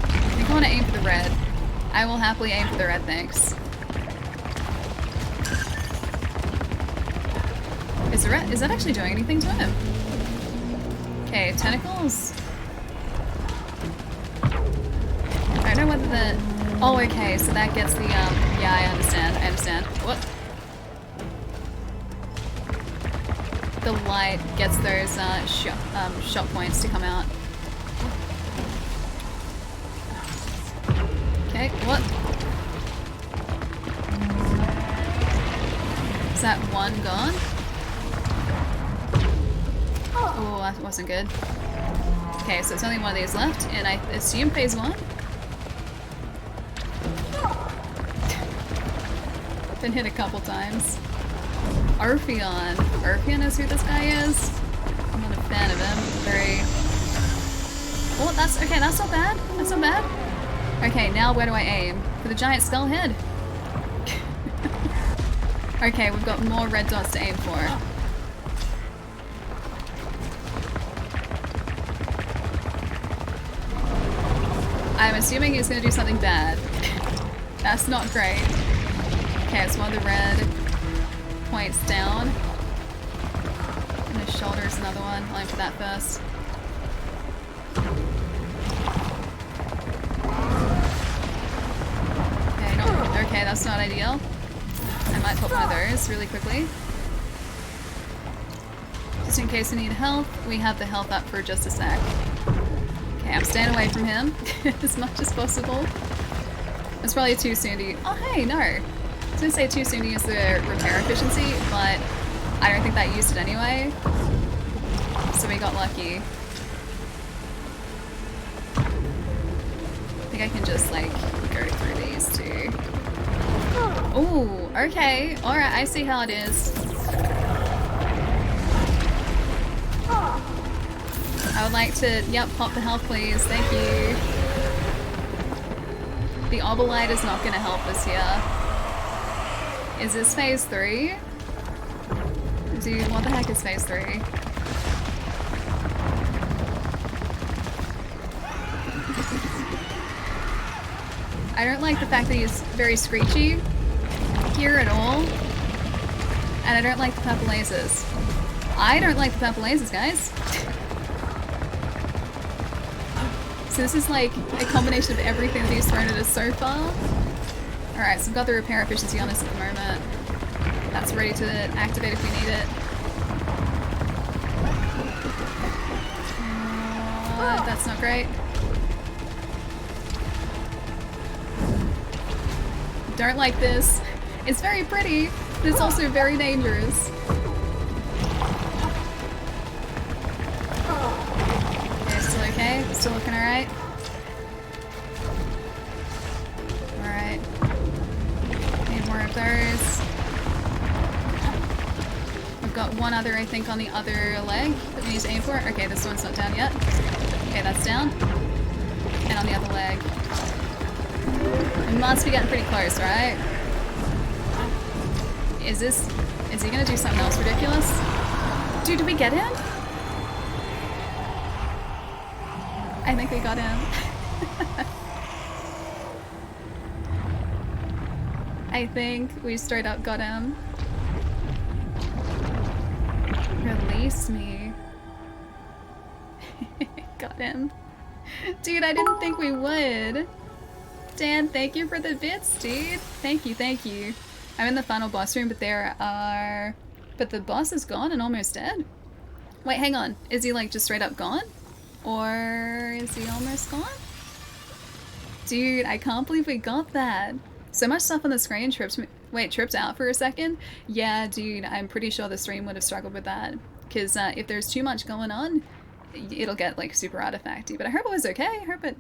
I think I want to aim for the red. I will happily aim for the red, thanks. Is that actually doing anything to him? Okay, tentacles. I don't know whether the... Oh, okay, so that gets the, yeah, I understand. What? The light gets those, shot points to come out. Okay, what? Is that one gone? Oh, that wasn't good. Okay, so it's only one of these left, and I assume phase 1? Been hit a couple times. Orpheon. Orpheon is who this guy is? I'm not a fan of him. Very... Oh, that's... Okay, that's not bad. That's not bad. Okay, now where do I aim? For the giant skull head. Okay, we've got more red dots to aim for. I'm assuming he's gonna do something bad. That's not great. Okay, it's one of the red points down. And his shoulder's another one. I'll aim for that first. Okay, okay, that's not ideal. I might pop one of those really quickly. Just in case we need health, we have the health up for just a sec. Okay, I'm staying away from him as much as possible. It's probably too soon to... Oh, hey, no. I was gonna say too soon to use the repair efficiency, but I don't think that used it anyway. So we got lucky. I think I can just, like, go through these two. Oh, okay. Alright, I see how it is. I would like to, yep, pop the health please, thank you. The Obolite is not going to help us here. Is this phase 3? Dude, what the heck is phase 3? I don't like the fact that he's very screechy here at all. And I don't like the purple lasers. I don't like the purple lasers, guys. So this is like a combination of everything that he's thrown at us so far. Alright, so we've got the repair efficiency on us at the moment. That's ready to activate if we need it. That's not great. Don't like this. It's very pretty, but it's also very dangerous. Okay, still looking alright. Alright. Need more of those. I've got one other, I think, on the other leg that we need to aim for. Okay, this one's not down yet. Okay, that's down. And on the other leg. It must be getting pretty close, right? Is he gonna do something else ridiculous? Dude, did we get him? I think we got him. I think we straight up got him. Release me. Got him. Dude, I didn't think we would. Dan, thank you for the bits, dude. Thank you, thank you. I'm in the final boss room, but but the boss is gone and almost dead. Wait, hang on. Is he like just straight up gone? Or is he almost gone? Dude, I can't believe we got that. So much stuff on the screen trips me. Wait, tripped out for a second? Yeah, dude, I'm pretty sure the stream would have struggled with that. Because if there's too much going on, it'll get like super artifacty. But I hope it was okay. I hope it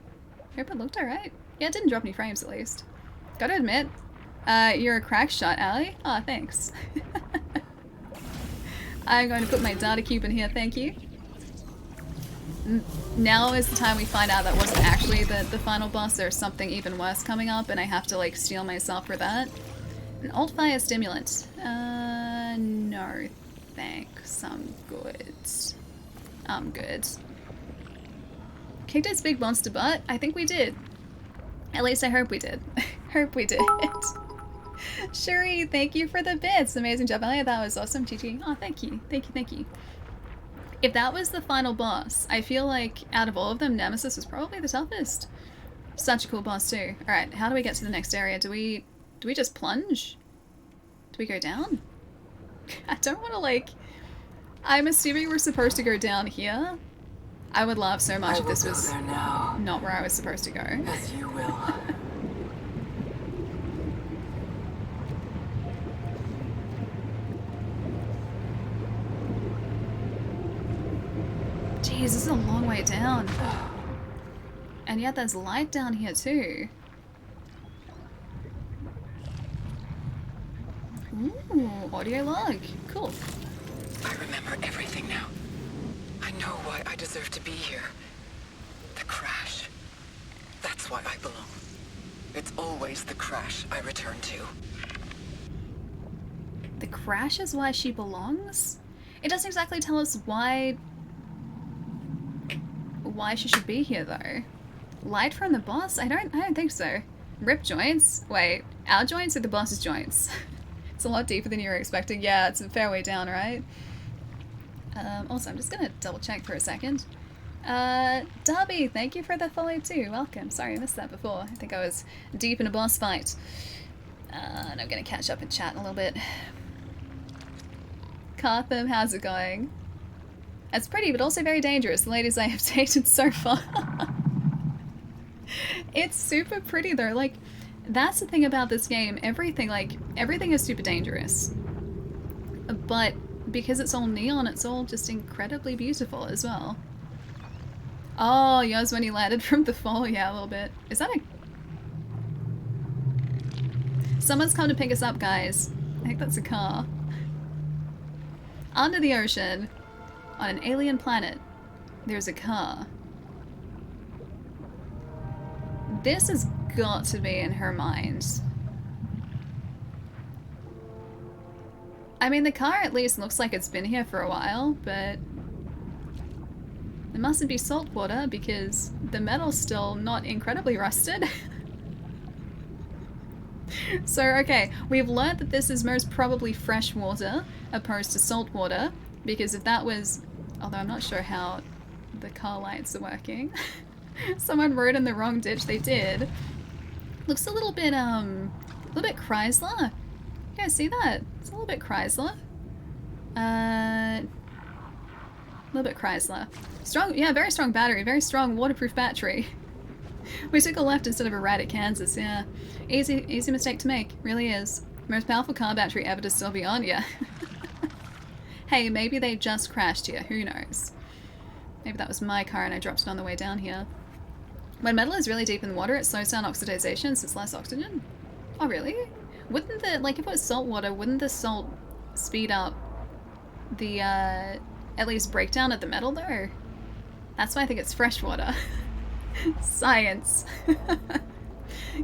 looked alright. Yeah, it didn't drop any frames at least. Gotta admit, You're a crack shot, Allie. Oh, thanks. I'm going to put my data cube in here, thank you. Now is the time we find out that wasn't actually the final boss. There's something even worse coming up, and I have to, like, steel myself for that. An old fire stimulant. No thanks. I'm good. I'm good. Kicked its big monster butt? I think we did. At least I hope we did. Hope we did. Shuri, thank you for the bits. Amazing job, Elliot. That was awesome, Gigi. Oh, thank you. Thank you, thank you. If that was the final boss, I feel like out of all of them, Nemesis was probably the toughest. Such a cool boss too. Alright, how do we get to the next area? Do we just plunge? Do we go down? I don't want to, like... I'm assuming we're supposed to go down here. I would laugh so much if this was not where I was supposed to go. As you will. Jeez, this is a long way down. And yet there's light down here too. Ooh, audio log. Cool. I remember everything now. I know why I deserve to be here. The crash. That's why I belong. It's always the crash I return to. The crash is why she belongs? It doesn't exactly tell us why she should be here though. Light from the boss? I don't think so. Rip joints? Wait, our joints or the boss's joints? It's a lot deeper than you were expecting. Yeah, it's a fair way down, right? Also, I'm just gonna double check for a second. Darby, thank you for the follow too. Welcome. Sorry I missed that before. I think I was deep in a boss fight. And I'm gonna catch up and chat in a little bit. Cartham, how's it going? It's pretty, but also very dangerous. The ladies I have dated so far. It's super pretty though. Like, that's the thing about this game. Everything is super dangerous. But because it's all neon, it's all just incredibly beautiful as well. Oh, yours when he landed from the fall. Yeah, a little bit. Is that a... Someone's come to pick us up, guys. I think that's a car. Under the ocean, on an alien planet, there's a car. This has got to be in her mind. I mean, the car at least looks like it's been here for a while, but it mustn't be salt water because the metal's still not incredibly rusted. So, okay, we've learned that this is most probably fresh water opposed to salt water, because if that was... Although I'm not sure how the car lights are working. Someone rode in the wrong ditch, they did. Looks a little bit Chrysler. You guys see that? It's a little bit Chrysler. A little bit Chrysler. Strong, yeah, very strong battery, very strong waterproof battery. We took a left instead of a right at Kansas, yeah. Easy mistake to make, really is. Most powerful car battery ever to still be on, yeah. Hey, maybe they just crashed here, who knows? Maybe that was my car and I dropped it on the way down here. When metal is really deep in the water, it slows down oxidization since less oxygen. Oh, really? Wouldn't the, like, if it was salt water, wouldn't the salt speed up the, at least breakdown of the metal, though? That's why I think it's fresh water. Science.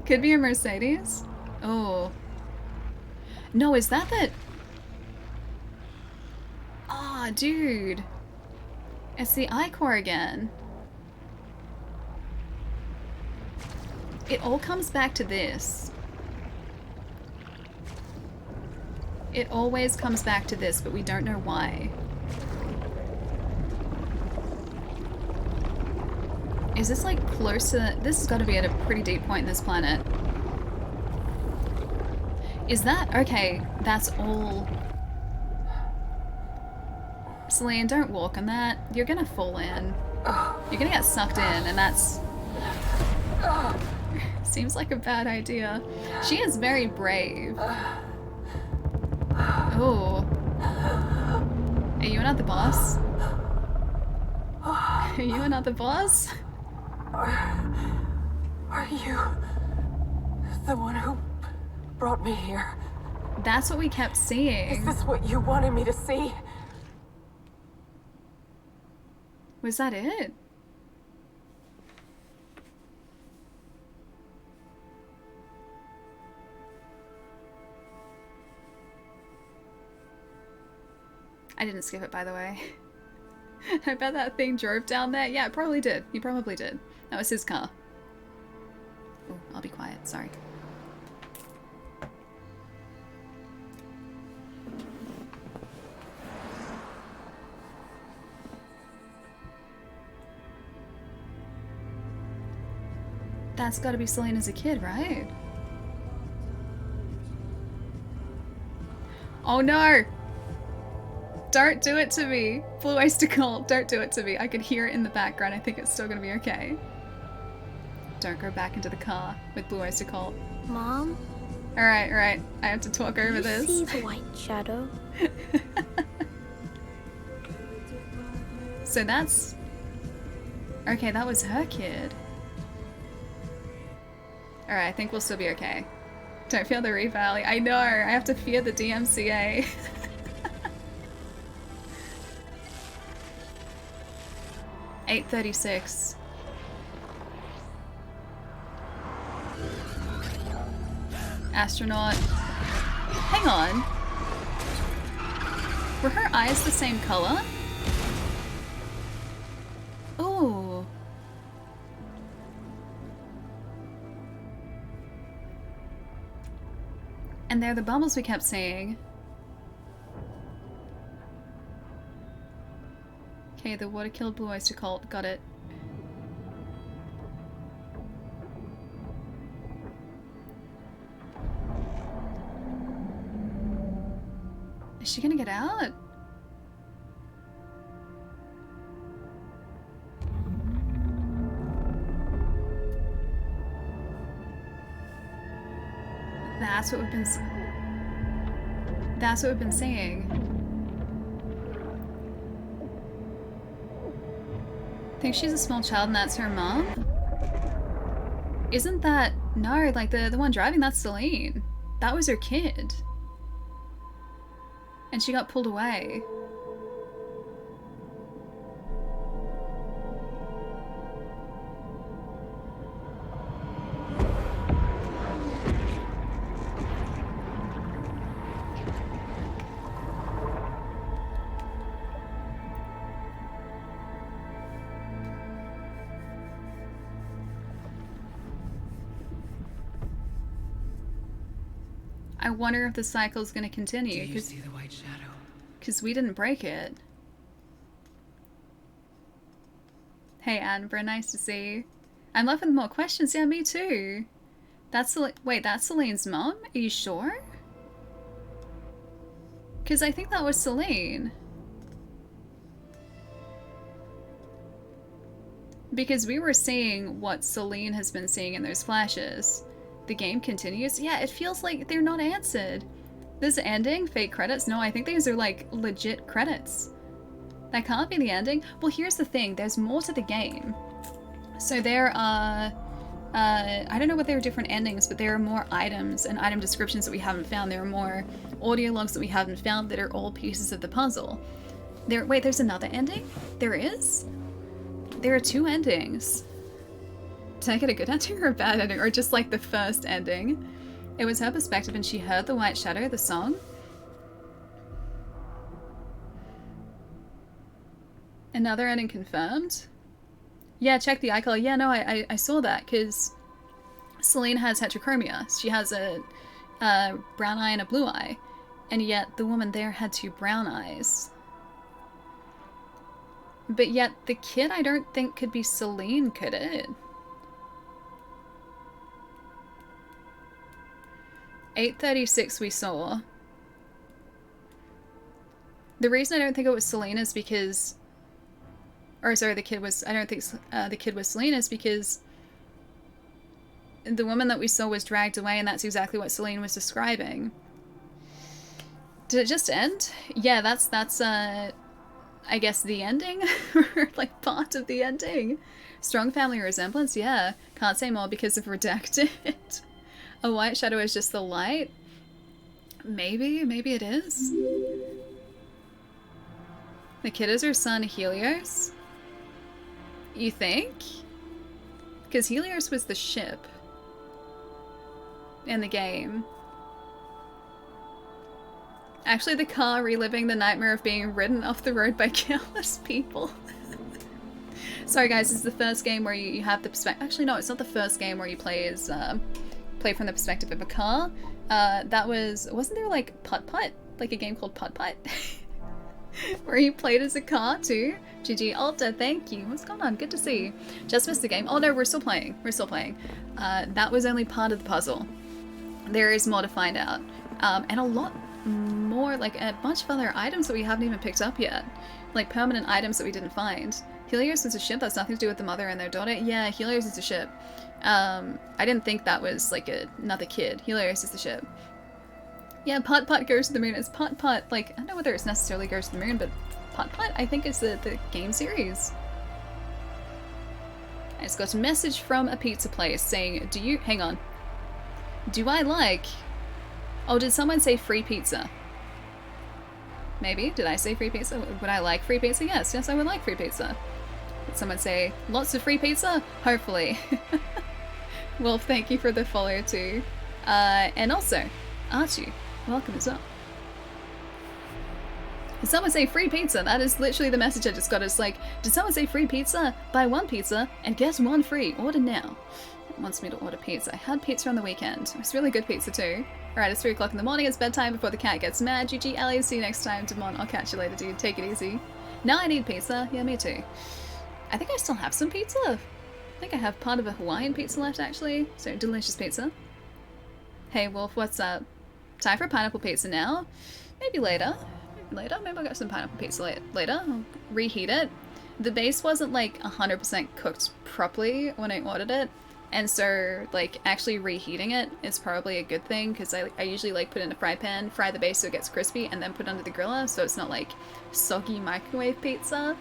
Could be a Mercedes. Oh. No, is that the... Ah, oh, dude. It's the I-Core again. It all comes back to this. It always comes back to this, but we don't know why. Is this like close to... This has got to be at a pretty deep point in this planet. Is that... Okay, that's all... Celine, don't walk on that. You're gonna fall in. You're gonna get sucked in, and that's... Seems like a bad idea. She is very brave. Oh. Are you not the boss? Are you not the boss? Are you the one who brought me here. That's what we kept seeing. Is this what you wanted me to see? Was that it? I didn't skip it, by the way. I bet that thing drove down there. Yeah, it probably did. He probably did. That was his car. Oh, I'll be quiet. Sorry. That's gotta be Celine as a kid, right? Oh no! Don't do it to me! Blue Oyster Cult, don't do it to me. I could hear it in the background. I think it's still gonna be okay. Don't go back into the car with Blue Oyster Cult. Mom? Alright, alright. I have to talk over this. You see the white shadow? So that's... Okay, that was her kid. Alright, I think we'll still be okay. Don't feel the revalley. I know! I have to fear the DMCA. $8:36. Astronaut. Hang on. Were her eyes the same color? Ooh. And they're the bubbles we kept seeing. Okay, the water killed Blue Oyster Cult. Got it. Is she gonna get out? That's what we've been That's what we've been saying. Think she's a small child and that's her mom? Isn't that... No, like the one driving, that's Celine. That was her kid. And she got pulled away. I wonder if the cycle's gonna continue. Do you see the white shadow? Because we didn't break it. Hey, Amber, nice to see you. I'm left with more questions. Yeah, me too. Wait, that's Celine's mom? Are you sure? Because I think that was Celine. Because we were seeing what Celine has been seeing in those flashes. The game continues? Yeah, it feels like they're not answered. This ending? Fake credits? No, I think these are like legit credits. That can't be the ending. Well, here's the thing. There's more to the game. So there are... I don't know what there are different endings, but there are more items and item descriptions that we haven't found. There are more audio logs that we haven't found that are all pieces of the puzzle. Wait, there's another ending? There is? There are 2 endings. Did I get a good ending or a bad ending? Or just like the first ending? It was her perspective and she heard the White Shadow, the song. Another ending confirmed? Yeah, check the eye color. Yeah, no, I saw that because Celine has heterochromia. She has a brown eye and a blue eye. And yet the woman there had 2 brown eyes. But yet the kid I don't think could be Celine, could it? 8:36 we saw. The reason I don't think it was Celine is because... Or sorry, the kid was... I don't think the kid was Celine is because... The woman that we saw was dragged away and that's exactly what Celine was describing. Did it just end? Yeah, that's I guess the ending? Or like part of the ending. Strong family resemblance? Yeah. Can't say more because of redacted. A white shadow is just the light? Maybe it is. The kid is her son Helios? You think? Because Helios was the ship in the game. Actually, the car reliving the nightmare of being ridden off the road by countless people. Sorry guys, this is the first game where you have the perspective. Actually no, it's not the first game where you play as play from the perspective of a car. That wasn't there like Putt Putt? Like a game called Putt Putt? Where you played as a car too? GG Alta, thank you. What's going on? Good to see you. Just missed the game. Oh no, we're still playing. We're still playing. That was only part of the puzzle. There is more to find out. And a lot more, like a bunch of other items that we haven't even picked up yet. Like permanent items that we didn't find. Helios is a ship. That's nothing to do with the mother and their daughter. Yeah, Helios is a ship. I didn't think that was like another kid. Helios is the ship. Yeah, Putt Putt goes to the moon. It's Putt Putt. Like, I don't know whether it's necessarily goes to the moon, but Putt Putt I think is the game series. I just got a message from a pizza place saying, hang on. Do I like... Oh, did someone say free pizza? Maybe. Did I say free pizza? Would I like free pizza? Yes. Yes, I would like free pizza. Did someone say lots of free pizza? Hopefully. Well, thank you for the follow too. And also, Archie, welcome as well. Did someone say free pizza? That is literally the message I just got. It's like, did someone say free pizza? Buy one pizza and get one free. Order now. It wants me to order pizza. I had pizza on the weekend. It's really good pizza too. Alright, it's 3 o'clock in the morning. It's bedtime before the cat gets mad. GG, Ellie, see you next time. Demon, I'll catch you later, dude. Take it easy. Now I need pizza. Yeah, me too. I think I still have some pizza. I think I have part of a Hawaiian pizza left, actually. So, delicious pizza. Hey, Wolf, what's up? Time for pineapple pizza now. Maybe later. Maybe I'll get some pineapple pizza later. I'll reheat it. The base wasn't, like, 100% cooked properly when I ordered it. And so, like, actually reheating it is probably a good thing, because I usually, like, put it in a fry pan, fry the base so it gets crispy, and then put it under the griller, so it's not, like, soggy microwave pizza.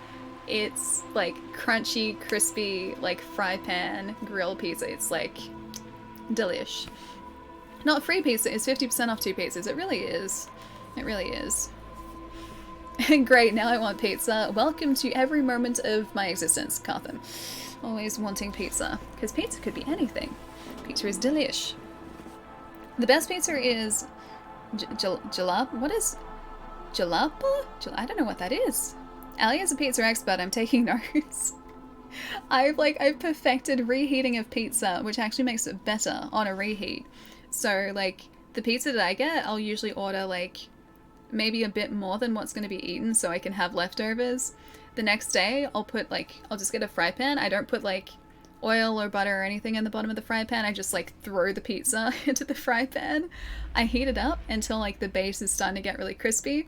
It's, like, crunchy, crispy, like, fry pan, grill pizza. It's, like, delish. Not free pizza, it's 50% off 2 pizzas. It really is. It really is. Great, now I want pizza. Welcome to every moment of my existence, Cartham. Always wanting pizza, because pizza could be anything. Pizza is delish. The best pizza is jalapa. What is jalapa? I don't know what that is. Ali is a pizza expert. I'm taking notes. I've perfected reheating of pizza, which actually makes it better on a reheat. So like the pizza that I get, I'll usually order like maybe a bit more than what's going to be eaten, so I can have leftovers. The next day, I'll just get a fry pan. I don't put like oil or butter or anything in the bottom of the fry pan. I just like throw the pizza into the fry pan. I heat it up until like the base is starting to get really crispy.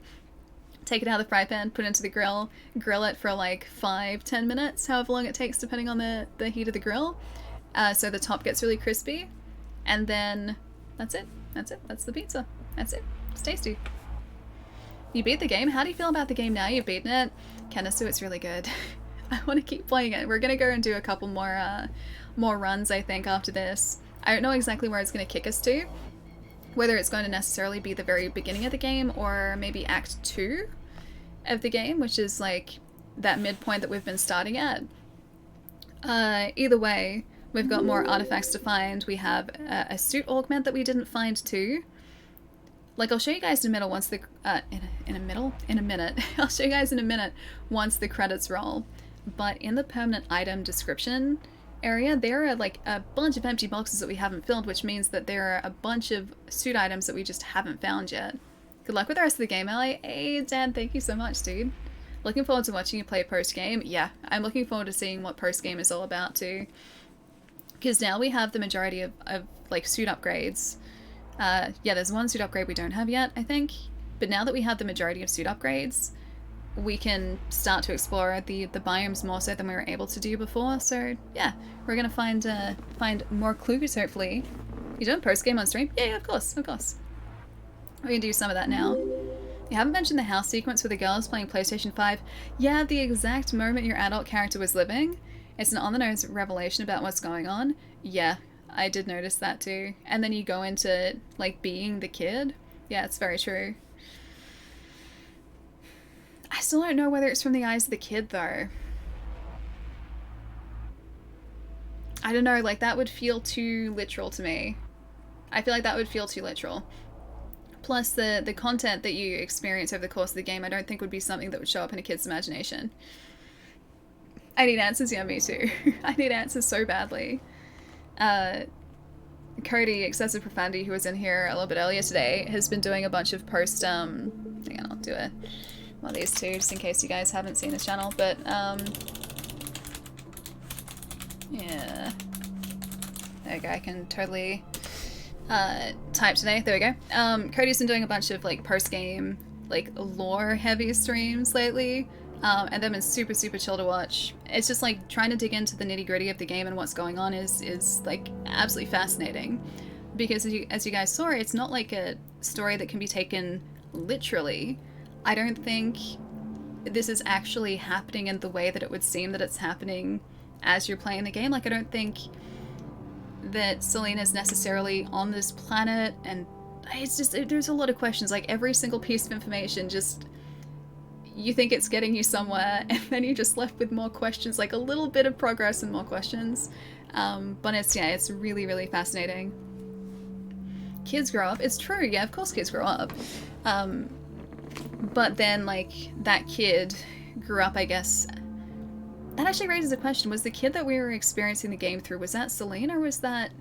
Take it out of the fry pan, put it into the grill it for like 5-10 minutes, however long it takes depending on the heat of the grill. So the top gets really crispy. And then that's it. That's the pizza. That's it. It's tasty. You beat the game? How do you feel about the game now? You've beaten it? Kenisu, it's really good. I want to keep playing it. We're gonna go and do a couple more runs, I think, after this. I don't know exactly where it's gonna kick us to. Whether it's going to necessarily be the very beginning of the game, or maybe Act 2 of the game, which is like that midpoint that we've been starting at. Either way, we've got more artifacts to find. We have a suit augment that we didn't find too. Like, I'll show you guys in a minute once the, in a minute. I'll show you guys in a minute once the credits roll. But in the permanent item description area, there are like a bunch of empty boxes that we haven't filled, which means that there are a bunch of suit items that we just haven't found yet. Good luck with the rest of the game, Ellie. Hey, Dan, thank you so much, dude. Looking forward to watching you play post-game. Yeah, I'm looking forward to seeing what post-game is all about too. Because now we have the majority of like suit upgrades. Yeah, there's one suit upgrade we don't have yet, I think. But now that we have the majority of suit upgrades, we can start to explore the biomes more so than we were able to do before. So yeah, we're gonna find more clues hopefully. You doing post game on stream? Yeah, of course. We can do some of that now. You haven't mentioned the house sequence with the girls playing PlayStation 5. Yeah, the exact moment your adult character was living. It's an on-the-nose revelation about what's going on. Yeah, I did notice that too. And then you go into, like, being the kid. Yeah, it's very true. I still don't know whether it's from the eyes of the kid, though. I don't know, like, that would feel too literal to me. I feel like that would feel too literal. Plus, the content that you experience over the course of the game, I don't think would be something that would show up in a kid's imagination. I need answers, yeah, me too. I need answers so badly. Cody, Excessive Profanity, who was in here a little bit earlier today, has been doing a bunch of post, hang on, I'll do it. One of these two, just in case you guys haven't seen his channel, but, yeah. There we go, I can totally, type today, there we go. Cody's been doing a bunch of, like, post-game, like, lore-heavy streams lately, and they've been super, super chill to watch. It's just, like, trying to dig into the nitty-gritty of the game and what's going on is like, absolutely fascinating. Because as you guys saw, it's not like a story that can be taken literally. I don't think this is actually happening in the way that it would seem that it's happening as you're playing the game. Like, I don't think that Selena's necessarily on this planet, and it's just, there's a lot of questions. Like, every single piece of information just, you think it's getting you somewhere, and then you're just left with more questions, like a little bit of progress and more questions. But it's, yeah, it's really, really fascinating. Kids grow up. It's true, yeah, of course kids grow up. But then, like, that kid grew up, I guess. That actually raises a question. Was the kid that we were experiencing the game through, was that Celine, or was that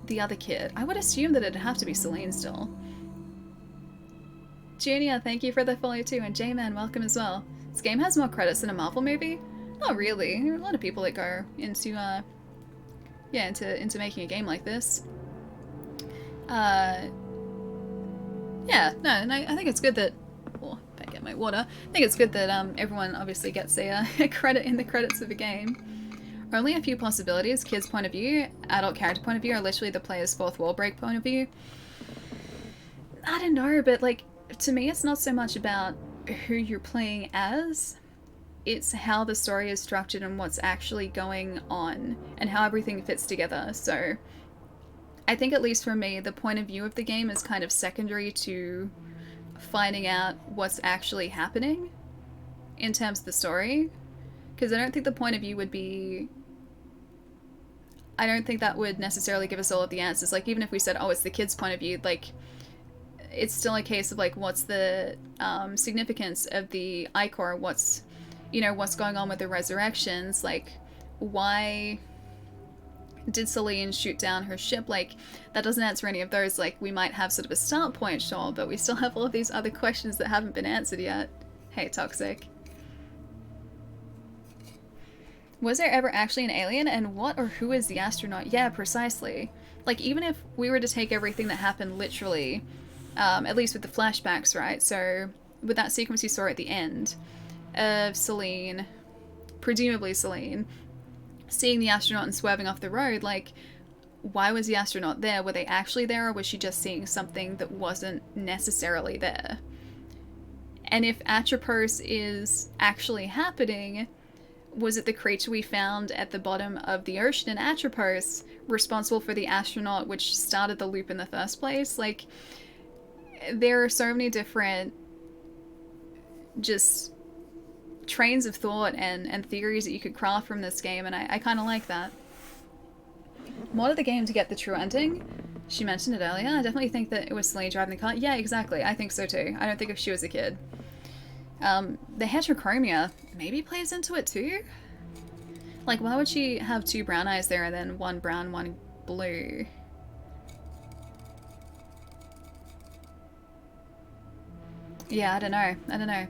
the other kid? I would assume that it'd have to be Celine still. Junior, thank you for the follow too, and J-Man, welcome as well. This game has more credits than a Marvel movie? Not really. There are a lot of people that go into, yeah, into making a game like this. Yeah, no, and I think it's good that, oh, if I get my water, I think it's good that everyone obviously gets a credit in the credits of a game. Only a few possibilities, kid's point of view, adult character point of view, or literally the player's fourth wall break point of view. I don't know, but like, to me it's not so much about who you're playing as, it's how the story is structured and what's actually going on and how everything fits together. So I think, at least for me, the point of view of the game is kind of secondary to finding out what's actually happening in terms of the story. Because I don't think the point of view would be... I don't think that would necessarily give us all of the answers. Like, even if we said, oh, it's the kid's point of view, like, it's still a case of, like, what's the significance of the Ichor? What's, you know, what's going on with the resurrections? Like, why did Celine shoot down her ship? Like, that doesn't answer any of those. Like, we might have sort of a start point, sure, but we still have all of these other questions that haven't been answered yet. Hey, Toxic. Was there ever actually an alien, and what or who is the astronaut? Yeah, precisely. Like, even if we were to take everything that happened literally, at least with the flashbacks, right? So, with that sequence you saw at the end of Celine, presumably Celine, seeing the astronaut and swerving off the road, like, why was the astronaut there? Were they actually there, or was she just seeing something that wasn't necessarily there? And if Atropos is actually happening, was it the creature we found at the bottom of the ocean in Atropos responsible for the astronaut, which started the loop in the first place? Like, there are so many different just trains of thought and theories that you could craft from this game, and I kind of like that. Mod of the game to get the true ending. She mentioned it earlier. I definitely think that it was Celine driving the car. Yeah, exactly. I think so too. I don't think if she was a kid. The heterochromia maybe plays into it too? Like, why would she have two brown eyes there and then one brown, one blue? Yeah, I don't know. I don't know.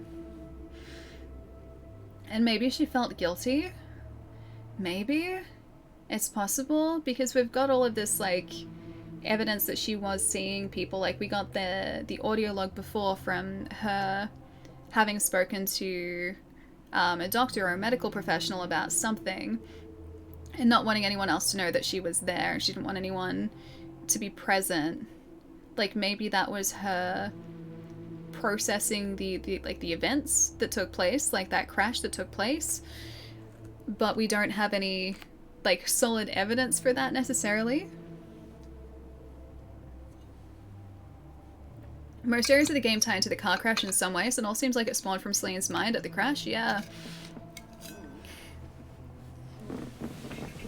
And maybe she felt guilty? Maybe? It's possible, because we've got all of this, like, evidence that she was seeing people. Like, we got the audio log before from her having spoken to a doctor or a medical professional about something and not wanting anyone else to know that she was there, and she didn't want anyone to be present. Like, maybe that was her processing the events that took place, like that crash that took place, but we don't have any like solid evidence for that necessarily. Most areas of the game tie into the car crash in some ways, and all seems like it spawned from Celine's mind at the crash. Yeah.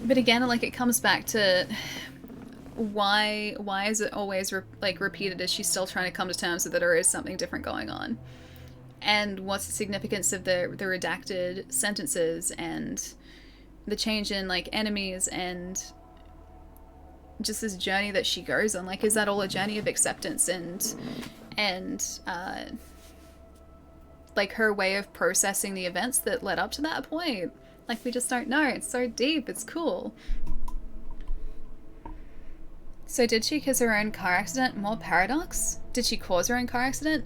But again, like, it comes back to why is it always repeated? Is she still trying to come to terms with that, or is something different going on? And what's the significance of the redacted sentences and the change in like enemies and just this journey that she goes on? Like, is that all a journey of acceptance and like her way of processing the events that led up to that point? Like, we just don't know. It's so deep. It's cool. So did she cause her own car accident? More paradox? Did she cause her own car accident?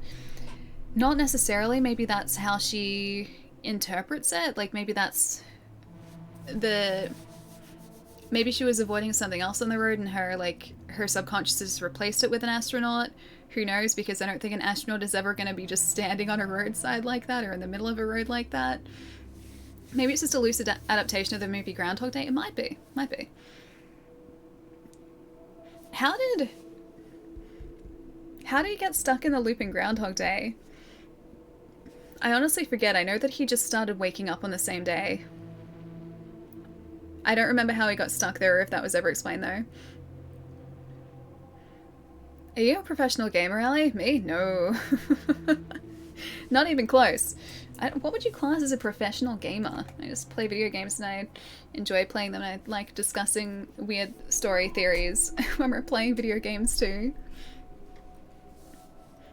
Not necessarily. Maybe that's how she interprets it. Like, maybe that's maybe she was avoiding something else on the road and her subconscious just replaced it with an astronaut. Who knows? Because I don't think an astronaut is ever going to be just standing on a roadside like that or in the middle of a road like that. Maybe it's just a loose adaptation of the movie Groundhog Day. It might be. Might be. How did he get stuck in the loop in Groundhog Day? I honestly forget. I know that he just started waking up on the same day. I don't remember how he got stuck there or if that was ever explained, though. Are you a professional gamer, Ali? Me? No. Not even close. What would you class as a professional gamer? I just play video games and I enjoy playing them, and I like discussing weird story theories when we're playing video games too.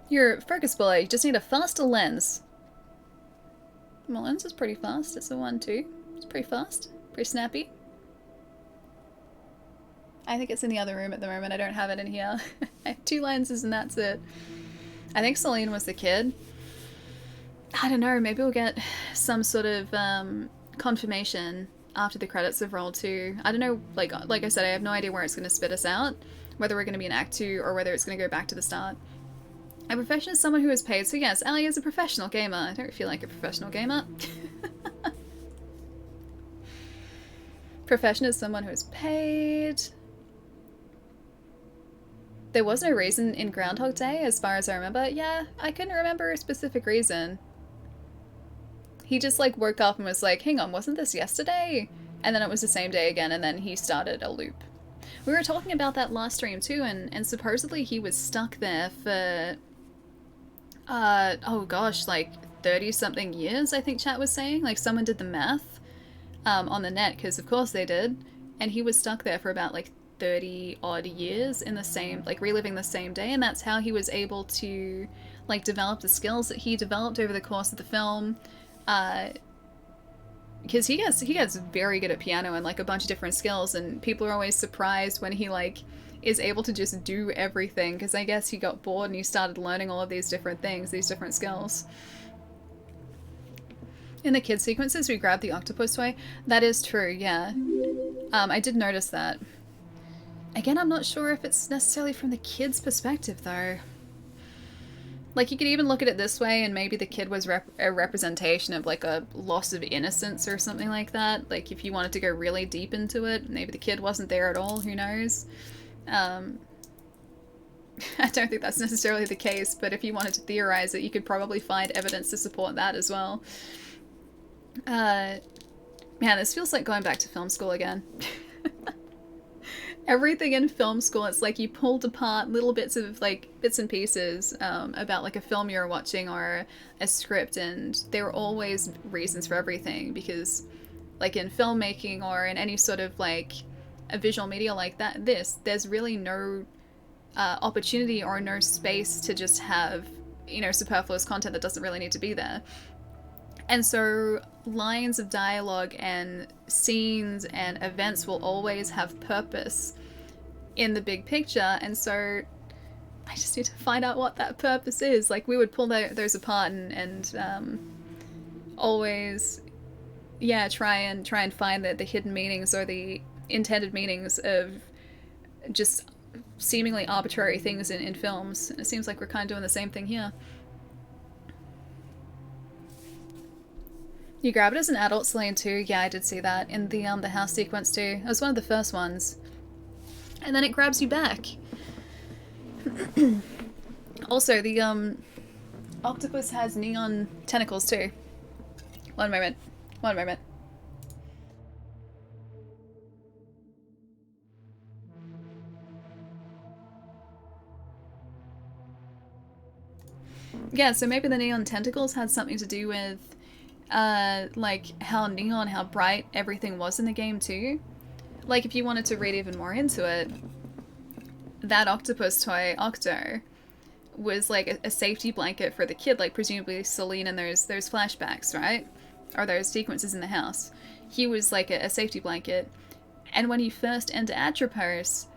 You're a focus buller. You just need a faster lens. My lens is pretty fast. It's a 1.2. It's pretty fast. Pretty snappy. I think it's in the other room at the moment. I don't have it in here. I have 2 lenses and that's it. I think Celine was the kid. I don't know, maybe we'll get some sort of confirmation after the credits have rolled too. I don't know, like I said, I have no idea where it's going to spit us out, whether we're going to be in Act 2 or whether it's going to go back to the start. A professional is someone who is paid, so yes, Ali is a professional gamer. I don't feel like a professional gamer. Profession is someone who is paid. There was no reason in Groundhog Day, as far as I remember. Yeah, I couldn't remember a specific reason. He just like woke up and was like, hang on, wasn't this yesterday? And then it was the same day again, and then he started a loop. We were talking about that last stream too, and supposedly he was stuck there for, oh gosh, like 30-something years, I think chat was saying. Like, someone did the math on the net, because of course they did, and he was stuck there for about like 30-odd years in the same, like reliving the same day, and that's how he was able to like develop the skills that he developed over the course of the film. Because he gets very good at piano and like a bunch of different skills, and people are always surprised when he like is able to just do everything, because I guess he got bored and he started learning all of these different things, these different skills. In the kid sequences, we grabbed the octopus toy. That is true, yeah. I did notice that. Again, I'm not sure if it's necessarily from the kid's perspective, though. Like, you could even look at it this way, and maybe the kid was a representation of, like, a loss of innocence or something like that. Like, if you wanted to go really deep into it, maybe the kid wasn't there at all, who knows? I don't think that's necessarily the case, but if you wanted to theorize it, you could probably find evidence to support that as well. Man, this feels like going back to film school again. Everything in film school, it's like you pulled apart little bits of like bits and pieces about like a film you're watching or a script, and there are always reasons for everything, because like in filmmaking or in any sort of like a visual media like that, there's really no opportunity or no space to just have, you know, superfluous content that doesn't really need to be there. And so lines of dialogue and scenes and events will always have purpose in the big picture, and so I just need to find out what that purpose is. Like, we would pull those apart and always, yeah, try and find the hidden meanings or the intended meanings of just seemingly arbitrary things in films. And it seems like we're kind of doing the same thing here. You grab it as an adult Celine too. Yeah, I did see that in the house sequence too. It was one of the first ones. And then it grabs you back. Also, the octopus has neon tentacles too. One moment. One moment. Yeah, so maybe the neon tentacles had something to do with like how neon, how bright everything was in the game too. Like if you wanted to read even more into it, that octopus toy, Octo, was like a safety blanket for the kid, like presumably Celine and those flashbacks, right? Or those sequences in the house. He was like a safety blanket. And when you first enter Atropos,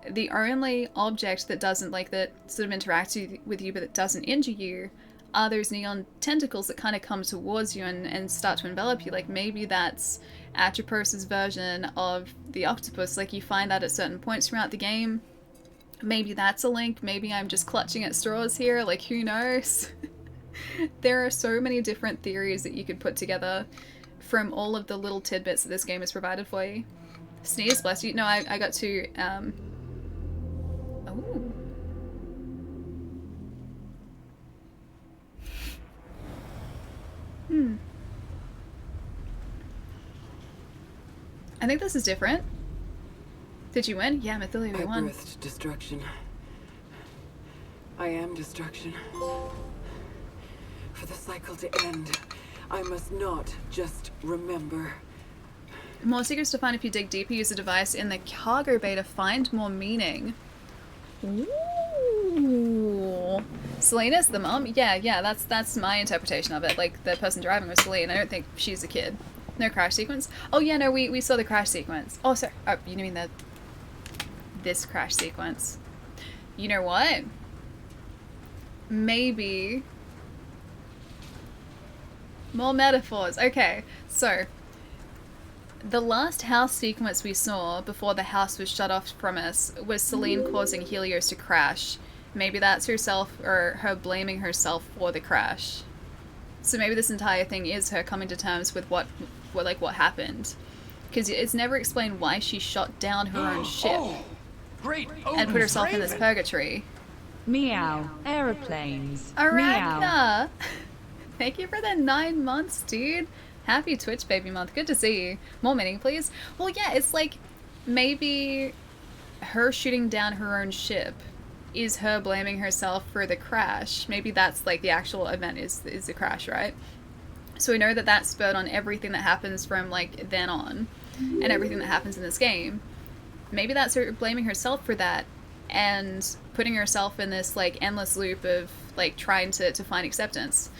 the only object that doesn't, like, that sort of interacts with you but that doesn't injure you are those neon tentacles that kind of come towards you and start to envelop you. Like, maybe that's Atropos' version of the octopus. Like, you find that at certain points throughout the game. Maybe that's a link. Maybe I'm just clutching at straws here. Like, who knows? There are so many different theories that you could put together from all of the little tidbits that this game has provided for you. Sneeze, bless you. No, I got to, Oh. I think this is different. Did you win? Yeah, Mythilia, we I won. birthed destruction. I am destruction. For the cycle to end, I must not just remember. More secrets to find if you dig deeper. Use a device in the cargo bay to find more meaning. Ooh. Selena's the mom? Yeah, that's my interpretation of it. Like, the person driving was Celine. I don't think she's a kid. No crash sequence? Oh yeah, no, we saw the crash sequence. Oh, sorry. Oh, you mean this crash sequence. You know what? Maybe... more metaphors. Okay, so... the last house sequence we saw before the house was shut off from us was Celine causing Helios to crash. Maybe that's herself, or her blaming herself for the crash. So maybe this entire thing is her coming to terms with what happened. Because it's never explained why she shot down her own ship Great. and put herself in this purgatory. Meow. Aeroplanes. Arachna! Meow. Thank you for the 9 months, dude. Happy Twitch baby month. Good to see you. More meaning, please. Well, yeah, it's like maybe her shooting down her own ship is her blaming herself for the crash. Maybe that's like the actual event is the crash, right? So we know that that's spurred on everything that happens from like then on and everything that happens in this game. Maybe that's her blaming herself for that and putting herself in this like endless loop of like trying to find acceptance.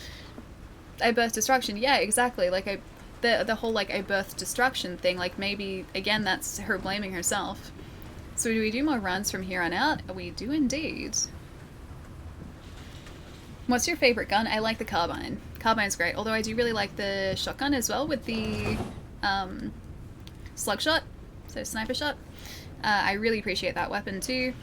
I birthed destruction. Yeah, exactly. Like the whole like I birthed destruction thing, like maybe again that's her blaming herself. So do we do more runs from here on out? We do indeed. What's your favorite gun? I like the carbine. Carbine's great, although I do really like the shotgun as well with the slug shot, so sniper shot. I really appreciate that weapon too.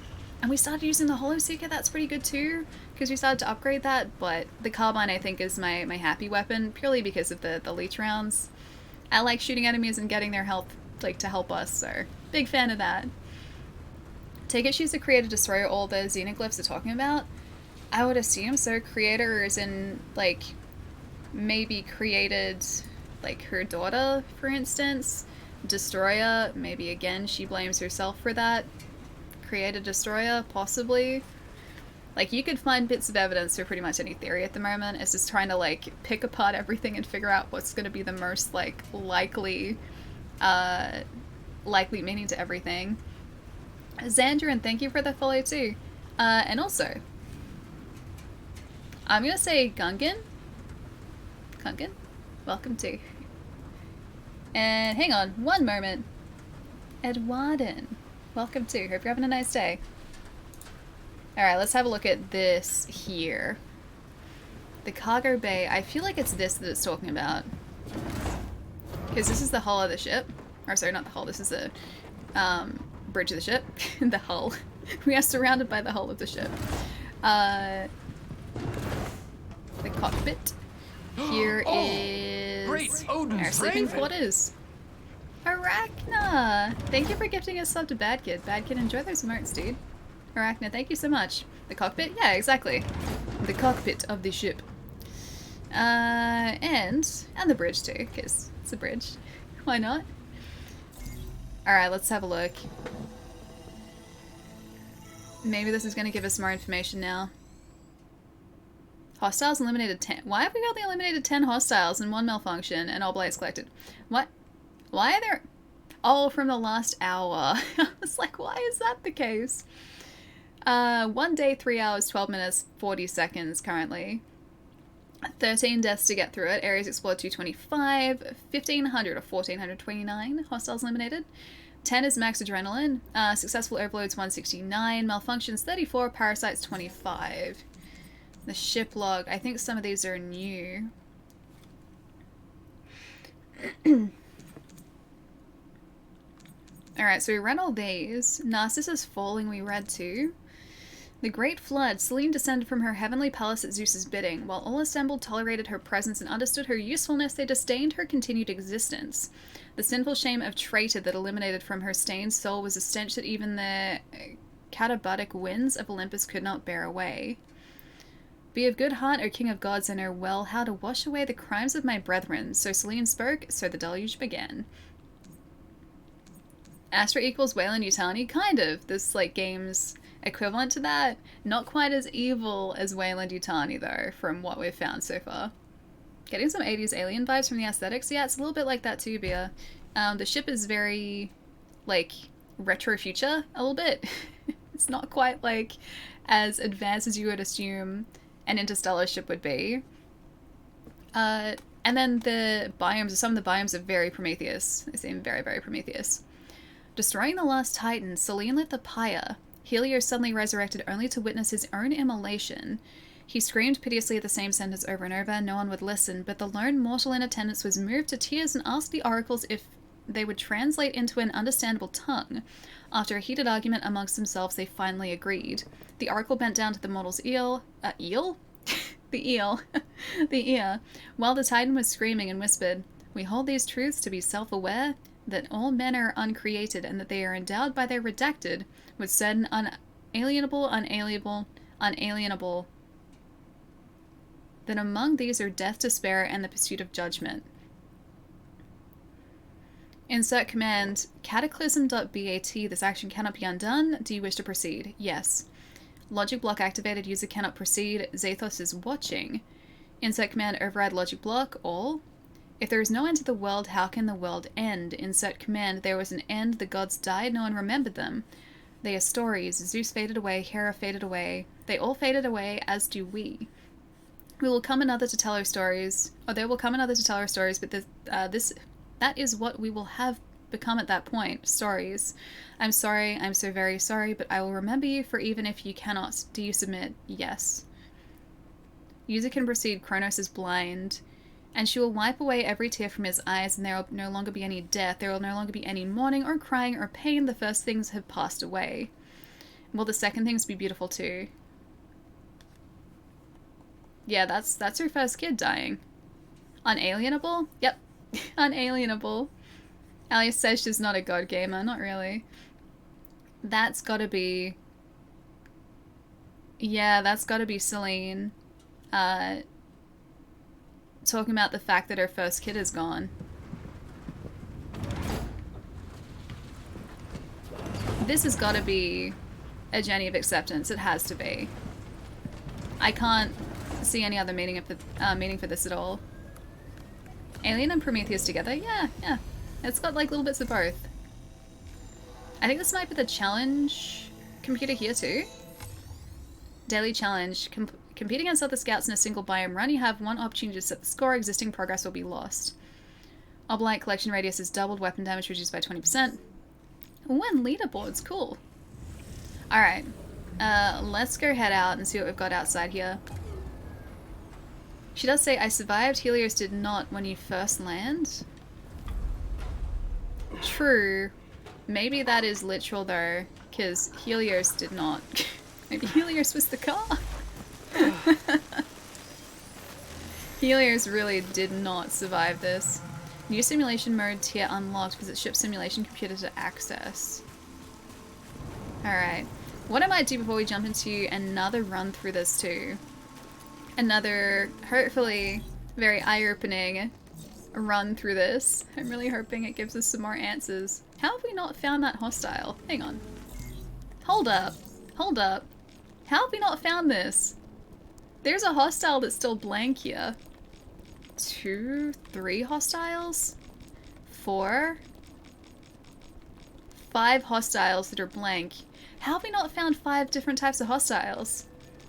And we started using the Holoseeker, that's pretty good too, because we started to upgrade that, but the carbine I think is my happy weapon, purely because of the leech rounds. I like shooting enemies and getting their health, like, to help us, so big fan of that. Take it she's the creator to destroy all the xenoglyphs are talking about? I would assume so. Creator is in, like, maybe created, like, her daughter, for instance. Destroyer, maybe again she blames herself for that. Created Destroyer, possibly. Like, you could find bits of evidence for pretty much any theory at the moment. It's just trying to, like, pick apart everything and figure out what's going to be the most, like, likely meaning to everything. Xandrin, thank you for the follow too. And also, I'm going to say Gungan. Gungan? Welcome to. And hang on, one moment. Edwarden. Welcome to. Hope you're having a nice day. Alright, let's have a look at this here. The cargo bay. I feel like it's this that it's talking about. Because this is the hull of the ship. Or sorry, not the hull. This is the bridge of the ship. The hull. We are surrounded by the hull of the ship. The cockpit. Here is Great our Odin's sleeping raven. quarters. Arachna! Thank you for gifting us sub to Bad Kid. Bad Kid, enjoy those emotes, dude. Arachna, thank you so much. The cockpit? Yeah, exactly. The cockpit of the ship. And the bridge too, because it's a bridge. Why not? Alright, let's have a look. Maybe this is going to give us more information now. Hostiles eliminated 10. Why have we only eliminated 10 hostiles and 1 malfunction and all blades collected? What? Why are there... Oh, from the last hour. I was like, why is that the case? 1 day, 3 hours, 12 minutes, 40 seconds currently. 13 deaths to get through it. Areas explored 225. 1,500 or 1,429 hostiles eliminated. 10 is max adrenaline. Successful overloads 169. Malfunctions 34. Parasites 25. The ship log. I think some of these are new. Alright, so we read all these. Narcissus Falling we read too. The Great Flood. Selene descended from her heavenly palace at Zeus's bidding. While all assembled tolerated her presence and understood her usefulness, they disdained her continued existence. The sinful shame of traitor that eliminated from her stained soul was a stench that even the katabatic winds of Olympus could not bear away. Be of good heart, O King of Gods, I know well how to wash away the crimes of my brethren. So Selene spoke, so the deluge began. Astra equals Wayland Yutani? Kind of. This, like, game's equivalent to that. Not quite as evil as Wayland Yutani, though, from what we've found so far. Getting some 80s alien vibes from the aesthetics. Yeah, it's a little bit like that too, Bia. The ship is very, like, retro future, a little bit. It's not quite, like, as advanced as you would assume an interstellar ship would be. And then the biomes, some of the biomes are very Prometheus. They seem very, very Prometheus. Destroying the last Titan, Selene lit the pyre. Helios suddenly resurrected only to witness his own immolation. He screamed piteously at the same sentence over and over. No one would listen, but the lone mortal in attendance was moved to tears and asked the oracles if they would translate into an understandable tongue. After a heated argument amongst themselves, they finally agreed. The oracle bent down to the mortal's eel. Eel? The eel. The ear. While the Titan was screaming and whispered, "We hold these truths to be self-aware, that all men are uncreated, and that they are endowed by their redacted with certain unalienable, that among these are death, despair, and the pursuit of judgment." Insert command cataclysm.bat. This action cannot be undone. Do you wish to proceed? Yes. Logic block activated. User cannot proceed. Zathos is watching. Insert command override logic block. All. If there is no end to the world, how can the world end? Insert command. There was an end. The gods died. No one remembered them. They are stories. Zeus faded away. Hera faded away. They all faded away, as do we. We will come another to tell our stories. Or there will come another to tell our stories, but that is what we will have become at that point. Stories. I'm sorry, I'm so very sorry, but I will remember you, for even if you cannot, do you submit? Yes. User can proceed. Kronos is blind. And she will wipe away every tear from his eyes, and there will no longer be any death. There will no longer be any mourning or crying or pain. The first things have passed away. Will the second things be beautiful too? Yeah, that's her first kid dying. Unalienable? Yep. Unalienable. Alice says she's not a god gamer. Not really. That's gotta be... Yeah, that's gotta be Selene. Talking about the fact that her first kid is gone. This has gotta be a journey of acceptance. It has to be. I can't see any other meaning for this at all. Alien and Prometheus together? Yeah. It's got like little bits of both. I think this might be the challenge computer here too. Daily challenge. Compete against other scouts in a single biome run. You have one opportunity to set the score. Existing progress will be lost. Oblite collection radius is doubled. Weapon damage reduced by 20%. Ooh, and leaderboards. Cool. Alright. Let's go head out and see what we've got outside here. She does say, I survived. Helios did not when you first land. True. Maybe that is literal though, because Helios did not. Maybe Helios was the car. Helios really did not survive this. New simulation mode tier unlocked. Visit ship simulation computer to access. Alright. What I might do before we jump into another run through this too. Another, hopefully, very eye-opening run through this. I'm really hoping it gives us some more answers. How have we not found that hostile? Hang on. Hold up. Hold up. How have we not found this? There's a hostile that's still blank here. 2, 3 hostiles? 4? 5 hostiles that are blank. How have we not found 5 different types of hostiles?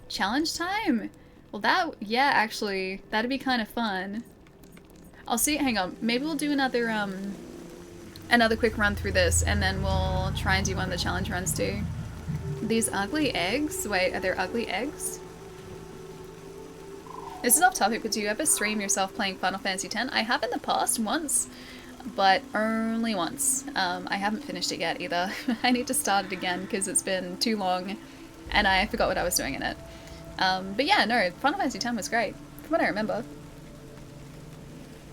Challenge time? Well that, yeah, actually, that'd be kind of fun. I'll see, hang on, maybe we'll do another quick run through this and then we'll try and do one of the challenge runs too. These ugly eggs? Wait, are there ugly eggs? This is off topic, but do you ever stream yourself playing Final Fantasy X? I have in the past once, but only once. I haven't finished it yet either. I need to start it again because it's been too long and I forgot what I was doing in it. But yeah, no, Final Fantasy X was great, from what I remember.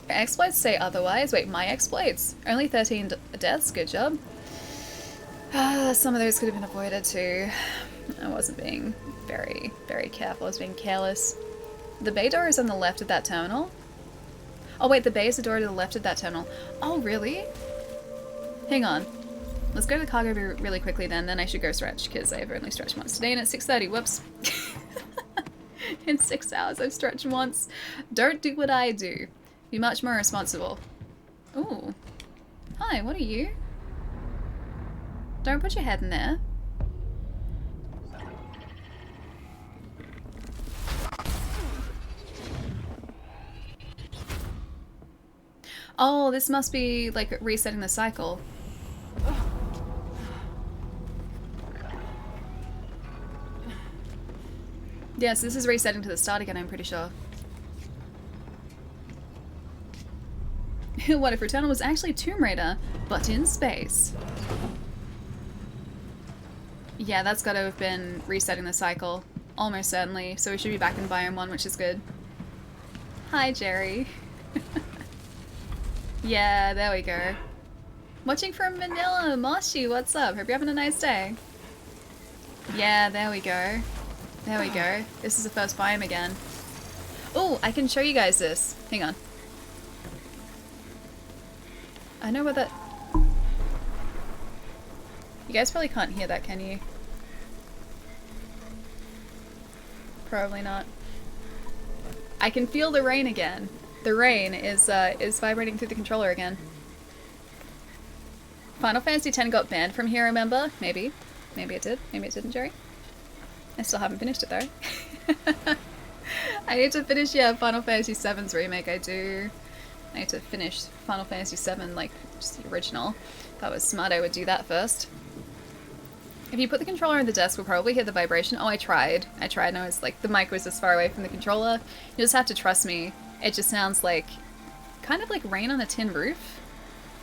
Your exploits say otherwise. Wait, my exploits? Only 13 deaths, good job. Some of those could have been avoided too. I wasn't being very, very careful, I was being careless. The bay door is on the left of that terminal. Oh wait, the bay is the door to the left of that terminal. Oh really? Hang on. Let's go to the cargo bay really quickly then I should go stretch, because I've only stretched once today and it's 6:30, whoops. In 6 hours I've stretched once. Don't do what I do. Be much more responsible. Ooh. Hi, what are you? Don't put your head in there. Oh, this must be like resetting the cycle. Yes, this is resetting to the start again, I'm pretty sure. What if Returnal was actually Tomb Raider, but in space? Yeah, that's gotta have been resetting the cycle. Almost certainly. So we should be back in Biome 1, which is good. Hi, Jerry. Yeah, there we go. Watching from Manila, Moshi, what's up? Hope you're having a nice day. Yeah, there we go. There we go. This is the first biome again. Oh, I can show you guys this. Hang on. I know where that... You guys probably can't hear that, can you? Probably not. I can feel the rain again. The rain is vibrating through the controller again. Final Fantasy X got banned from here, remember? Maybe. Maybe it did. Maybe it didn't, Jerry. I still haven't finished it though. I need to finish, yeah, Final Fantasy VII's remake. I need to finish Final Fantasy VII, like, just the original. That was smart, I would do that first. If you put the controller on the desk, we'll probably hear the vibration. Oh, I tried. And I was like, the mic was this far away from the controller. You just have to trust me. It just sounds like, kind of like rain on a tin roof.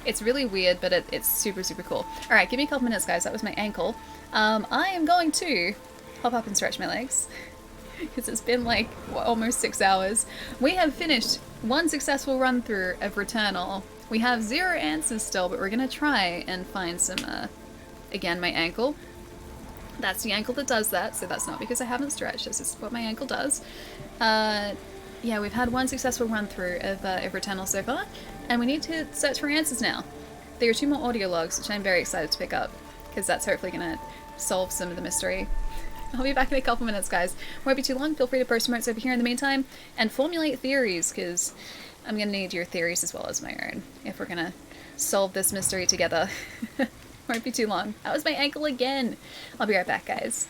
It's really weird, but it's super, super cool. Alright, give me a couple minutes, guys. That was my ankle. I am going to hop up and stretch my legs. Because it's been like, what, almost 6 hours. We have finished one successful run through of Returnal. We have 0 answers still, but we're going to try and find some, again, my ankle. That's the ankle that does that, so that's not because I haven't stretched, this is what my ankle does. Yeah, we've had one successful run through of Returnal so far, and we need to search for answers now. There are 2 more audio logs, which I'm very excited to pick up, because that's hopefully going to solve some of the mystery. I'll be back in a couple minutes, guys. Won't be too long. Feel free to post remarks over here in the meantime, and formulate theories, because I'm going to need your theories as well as my own, if we're going to solve this mystery together. Won't be too long. That was my ankle again. I'll be right back, guys.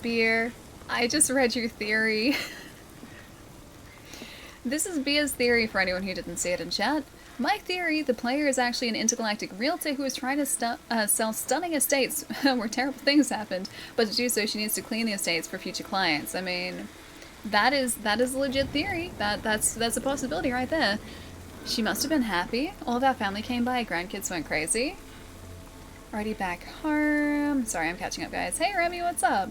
Beer, I just read your theory. This is Beer's theory for anyone who didn't see it in chat. My theory, the player is actually an intergalactic realtor who is trying to sell stunning estates where terrible things happened, but to do so she needs to clean the estates for future clients. I mean, that is a legit theory. That's a possibility right there. She must have been happy. All of our family came by, grandkids went crazy. Already back home. Sorry, I'm catching up, guys. Hey, Remy, what's up?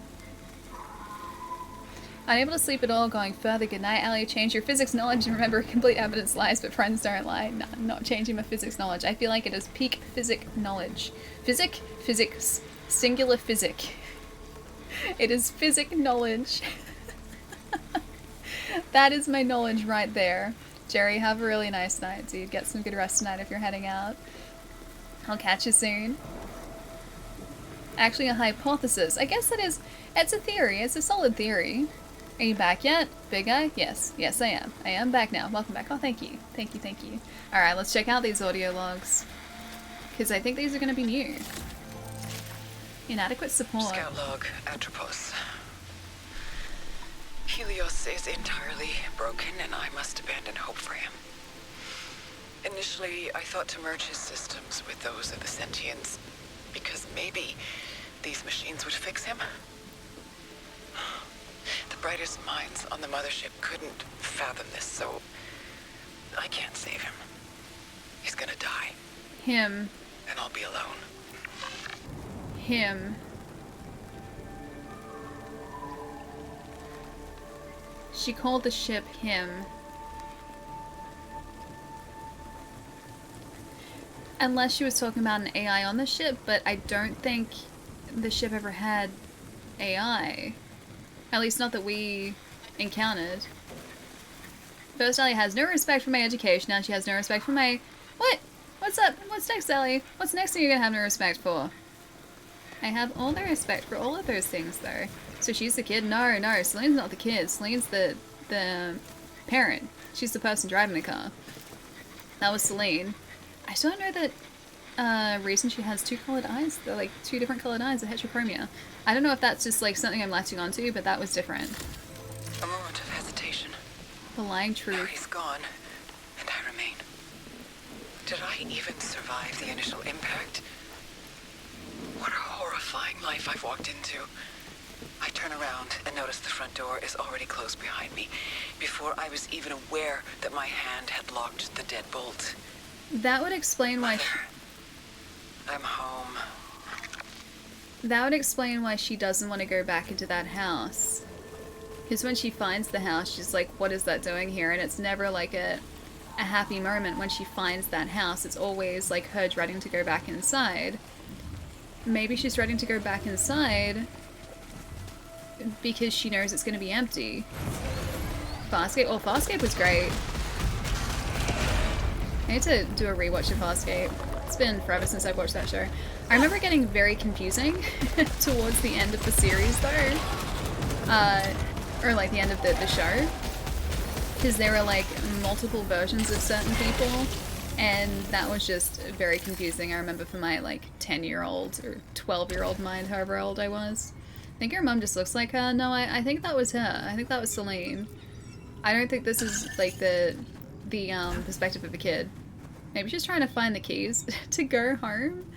Unable to sleep at all, going further. Good night, Allie. Change your physics knowledge and remember complete evidence lies, but friends don't lie. No, I'm not changing my physics knowledge. I feel like it is peak physic knowledge. Physics. Singular physic. It is physic knowledge. That is my knowledge right there. Jerry, have a really nice night, dude. Get some good rest tonight if you're heading out. I'll catch you soon. Actually a hypothesis. I guess it's a theory. It's a solid theory. Are you back yet? Big guy? Yes. Yes, I am. I am back now. Welcome back. Oh, thank you. Thank you. Alright, let's check out these audio logs. Because I think these are going to be new. Inadequate support. Scout log, Atropos. Helios is entirely broken and I must abandon hope for him. Initially, I thought to merge his systems with those of the sentients, because maybe these machines would fix him. The brightest minds on the mothership couldn't fathom this, so I can't save him. He's gonna die. Him. And I'll be alone. Him. She called the ship him. Unless she was talking about an AI on the ship, but I don't think the ship ever had AI. At least not that we encountered. First, Ellie has no respect for my education, now she has no respect for my... What? What's up? What's next, Ellie? What's next thing you're gonna have no respect for? I have all the respect for all of those things, though. So she's the kid? No, Celine's not the kid. Celine's the parent. She's the person driving the car. That was Celine. I still don't know that reason she has two colored eyes. They're like two different colored eyes of heterochromia. I don't know if that's just like something I'm latching onto, but that was different. A moment of hesitation. The lying Now truth. he's gone, and I remain. Did I even survive the initial impact? What a horrifying life I've walked into. I turn around and notice the front door is already closed behind me, before I was even aware that my hand had locked the deadbolt. That would explain why. I'm home. That would explain why she doesn't want to go back into that house. Because when she finds the house, she's like, what is that doing here? And it's never like a happy moment when she finds that house. It's always like her dreading to go back inside. Maybe she's dreading to go back inside because she knows it's going to be empty. Farscape? Oh, Farscape was great. I need to do a rewatch of Farscape. It's been forever since I've watched that show. I remember getting very confusing towards the end of the series, though. Or like the end of the show. Because there were like multiple versions of certain people. And that was just very confusing. I remember for my like 10-year-old or 12-year-old mind, however old I was. I think your mom just looks like her. No, I think that was her. I think that was Celine. I don't think this is like the perspective of a kid. Maybe she's trying to find the keys to go home.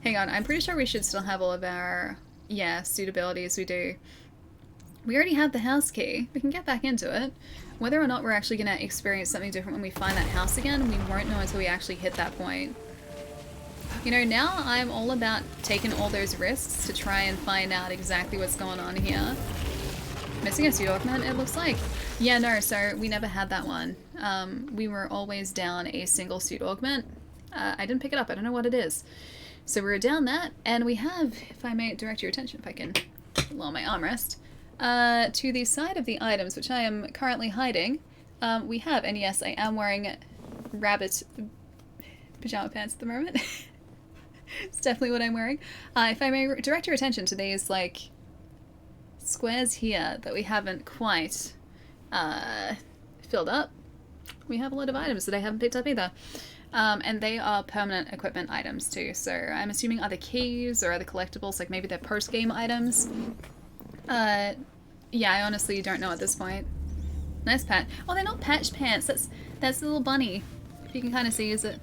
Hang on, I'm pretty sure we should still have all of our, yeah, suitabilities. We do. We already have the house key. We can get back into it. Whether or not we're actually going to experience something different when we find that house again, we won't know until we actually hit that point. You know, now I'm all about taking all those risks to try and find out exactly what's going on here. Missing a suit augment, it looks like. Yeah, no, so we never had that one. We were always down a single suit augment. I didn't pick it up, I don't know what it is. So we were down that, and we have, if I may direct your attention, if I can lower my armrest, to the side of the items, which I am currently hiding, we have, and yes, I am wearing rabbit pajama pants at the moment. It's definitely what I'm wearing. If I may direct your attention to these, like, squares here that we haven't quite filled up. We have a lot of items that I haven't picked up either. And they are permanent equipment items too, so I'm assuming other keys or other collectibles, like maybe they're post-game items. Yeah, I honestly don't know at this point. Nice pat. Oh, they're not patch pants. That's the little bunny. If you can kind of see, is it?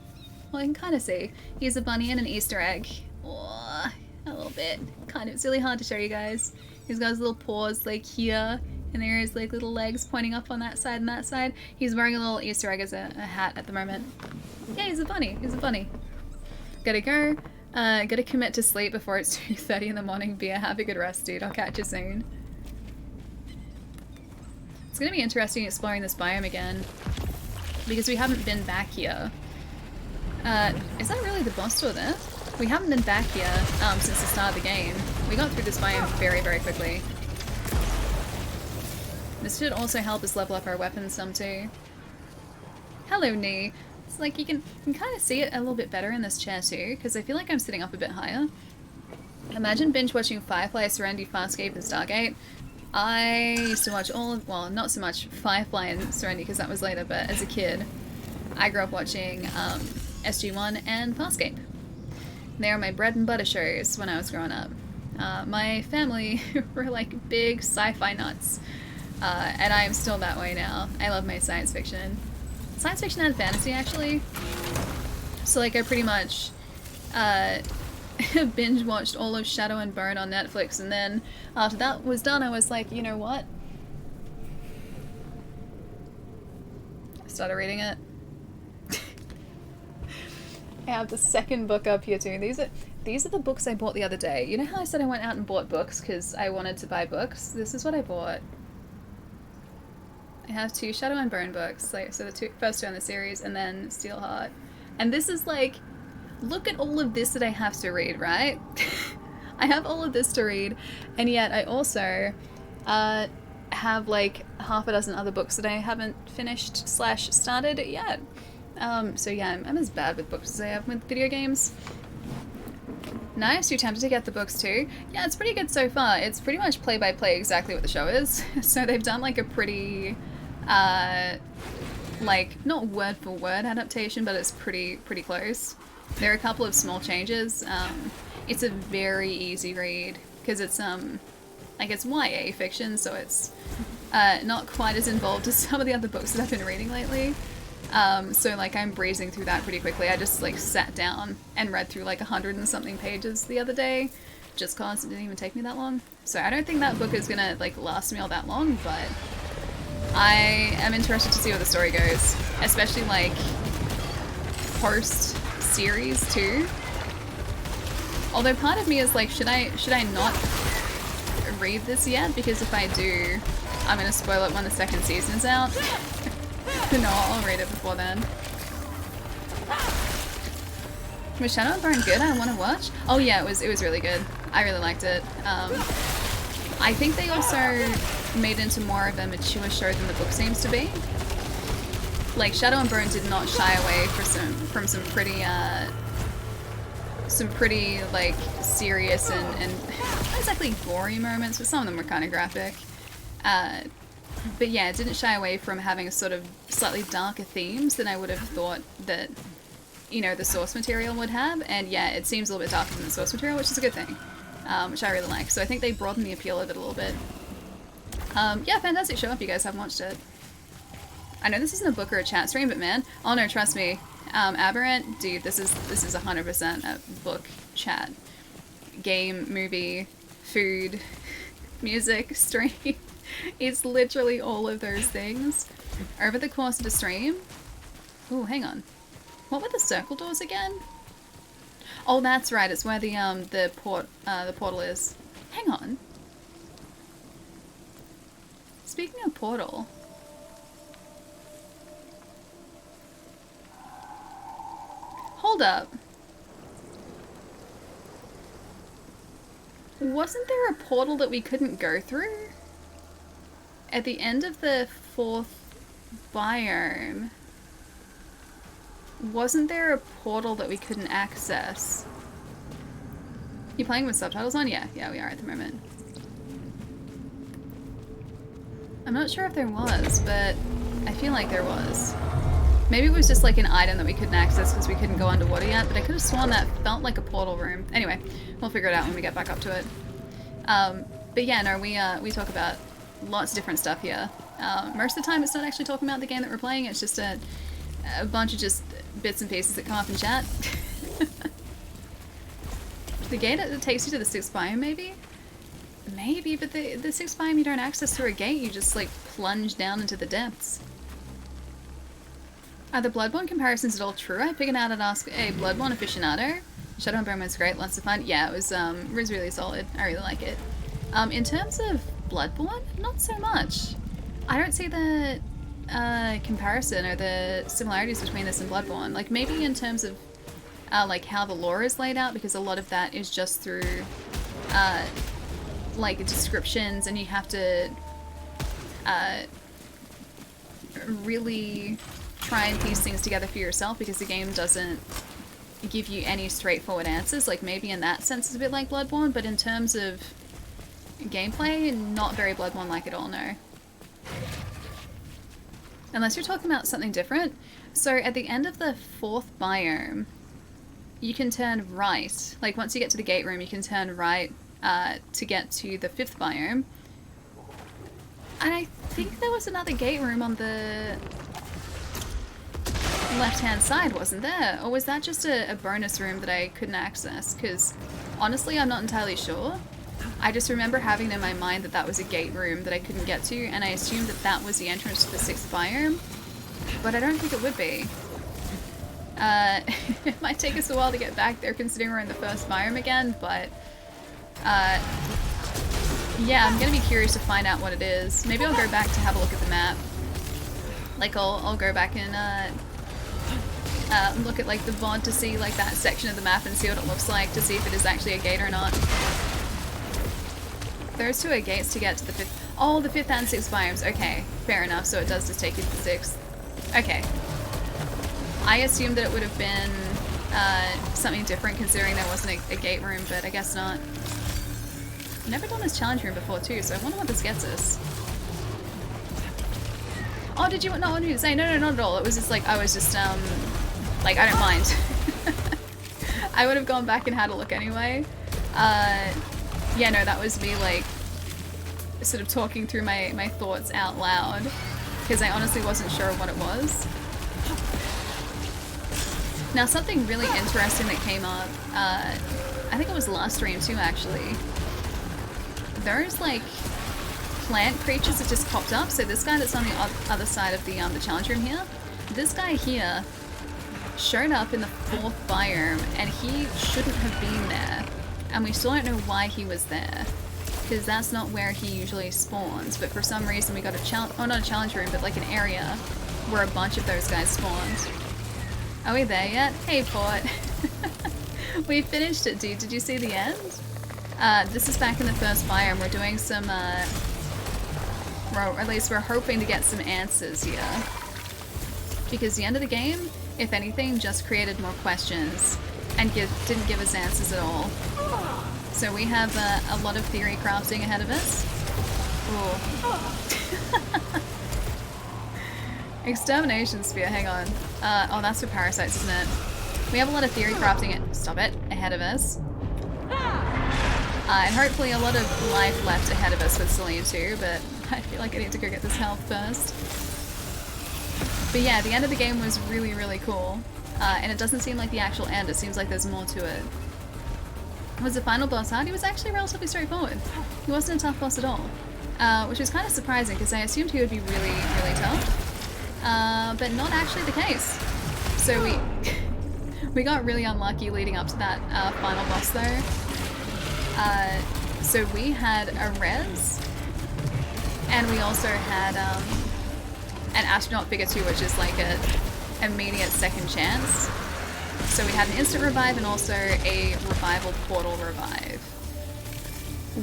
Well, I can kind of see. Here's a bunny and an Easter egg. Oh, a little bit. Kind of. It's really hard to show you guys. He's got his little paws like here, and there is like little legs pointing up on that side and that side. He's wearing a little Easter egg as a hat at the moment. Yeah, he's a bunny. He's a bunny. Gotta go. Gotta commit to sleep before it's 2:30 in the morning. Beer, have a good rest, dude. I'll catch you soon. It's gonna be interesting exploring this biome again, because we haven't been back here. Is that really the boss door there? We haven't been back here since the start of the game. We got through this biome very, very quickly. This should also help us level up our weapons some too. Hello, knee. It's like you can kind of see it a little bit better in this chair too, because I feel like I'm sitting up a bit higher. Imagine binge watching Firefly, Serenity, Farscape, and Stargate. I used to watch well, not so much Firefly and Serenity because that was later, but as a kid, I grew up watching SG-1 and Farscape. They were my bread and butter shows when I was growing up. My family were like big sci-fi nuts, and I am still that way now. I love my science fiction. Science fiction and fantasy, actually. So like I pretty much binge watched all of Shadow and Bone on Netflix, and then after that was done I was like, you know what? I started reading it. I have the second book up here too. These are the books I bought the other day. You know how I said I went out and bought books because I wanted to buy books? This is what I bought. I have 2 Shadow and Bone books, like so the first 2 in the series, and then Steelheart. And this is like, look at all of this that I have to read, right? I have all of this to read, and yet I also have like half a dozen other books that I haven't finished / started yet. So yeah, I'm as bad with books as I am with video games. Nice, you're tempted to get the books too? Yeah, it's pretty good so far. It's pretty much play by play exactly what the show is. So they've done like a pretty, like, not word for word adaptation, but it's pretty close. There are a couple of small changes. It's a very easy read, because it's, like it's YA fiction, so it's not quite as involved as some of the other books that I've been reading lately. So like I'm breezing through that pretty quickly. I just like sat down and read through like 100 and something pages the other day, just cause it didn't even take me that long. So I don't think that book is gonna like last me all that long, but I am interested to see where the story goes, especially like post series too. Although part of me is like, should I not read this yet? Because if I do, I'm gonna spoil it when the second season is out. No, I'll read it before then. Was Shadow and Bone good? I want to watch. Oh yeah, it was really good. I really liked it. I think they also made it into more of a mature show than the book seems to be. Like Shadow and Bone did not shy away from some pretty like serious and not exactly gory moments, but some of them were kind of graphic. But yeah, it didn't shy away from having a sort of slightly darker themes than I would have thought that, you know, the source material would have. And yeah, it seems a little bit darker than the source material, which is a good thing, which I really like. So I think they broadened the appeal of it a little bit. Yeah, fantastic show if you guys haven't watched it. I know this isn't a book or a chat stream, but man, oh no, trust me, Aberrant, dude, this is 100% a book, chat, game, movie, food, music, stream. It's literally all of those things. Over the course of the stream... Ooh, hang on. What were the circle doors again? Oh, that's right. It's where the portal is. Hang on. Speaking of portal... Hold up. Wasn't there a portal that we couldn't go through? At the end of the 4th biome, wasn't there a portal that we couldn't access? You playing with subtitles on? Yeah, we are at the moment. I'm not sure if there was, but I feel like there was. Maybe it was just like an item that we couldn't access because we couldn't go underwater yet, but I could have sworn that felt like a portal room. Anyway, we'll figure it out when we get back up to it. But yeah, no, we talk about lots of different stuff here. Most of the time it's not actually talking about the game that we're playing, it's just a bunch of just bits and pieces that come up in chat. The gate that takes you to the 6th biome, maybe? Maybe, but the 6th biome you don't access through a gate, you just like plunge down into the depths. Are the Bloodborne comparisons at all true? I figured out I'd ask a Bloodborne aficionado. Shadow and Bone was great, lots of fun. Yeah, it was really solid. I really like it. In terms of Bloodborne, not so much. I don't see the comparison or the similarities between this and Bloodborne. Like maybe in terms of like how the lore is laid out, because a lot of that is just through like descriptions, and you have to really try and piece things together for yourself because the game doesn't give you any straightforward answers. Like maybe in that sense it's a bit like Bloodborne, but in terms of gameplay, not very Bloodborne-like at all, no. Unless you're talking about something different. So at the end of the 4th biome, you can turn right. Like once you get to the gate room, you can turn right to get to the 5th biome. And I think there was another gate room on the left-hand side, wasn't there? Or was that just a bonus room that I couldn't access? Because honestly, I'm not entirely sure. I just remember having in my mind that that was a gate room that I couldn't get to, and I assumed that that was the entrance to the 6th biome, but I don't think it would be. It might take us a while to get back there considering we're in the 1st biome again, but yeah, I'm gonna be curious to find out what it is. Maybe I'll go back to have a look at the map. Like I'll go back and look at like the VOD to see like that section of the map and see what it looks like, to see if it is actually a gate or not. Those two are gates to get to the 5th. Oh, the 5th and 6th biomes. Okay, fair enough. So it does just take you to the 6th. Okay. I assumed that it would have been something different considering there wasn't a gate room, but I guess not. I've never done this challenge room before too, so I wonder what this gets us. Oh, did you not want me to say? No, not at all. It was just like, I was just, like, I don't mind. I would have gone back and had a look anyway. Yeah, no, that was me, like, sort of talking through my thoughts out loud, because I honestly wasn't sure what it was. Now, something really interesting that came up, I think it was last stream too, actually. There's, like, plant creatures that just popped up. So this guy that's on the other side of the challenge room here, this guy here showed up in the 4th biome, and he shouldn't have been there. And we still don't know why he was there, because that's not where he usually spawns. But for some reason we got a challenge, oh, not a challenge room, but like an area where a bunch of those guys spawned. Are we there yet? Hey, Port. We finished it, dude. Did you see the end? This is back in the 1st biome. We're doing some, or at least we're hoping to get some answers here. Because the end of the game, if anything, just created more questions and didn't give us answers at all. So we have a lot of theory crafting ahead of us. Extermination Spear, hang on. Oh, that's for parasites, isn't it? We have a lot of theory crafting ahead of us. And hopefully a lot of life left ahead of us with Celine too, but I feel like I need to go get this health first. But yeah, the end of the game was really, really cool. And it doesn't seem like the actual end, it seems like there's more to it. Was the final boss hard? He was actually relatively straightforward. He wasn't a tough boss at all. Which was kind of surprising because I assumed he would be really, really tough. But not actually the case. So we got really unlucky leading up to that final boss though. So we had a res, and we also had an astronaut figure too, which is like a immediate second chance. So we had an instant revive and also a revival portal revive.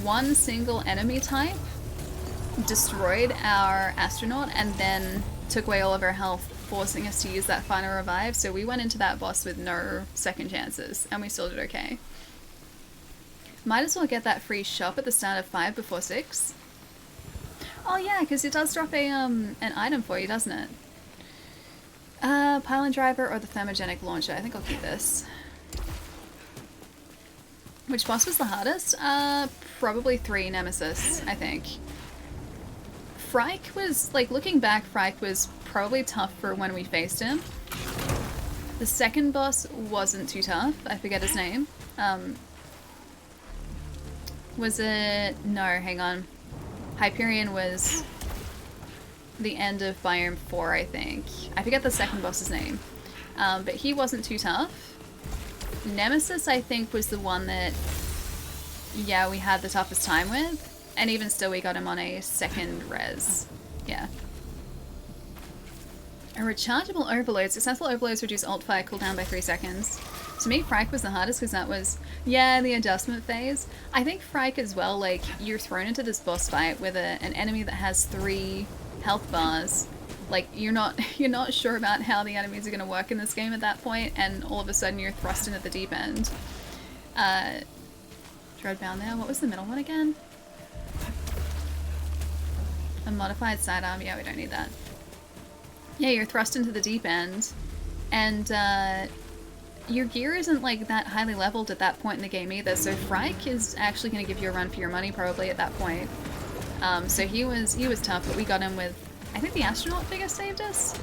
One single enemy type destroyed our astronaut and then took away all of our health, forcing us to use that final revive. So we went into that boss with no second chances, and we still did okay. Might as well get that free shop at the start of 5 before 6. Oh yeah, because it does drop a an item for you, doesn't it? Pylon driver or the thermogenic launcher. I think I'll keep this. Which boss was the hardest? Probably 3 Nemesis, I think. Frike was, like, looking back, Frike was probably tough for when we faced him. The second boss wasn't too tough. I forget his name. Was it... No, hang on. Hyperion was the end of Biome 4, I think. I forget the second boss's name. But he wasn't too tough. Nemesis, I think, was the one that, yeah, we had the toughest time with. And even still, we got him on a second res. Yeah. A rechargeable overload. Successful overloads reduce alt fire cooldown by 3 seconds. To me, Frike was the hardest because that was, yeah, the adjustment phase. I think Frike as well, like, you're thrown into this boss fight with an enemy that has 3 health bars. Like, you're not sure about how the enemies are going to work in this game at that point, and all of a sudden you're thrust into the deep end. Dreadbound there. What was the middle one again? A modified sidearm. Yeah, we don't need that. Yeah, you're thrust into the deep end, and your gear isn't like that highly leveled at that point in the game either, so Frike is actually going to give you a run for your money probably at that point. So he was tough, but we got him with, I think the astronaut figure saved us.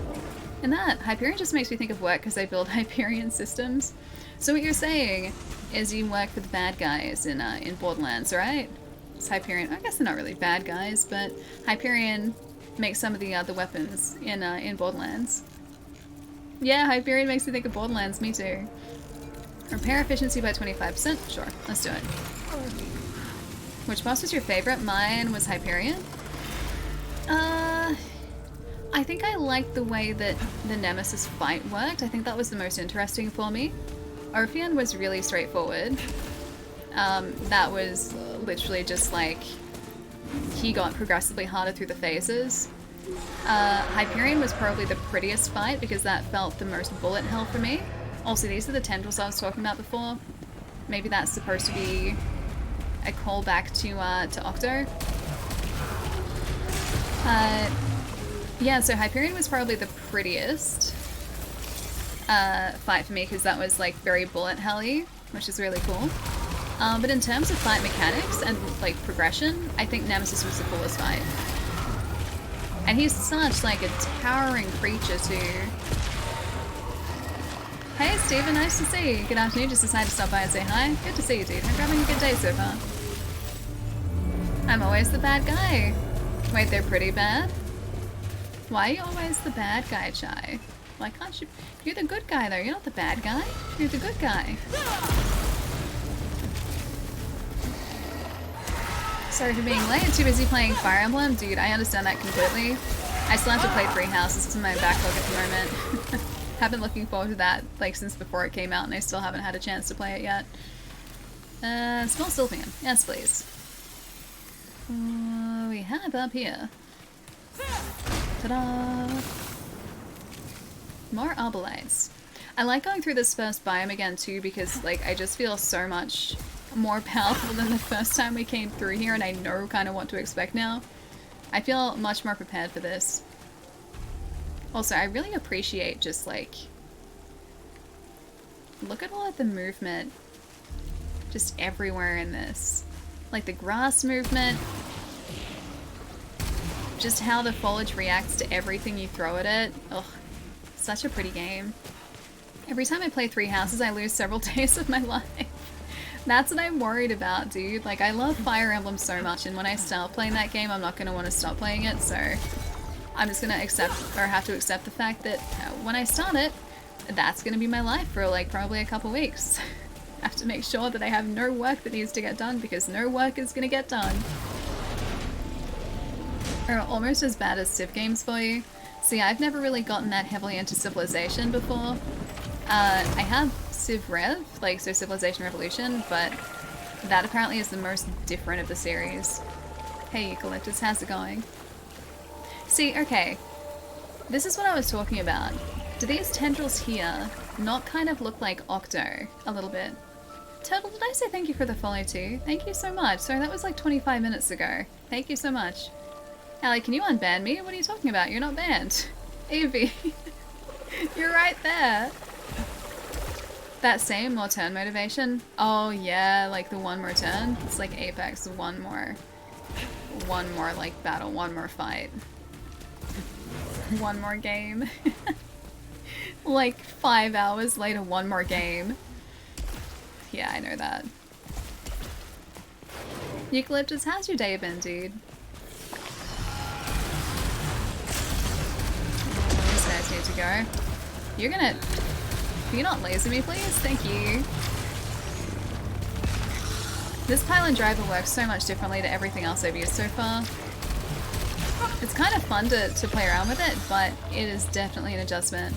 And that Hyperion just makes me think of work because they build Hyperion systems. So what you're saying is you work with bad guys in Borderlands, right? It's Hyperion. I guess they're not really bad guys, but Hyperion makes some of the other weapons in Borderlands. Yeah, Hyperion makes me think of Borderlands. Me too. Repair efficiency by 25%. Sure, let's do it. Which boss was your favorite? Mine was Hyperion. I think I liked the way that the Nemesis fight worked. I think that was the most interesting for me. Orpheon was really straightforward. That was literally just like he got progressively harder through the phases. Hyperion was probably the prettiest fight because that felt the most bullet hell for me. Also, these are the tendrils I was talking about before. Maybe that's supposed to be a callback to Octo. Yeah, so Hyperion was probably the prettiest fight for me because that was like very bullet helly, which is really cool. But in terms of fight mechanics and like progression, I think Nemesis was the coolest fight. And he's such like a towering creature too. Hey Steven, nice to see you. Good afternoon, just decided to stop by and say hi. Good to see you, dude. Hope you're having a good day so far. I'm always the bad guy. Wait, they're pretty bad? Why are you always the bad guy, Chai? Why can't you? You're the good guy though, you're not the bad guy. You're the good guy. Sorry for being late, too busy playing Fire Emblem. Dude, I understand that completely. I still have to play 3 Houses, it's in my backlog at the moment. Have been looking forward to that like since before it came out and I still haven't had a chance to play it yet. Small Sylphian. Yes, please. We have up here. Ta-da! More arbolites. I like going through this first biome again too because like I just feel so much more powerful than the first time we came through here and I know kind of what to expect now. I feel much more prepared for this. Also, I really appreciate just like look at all of the movement just everywhere in this. Like the grass movement, just how the foliage reacts to everything you throw at it. Ugh, such a pretty game. Every time I play 3 Houses, I lose several days of my life. That's what I'm worried about, dude. Like, I love Fire Emblem so much, and when I start playing that game, I'm not going to want to stop playing it, so I'm just going to accept, or have to accept the fact that when I start it, that's going to be my life for, like, probably a couple weeks. I have to make sure that I have no work that needs to get done, because no work is going to get done. Are almost as bad as Civ games for you. See, I've never really gotten that heavily into Civilization before. I have Civ Rev, like, so Civilization Revolution, but that apparently is the most different of the series. Hey, Eucalyptus, how's it going? See, okay, this is what I was talking about. Do these tendrils here not kind of look like Octo a little bit? Turtle, did I say thank you for the follow too? Thank you so much. Sorry, that was like 25 minutes ago. Thank you so much. Allie, can you unban me? What are you talking about? You're not banned. Evie, you're right there. That same more turn motivation? Oh yeah, like the one more turn? It's like Apex, one more like battle, one more fight. One more game. Like 5 hours later, one more game. Yeah, I know that. Eucalyptus, how's your day been, dude? These guys need to go. You're gonna... Can you not laser me, please? Thank you. This pylon driver works so much differently to everything else I've used so far. It's kind of fun to play around with it, but it is definitely an adjustment.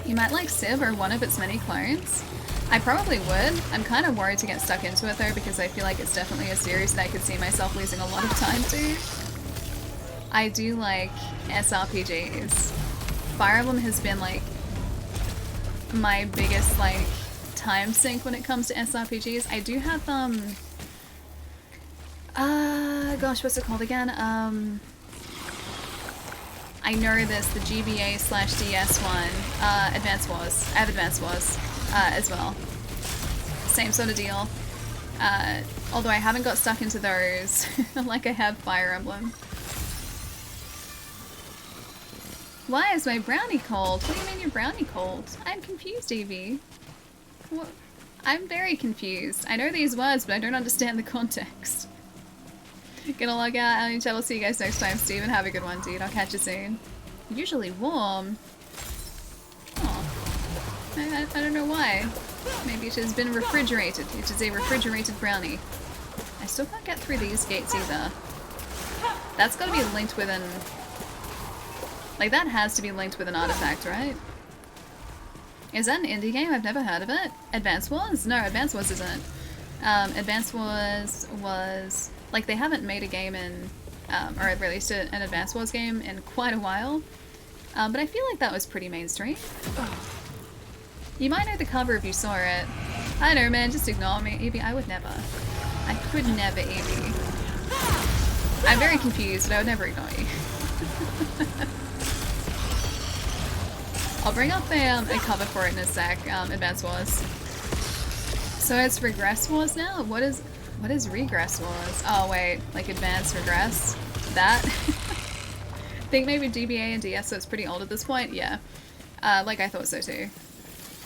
You might like Civ or one of its many clones. I probably would. I'm kind of worried to get stuck into it though, because I feel like it's definitely a series that I could see myself losing a lot of time to. I do like SRPGs. Fire Emblem has been like my biggest like time sink when it comes to SRPGs. I do have gosh, what's it called again? I know this, the GBA/DS one, Advance Wars. I have Advance Wars as well. Same sort of deal. Although I haven't got stuck into those like I have Fire Emblem. Why is my brownie cold? What do you mean your brownie cold? I'm confused, Evie. What? I'm very confused. I know these words, but I don't understand the context. Gonna log out. I will see you guys next time, Steven. Have a good one, dude. I'll catch you soon. Usually warm. Oh. I don't know why. Maybe it has been refrigerated. It is a refrigerated brownie. I still can't get through these gates either. That's gotta be linked with an... Like, that has to be linked with an artifact, right? Is that an indie game? I've never heard of it. Advance Wars? No, Advance Wars isn't. Advance Wars was... Like, they haven't made a game in... or released an Advance Wars game in quite a while. But I feel like that was pretty mainstream. You might know the cover if you saw it. I don't know, man. Just ignore me. Evie, I would never. I could never, Evie. I'm very confused, but I would never ignore you. I'll bring up a cover for it in a sec, Advance Wars. So it's Regress Wars now? What is Regress Wars? Oh wait, like Advanced Regress? That? I think maybe GBA and DS, so it's pretty old at this point, yeah. Like I thought so too.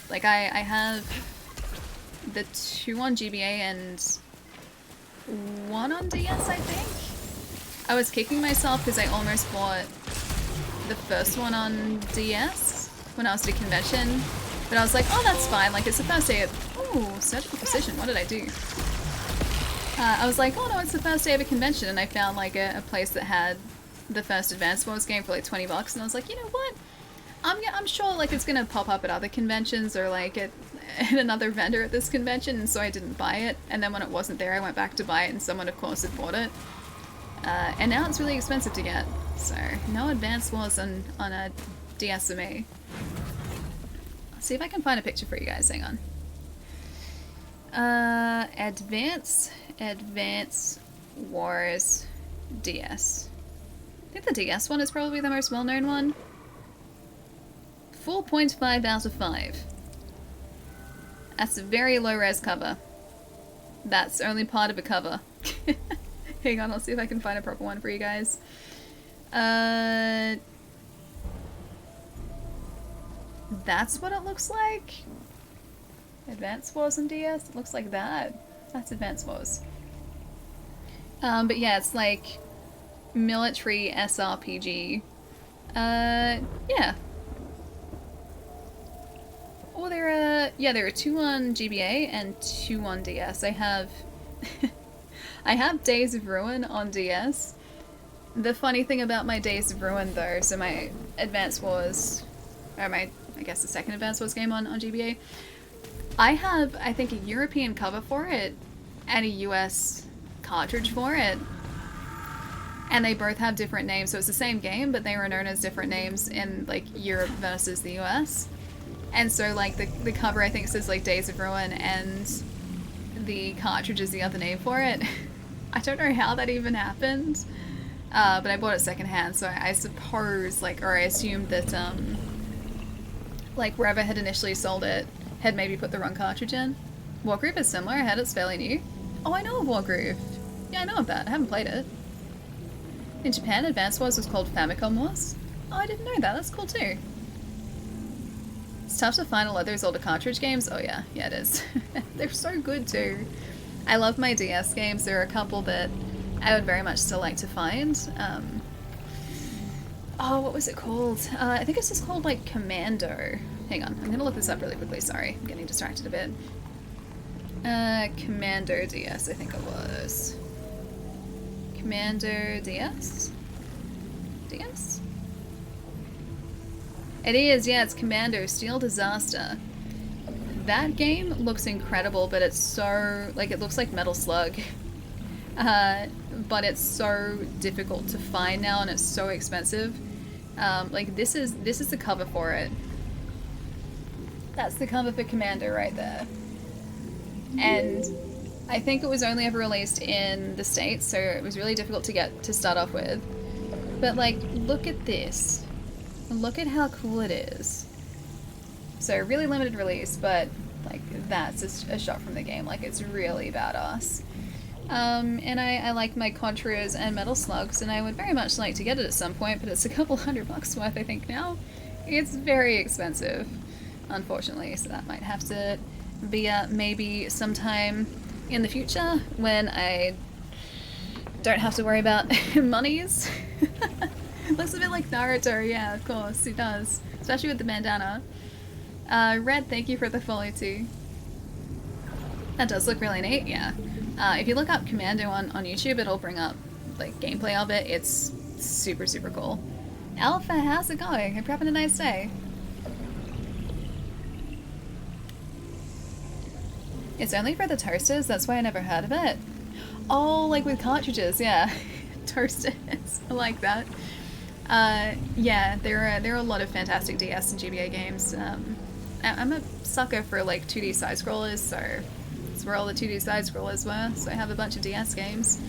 Like I have the 2 on GBA and 1 on DS, I think? I was kicking myself because I almost bought the first one on DS when I was at a convention, but I was like, oh, that's fine, like it's the first day of... Ooh, surgical precision, what did I do? I was like, oh no, it's the first day of a convention, and I found like a place that had the first Advance Wars game for like 20 bucks, and I was like, you know what? I'm sure like it's gonna pop up at other conventions or like at another vendor at this convention, and so I didn't buy it, and then when it wasn't there I went back to buy it, and someone of course had bought it. And now it's really expensive to get, so no Advance Wars on a DS for me. Let's see if I can find a picture for you guys, hang on. Advance Wars DS. I think the DS one is probably the most well-known one. 4.5 out of 5. That's a very low-res cover. That's only part of a cover. Hang on, I'll see if I can find a proper one for you guys. That's what it looks like? Advance Wars and DS? It looks like that. That's Advance Wars. But yeah, it's like military SRPG. Yeah. Oh, there are 2 on GBA and 2 on DS. I have Days of Ruin on DS. The funny thing about my Days of Ruin though, so my Advance Wars, or I guess the second Advance Wars game on GBA, I have, I think, a European cover for it and a US cartridge for it. And they both have different names, so it's the same game, but they were known as different names in like Europe versus the US. And so like the cover I think says like Days of Ruin and the cartridge is the other name for it. I don't know how that even happened, but I bought it secondhand, so I suppose like, or I assumed that like wherever had initially sold it had maybe put the wrong cartridge in. Wargroove is similar. I heard it's fairly new. Oh, I know of Wargroove. Yeah, I know of that. I haven't played it. In Japan, Advance Wars was called Famicom Wars. Oh, I didn't know that. That's cool too. It's tough to find a lot of those older cartridge games. Oh yeah, yeah it is. They're so good too. I love my DS games. There are a couple that I would very much still like to find. Oh, what was it called? I think it's just called like Commando. Hang on, I'm gonna look this up really quickly. Sorry, I'm getting distracted a bit. Commando DS, I think it was. Commando DS? DS? It is, yeah, it's Commando Steel Disaster. That game looks incredible, but it's so, like, it looks like Metal Slug. But it's so difficult to find now, and it's so expensive. Like, this is the cover for it. That's the cover for Commando right there. And I think it was only ever released in the States, so it was really difficult to get to start off with. But, like, look at this. Look at how cool it is. So, really limited release, but, like, that's a shot from the game. Like, it's really badass. And I like my Contras and Metal Slugs, and I would very much like to get it at some point, but it's a couple $100 worth, I think, now. It's very expensive, unfortunately, so that might have to be maybe sometime in the future when I don't have to worry about monies. Looks a bit like Naruto, yeah, of course, it does. Especially with the bandana. Red, thank you for the follow too. That does look really neat, yeah. If you look up Commando on YouTube, it'll bring up like gameplay of it. It's super, super cool. Alpha, how's it going? Hope you're having a nice day. It's only for the toasters, that's why I never heard of it. Oh, like with cartridges, yeah. Toasters, I like that. Yeah, there are a lot of fantastic DS and GBA games. I'm a sucker for like 2D side-scrollers, so that's where all the 2D side-scrollers were, so I have a bunch of DS games.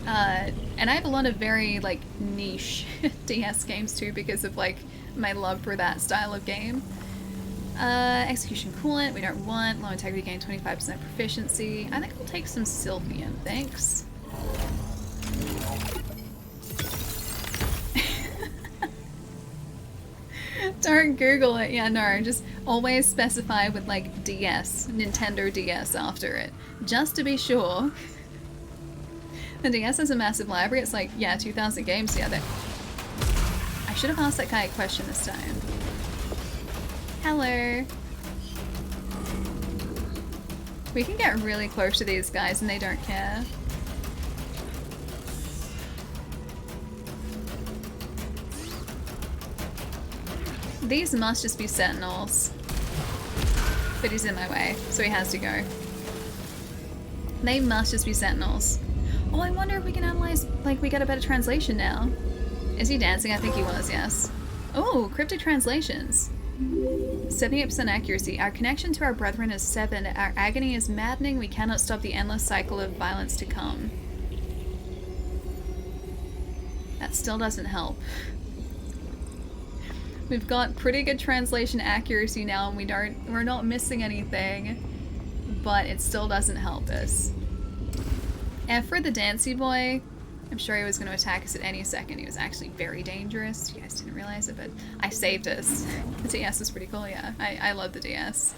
And I have a lot of very like niche DS games too because of like my love for that style of game. Execution coolant, we don't want. Low integrity gain 25% proficiency. I think I'll take some Sylphian, thanks. Don't Google it, yeah, no, just always specify with like DS, Nintendo DS after it, just to be sure. The DS has a massive library, it's like, yeah, 2,000 games, yeah, that. I should have asked that guy a question this time. Hello. We can get really close to these guys and they don't care. These must just be sentinels. But he's in my way, so he has to go. They must just be sentinels. Oh, I wonder if we can analyze, like, we get a better translation now. Is he dancing? I think he was, yes. Oh, cryptic translations. 78% accuracy. Our connection to our brethren is 7. Our agony is maddening. We cannot stop the endless cycle of violence to come. That still doesn't help. We've got pretty good translation accuracy now, and we're not missing anything, but it still doesn't help us. And for the Dancy Boy, I'm sure he was going to attack us at any second. He was actually very dangerous. You guys didn't realize it, but I saved us. The DS is pretty cool, yeah. I love the DS.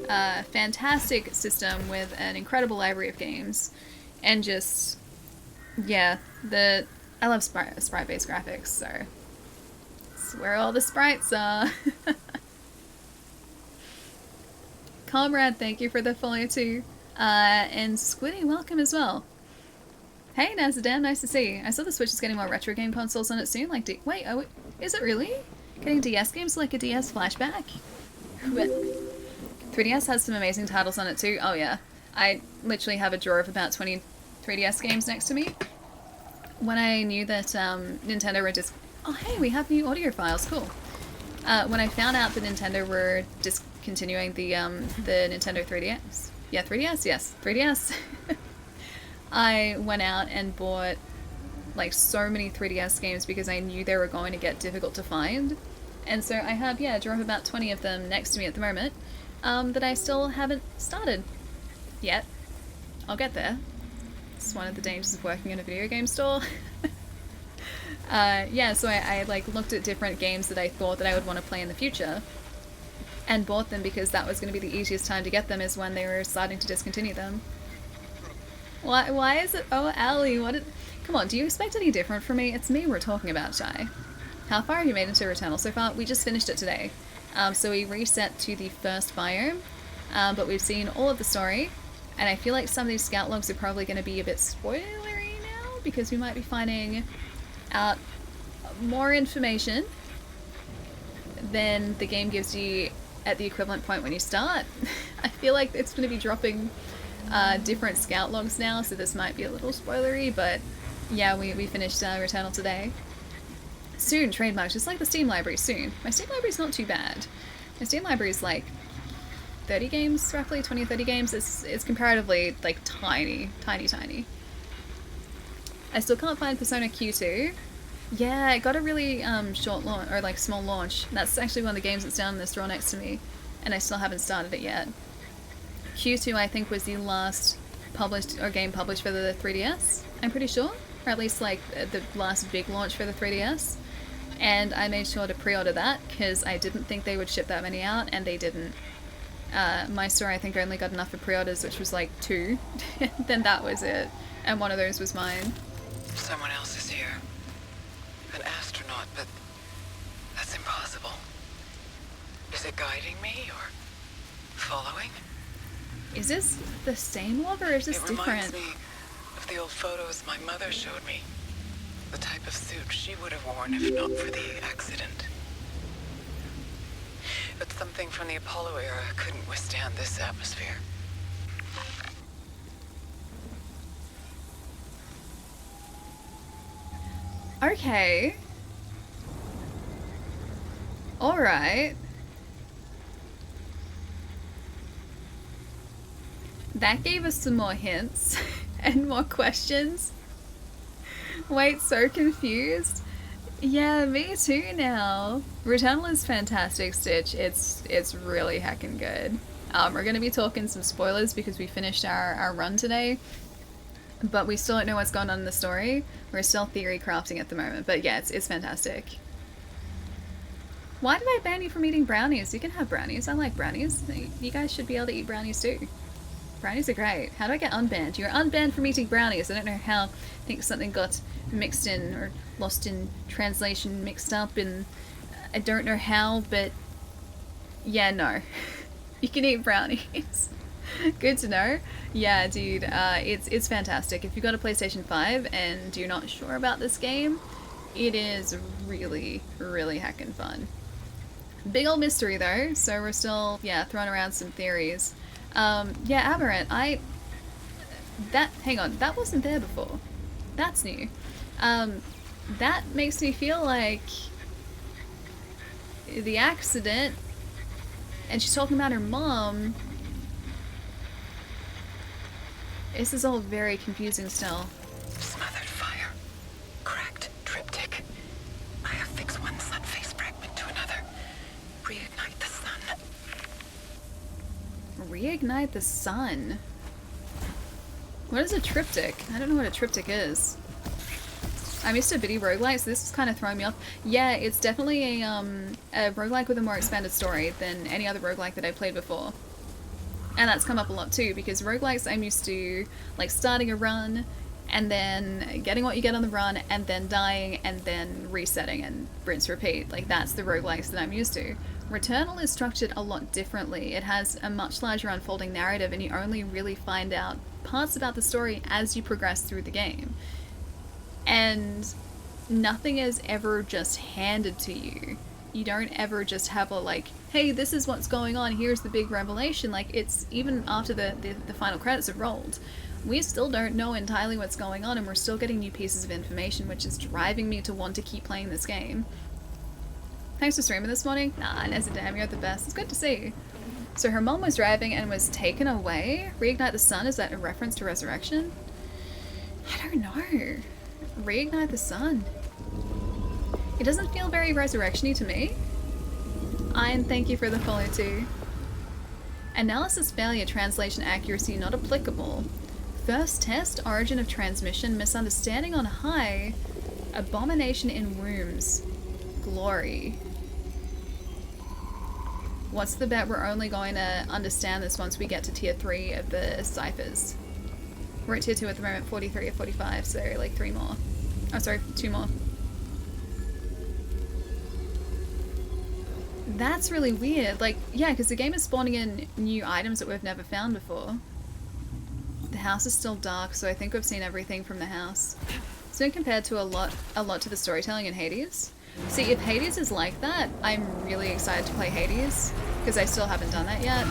Fantastic system with an incredible library of games, and just, yeah, I love sprite-based graphics, so it's where all the sprites are. Comrade, thank you for the follow too. And Squiddy, welcome as well. Hey, Nazadan, nice to see you. I saw the Switch is getting more retro game consoles on it soon. Like, wait, is it really? Getting DS games like a DS flashback? 3DS has some amazing titles on it too. Oh yeah, I literally have a drawer of about 20 3DS games next to me. When I knew that Nintendo were just... Oh hey, we have new audio files, cool. When I found out that Nintendo were discontinuing the Nintendo 3DS... Yeah, 3DS? Yes, 3DS. I went out and bought like so many 3DS games because I knew they were going to get difficult to find. And so I have, yeah, a drawer of about 20 of them next to me at the moment that I still haven't started yet. I'll get there. It's one of the dangers of working in a video game store. Yeah, so I like looked at different games that I thought that I would want to play in the future and bought them because that was going to be the easiest time to get them is when they were starting to discontinue them. Why is it? Oh, Allie, come on, do you expect any different from me? It's me we're talking about, Shy. How far have you made into Returnal so far? We just finished it today. So we reset to the first biome, but we've seen all of the story, and I feel like some of these scout logs are probably going to be a bit spoilery now because we might be finding out more information than the game gives you at the equivalent point when you start. I feel like it's going to be dropping different scout logs now, so this might be a little spoilery, but yeah, we finished Returnal today. Soon, trademark, just like the Steam library, soon. My Steam library's not too bad. My Steam library's like 30 games, roughly 20 or 30 games. It's comparatively like tiny. I still can't find Persona Q2. Yeah, it got a really short launch, or like small launch. That's actually one of the games that's down in this drawer next to me, and I still haven't started it yet. Q2 I think was the last published or game published for the 3DS, I'm pretty sure, or at least like the last big launch for the 3DS. And I made sure to pre-order that because I didn't think they would ship that many out, and they didn't. My store I think only got enough for pre-orders, which was like 2. Then that was it, and one of those was mine. Someone else is here. An astronaut, but that's impossible. Is it guiding me or following? Is this the same log or is this It different? reminds me of the old photos my mother showed me. The type of suit she would have worn if not for the accident. But something from the Apollo era couldn't withstand this atmosphere. Okay. Alright. That gave us some more hints and more questions. Wait, so confused. Yeah, me too now. Returnal is fantastic, Stitch. It's really heckin' good. We're gonna be talking some spoilers because we finished our run today, but we still don't know what's going on in the story. We're still theory crafting at the moment, but yeah, it's fantastic. Why did I ban you from eating brownies? You can have brownies. I like brownies. You guys should be able to eat brownies too. Brownies are great. How do I get unbanned? You're unbanned from eating brownies. I don't know how. I think something got mixed in or lost in translation, mixed up, and I don't know how, but yeah, no. You can eat brownies. Good to know. Yeah, dude, it's fantastic. If you've got a PlayStation 5 and you're not sure about this game, it is really, really heckin' fun. Big old mystery though, so we're still, yeah, throwing around some theories. Yeah, Aberrant, hang on, that wasn't there before. That's new. That makes me feel like the accident, and she's talking about her mom. This is all very confusing still. Smothered fire. Cracked triptych. I affix one sun face fragment to another. Reignite the sun. Reignite the sun. What is a triptych? I don't know what a triptych is. I'm used to bitty roguelike, so this is kind of throwing me off. Yeah, it's definitely a roguelike with a more expanded story than any other roguelike that I played before. And that's come up a lot too, because roguelikes I'm used to like starting a run and then getting what you get on the run and then dying and then resetting and rinse repeat. Like that's the roguelikes that I'm used to. Returnal is structured a lot differently. It has a much larger unfolding narrative and you only really find out parts about the story as you progress through the game. And nothing is ever just handed to you. You don't ever just have a like, hey, this is what's going on, here's the big revelation. Like, it's even after the final credits have rolled, we still don't know entirely what's going on and we're still getting new pieces of information, which is driving me to want to keep playing this game. Thanks for streaming this morning. Nah, Nezadam, you're the best. It's good to see. So her mom was driving and was taken away. Reignite the sun, is that a reference to resurrection? I don't know. Reignite the sun. It doesn't feel very resurrection-y to me. Ian, thank you for the follow too. Analysis failure, translation accuracy not applicable. First test, origin of transmission, misunderstanding on high, abomination in rooms, glory. What's the bet we're only going to understand this once we get to tier 3 of the ciphers? We're at tier 2 at the moment, 43 or 45, so like 3 more. Oh sorry, 2 more. That's really weird. Like, yeah, because the game is spawning in new items that we've never found before. The house is still dark, so I think we've seen everything from the house. It's been compared to a lot to the storytelling in Hades. See, if Hades is like that, I'm really excited to play Hades, because I still haven't done that yet.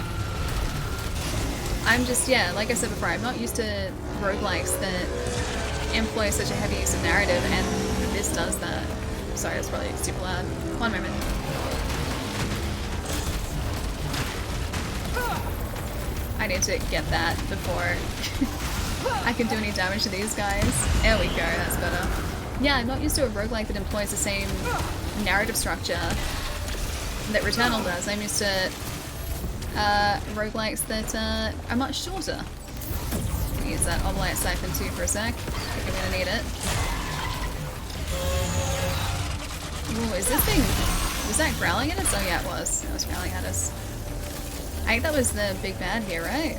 I'm just, yeah, like I said before, I'm not used to roguelikes that employ such a heavy use of narrative, and this does that. Sorry, that's probably super loud. One moment. I need to get that before I can do any damage to these guys. There we go, that's better. Yeah, I'm not used to a roguelike that employs the same narrative structure that Returnal does. I'm used to roguelikes that are much shorter. I'll use that Oblite Siphon too for a sec. I think I'm gonna need it. Ooh, is this thing... was that growling at us? Oh yeah, it was. It was growling at us. I think that was the big bad here, right?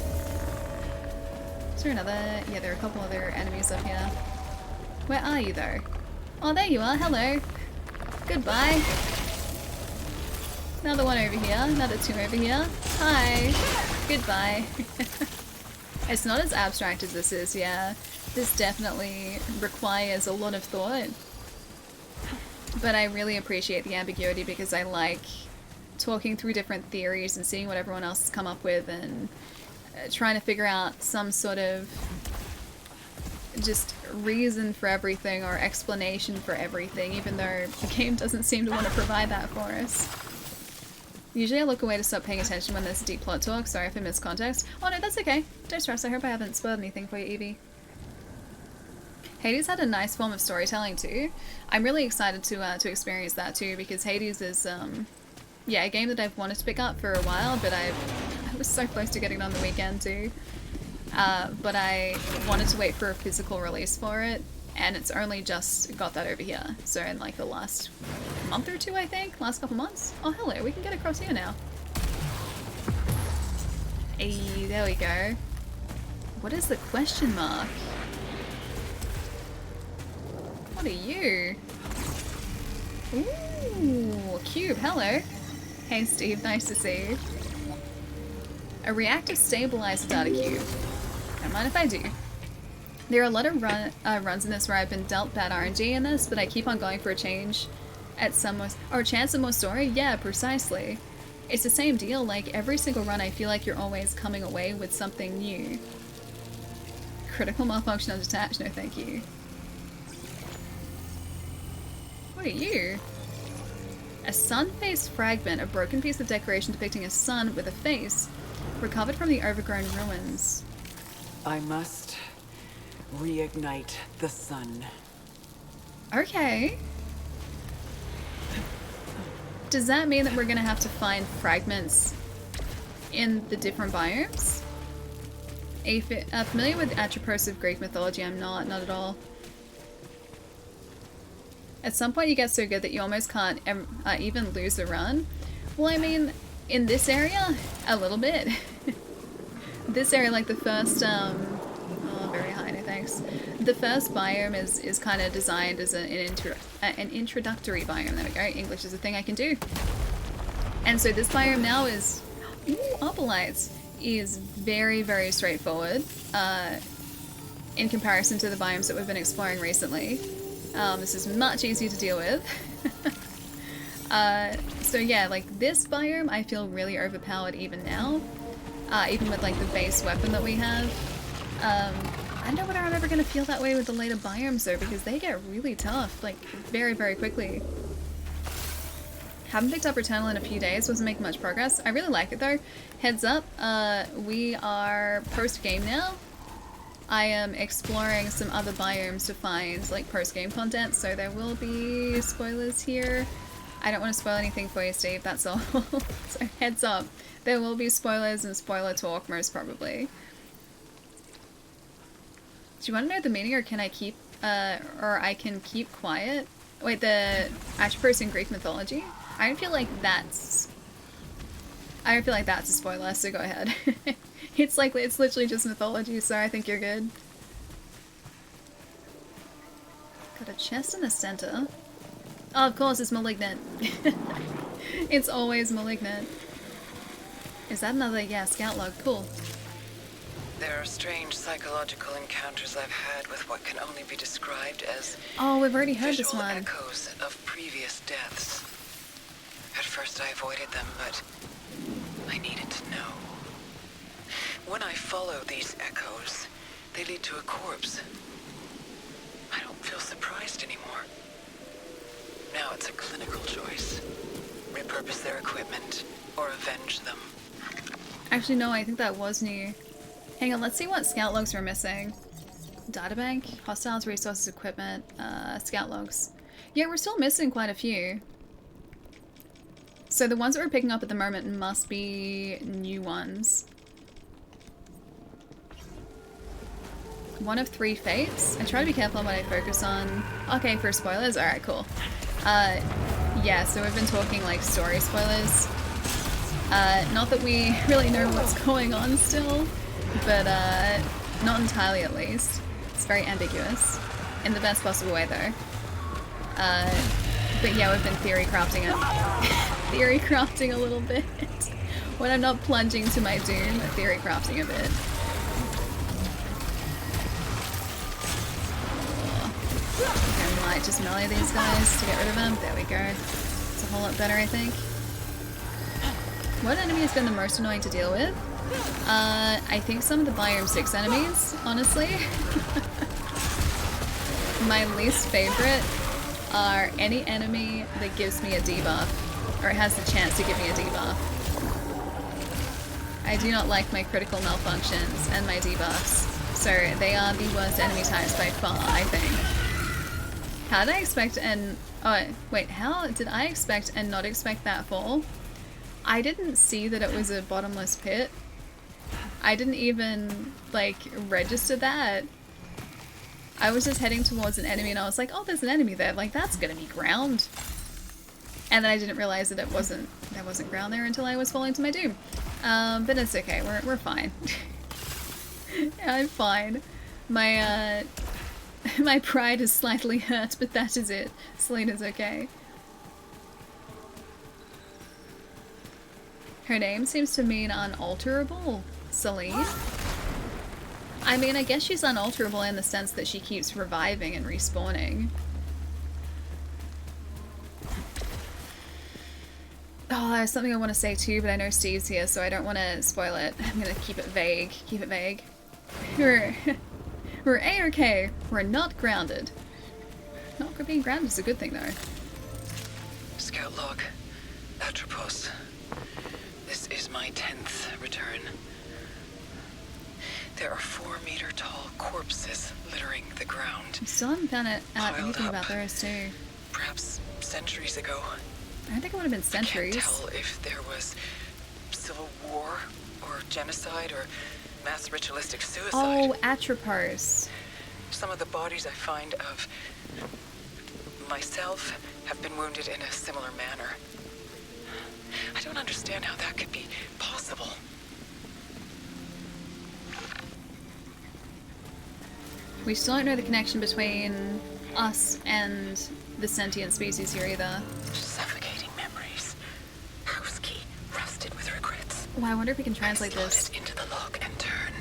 Is there another... yeah, there are a couple other enemies up here. Where are you, though? Oh, there you are. Hello. Goodbye. Another one over here. Another 2 over here. Hi. Goodbye. It's not as abstract as this is, yeah. This definitely requires a lot of thought. But I really appreciate the ambiguity because I like talking through different theories and seeing what everyone else has come up with and trying to figure out some sort of just reason for everything or explanation for everything, even though the game doesn't seem to want to provide that for us. Usually I look away to stop paying attention when there's deep plot talk. Sorry if I missed context. Oh no, that's okay. Don't stress, I hope I haven't spoiled anything for you, Evie. Hades had a nice form of storytelling too. I'm really excited to experience that too, because Hades is yeah, a game that I've wanted to pick up for a while, but I was so close to getting it on the weekend too. But I wanted to wait for a physical release for it, and it's only just got that over here. So in like the last month or 2, I think? Last couple months? Oh, hello, we can get across here now. Hey, there we go. What is the question mark? What are you? Ooh, cube, hello. Hey Steve, nice to see you. A reactive stabilizer data cube. Don't mind if I do. There are a lot of runs in this where I've been dealt bad RNG in this, but I keep on going for a change at some more, or a chance of more story? Yeah, precisely. It's the same deal, like every single run I feel like you're always coming away with something new. Critical malfunction undetached, no thank you. What are you? A sun-faced fragment, a broken piece of decoration depicting a sun with a face, recovered from the overgrown ruins. I must reignite the sun. Okay. Does that mean that we're gonna have to find fragments in the different biomes? Familiar with Atroprosive Greek mythology? I'm not at all. At some point you get so good that you almost can't even lose a run. Well, I mean, in this area, a little bit. This area, like the first, oh, very high, no thanks. The first biome is kind of designed as an introductory biome. There we go, English is a thing I can do. And so this biome now is, ooh, Opalites, is very, very straightforward in comparison to the biomes that we've been exploring recently. This is much easier to deal with. So yeah, like this biome I feel really overpowered even now. Even with like the base weapon that we have. I don't know whether I'm ever going to feel that way with the later biomes though, because they get really tough, like very, very quickly. Haven't picked up Returnal in a few days, wasn't making much progress. I really like it though. Heads up, we are post-game now. I am exploring some other biomes to find like post-game content, so there will be spoilers here. I don't want to spoil anything for you, Steve, that's all. So heads up, there will be spoilers and spoiler talk most probably. Do you want to know the meaning, or can I keep, or I can keep quiet? Wait, the attributes in Greek mythology? I don't feel like that's a spoiler, so go ahead. It's literally just mythology, so I think you're good. Got a chest in the center. Oh, of course, it's malignant. It's always malignant. Is that another, yeah, scout log? Cool. There are strange psychological encounters I've had with what can only be described as Oh, we've already heard this visual one. echoes of previous deaths. At first I avoided them, but I needed to know. When I follow these echoes, they lead to a corpse. I don't feel surprised anymore. Now it's a clinical choice. Repurpose their equipment or avenge them. Actually, no, I think that was new. Hang on, let's see what scout logs we're missing. Databank, hostiles, resources, equipment, scout logs. Yeah, we're still missing quite a few. So the ones that we're picking up at the moment must be new ones. One of 3 fates. I try to be careful on what I focus on. Okay, for spoilers? Alright, cool. Yeah, so we've been talking like story spoilers. Not that we really know what's going on still, but not entirely at least. It's very ambiguous. In the best possible way though. But yeah, we've been theory crafting it. Theory crafting a little bit. When I'm not plunging to my doom, theory crafting a bit. Okay, I might just melee these guys to get rid of them. There we go. It's a whole lot better, I think. What enemy has been the most annoying to deal with? I think some of the Biome 6 enemies, honestly. My least favorite are any enemy that gives me a debuff, or has the chance to give me a debuff. I do not like my critical malfunctions and my debuffs, so they are the worst enemy types by far, I think. How did I expect and... oh, wait, how did I expect and not expect that fall? I didn't see that it was a bottomless pit. I didn't even, like, register that. I was just heading towards an enemy and I was like, oh, there's an enemy there. Like, that's gonna be ground. And then I didn't realize that there wasn't ground there until I was falling to my doom. But it's okay, we're fine. Yeah, I'm fine. My, my pride is slightly hurt, but that is it. Selena's okay. Her name seems to mean unalterable. Celine? I mean, I guess she's unalterable in the sense that she keeps reviving and respawning. Oh, there's something I want to say too, but I know Steve's here, so I don't want to spoil it. I'm gonna keep it vague. Keep it vague. We're A-okay. We're not grounded. Not being grounded is a good thing, though. Scout log. Atropos. This is my 10th return. There are 4-meter-tall corpses littering the ground. I still haven't found out Piled anything up. about those too. Perhaps centuries ago. I don't think it would have been centuries. I can't tell if there was civil war or genocide or mass ritualistic suicide. Oh, Atropos. Some of the bodies I find of myself have been wounded in a similar manner. I don't understand how that could be possible. We still don't know the connection between us and the sentient species here either. Suffocating memories. House key rusted with regrets. Oh, I wonder if we can translate Slot this. it into the lock and turn.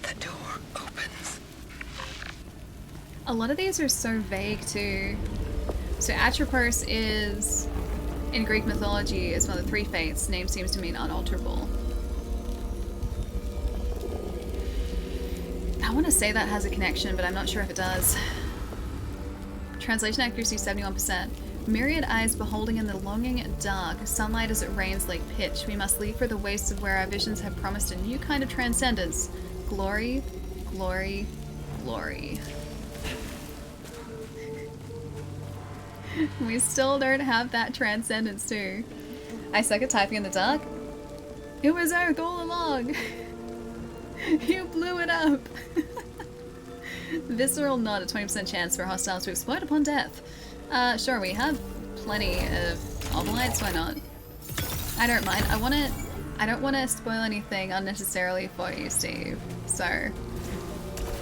The door opens. A lot of these are so vague too. So Atropos is, in Greek mythology, is one of the 3 fates. Name seems to mean unalterable. I want to say that has a connection, but I'm not sure if it does. Translation accuracy 71%. Myriad eyes beholding in the longing dark, sunlight as it rains like pitch. We must leave for the wastes of where our visions have promised a new kind of transcendence. Glory, glory, glory. We still don't have that transcendence too. I suck at typing in the dark. It was Oak all along. You blew it up. Visceral not a 20% chance for hostiles to explode upon death. Sure, we have plenty of lights, why not? I don't mind. I don't want to spoil anything unnecessarily for you, Steve. So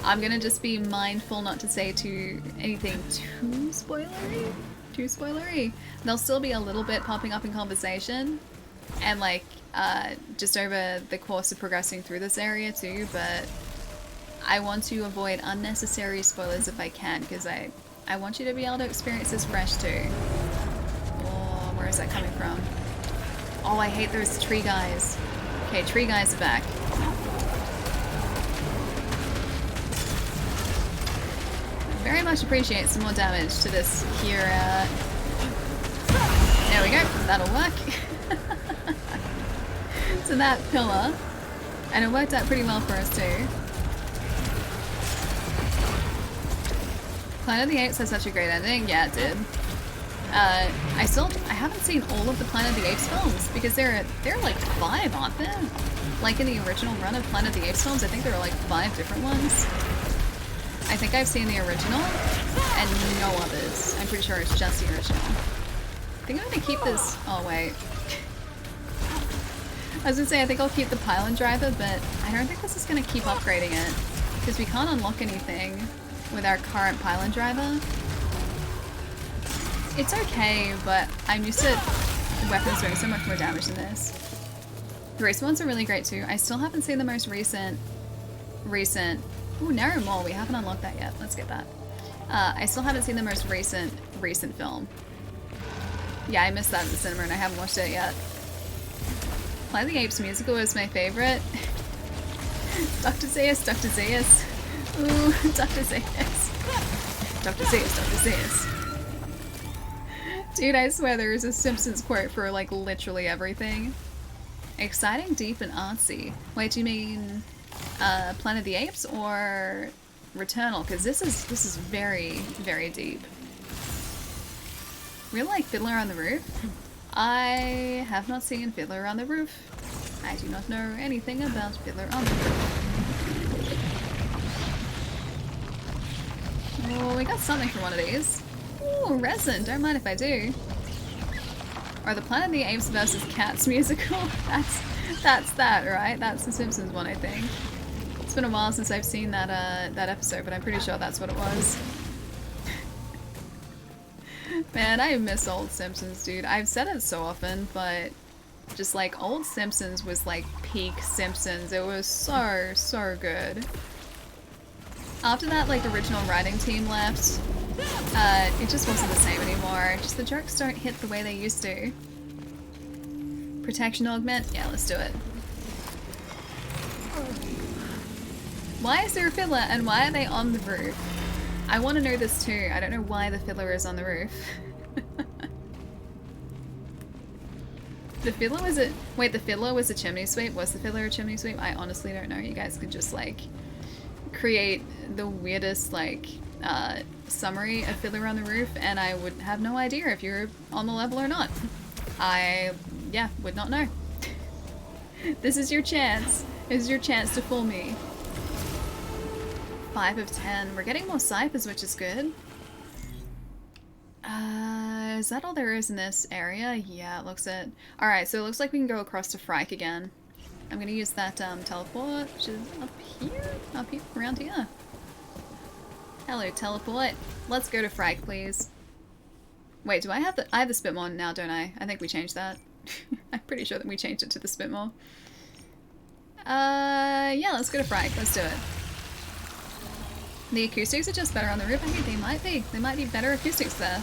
I'm gonna just be mindful not to say anything too spoilery. Too spoilery. There'll still be a little bit popping up in conversation, and like just over the course of progressing through this area too. But I want to avoid unnecessary spoilers if I can, because I want you to be able to experience this fresh too. Oh, where is that coming from? Oh, I hate those tree guys. Okay, tree guys are back. Very much appreciate some more damage to this here. There we go. That'll work. So that pillar, and it worked out pretty well for us too. Planet of the Apes has such a great ending. Yeah, it did. I haven't seen all of the Planet of the Apes films because there are like 5, aren't there? Like in the original run of Planet of the Apes films, I think there were like 5 different ones. I think I've seen the original and no others. I'm pretty sure it's just the original. I think I'm gonna keep this. Oh wait. I was gonna say I think I'll keep the pylon driver, but I don't think this is gonna keep upgrading it because we can't unlock anything with our current pylon driver. It's okay, but I'm used to weapons doing so much more damage than this. The recent ones are really great too. I still haven't seen the most recent. Ooh, Narrow Mall. We haven't unlocked that yet. Let's get that. I still haven't seen the most recent film. Yeah, I missed that in the cinema and I haven't watched it yet. Planet of the Apes musical is my favorite. Dr. Zaius, Dr. Zaius. Ooh, Dr. Zaius. Dr. Zaius, Dr. Zaius. Dude, I swear there is a Simpsons quote for like literally everything. Exciting, deep, and artsy. Wait, do you mean Planet of the Apes or Returnal? Because this is very, very deep. Really like Fiddler on the Roof? I have not seen Fiddler on the Roof. I do not know anything about Fiddler on the Roof. Oh, we got something from one of these. Ooh, resin. Don't mind if I do. Or the Planet of the Apes versus Cats musical. That's that, right? That's the Simpsons one, I think. It's been a while since I've seen that episode, but I'm pretty sure that's what it was. Man, I miss old Simpsons, dude. I've said it so often, but just like old Simpsons was like peak Simpsons. It was so good. After that, like, original writing team left, it just wasn't the same anymore. Just the jokes don't hit the way they used to. Protection augment? Yeah, let's do it. Why is there a fiddler and why are they on the roof? I want to know this too. I don't know why the fiddler is on the roof. The fiddler was a... Wait, the fiddler was a chimney sweep? Was the fiddler a chimney sweep? I honestly don't know. You guys could just, like, create the weirdest, like, summary of Fiddler on the Roof, and I would have no idea if you're on the level or not. I, yeah, would not know. This is your chance. This is your chance to fool me. 5 of 10. We're getting more ciphers, which is good. Is that all there is in this area? Yeah, it looks it. Alright, so it looks like we can go across to Frike again. I'm gonna use that teleport, which is up here, around here. Hello, teleport. Let's go to Frike, please. Wait, do I have I have the Spitmore now, don't I? I think we changed that. I'm pretty sure that we changed it to the Spitmore. Yeah, let's go to Frike. Let's do it. The acoustics are just better on the roof. I think they might be. They might be better acoustics there.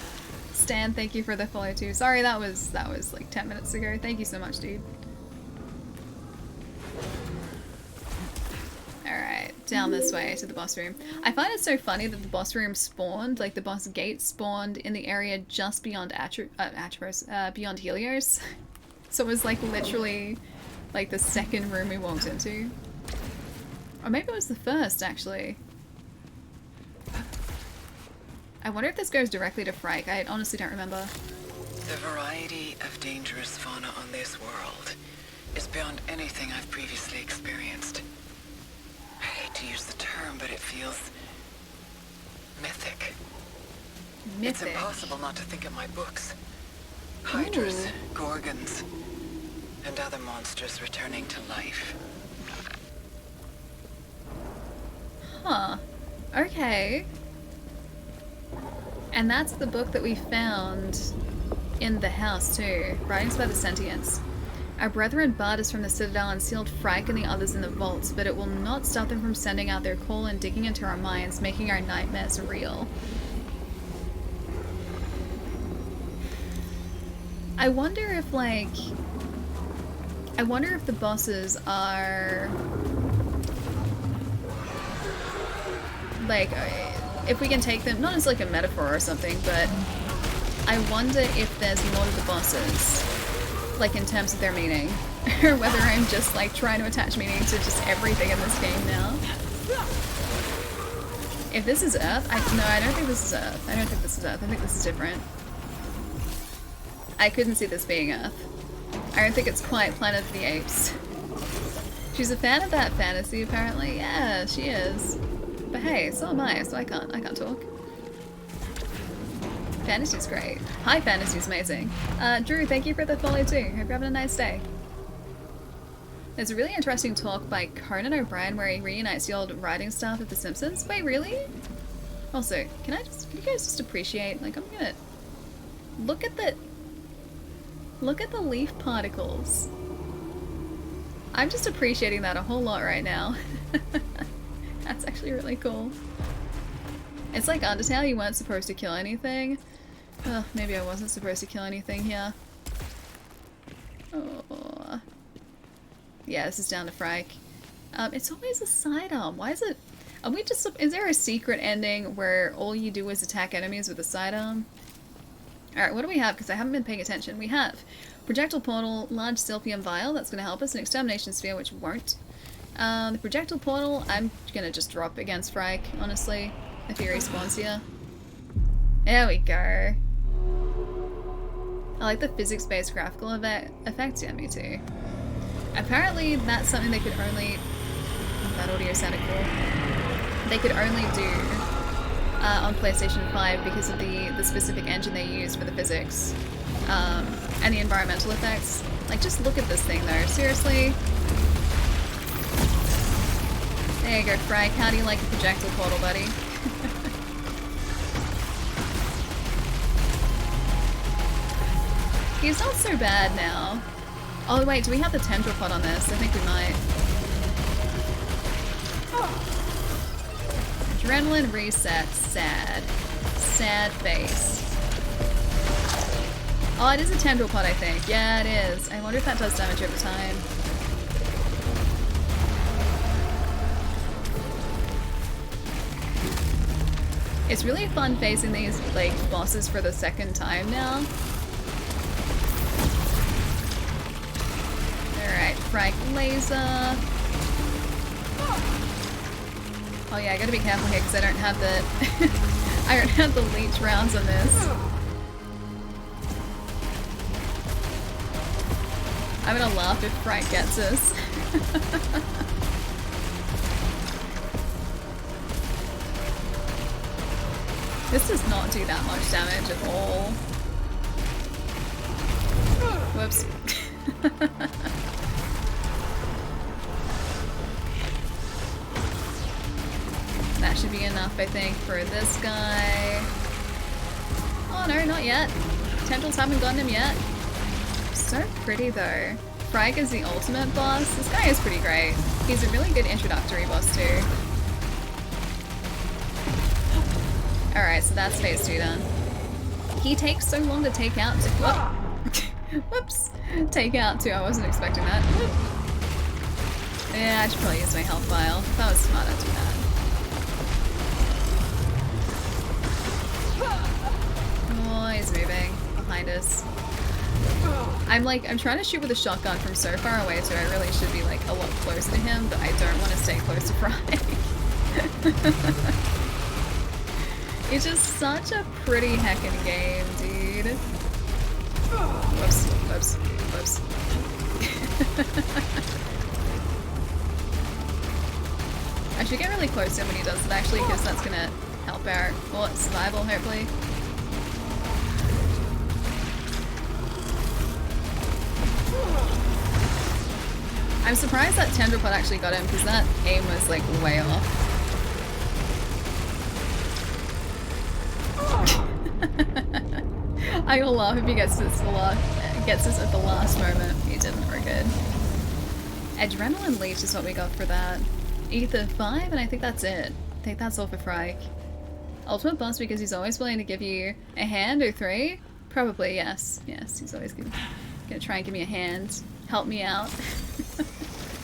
Stan, thank you for the follow too. Sorry, that was like 10 minutes ago. Thank you so much, dude. Alright, down this way to the boss room. I find it so funny that the boss room spawned, like the boss gate spawned in the area just beyond beyond Helios. So it was like literally like the second room we walked into. Or maybe it was the first, actually. I wonder if this goes directly to Frike. I honestly don't remember. The variety of dangerous fauna on this world is beyond anything I've previously experienced. I hate to use the term, but it feels mythic. It's Mythic. impossible not to think of my books. Hydras, gorgons, and other monsters returning to life. Huh. Okay. And that's the book that we found in the house too. Writings by the Sentients. Our brethren barred us from the Citadel and sealed Frike and the others in the vaults, but it will not stop them from sending out their call and digging into our minds, making our nightmares real. I wonder if, like... I wonder if the bosses are... like, if we can take them, not as like a metaphor or something, but I wonder if there's more to the bosses, like in terms of their meaning, or whether I'm just like trying to attach meaning to just everything in this game now. If this is Earth, no, I don't think this is Earth. I don't think this is Earth. I think this is different. I couldn't see this being Earth. I don't think it's quite Planet of the Apes. She's a fan of that fantasy, apparently. Yeah, she is. But hey, so am I, so I can't talk. Fantasy's great. Hi, Fantasy's amazing. Drew, thank you for the follow too. Hope you're having a nice day. There's a really interesting talk by Conan O'Brien where he reunites the old writing staff of The Simpsons. Wait, really? Also, can you guys just appreciate, like, I'm gonna... Look at the leaf particles. I'm just appreciating that a whole lot right now. That's actually really cool. It's like Undertale, you weren't supposed to kill anything. Oh, maybe I wasn't supposed to kill anything here. Oh. Yeah, this is down to Frike. It's always a sidearm. Why is it... Are we just... Is there a secret ending where all you do is attack enemies with a sidearm? Alright, what do we have? Because I haven't been paying attention. We have Projectile Portal, Large Silphium Vial, that's going to help us, an Extermination Sphere, which won't. The Projectile Portal, I'm going to just drop against Frike, honestly, if he respawns here. There we go. I like the physics-based graphical effects, yeah, me too. Apparently, that's something they could only... Oh, that audio sounded cool. They could only do on PlayStation 5 because of the specific engine they use for the physics and the environmental effects. Like, just look at this thing though, seriously. There you go, Frike. How do you like a projectile portal, buddy? He's not so bad now. Oh wait, do we have the tendril pod on this? I think we might. Adrenaline reset. Sad. Sad face. Oh, it is a tendril pod, I think. Yeah, it is. I wonder if that does damage over time. It's really fun facing these, like, bosses for the second time now. Alright, Frike laser. Oh yeah, I gotta be careful here because I don't have the I don't have the leech rounds on this. I'm gonna laugh if Frike gets us. This does not do that much damage at all. Whoops. That should be enough, I think, for this guy. Oh no, not yet. Tendrils haven't gotten him yet. So pretty though. Frike is the ultimate boss. This guy is pretty great. He's a really good introductory boss too. Alright, so that's phase 2 done. He takes so long to take out to... Whoops! Take out too, I wasn't expecting that. Yeah, I should probably use my health vial. That was smart, not too bad. Oh, he's moving behind us. I'm trying to shoot with a shotgun from so far away, so I really should be like a lot closer to him, but I don't want to stay close to Frike. It's just such a pretty heckin' game, dude. Whoops, whoops, whoops. I should get really close to him when he does it actually, because that's gonna help our survival, hopefully. I'm surprised that Tendripod actually got him, because that aim was like way off. I will laugh if he gets us at the last moment. He didn't, we're good. Adrenaline Leech is what we got for that. Ether 5, and I think that's it. I think that's all for Frike. Ultimate boss because he's always willing to give you a hand or 3? Probably, yes. Yes, he's always gonna try and give me a hand. Help me out.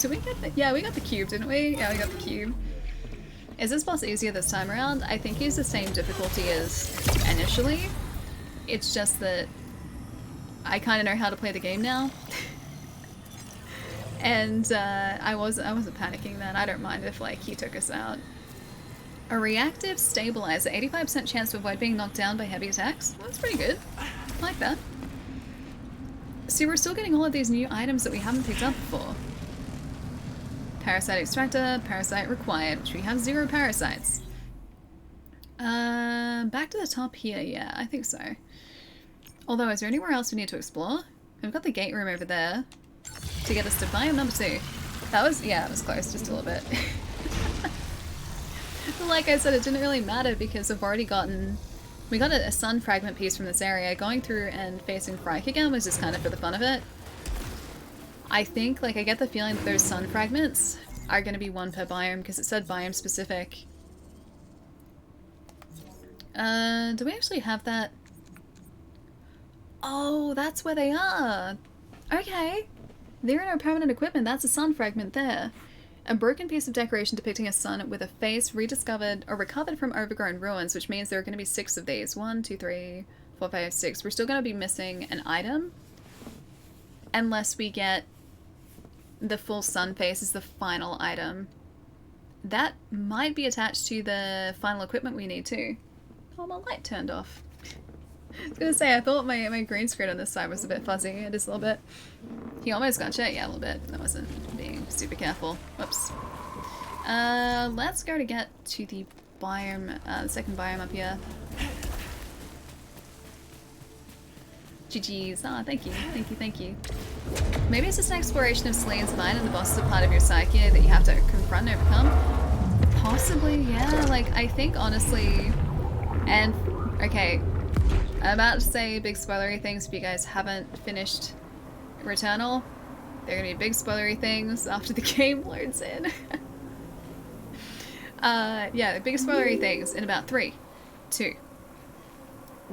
Did we get the— yeah, we got the cube, didn't we? Yeah, we got the cube. Is this boss easier this time around? I think he's the same difficulty as initially. It's just that I kind of know how to play the game now. And I wasn't panicking then. I don't mind if like he took us out. A reactive stabilizer, 85% chance to avoid being knocked down by heavy attacks. Well, that's pretty good. I like that. See, we're still getting all of these new items that we haven't picked up before. Parasite extractor, parasite required, which we have 0 parasites. Back to the top here, yeah, I think so. Although, is there anywhere else we need to explore? We've got the gate room over there to get us to biome number 2. That was, yeah, it was close, just a little bit. Like I said, it didn't really matter because I've already gotten... We got a sun fragment piece from this area. Going through and facing Frike again was just kind of for the fun of it. I think, like, I get the feeling that those sun fragments are going to be 1 per biome because it said biome specific. Do we actually have that? Oh, that's where they are. Okay. They're in our permanent equipment. That's a sun fragment there. A broken piece of decoration depicting a sun with a face rediscovered or recovered from overgrown ruins, which means there are going to be 6 of these. 1, 2, 3, 4, 5, 6. We're still going to be missing an item. Unless we get the full sun face as the final item. That might be attached to the final equipment we need too. Oh, my light turned off. I was gonna say, I thought my green screen on this side was a bit fuzzy. It is a little bit. He almost got you. Yeah, a little bit. I wasn't being super careful. Whoops. Let's go to get to the biome, the second biome up here. GG's. Ah, thank you. Thank you, thank you. Maybe it's just an exploration of Celine's mind and the bosses are part of your psyche that you have to confront and overcome. Possibly, yeah. Like, I think honestly... And, okay, I'm about to say big spoilery things if you guys haven't finished Returnal. There are going to be big spoilery things after the game loads in. Yeah, big spoilery things in about 3, 2,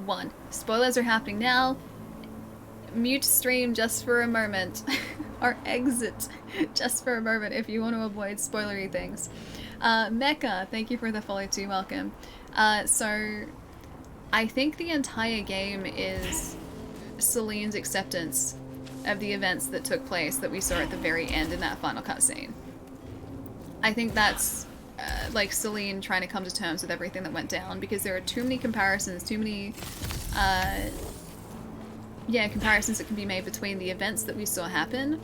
1. Spoilers are happening now. Mute stream just for a moment. Or exit just for a moment if you want to avoid spoilery things. Mecca, thank you for the follow too, welcome. So I think the entire game is Celine's acceptance of the events that took place that we saw at the very end in that final cutscene. I think that's like Celine trying to come to terms with everything that went down because there are too many comparisons, too many comparisons that can be made between the events that we saw happen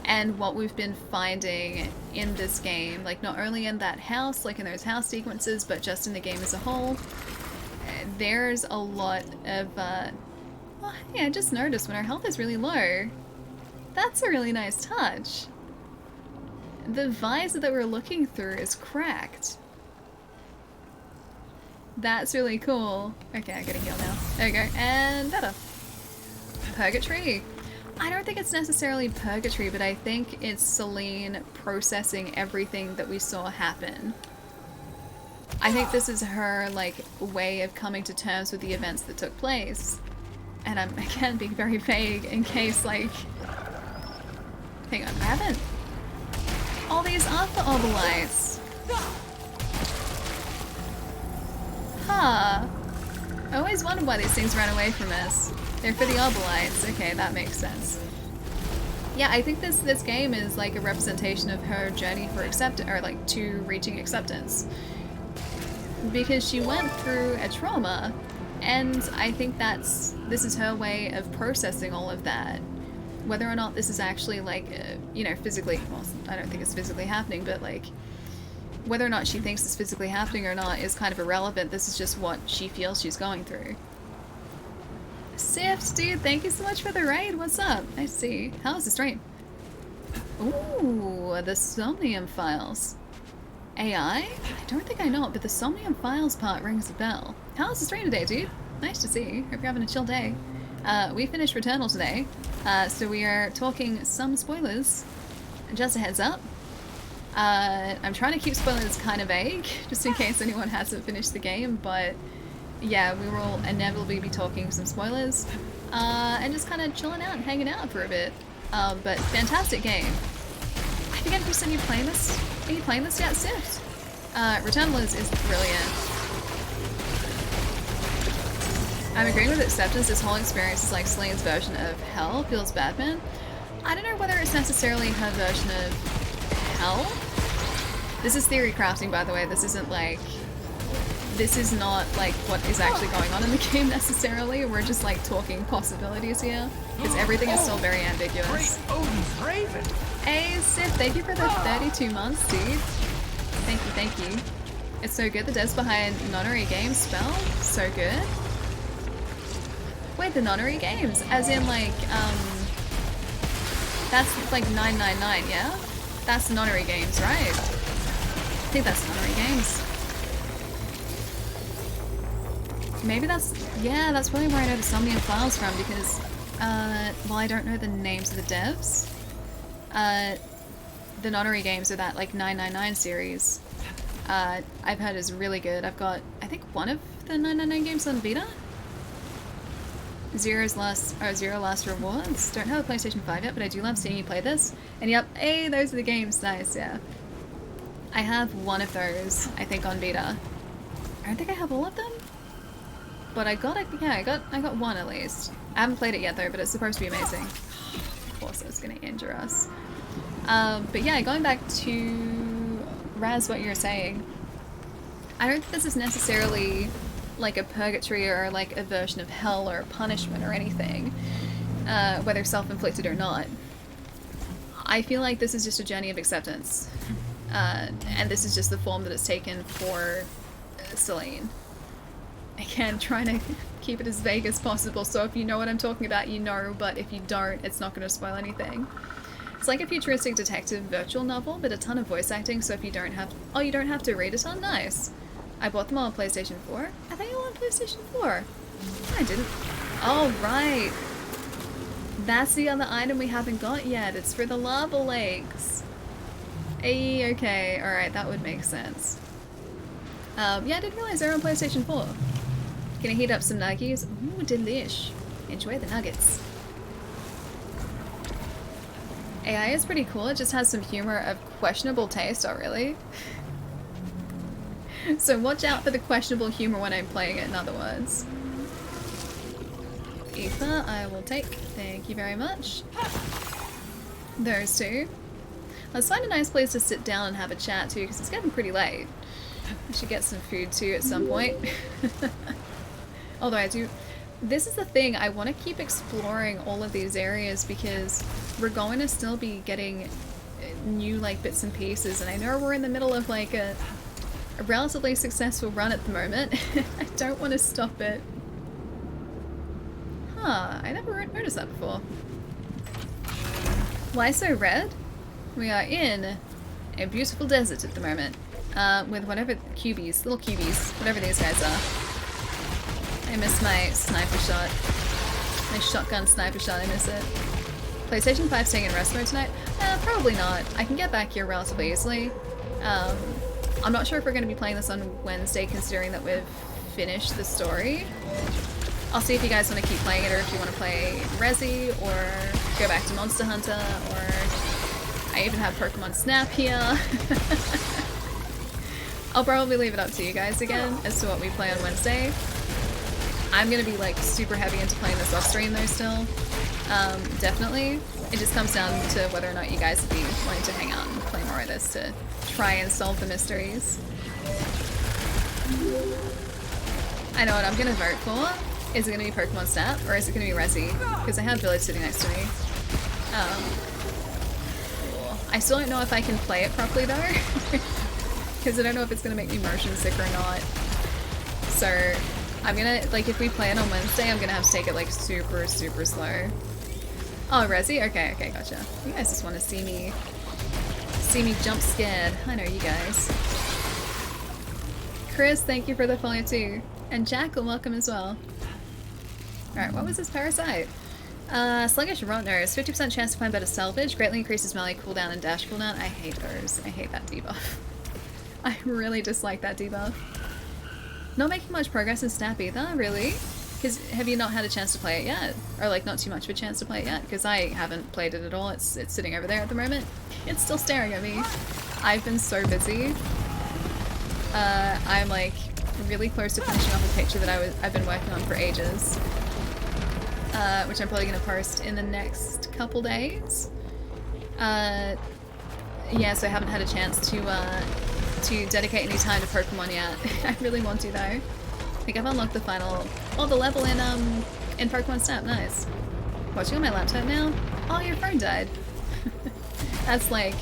and what we've been finding in this game, like not only in that house, like in those house sequences, but just in the game as a whole. There's a lot of, oh hey, I just noticed when our health is really low, that's a really nice touch. The visor that we're looking through is cracked. That's really cool. Okay, I gotta heal now. There we go, and better. Purgatory. I don't think it's necessarily purgatory, but I think it's Celine processing everything that we saw happen. I think this is her, like, way of coming to terms with the events that took place. And I'm, again, being very vague in case, like... Hang on, I haven't... All these are for Obelites. Huh. I always wondered why these things ran away from us. They're for the Obelites. Okay, that makes sense. Yeah, I think this game is like a representation of her journey for to reaching acceptance. because she went through a trauma, and I think this is her way of processing all of that. Whether or not this is actually like, you know, physically, well, I don't think it's physically happening, but like, whether or not she thinks it's physically happening or not is kind of irrelevant. This is just what she feels she's going through. Sift, dude, thank you so much for the raid. What's up? Nice to see you. How was the stream? Ooh, the Somnium Files. AI? I don't think I know it, but the Somnium Files part rings a bell. How was the stream today, dude? Nice to see you. Hope you're having a chill day. We finished Returnal today, so we are talking some spoilers. Just a heads up. I'm trying to keep spoilers kind of vague, just in case anyone hasn't finished the game, but yeah, we will inevitably be talking some spoilers, and just kind of chilling out and hanging out for a bit. But fantastic game. I forget if you said you're playing this. Are you playing this yet, Sift? Returnal is brilliant. I'm agreeing with Acceptance. This whole experience is like Celine's version of hell. Feels Batman. I don't know whether it's necessarily her version of hell. This is theory crafting, by the way. This isn't like... This is not like what is actually going on in the game necessarily. We're just like talking possibilities here, because everything is still very ambiguous. Great Odin's Raven! Hey, Sif, thank you for the 32 months, dude. Thank you. It's so good. The devs behind Nonary Games spell. So good. Wait, the Nonary Games? As in like, that's like 999, yeah? That's the Nonary Games, right? I think that's Nonary Games. Maybe that's, yeah, that's probably where I know the Somnium Files from, because, well, I don't know the names of the devs. The Nonary Games are that, like, 999 series. I've heard is really good. I've got, I think, one of the 999 games on Vita. Zero Last Rewards. Don't have a PlayStation 5 yet, but I do love seeing you play this. And yep, hey, those are the games. Nice, yeah. I have one of those, I think, on Vita. I don't think I have all of them. But I got it, yeah, I got one at least. I haven't played it yet though, but it's supposed to be amazing. Of course I was gonna injure us. But yeah, going back to Raz, what you were saying, I don't think this is necessarily like a purgatory or like a version of hell or punishment or anything, whether self-inflicted or not. I feel like this is just a journey of acceptance, and this is just the form that it's taken for Celine. Again, trying to keep it as vague as possible, so if you know what I'm talking about, you know, but if you don't, it's not going to spoil anything. It's like a futuristic detective virtual novel, but a ton of voice acting, so if you don't have... Oh, you don't have to read it on? Nice. I bought them all on PlayStation 4. Are they all on PlayStation 4? I didn't. Oh, right. That's the other item we haven't got yet. It's for the lava lakes. Hey, okay. Alright, that would make sense. Yeah, I didn't realize they're on PlayStation 4. Gonna heat up some nuggies. Ooh, delish. Enjoy the nuggets. AI is pretty cool. It just has some humor of questionable taste. Oh, really? So watch out for the questionable humor when I'm playing it, in other words. Ether, I will take. Thank you very much. Those two. Let's find a nice place to sit down and have a chat too, because it's getting pretty late. I should get some food too at some point. Although I do... This is the thing, I want to keep exploring all of these areas because we're going to still be getting new like bits and pieces, and I know we're in the middle of like a relatively successful run at the moment. I don't want to stop it. Huh, I never noticed that before. Why so red? We are in a beautiful desert at the moment. With whatever cubies, little cubies, whatever these guys are. I miss my sniper shot. My shotgun sniper shot, I miss it. PlayStation 5 staying in rest mode tonight? Probably not. I can get back here relatively easily. I'm not sure if we're going to be playing this on Wednesday, considering that we've finished the story. I'll see if you guys want to keep playing it, or if you want to play Resi, or go back to Monster Hunter, or I even have Pokemon Snap here. I'll probably leave it up to you guys again as to what we play on Wednesday. I'm gonna be like super heavy into playing this off stream though still. Definitely. It just comes down to whether or not you guys would be wanting to hang out and play more of this to try and solve the mysteries. I know what I'm gonna vote for. Is it gonna be Pokemon Snap or is it gonna be Resi? Because I have Village sitting next to me. I still don't know if I can play it properly though. Because I don't know if it's gonna make me motion sick or not. So I'm gonna, like, if we play it on Wednesday, I'm gonna have to take it like super slow. Oh, Resi? Okay, gotcha. You guys just want to see me jump scared. I know you guys. Chris, thank you for the follow too. And Jackal, welcome as well. Alright, what was this parasite? Sluggish Rotnose, 50% chance to find better salvage, greatly increases melee cooldown and dash cooldown. I hate those. I hate that debuff. I really dislike that debuff. Not making much progress in Snap either, really? Because have you not had a chance to play it yet? Or like not too much of a chance to play it yet? Because I haven't played it at all. It's sitting over there at the moment. It's still staring at me. I've been so busy. I'm like really close to finishing off a picture that I've been working on for ages. Which I'm probably going to post in the next couple days. Yeah, so I haven't had a chance to dedicate any time to Pokemon yet. I really want to though. I think I've unlocked the the level in Pokemon Snap. Nice. Watching on my laptop now? Oh, your phone died. That's like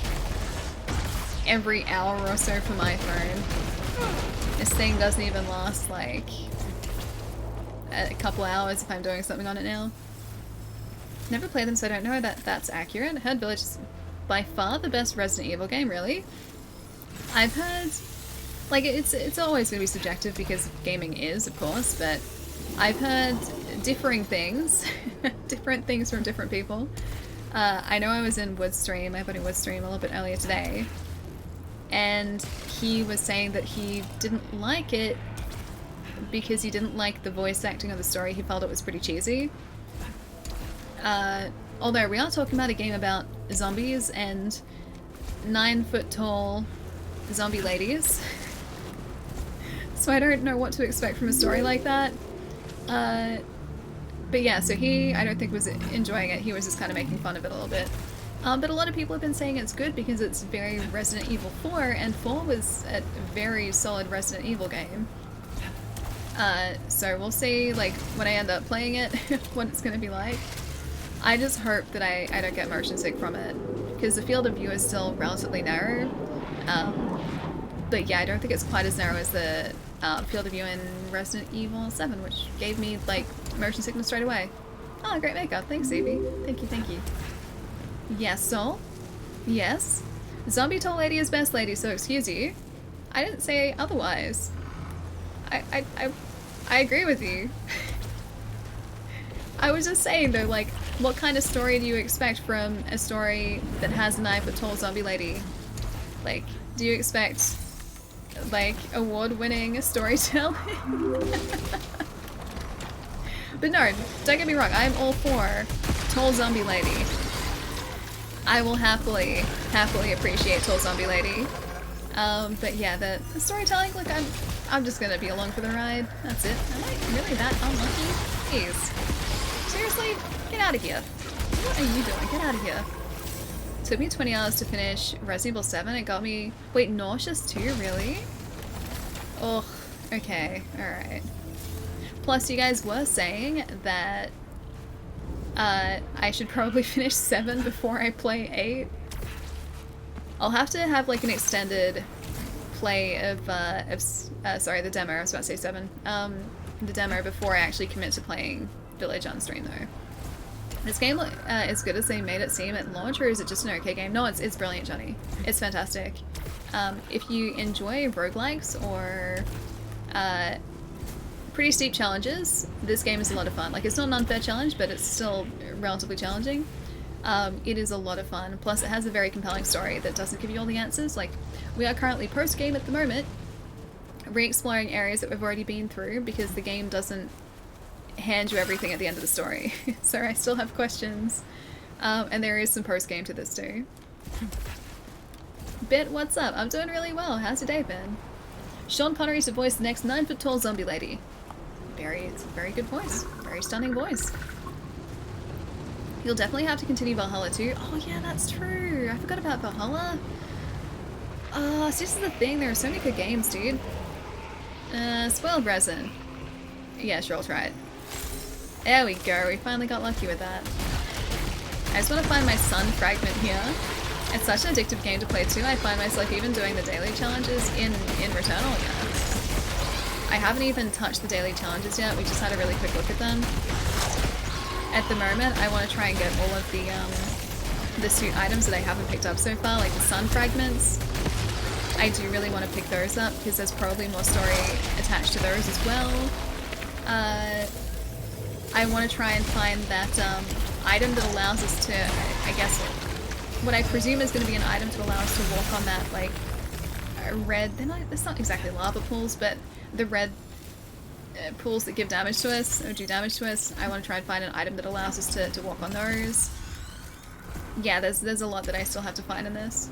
every hour or so for my phone. This thing doesn't even last like a couple hours if I'm doing something on it now. Never played them, so I don't know that that's accurate. I heard Village is by far the best Resident Evil game, really. I've heard, like, it's always going to be subjective because gaming is, of course, but I've heard differing things, different things from different people. I know I was in Woodstream, my buddy Woodstream, a little bit earlier today, and he was saying that he didn't like it because he didn't like the voice acting of the story. He felt it was pretty cheesy. Although we are talking about a game about zombies and 9-foot-tall zombie ladies. So I don't know what to expect from a story like that. But yeah, so he, I don't think was enjoying it. He was just kind of making fun of it a little bit. But a lot of people have been saying it's good because it's very Resident Evil 4, and 4 was a very solid Resident Evil game. So we'll see, like, when I end up playing it, what it's going to be like. I just hope that I don't get motion sick from it, because the field of view is still relatively narrow. But yeah, I don't think it's quite as narrow as the field of view in Resident Evil 7, which gave me, like, motion sickness straight away. Oh, great makeup. Thanks, Evie. Thank you. Yes, Soul? Yes? Zombie tall lady is best lady, so excuse you. I didn't say otherwise. I agree with you. I was just saying though, like, what kind of story do you expect from a story that has a 9-foot-tall zombie lady? Like, do you expect, like, award-winning storytelling? But no, don't get me wrong, I'm all for tall zombie lady. I will happily appreciate tall zombie lady. But yeah, the storytelling, look, I'm just gonna be along for the ride. That's it. Am I really that unlucky? Jeez. Seriously? Get out of here. What are you doing? Get out of here. Took me 20 hours to finish Resident Evil 7. It got me... Wait, nauseous too? Really? Ugh. Okay. Alright. Plus, you guys were saying that I should probably finish 7 before I play 8. I'll have to have, like, an extended play of sorry, the demo. I was about to say 7. The demo before I actually commit to playing Village on stream, though. This game as good as they made it seem at launch, or is it just an okay game? No, it's brilliant, Johnny. It's fantastic. If you enjoy roguelikes or pretty steep challenges, this game is a lot of fun. Like, it's not an unfair challenge, but it's still relatively challenging. It is a lot of fun. Plus, it has a very compelling story that doesn't give you all the answers. Like, we are currently post-game at the moment, re-exploring areas that we've already been through because the game doesn't hand you everything at the end of the story. So I still have questions. And there is some post-game to this too. Bit, what's up? I'm doing really well. How's your day been? Sean Connery to voice the next 9-foot-tall zombie lady. It's a very good voice. Very stunning voice. You'll definitely have to continue Valhalla too. Oh yeah, that's true. I forgot about Valhalla. So this is the thing. There are so many good games, dude. Spoiled resin. Yeah, sure, I'll try it. There we go, we finally got lucky with that. I just want to find my sun fragment here. It's such an addictive game to play too. I find myself even doing the daily challenges in Returnal again. I haven't even touched the daily challenges yet, we just had a really quick look at them. At the moment, I want to try and get all of the suit items that I haven't picked up so far, like the sun fragments. I do really want to pick those up because there's probably more story attached to those as well. I want to try and find that item that allows us to, I guess, what I presume is going to be an item to allow us to walk on that, like, red, it's not exactly lava pools, but the red pools that give damage to us, or do damage to us. I want to try and find an item that allows us to walk on those. Yeah, there's a lot that I still have to find in this.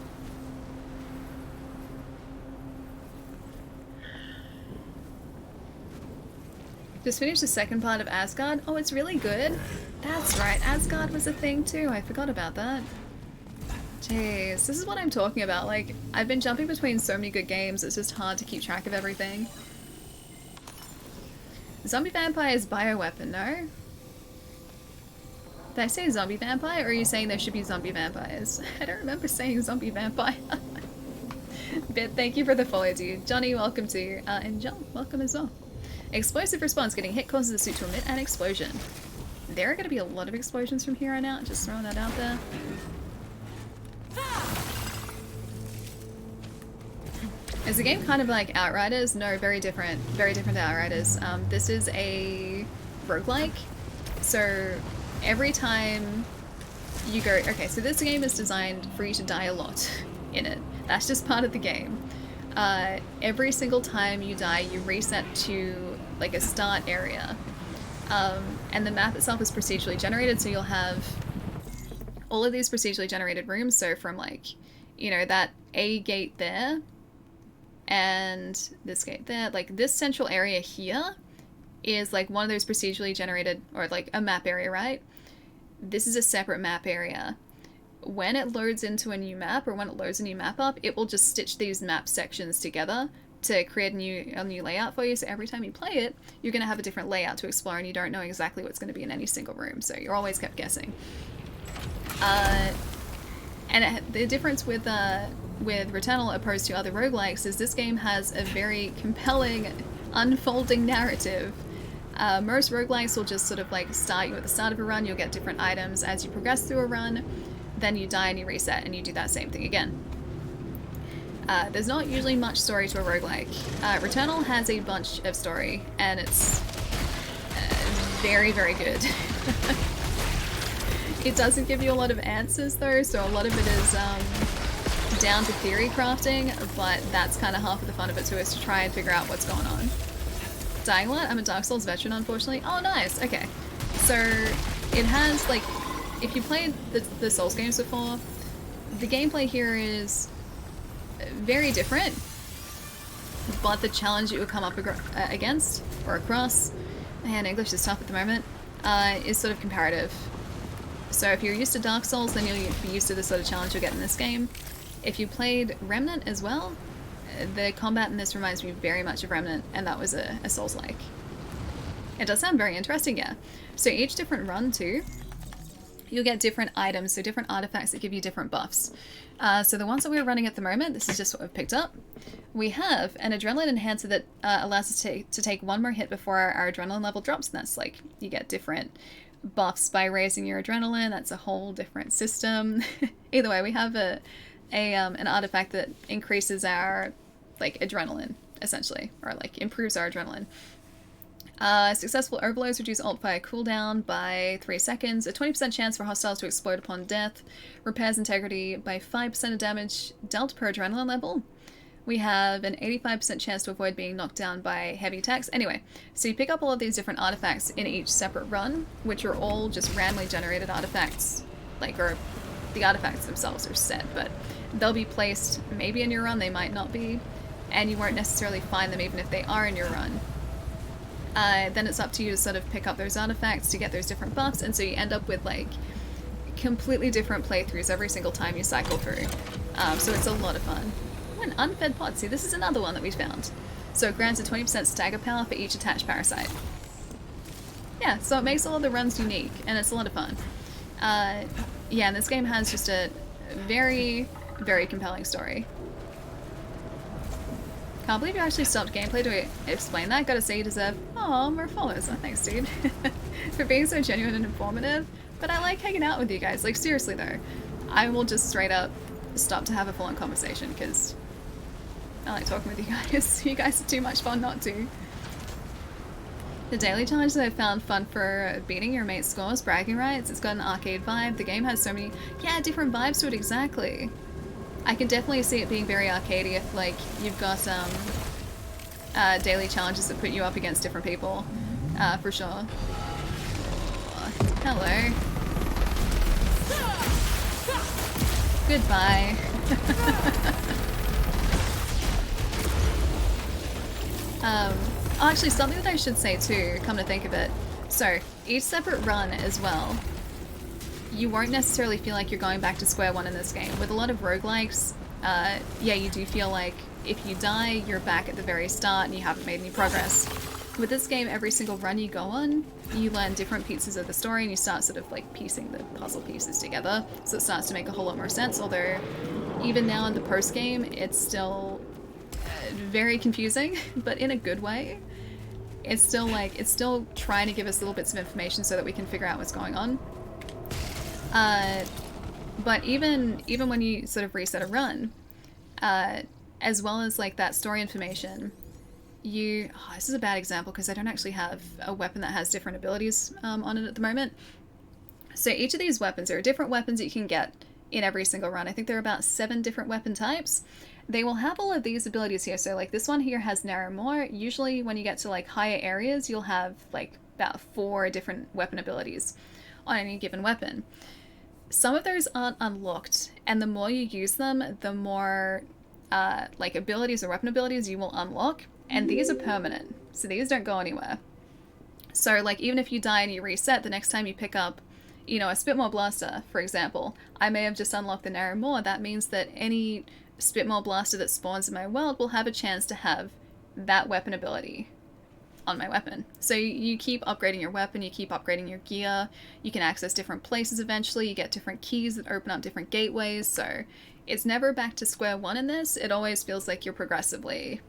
Just finished the second part of Asgard. Oh, it's really good. That's right, Asgard was a thing too. I forgot about that. Jeez, this is what I'm talking about. Like, I've been jumping between so many good games, it's just hard to keep track of everything. Zombie vampires bioweapon, no? Did I say zombie vampire, or are you saying there should be zombie vampires? I don't remember saying zombie vampire. But thank you for the follow, dude. Johnny, welcome to you. And John, welcome as well. Explosive response. Getting hit causes the suit to emit an explosion. There are going to be a lot of explosions from here on out. Just throwing that out there. Is the game kind of like Outriders? No, very different. Very different to Outriders. This is a roguelike. So every time you go... Okay, so this game is designed for you to die a lot in it. That's just part of the game. Every single time you die, you reset to like a start area. And the map itself is procedurally generated, so you'll have all of these procedurally generated rooms. So from like, you know, that A gate there and this gate there, like this central area here is like one of those procedurally generated, or like a map area, right? This is a separate map area. When it loads into a new map, or when it loads a new map up, it will just stitch these map sections together to create a new layout for you. So every time you play it, you're going to have a different layout to explore, and you don't know exactly what's going to be in any single room. So you're always kept guessing. The difference with Returnal opposed to other roguelikes is this game has a very compelling, unfolding narrative. Most roguelikes will just sort of like start you at the start of a run. You'll get different items as you progress through a run. Then you die and you reset and you do that same thing again. There's not usually much story to a roguelike. Returnal has a bunch of story, and it's very, very good. It doesn't give you a lot of answers though, so a lot of it is down to theory crafting, but that's kind of half of the fun of it too, is to try and figure out what's going on. Dying a lot? I'm a Dark Souls veteran, unfortunately. Oh, nice, okay. So, it has, like, if you played the Souls games before, the gameplay here is very different, but the challenge you would come up against, or across, man, English is tough at the moment, is sort of comparative. So if you're used to Dark Souls, then you'll be used to the sort of challenge you'll get in this game. If you played Remnant as well, the combat in this reminds me very much of Remnant, and that was a Souls-like. It does sound very interesting, yeah. So each different run too, you'll get different items, so different artifacts that give you different buffs. So the ones that we're running at the moment, this is just what we've picked up. We have an adrenaline enhancer that allows us to take one more hit before our adrenaline level drops, and that's like, you get different buffs by raising your adrenaline. That's a whole different system. Either way, we have an artifact that increases our like adrenaline, essentially, or like improves our adrenaline. Successful overloads reduce alt fire cooldown by 3 seconds, a 20% chance for hostiles to explode upon death, repairs integrity by 5% of damage dealt per adrenaline level. We have an 85% chance to avoid being knocked down by heavy attacks. Anyway, so you pick up all of these different artifacts in each separate run, which are all just randomly generated artifacts, like, or the artifacts themselves are set, but they'll be placed maybe in your run, they might not be, and you won't necessarily find them even if they are in your run. Then it's up to you to sort of pick up those artifacts to get those different buffs, and so you end up with like completely different playthroughs every single time you cycle through. So it's a lot of fun. Oh, an unfed pod. See, this is another one that we found. So it grants a 20% stagger power for each attached parasite. Yeah, so it makes all of the runs unique, and it's a lot of fun. Yeah, and this game has just a very, very compelling story. Can't believe you actually stopped gameplay to explain that. Gotta say you deserve, oh, more followers. Oh, thanks, dude. For being so genuine and informative. But I like hanging out with you guys. Like, seriously though. I will just straight up stop to have a full-on conversation, because I like talking with you guys. You guys are too much fun not to. The daily challenge that I found fun for beating your mate's scores, bragging rights. It's got an arcade vibe. The game has so many, yeah, different vibes to it, exactly. I can definitely see it being very arcadey if, like, you've got daily challenges that put you up against different people, for sure. Oh, hello. Goodbye. Oh, actually, something that I should say too, come to think of it. So, each separate run as well, you won't necessarily feel like you're going back to square one in this game. With a lot of roguelikes, yeah, you do feel like if you die, you're back at the very start and you haven't made any progress. With this game, every single run you go on, you learn different pieces of the story and you start sort of like piecing the puzzle pieces together, so it starts to make a whole lot more sense, although even now in the post-game, it's still very confusing, but in a good way. It's still trying to give us little bits of information so that we can figure out what's going on. But even when you sort of reset a run, as well as like that story information, this is a bad example because I don't actually have a weapon that has different abilities on it at the moment. So each of these weapons, there are different weapons that you can get in every single run. I think there are about 7 different weapon types. They will have all of these abilities here. So like this one here has narrow more. Usually when you get to like higher areas, you'll have like about 4 different weapon abilities on any given weapon. Some of those aren't unlocked, and the more you use them, the more like abilities or weapon abilities you will unlock, and these are permanent, so these don't go anywhere. So like even if you die and you reset, the next time you pick up, you know, a Spitmore Blaster, for example, I may have just unlocked the narrow more. That means that any Spitmore Blaster that spawns in my world will have a chance to have that weapon ability on my weapon. So you keep upgrading your weapon, you keep upgrading your gear, you can access different places eventually, you get different keys that open up different gateways, so it's never back to square one in this. It always feels like you're progressively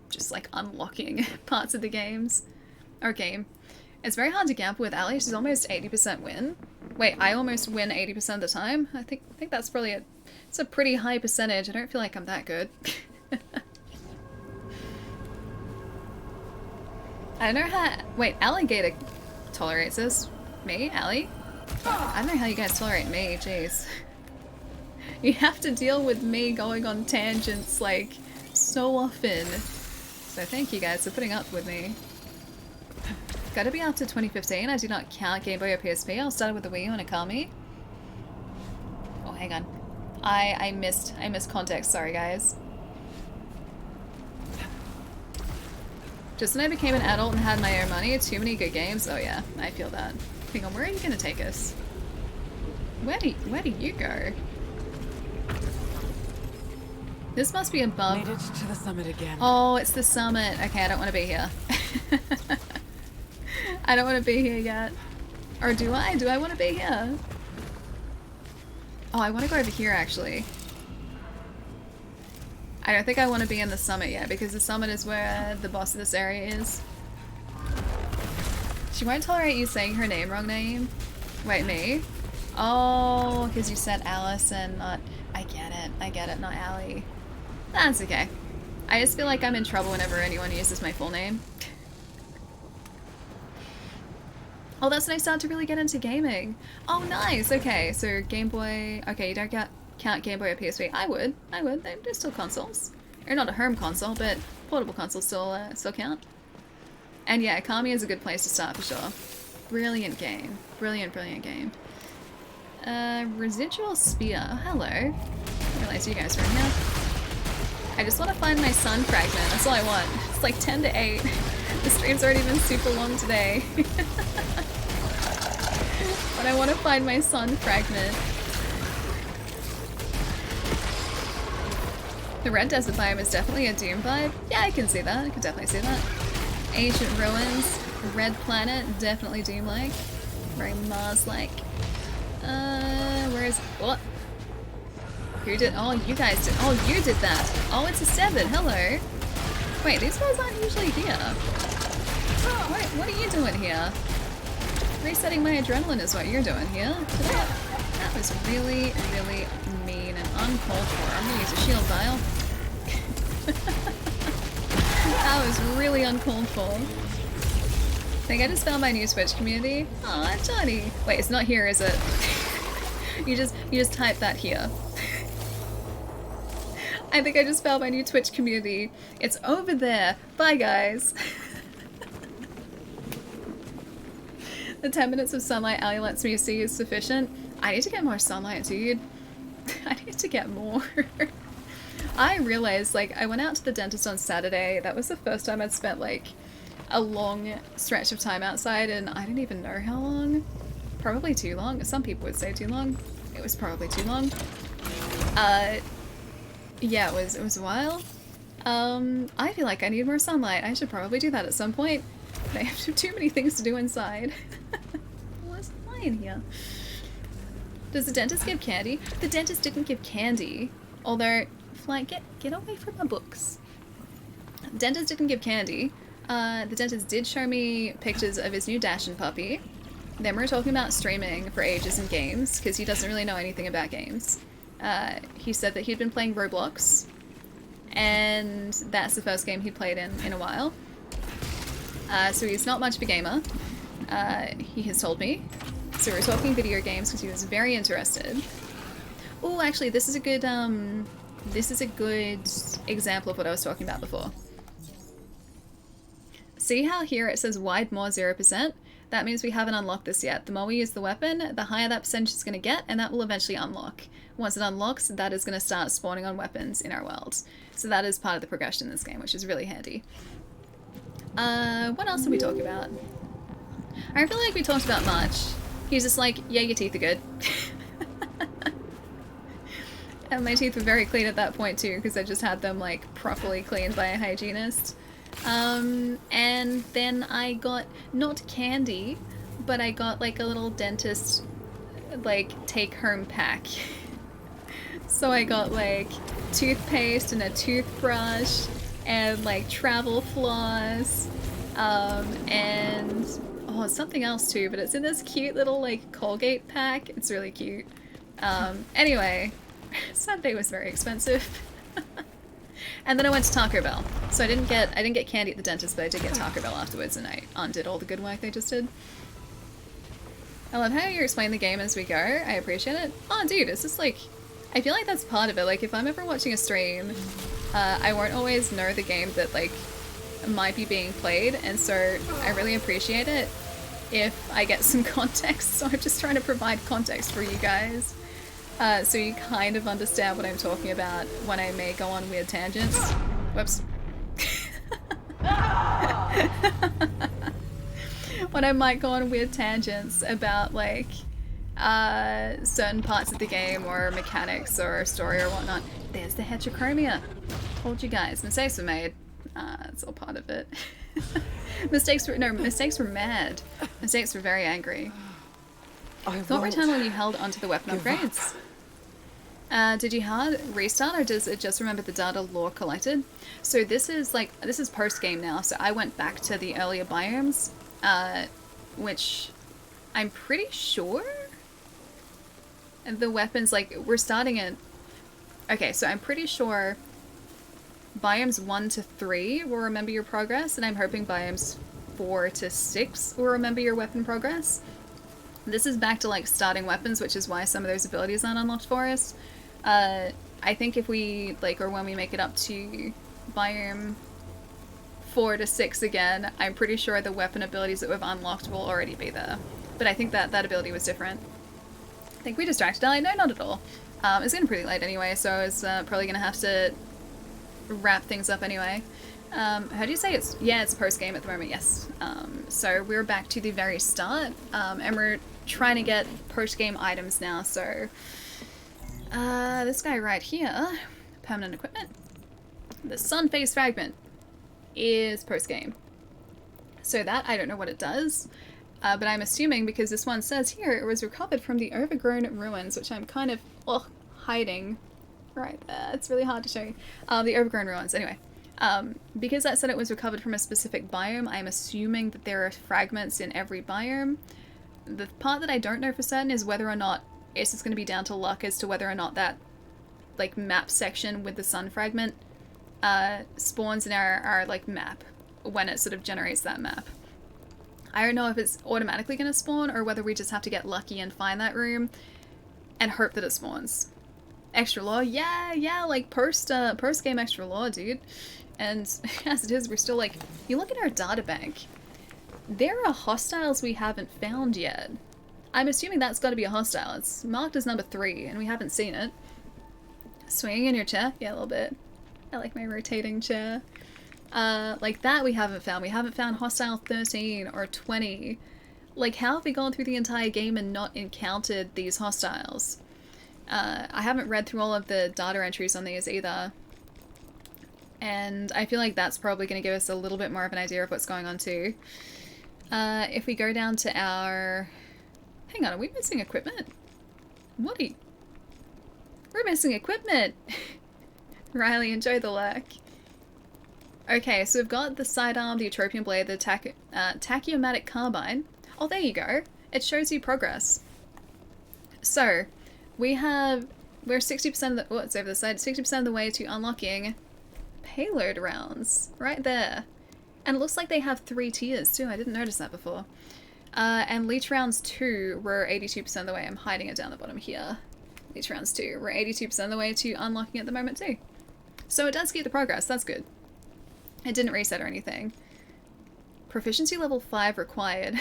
just like unlocking parts of the game. It's very hard to gamble with Ali. She's almost 80% win. Wait, I almost win 80% of the time? I think that's probably it's a pretty high percentage. I don't feel like I'm that good. I don't know how... Wait, Alligator tolerates this? Me? Allie? I don't know how you guys tolerate me, jeez. You have to deal with me going on tangents, like, so often. So thank you guys for putting up with me. Gotta be after 2015, I do not count Game Boy or PSP. I'll start with the Wii U and Akami. Oh, hang on. I missed context, sorry guys. Just when I became an adult and had my own money, too many good games. Oh yeah, I feel that. Hang on, where are you gonna take us? Where do you go? This must be above. Made it to the summit again. Oh, it's the summit. Okay, I don't want to be here. I don't want to be here yet. Or do I? Do I want to be here? Oh, I want to go over here actually. I don't think I want to be in the summit yet, because the summit is where the boss of this area is. She won't tolerate you saying her name wrong name. Wait, me? Oh, because you said Alice and not... I get it, not Allie. That's okay. I just feel like I'm in trouble whenever anyone uses my full name. Oh, that's when I start to really get into gaming. Oh, nice, okay, so Game Boy... Okay, you don't count Game Boy or PSP. I would. They're still consoles. Or not a home console, but portable consoles still count. And yeah, Akami is a good place to start for sure. Brilliant game. Brilliant game. Residual Spear. Oh, hello. I didn't realize you guys were in here. I just want to find my sun fragment. That's all I want. It's like 10 to 8. The stream's already been super long today. But I want to find my sun fragment. The red desert biome is definitely a Doom vibe. Yeah, I can see that. I can definitely see that. Ancient ruins, red planet, definitely Doom-like. Very Mars-like. Where is... What? Who did... Oh, you guys did... Oh, you did that. Oh, it's a 7. Hello. Wait, these guys aren't usually here. What are you doing here? Resetting my adrenaline is what you're doing here. That was really, really mean and uncalled for. I'm gonna use a shield dial. That was really uncalled for. I think I just found my new Twitch community. Aw, Johnny. Wait, it's not here, is it? you just type that here. I think I just found my new Twitch community. It's over there. Bye, guys. The 10 minutes of sunlight Ali lets me see is sufficient. I need to get more sunlight, dude. I need to get more. I realized, like, I went out to the dentist on Saturday. That was the first time I'd spent, like, a long stretch of time outside, and I didn't even know how long. Probably too long. Some people would say too long. It was probably too long. Yeah, it was a while. I feel like I need more sunlight. I should probably do that at some point. I have too many things to do inside. What's flying here? Does the dentist give candy? The dentist didn't give candy. Although, Fly, get away from my books. Dentist didn't give candy. The dentist did show me pictures of his new Dashin puppy. Then we were talking about streaming for ages in games, because he doesn't really know anything about games. He said that he'd been playing Roblox, and that's the first game he played in a while. So he's not much of a gamer, he has told me. So we're talking video games because he was very interested. Oh, actually, this is a good example of what I was talking about before. See how here it says wide more 0%? That means we haven't unlocked this yet. The more we use the weapon, the higher that percentage is going to get, and that will eventually unlock. Once it unlocks, that is going to start spawning on weapons in our world. So that is part of the progression in this game, which is really handy. What else did we talk about? I don't feel like we talked about much. He's just like, yeah, your teeth are good. And my teeth were very clean at that point too, because I just had them like properly cleaned by a hygienist. And then I got, not candy, but I got like a little dentist like take home pack. So I got like toothpaste and a toothbrush and like travel floss, and oh, something else too, but it's in this cute little like Colgate pack. It's really cute. Anyway, Sunday was very expensive. And then I went to Taco Bell. So I didn't get candy at the dentist, but I did get Taco Bell afterwards, and I undid all the good work they just did. I love how you explain the game as we go. I appreciate it. Oh, dude, it's just like, I feel like that's part of it. Like, if I'm ever watching a stream, I won't always know the game that, like, might be being played, and so I really appreciate it if I get some context. So I'm just trying to provide context for you guys. So you kind of understand what I'm talking about when I may go on weird tangents. Whoops. When I might go on weird tangents about, like, certain parts of the game or mechanics or story or whatnot. There's the heterochromia. Told you guys, mistakes were made. It's all part of it. Mistakes were mad. Mistakes were very angry. Thought Returnal you held onto the weapon upgrades. Did you hard restart, or does it just remember the data lore collected? So this is post game now, so I went back to the earlier biomes, which I'm pretty sure the weapons, like, we're starting at, okay, so I'm pretty sure biomes 1 to 3 will remember your progress, and I'm hoping biomes 4 to 6 will remember your weapon progress. This is back to, like, starting weapons, which is why some of those abilities aren't unlocked for us. I think if we, like, or when we make it up to biome 4 to 6 again, I'm pretty sure the weapon abilities that we've unlocked will already be there. But I think that ability was different. I think we distracted Ali? No, not at all. It's getting pretty late anyway, so I was probably gonna have to wrap things up anyway. How do you say it's? Yeah, it's post-game at the moment, yes. So we're back to the very start, and we're trying to get post-game items now, so... this guy right here, permanent equipment. The sun phase fragment is post-game. So that, I don't know what it does, but I'm assuming because this one says here it was recovered from the overgrown ruins, which I'm kind of hiding right there. It's really hard to show you. The overgrown ruins. Anyway, because that said it was recovered from a specific biome, I'm assuming that there are fragments in every biome. The part that I don't know for certain is whether or not it's just going to be down to luck as to whether or not that like map section with the sun fragment spawns in our like map when it sort of generates that map. I don't know if it's automatically going to spawn or whether we just have to get lucky and find that room and hope that it spawns. Extra lore, yeah, like post game extra lore, dude. And as it is, we're still like, you look at our data bank, there are hostiles we haven't found yet. I'm assuming that's got to be a hostile. It's marked as number 3 and we haven't seen it. Swinging in your chair? Yeah, a little bit. I like my rotating chair. Like that we haven't found. We haven't found hostile 13 or 20. Like, how have we gone through the entire game and not encountered these hostiles? I haven't read through all of the data entries on these either. And I feel like that's probably going to give us a little bit more of an idea of what's going on too. If we go down to our... Hang on, are we missing equipment? What are you... We're missing equipment! Riley, enjoy the lurk. Okay, so we've got the sidearm, the Atropian blade, the tachyomatic carbine. Oh, there you go. It shows you progress. So, we're 60% of the... Oh, it's over the side. 60% of the way to unlocking payload rounds. Right there. And it looks like they have 3 tiers too. I didn't notice that before. And leech rounds 2, we're 82% of the way. I'm hiding it down the bottom here. Leech rounds 2, we're 82% of the way to unlocking at the moment too. So it does keep the progress. That's good. It didn't reset or anything. Proficiency level 5 required.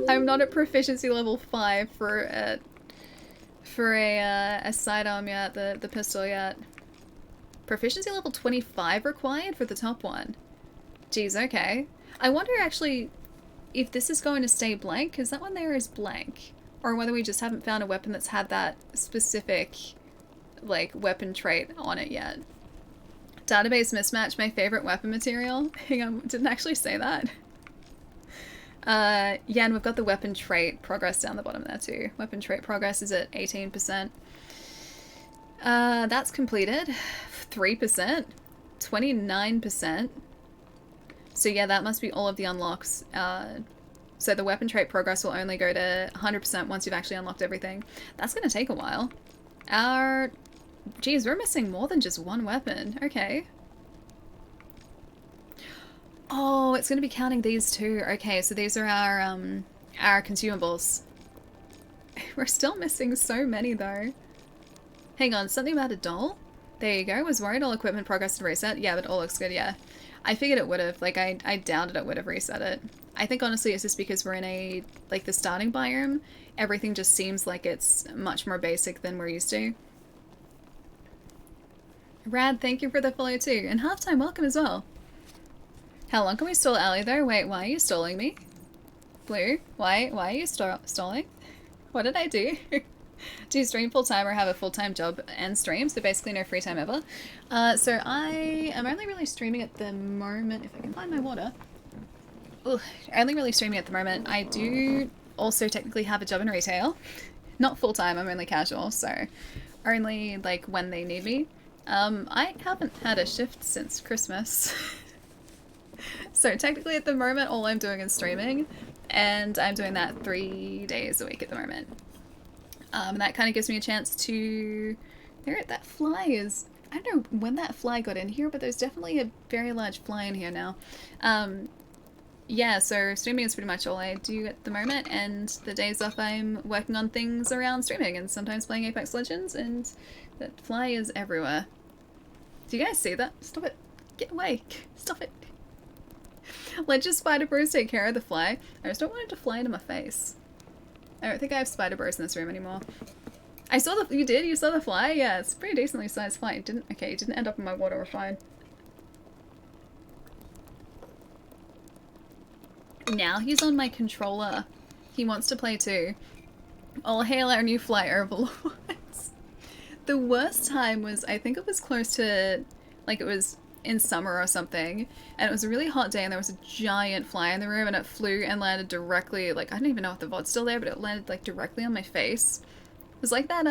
I'm not at proficiency level 5 for a sidearm yet, the pistol yet. Proficiency level 25 required for the top one. Jeez, okay. I wonder actually if this is going to stay blank, because that one there is blank. Or whether we just haven't found a weapon that's had that specific, like, weapon trait on it yet. Database mismatch, my favorite weapon material. Hang on, didn't actually say that. Yeah, and we've got the weapon trait progress down the bottom there too. Weapon trait progress is at 18%. That's completed. 3%. 29%. So yeah, that must be all of the unlocks. So the weapon trait progress will only go to 100% once you've actually unlocked everything. That's going to take a while. Geez, we're missing more than just one weapon. Okay. Oh, it's going to be counting these too. Okay, so these are our consumables. We're still missing so many though. Hang on, something about a doll? There you go. Was worried all equipment progress to reset. Yeah, but all looks good, yeah. I figured it would have. Like, I doubted it would have reset it. I think honestly it's just because we're in a, like, the starting biome. Everything just seems like it's much more basic than we're used to. Rad, thank you for the follow too. And Halftime, welcome as well. How long can we stall Allie though? Wait, why are you stalling me? Blue, why are you stalling? What did I do? Do you stream full-time or have a full-time job and stream? So basically no free time ever. So I am only really streaming at the moment, if I can find my water. Ugh, only really streaming at the moment. I do also technically have a job in retail. Not full-time, I'm only casual, so only like when they need me. I haven't had a shift since Christmas. So technically at the moment all I'm doing is streaming, and I'm doing that 3 days a week at the moment. And that kind of gives me a chance to... that fly is... I don't know when that fly got in here, but there's definitely a very large fly in here now. Yeah, so streaming is pretty much all I do at the moment, and the days off I'm working on things around streaming and sometimes playing Apex Legends, and that fly is everywhere. Do you guys see that? Stop it. Get away. Stop it. Let your spider bros take care of the fly. I just don't want it to fly into my face. I don't think I have spider bros in this room anymore. I saw the- you did? You saw the fly? Yeah, it's a pretty decently sized fly. It didn't- okay, it didn't end up in my water, we're fine. Now he's on my controller. He wants to play too. All hail our new fly overlords. The worst time was, I think it was close to, like, it was in summer or something, and it was a really hot day, and there was a giant fly in the room, and it flew and landed directly, like, I don't even know if the VOD's still there, but it landed, like, directly on my face. It was like that,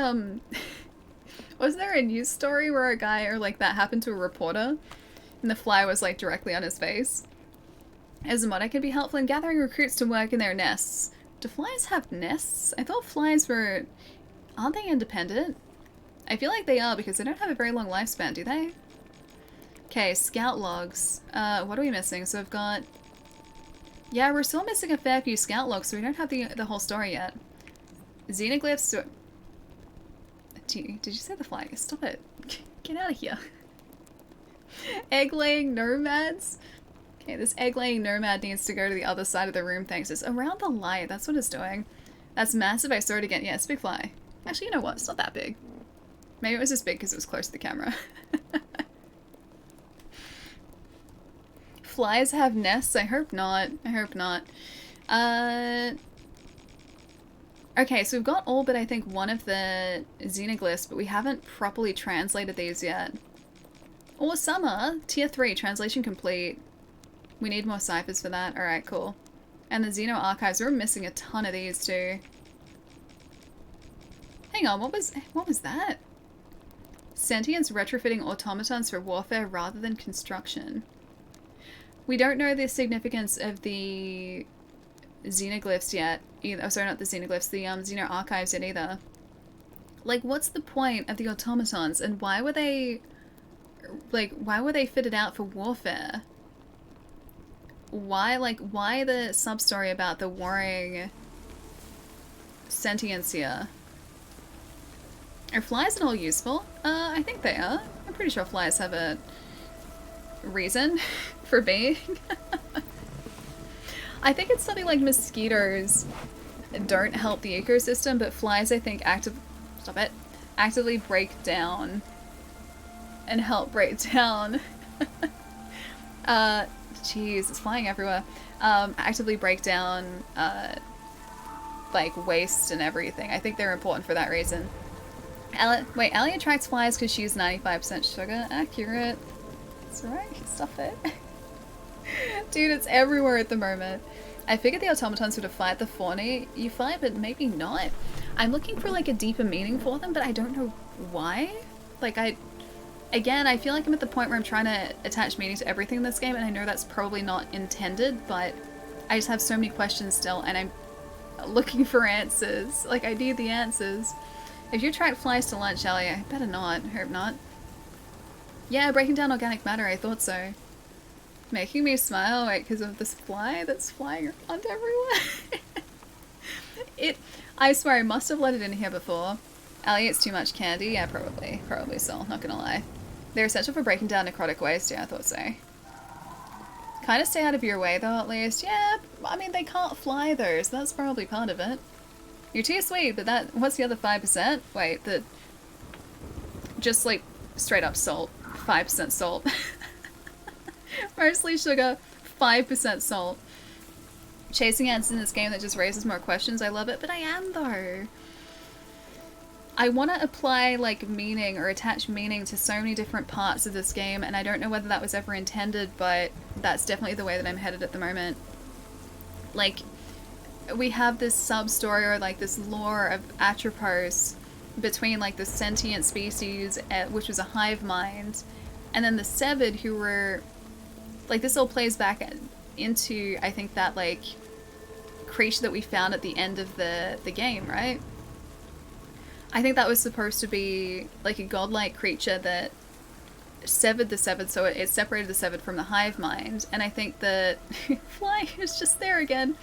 wasn't there a news story where a guy, or, like, that happened to a reporter, and the fly was, like, directly on his face? As a mod, I can be helpful in gathering recruits to work in their nests. Do flies have nests? I thought flies were... Aren't they independent? I feel like they are because they don't have a very long lifespan, do they? Okay, scout logs. What are we missing? So we've got... Yeah, we're still missing a fair few scout logs, so we don't have the whole story yet. Xenoglyphs... Did you say the fly? Stop it. Get out of here. Egg-laying nomads? Okay, this egg-laying nomad needs to go to the other side of the room, thanks. It's around the light, that's what it's doing. That's massive, I saw it again. Yeah, it's a big fly. Actually, you know what? It's not that big. Maybe it was just big because it was close to the camera. Flies have nests? I hope not. I hope not. Okay, so we've got all but I think one of the xenoglyphs, but we haven't properly translated these yet. Or summer, tier 3, translation complete. We need more ciphers for that. Alright, cool. And the Xeno archives, we're missing a ton of these too. Hang on, what was that? Sentience retrofitting automatons for warfare rather than construction. We don't know the significance of the xenoglyphs yet. Either. Oh, sorry, not the xenoglyphs, the Xeno archives yet either. Like, what's the point of the automatons, and why were they, like, why were they fitted out for warfare? Why the sub-story about the warring sentience here? Are flies at all useful? I think they are. I'm pretty sure flies have a reason for being. I think it's something like mosquitoes don't help the ecosystem, but flies, I think, actively break down and help break down. Jeez, it's flying everywhere. Actively break down, like, waste and everything. I think they're important for that reason. Wait, Ellie attracts flies because she's 95% sugar? Accurate. That's right, stuff it. Dude, it's everywhere at the moment. I figured the automatons would have fired the fawny. You fly, but maybe not. I'm looking for, like, a deeper meaning for them, but I don't know why. Like, again, I feel like I'm at the point where I'm trying to attach meaning to everything in this game, and I know that's probably not intended, but I just have so many questions still, and I'm looking for answers. Like, I need the answers. If you attract flies to lunch, Ellie, I better not. I hope not. Yeah, breaking down organic matter, I thought so. Making me smile, wait, because of this fly that's flying around everywhere? I swear, I must have let it in here before. Ellie, it's too much candy? Yeah, probably. Probably so, not gonna lie. They're essential for breaking down necrotic waste, yeah, I thought so. Kind of stay out of your way, though, at least. Yeah, I mean, they can't fly, though, so that's probably part of it. You're too sweet, but what's the other 5%? Wait, just, like, straight up salt. 5% salt. Mostly sugar, 5% salt. Chasing ants in this game that just raises more questions, I love it, but I am, though. I want to apply, like, meaning or attach meaning to so many different parts of this game, and I don't know whether that was ever intended, but that's definitely the way that I'm headed at the moment. Like, we have this sub-story or, like, this lore of Atropos between, like, the sentient species, which was a hive mind, and then the Severed, who were... Like, this all plays back into, I think, that, like, creature that we found at the end of the game, right? I think that was supposed to be, like, a godlike creature that severed the Severed, so it separated the Severed from the hive mind. And I think the fly is just there again.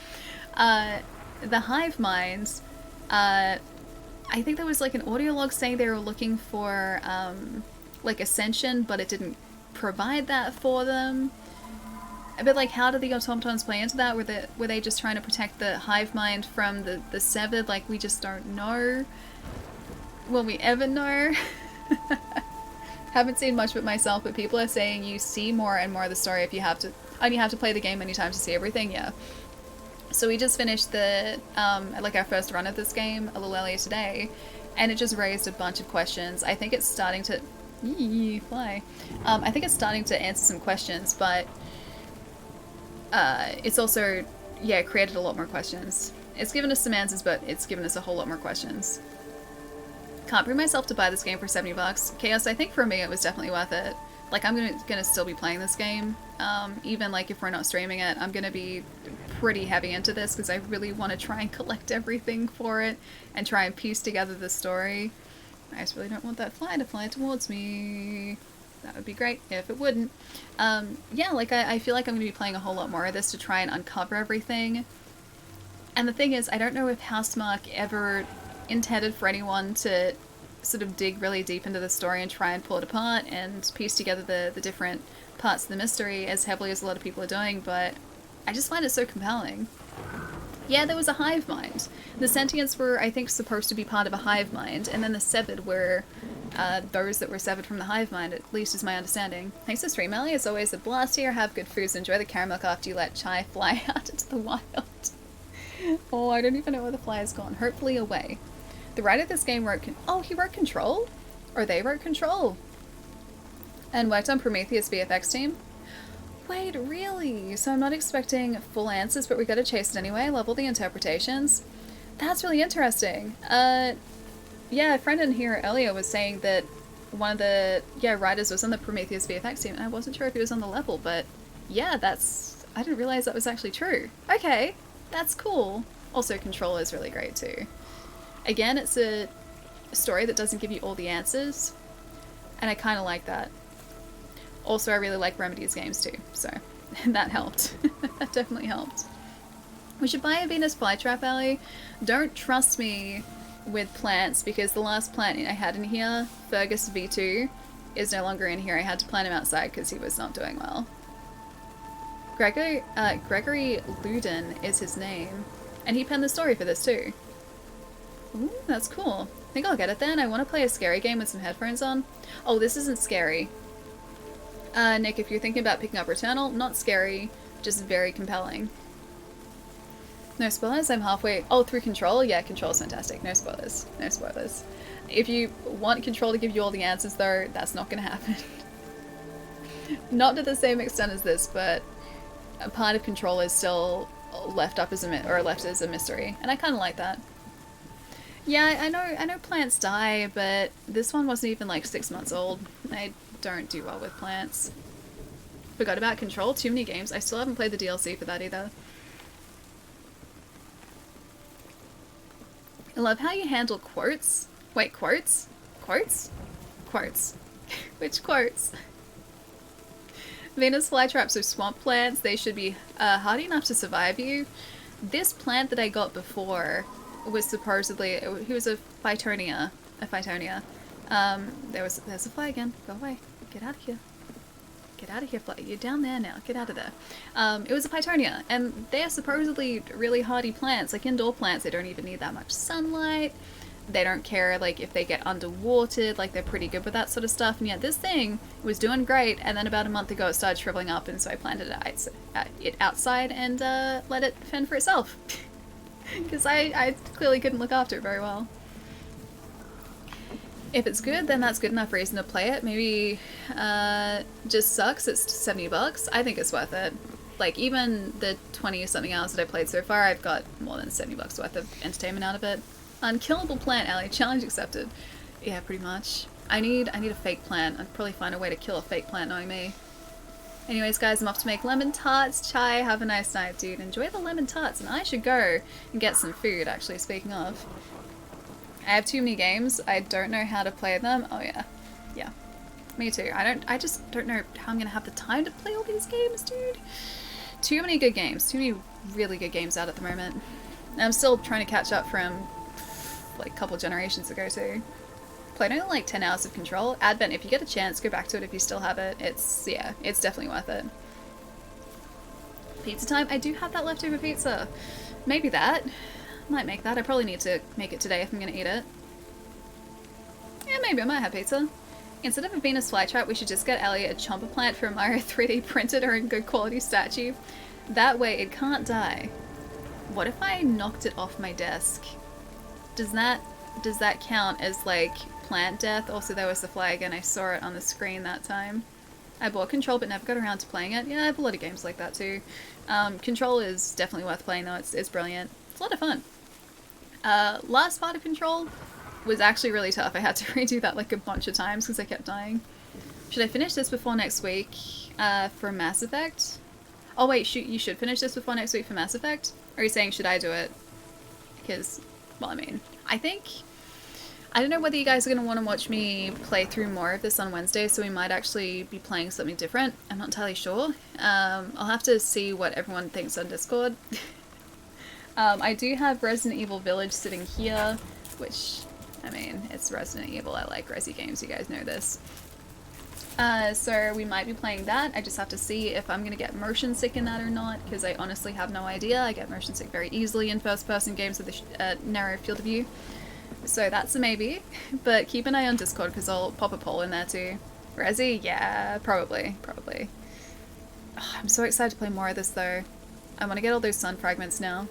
The hive mind, I think there was, like, an audio log saying they were looking for, like, ascension, but it didn't provide that for them. But, like, how did the automatons play into that? Were they just trying to protect the hive mind from the Severed? Like, we just don't know. Will we ever know? Haven't seen much of it myself, but people are saying you see more and more of the story if you have to play the game many times to see everything, yeah. So we just finished the, like, our first run of this game a little earlier today, And it just raised a bunch of questions. I think it's starting to... fly. I think it's starting to answer some questions, but it's also, yeah, created a lot more questions. It's given us some answers, but it's given us a whole lot more questions. Can't bring myself to buy this game for $70. Chaos, I think for me it was definitely worth it. Like, I'm gonna still be playing this game. Even like if we're not streaming it, I'm gonna be pretty heavy into this because I really want to try and collect everything for it and try and piece together the story. I just really don't want that fly to fly towards me. That would be great if it wouldn't. Yeah, like I feel like I'm going to be playing a whole lot more of this to try and uncover everything. And the thing is, I don't know if housemarque ever intended for anyone to sort of dig really deep into the story and try and pull it apart and piece together the different parts of the mystery as heavily as a lot of people are doing, but I just find it so compelling. Yeah, there was a hive mind. The sentients were, I think, supposed to be part of a hive mind, and then the severed were those that were severed from the hive mind, at least is my understanding. Thanks for stream, Ellie. It's always a blast here. Have good foods. Enjoy the caramel after you let Chai fly out into the wild. Oh, I don't even know where the fly has gone. Hopefully away. The writer of this game wrote... he wrote Control? Or they wrote Control. And worked on Prometheus VFX team. Wait, really? So I'm not expecting full answers, but we gotta chase it anyway. Love all the interpretations. That's really interesting. Yeah, a friend in here earlier was saying that one of the writers was on the Prometheus VFX team, and I wasn't sure if he was on the level, but yeah, I didn't realize that was actually true. Okay, that's cool. Also, Control is really great too. Again, it's a story that doesn't give you all the answers, and I kind of like that. Also, I really like Remedy's games too, so that helped. That definitely helped. We should buy a Venus flytrap, Ellie. Don't trust me with plants, because the last plant I had in here, Fergus V2, is no longer in here. I had to plant him outside because he was not doing well. Gregory Luden is his name, and he penned the story for this too. Ooh, that's cool. I think I'll get it then. I want to play a scary game with some headphones on. Oh, this isn't scary. Nick, if you're thinking about picking up Returnal, not scary, just very compelling. No spoilers, I'm halfway... Oh, through Control? Yeah, Control's fantastic. No spoilers. No spoilers. If you want Control to give you all the answers, though, that's not going to happen. Not to the same extent as this, but a part of Control is still left as a mystery, and I kind of like that. Yeah, I know plants die, but this one wasn't even like 6 months old. I don't do well with plants. Forgot about Control. Too many games. I still haven't played the DLC for that either. I love how you handle quotes. Wait, quotes? Quotes? Quotes. Which quotes? Venus flytraps are swamp plants. They should be hardy enough to survive you. This plant that I got before was supposedly... he was a Phytonia. There's a fly again. Go away. Get out of here. Get out of here, fly. You're down there now. Get out of there. It was a Phytonia, and they're supposedly really hardy plants. Like indoor plants, they don't even need that much sunlight. They don't care, like, if they get underwatered. Like, they're pretty good with that sort of stuff. And yet this thing was doing great, and then about a month ago it started shriveling up, and so I planted it outside and let it fend for itself. Because I clearly couldn't look after it very well. If it's good, then that's good enough reason to play it. Maybe just sucks. It's $70. I think it's worth it. Like, even the 20-something hours that I played so far, I've got more than $70 worth of entertainment out of it. Unkillable plant, Ellie. Challenge accepted. Yeah, pretty much. I need a fake plant. I'd probably find a way to kill a fake plant, knowing me. Anyways, guys, I'm off to make lemon tarts. Chai, have a nice night, dude. Enjoy the lemon tarts. And I should go and get some food, actually, speaking of. I have too many games. I don't know how to play them. Oh, yeah. Yeah. Me too. I just don't know how I'm gonna have the time to play all these games, dude. Too many good games. Too many really good games out at the moment. And I'm still trying to catch up from, like, a couple generations ago, too. Played only, like, 10 hours of Control. Advent, if you get a chance, go back to it if you still have it. It's definitely worth it. Pizza time? I do have that leftover pizza. Maybe that. Might make that. I probably need to make it today if I'm gonna eat it. Yeah, maybe I might have pizza. Instead of a Venus flytrap, we should just get Ellie a chomper plant from Mario 3D printed or in good quality statue. That way it can't die. What if I knocked it off my desk? Does that does that count as like plant death? Also, there was the flag, and I saw it on the screen that time. I bought Control, but never got around to playing it. Yeah, I have a lot of games like that too. Control is definitely worth playing though. It's brilliant. It's a lot of fun. Last part of Control was actually really tough. I had to redo that like a bunch of times because I kept dying. Should I finish this before next week for Mass Effect? Oh wait, you should finish this before next week for Mass Effect? Or are you saying should I do it? Because, well, I mean, I don't know whether you guys are going to want to watch me play through more of this on Wednesday, so we might actually be playing something different. I'm not entirely sure. I'll have to see what everyone thinks on Discord. I do have Resident Evil Village sitting here, which, I mean, it's Resident Evil. I like Resi games, you guys know this. So we might be playing that. I just have to see if I'm going to get motion sick in that or not, because I honestly have no idea. I get motion sick very easily in first-person games with a narrow field of view. So that's a maybe, but keep an eye on Discord because I'll pop a poll in there too. Resi? Yeah, probably. Oh, I'm so excited to play more of this though. I want to get all those sun fragments now.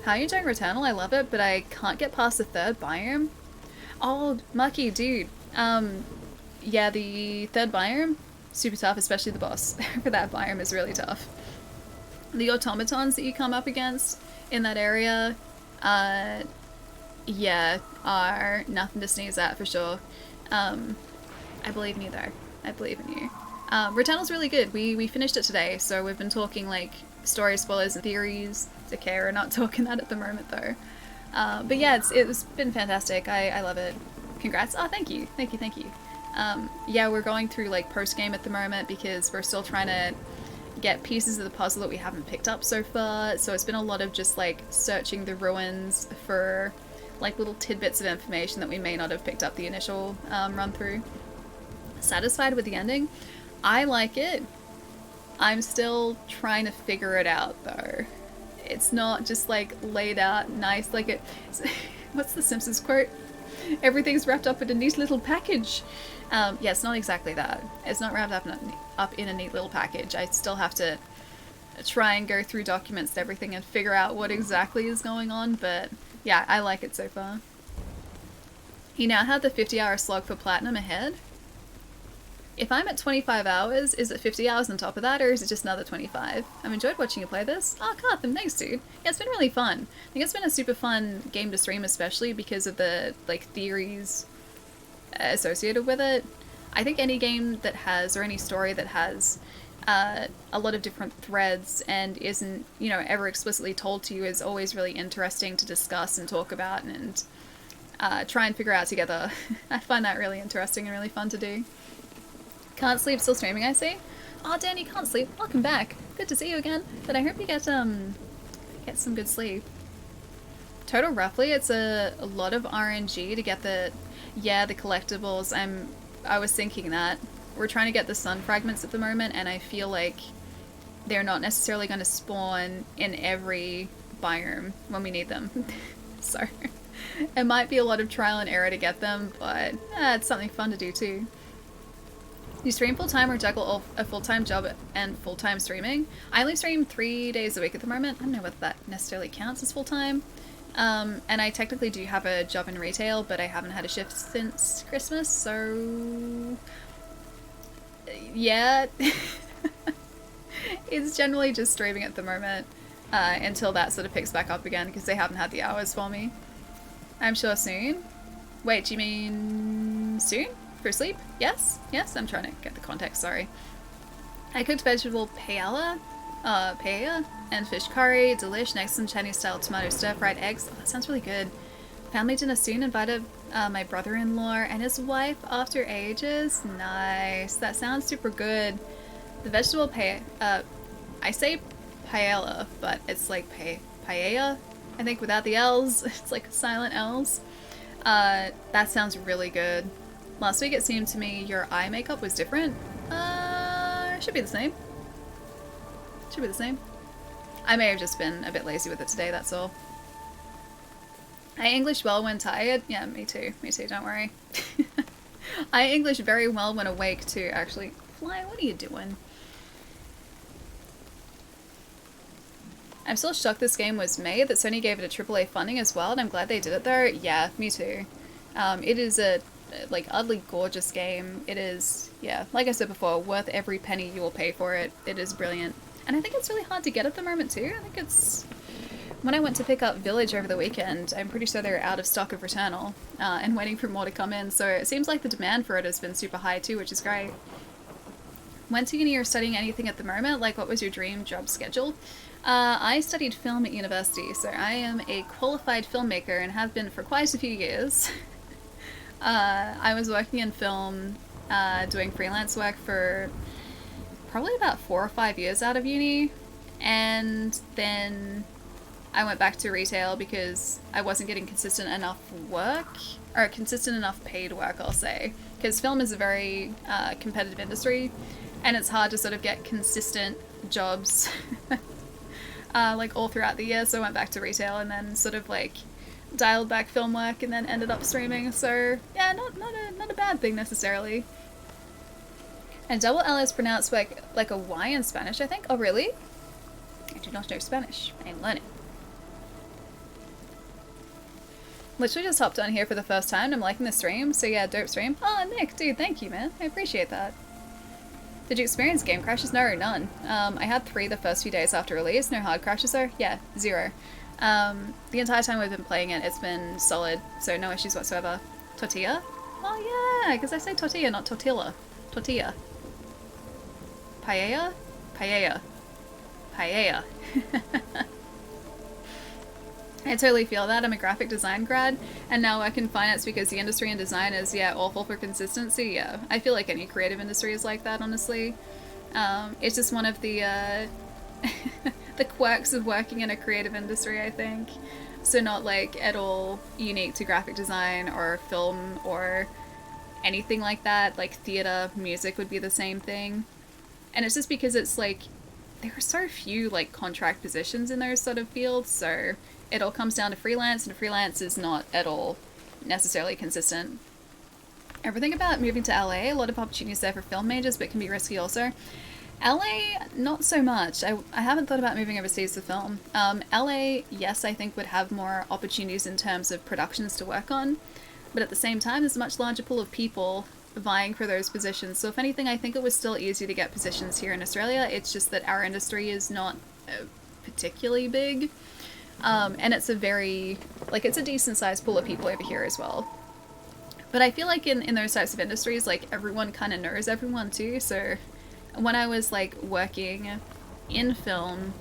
How are you enjoying Returnal? I love it, but I can't get past the third biome. Oh, Mucky, dude. Yeah, the third biome, super tough, especially the boss for that biome is really tough. The automatons that you come up against in that area, yeah, are nothing to sneeze at for sure. I believe in you though. I believe in you. Returnal's really good. We finished it today, so we've been talking like story spoilers and theories. It's okay, we're not talking that at the moment though. But yeah, it's been fantastic. I love it. Congrats. Oh, thank you. Yeah, we're going through like post-game at the moment because we're still trying to get pieces of the puzzle that we haven't picked up so far. So it's been a lot of just like searching the ruins for like little tidbits of information that we may not have picked up the initial run through. Satisfied with the ending? I like it. I'm still trying to figure it out though. It's not just like laid out nice like it. What's the Simpsons quote? Everything's wrapped up in a neat little package. Yeah, it's not exactly that. It's not wrapped up in a neat little package. I still have to try and go through documents and everything and figure out what exactly is going on, but yeah, I like it so far. You now have the 50-hour slog for platinum ahead. If I'm at 25 hours, is it 50 hours on top of that, or is it just another 25? I've enjoyed watching you play this. Oh, Cartham, thanks, dude. Yeah, it's been really fun. I think it's been a super fun game to stream, especially because of the, like, theories associated with it. I think any game that has, or any story that has a lot of different threads and isn't, you know, ever explicitly told to you is always really interesting to discuss and talk about and try and figure out together. I find that really interesting and really fun to do. Can't sleep, still streaming, I see. Oh, Dan, you can't sleep. Welcome back. Good to see you again. But I hope you get some good sleep. Total roughly, it's a lot of RNG to get the collectibles. I was thinking that. We're trying to get the sun fragments at the moment, and I feel like they're not necessarily going to spawn in every biome when we need them. So, it might be a lot of trial and error to get them, but it's something fun to do too. You stream full-time or juggle a full-time job and full-time streaming? I only stream 3 days a week at the moment. I don't know whether that necessarily counts as full-time. And I technically do have a job in retail, but I haven't had a shift since Christmas, so yeah. It's generally just streaming at the moment until that sort of picks back up again because they haven't had the hours for me. I'm sure soon. Wait, do you mean soon? For sleep? Yes? Yes, I'm trying to get the context, sorry. I cooked vegetable paella, and fish curry, delish, next some Chinese-style tomato stir-fried eggs. Oh, that sounds really good. Family dinner soon, invited my brother-in-law and his wife after ages. Nice. That sounds super good. The vegetable I say paella, but it's like paella, I think, without the L's. It's like silent L's. That sounds really good. Last week it seemed to me your eye makeup was different. Should be the same. Should be the same. I may have just been a bit lazy with it today, that's all. I English well when tired. Yeah, me too, don't worry. I English very well when awake too, actually. Fly, what are you doing? I'm still shocked this game was made, that Sony gave it a AAA funding as well, and I'm glad they did it though. Yeah, me too. It is a, like, utterly gorgeous game. It is, yeah, like I said before, worth every penny you will pay for it. It is brilliant. And I think it's really hard to get at the moment too. I think it's... When I went to pick up Village over the weekend, I'm pretty sure they're out of stock of Returnal, and waiting for more to come in, so it seems like the demand for it has been super high too, which is great. Went to uni or studying anything at the moment? Like, what was your dream job schedule? I studied film at university, so I am a qualified filmmaker and have been for quite a few years. I was working in film, doing freelance work for probably about 4 or 5 years out of uni, and then I went back to retail because I wasn't getting consistent enough work, or consistent enough paid work, I'll say, because film is a very competitive industry, and it's hard to sort of get consistent jobs like all throughout the year. So I went back to retail and then sort of like dialed back film work and then ended up streaming. So yeah, not a bad thing necessarily. And double L is pronounced like a Y in Spanish, I think. Oh really? I do not know Spanish. I'm learning. Literally just hopped on here for the first time. I'm liking the stream, so yeah, dope stream. Oh, Nick, dude, thank you, man. I appreciate that. Did you experience game crashes? No, none. I had 3 the first few days after release. No hard crashes though? Yeah, 0. The entire time we've been playing it, it's been solid, so no issues whatsoever. Tortilla? Oh yeah, because I say tortilla, not tortilla. Tortilla. Paella? Paella. Paella. I totally feel that. I'm a graphic design grad, and now I work in finance because the industry and design is, yeah, awful for consistency. Yeah, I feel like any creative industry is like that, honestly. It's just one of the the quirks of working in a creative industry, I think. So not like at all unique to graphic design or film or anything like that. Like theater, music would be the same thing. And it's just because it's like there are so few like contract positions in those sort of fields, so it all comes down to freelance, and freelance is not at all necessarily consistent. Everything about moving to LA, a lot of opportunities there for film majors, but can be risky also. LA, not so much. I haven't thought about moving overseas to film. LA, yes, I think would have more opportunities in terms of productions to work on, but at the same time, there's a much larger pool of people vying for those positions. So if anything, I think it was still easy to get positions here in Australia. It's just that our industry is not particularly big. And it's a very, like, it's a decent sized pool of people over here as well. But I feel like in those types of industries, like, everyone kind of knows everyone too. So when I was, like, working in film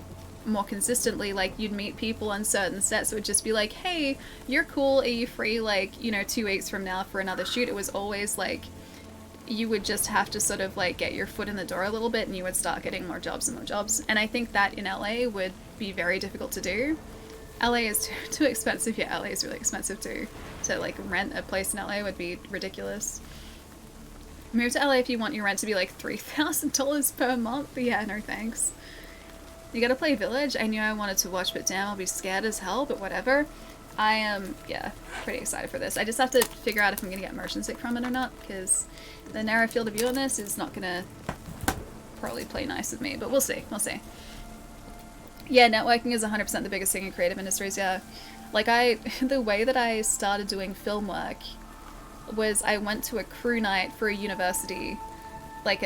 more consistently, like, you'd meet people on certain sets. It would just be like, hey, you're cool. Are you free, like, you know, 2 weeks from now for another shoot? It was always, like, you would just have to sort of, like, get your foot in the door a little bit and you would start getting more jobs and more jobs. And I think that in LA would be very difficult to do. LA is too expensive. Yeah, LA is really expensive too. To like rent a place in LA would be ridiculous. Move to LA if you want your rent to be like $3,000 per month. But yeah, no thanks. You gotta play Village. I knew I wanted to watch, but damn, I'll be scared as hell, but whatever. I am, yeah, pretty excited for this. I just have to figure out if I'm gonna get motion sick from it or not, because the narrow field of view on this is not gonna probably play nice with me, but we'll see, we'll see. Yeah, networking is 100% the biggest thing in creative industries, yeah. Like, the way that I started doing film work was I went to a crew night for a university, like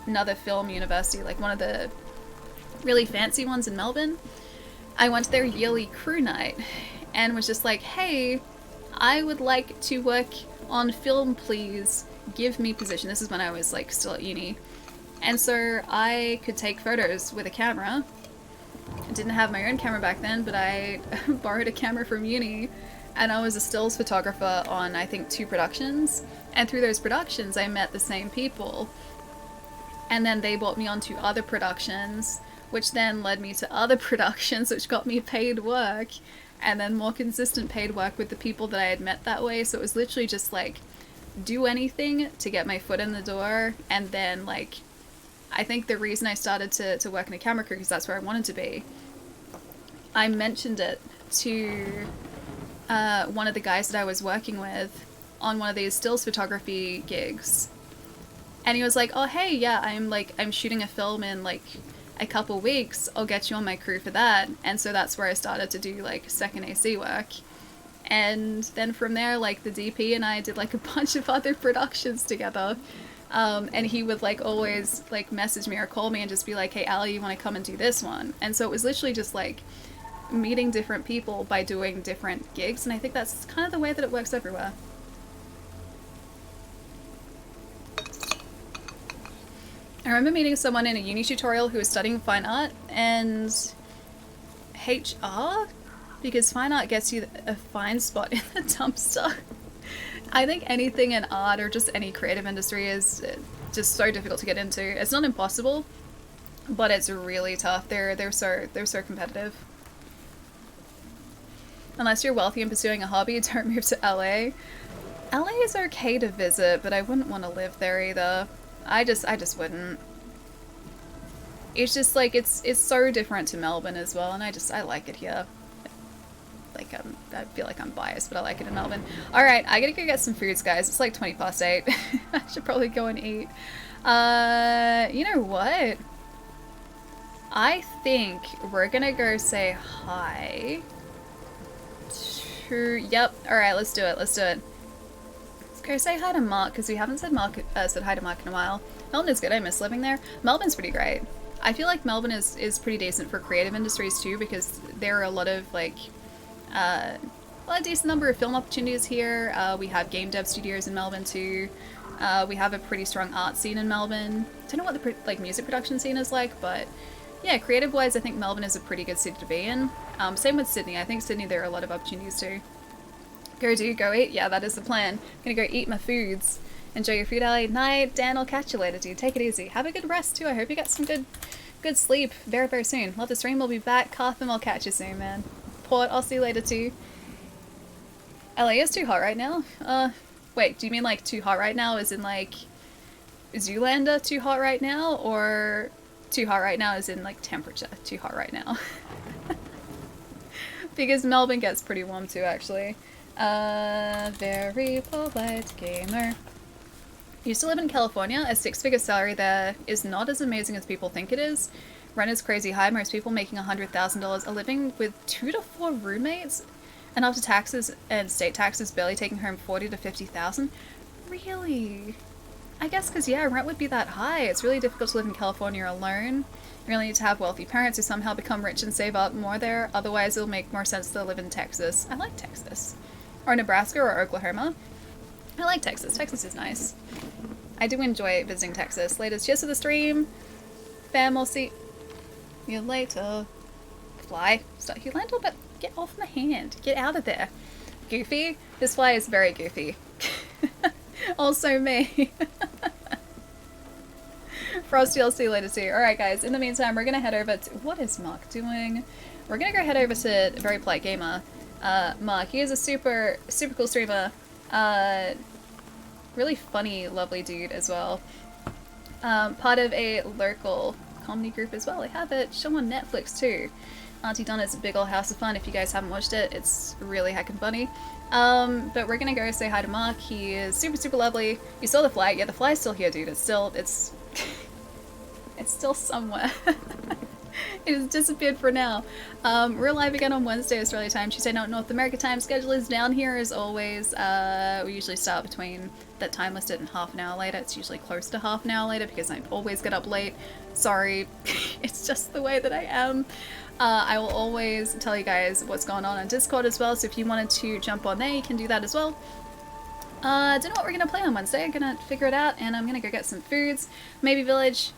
another film university, like one of the really fancy ones in Melbourne. I went to their yearly crew night and was just like, hey, I would like to work on film, please. Give me position. This is when I was, like, still at uni. And so I could take photos with a camera. I didn't have my own camera back then, but I borrowed a camera from uni, and I was a stills photographer on, I think, 2 productions. And through those productions, I met the same people. And then they brought me onto other productions, which then led me to other productions, which got me paid work, and then more consistent paid work with the people that I had met that way. So it was literally just like, do anything to get my foot in the door, and then, like, I think the reason I started to work in a camera crew, because that's where I wanted to be, I mentioned it to one of the guys that I was working with on one of these stills photography gigs. And he was like, oh, hey, yeah, I'm shooting a film in, like, a couple weeks, I'll get you on my crew for that. And so that's where I started to do like second AC work. And then from there, like the DP and I did like a bunch of other productions together. And he would like always like message me or call me and just be like, hey Ali, you want to come and do this one? And so it was literally just like meeting different people by doing different gigs, and I think that's kind of the way that it works everywhere. I remember meeting someone in a uni tutorial who was studying fine art, and HR, because fine art gets you a fine spot in the dumpster. I think anything in art or just any creative industry is just so difficult to get into. It's not impossible, but it's really tough. They're so competitive. Unless you're wealthy and pursuing a hobby, don't move to LA. LA is okay to visit, but I wouldn't want to live there either. I just wouldn't. It's just like it's so different to Melbourne as well, and I like it here. Like I feel like I'm biased, but I like it in Melbourne. All right, I gotta go get some foods, guys. It's like 8:20. I should probably go and eat. You know what? I think we're gonna go say hi. Yep. All right, let's do it. Let's go say hi to Mark, because we haven't said hi to Mark in a while. Melbourne is good. I miss living there. Melbourne's pretty great. I feel like Melbourne is pretty decent for creative industries too, because there are a lot of like a decent number of film opportunities here. We have game dev studios in Melbourne too. We have a pretty strong art scene in Melbourne. Don't know what the like music production scene is like, but yeah, creative wise, I think Melbourne is a pretty good city to be in. Same with Sydney. I think Sydney, there are a lot of opportunities too. Go eat. Yeah, that is the plan. I'm gonna go eat my foods. Enjoy your food, Ali. Night. Dan, I'll catch you later, dude. Take it easy. Have a good rest too. I hope you get some good sleep very, very soon. Love the stream. We'll be back. Cartham, I'll catch you soon, man. Port, I'll see you later too. LA is too hot right now. Wait, do you mean like too hot right now as in like Zoolander too hot right now, or too hot right now as in like temperature too hot right now? Because Melbourne gets pretty warm too, actually. Very polite gamer. Used to live in California. A 6-figure salary there is not as amazing as people think it is. Rent is crazy high. Most people making $100,000 are living with 2 to 4 roommates, and after taxes and state taxes, barely taking home $40,000 to $50,000. Really? I guess because, yeah, rent would be that high. It's really difficult to live in California alone. You really need to have wealthy parents who somehow become rich and save up more there. Otherwise, it'll make more sense to live in Texas. I like Texas. Or Nebraska or Oklahoma. I like Texas. Texas is nice. I do enjoy visiting Texas. Later, cheers to the stream. Fam, we'll see you later. Fly. Start you land, but get off my hand. Get out of there. Goofy. This fly is very goofy. Also me. Frosty, I'll see you later too. Alright guys, in the meantime, we're gonna head over to... What is Mark doing? We're gonna go head over to Very Polite Gamer. Mark, he is a super cool streamer. Really funny, lovely dude as well. Part of a local comedy group as well. I have a show on Netflix too. Auntie Donna's Big Ol' House of Fun. If you guys haven't watched it, it's really heckin' funny. But we're gonna go say hi to Mark. He is super lovely. You saw the fly. Yeah, the fly's still here, dude. It's still somewhere. It has disappeared for now. We're live again on Wednesday, Australia time. Tuesday night, North America time. Schedule is down here as always. We usually start between that time listed and half an hour later. It's usually close to half an hour later because I always get up late. Sorry. It's just the way that I am. I will always tell you guys what's going on Discord as well, so if you wanted to jump on there, you can do that as well. Don't know what we're gonna play on Wednesday. I'm gonna figure it out, and I'm gonna go get some foods. Maybe Village,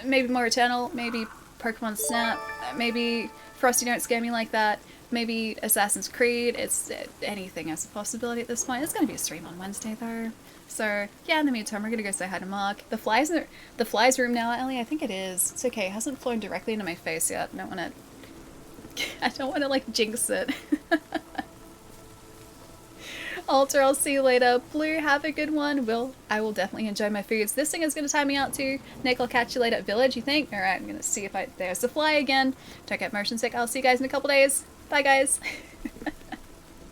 maybe more Returnal, maybe Pokemon Snap, maybe Frosty Don't Scare Me Like That, maybe Assassin's Creed. It's anything as a possibility at this point. It's gonna be a stream on Wednesday though. So yeah, in the meantime, we're gonna go say hi to Mark. The fly's room now, Ellie. I think it is. It's okay. It hasn't flown directly into my face yet. I don't wanna like jinx it. Alter, I'll see you later. Blue, have a good one. I will definitely enjoy my foods. This thing is gonna time me out too. Nick, I'll catch you later at Village, you think? Alright, I'm gonna see if there's the fly again. Don't get motion sick. I'll see you guys in a couple days. Bye guys.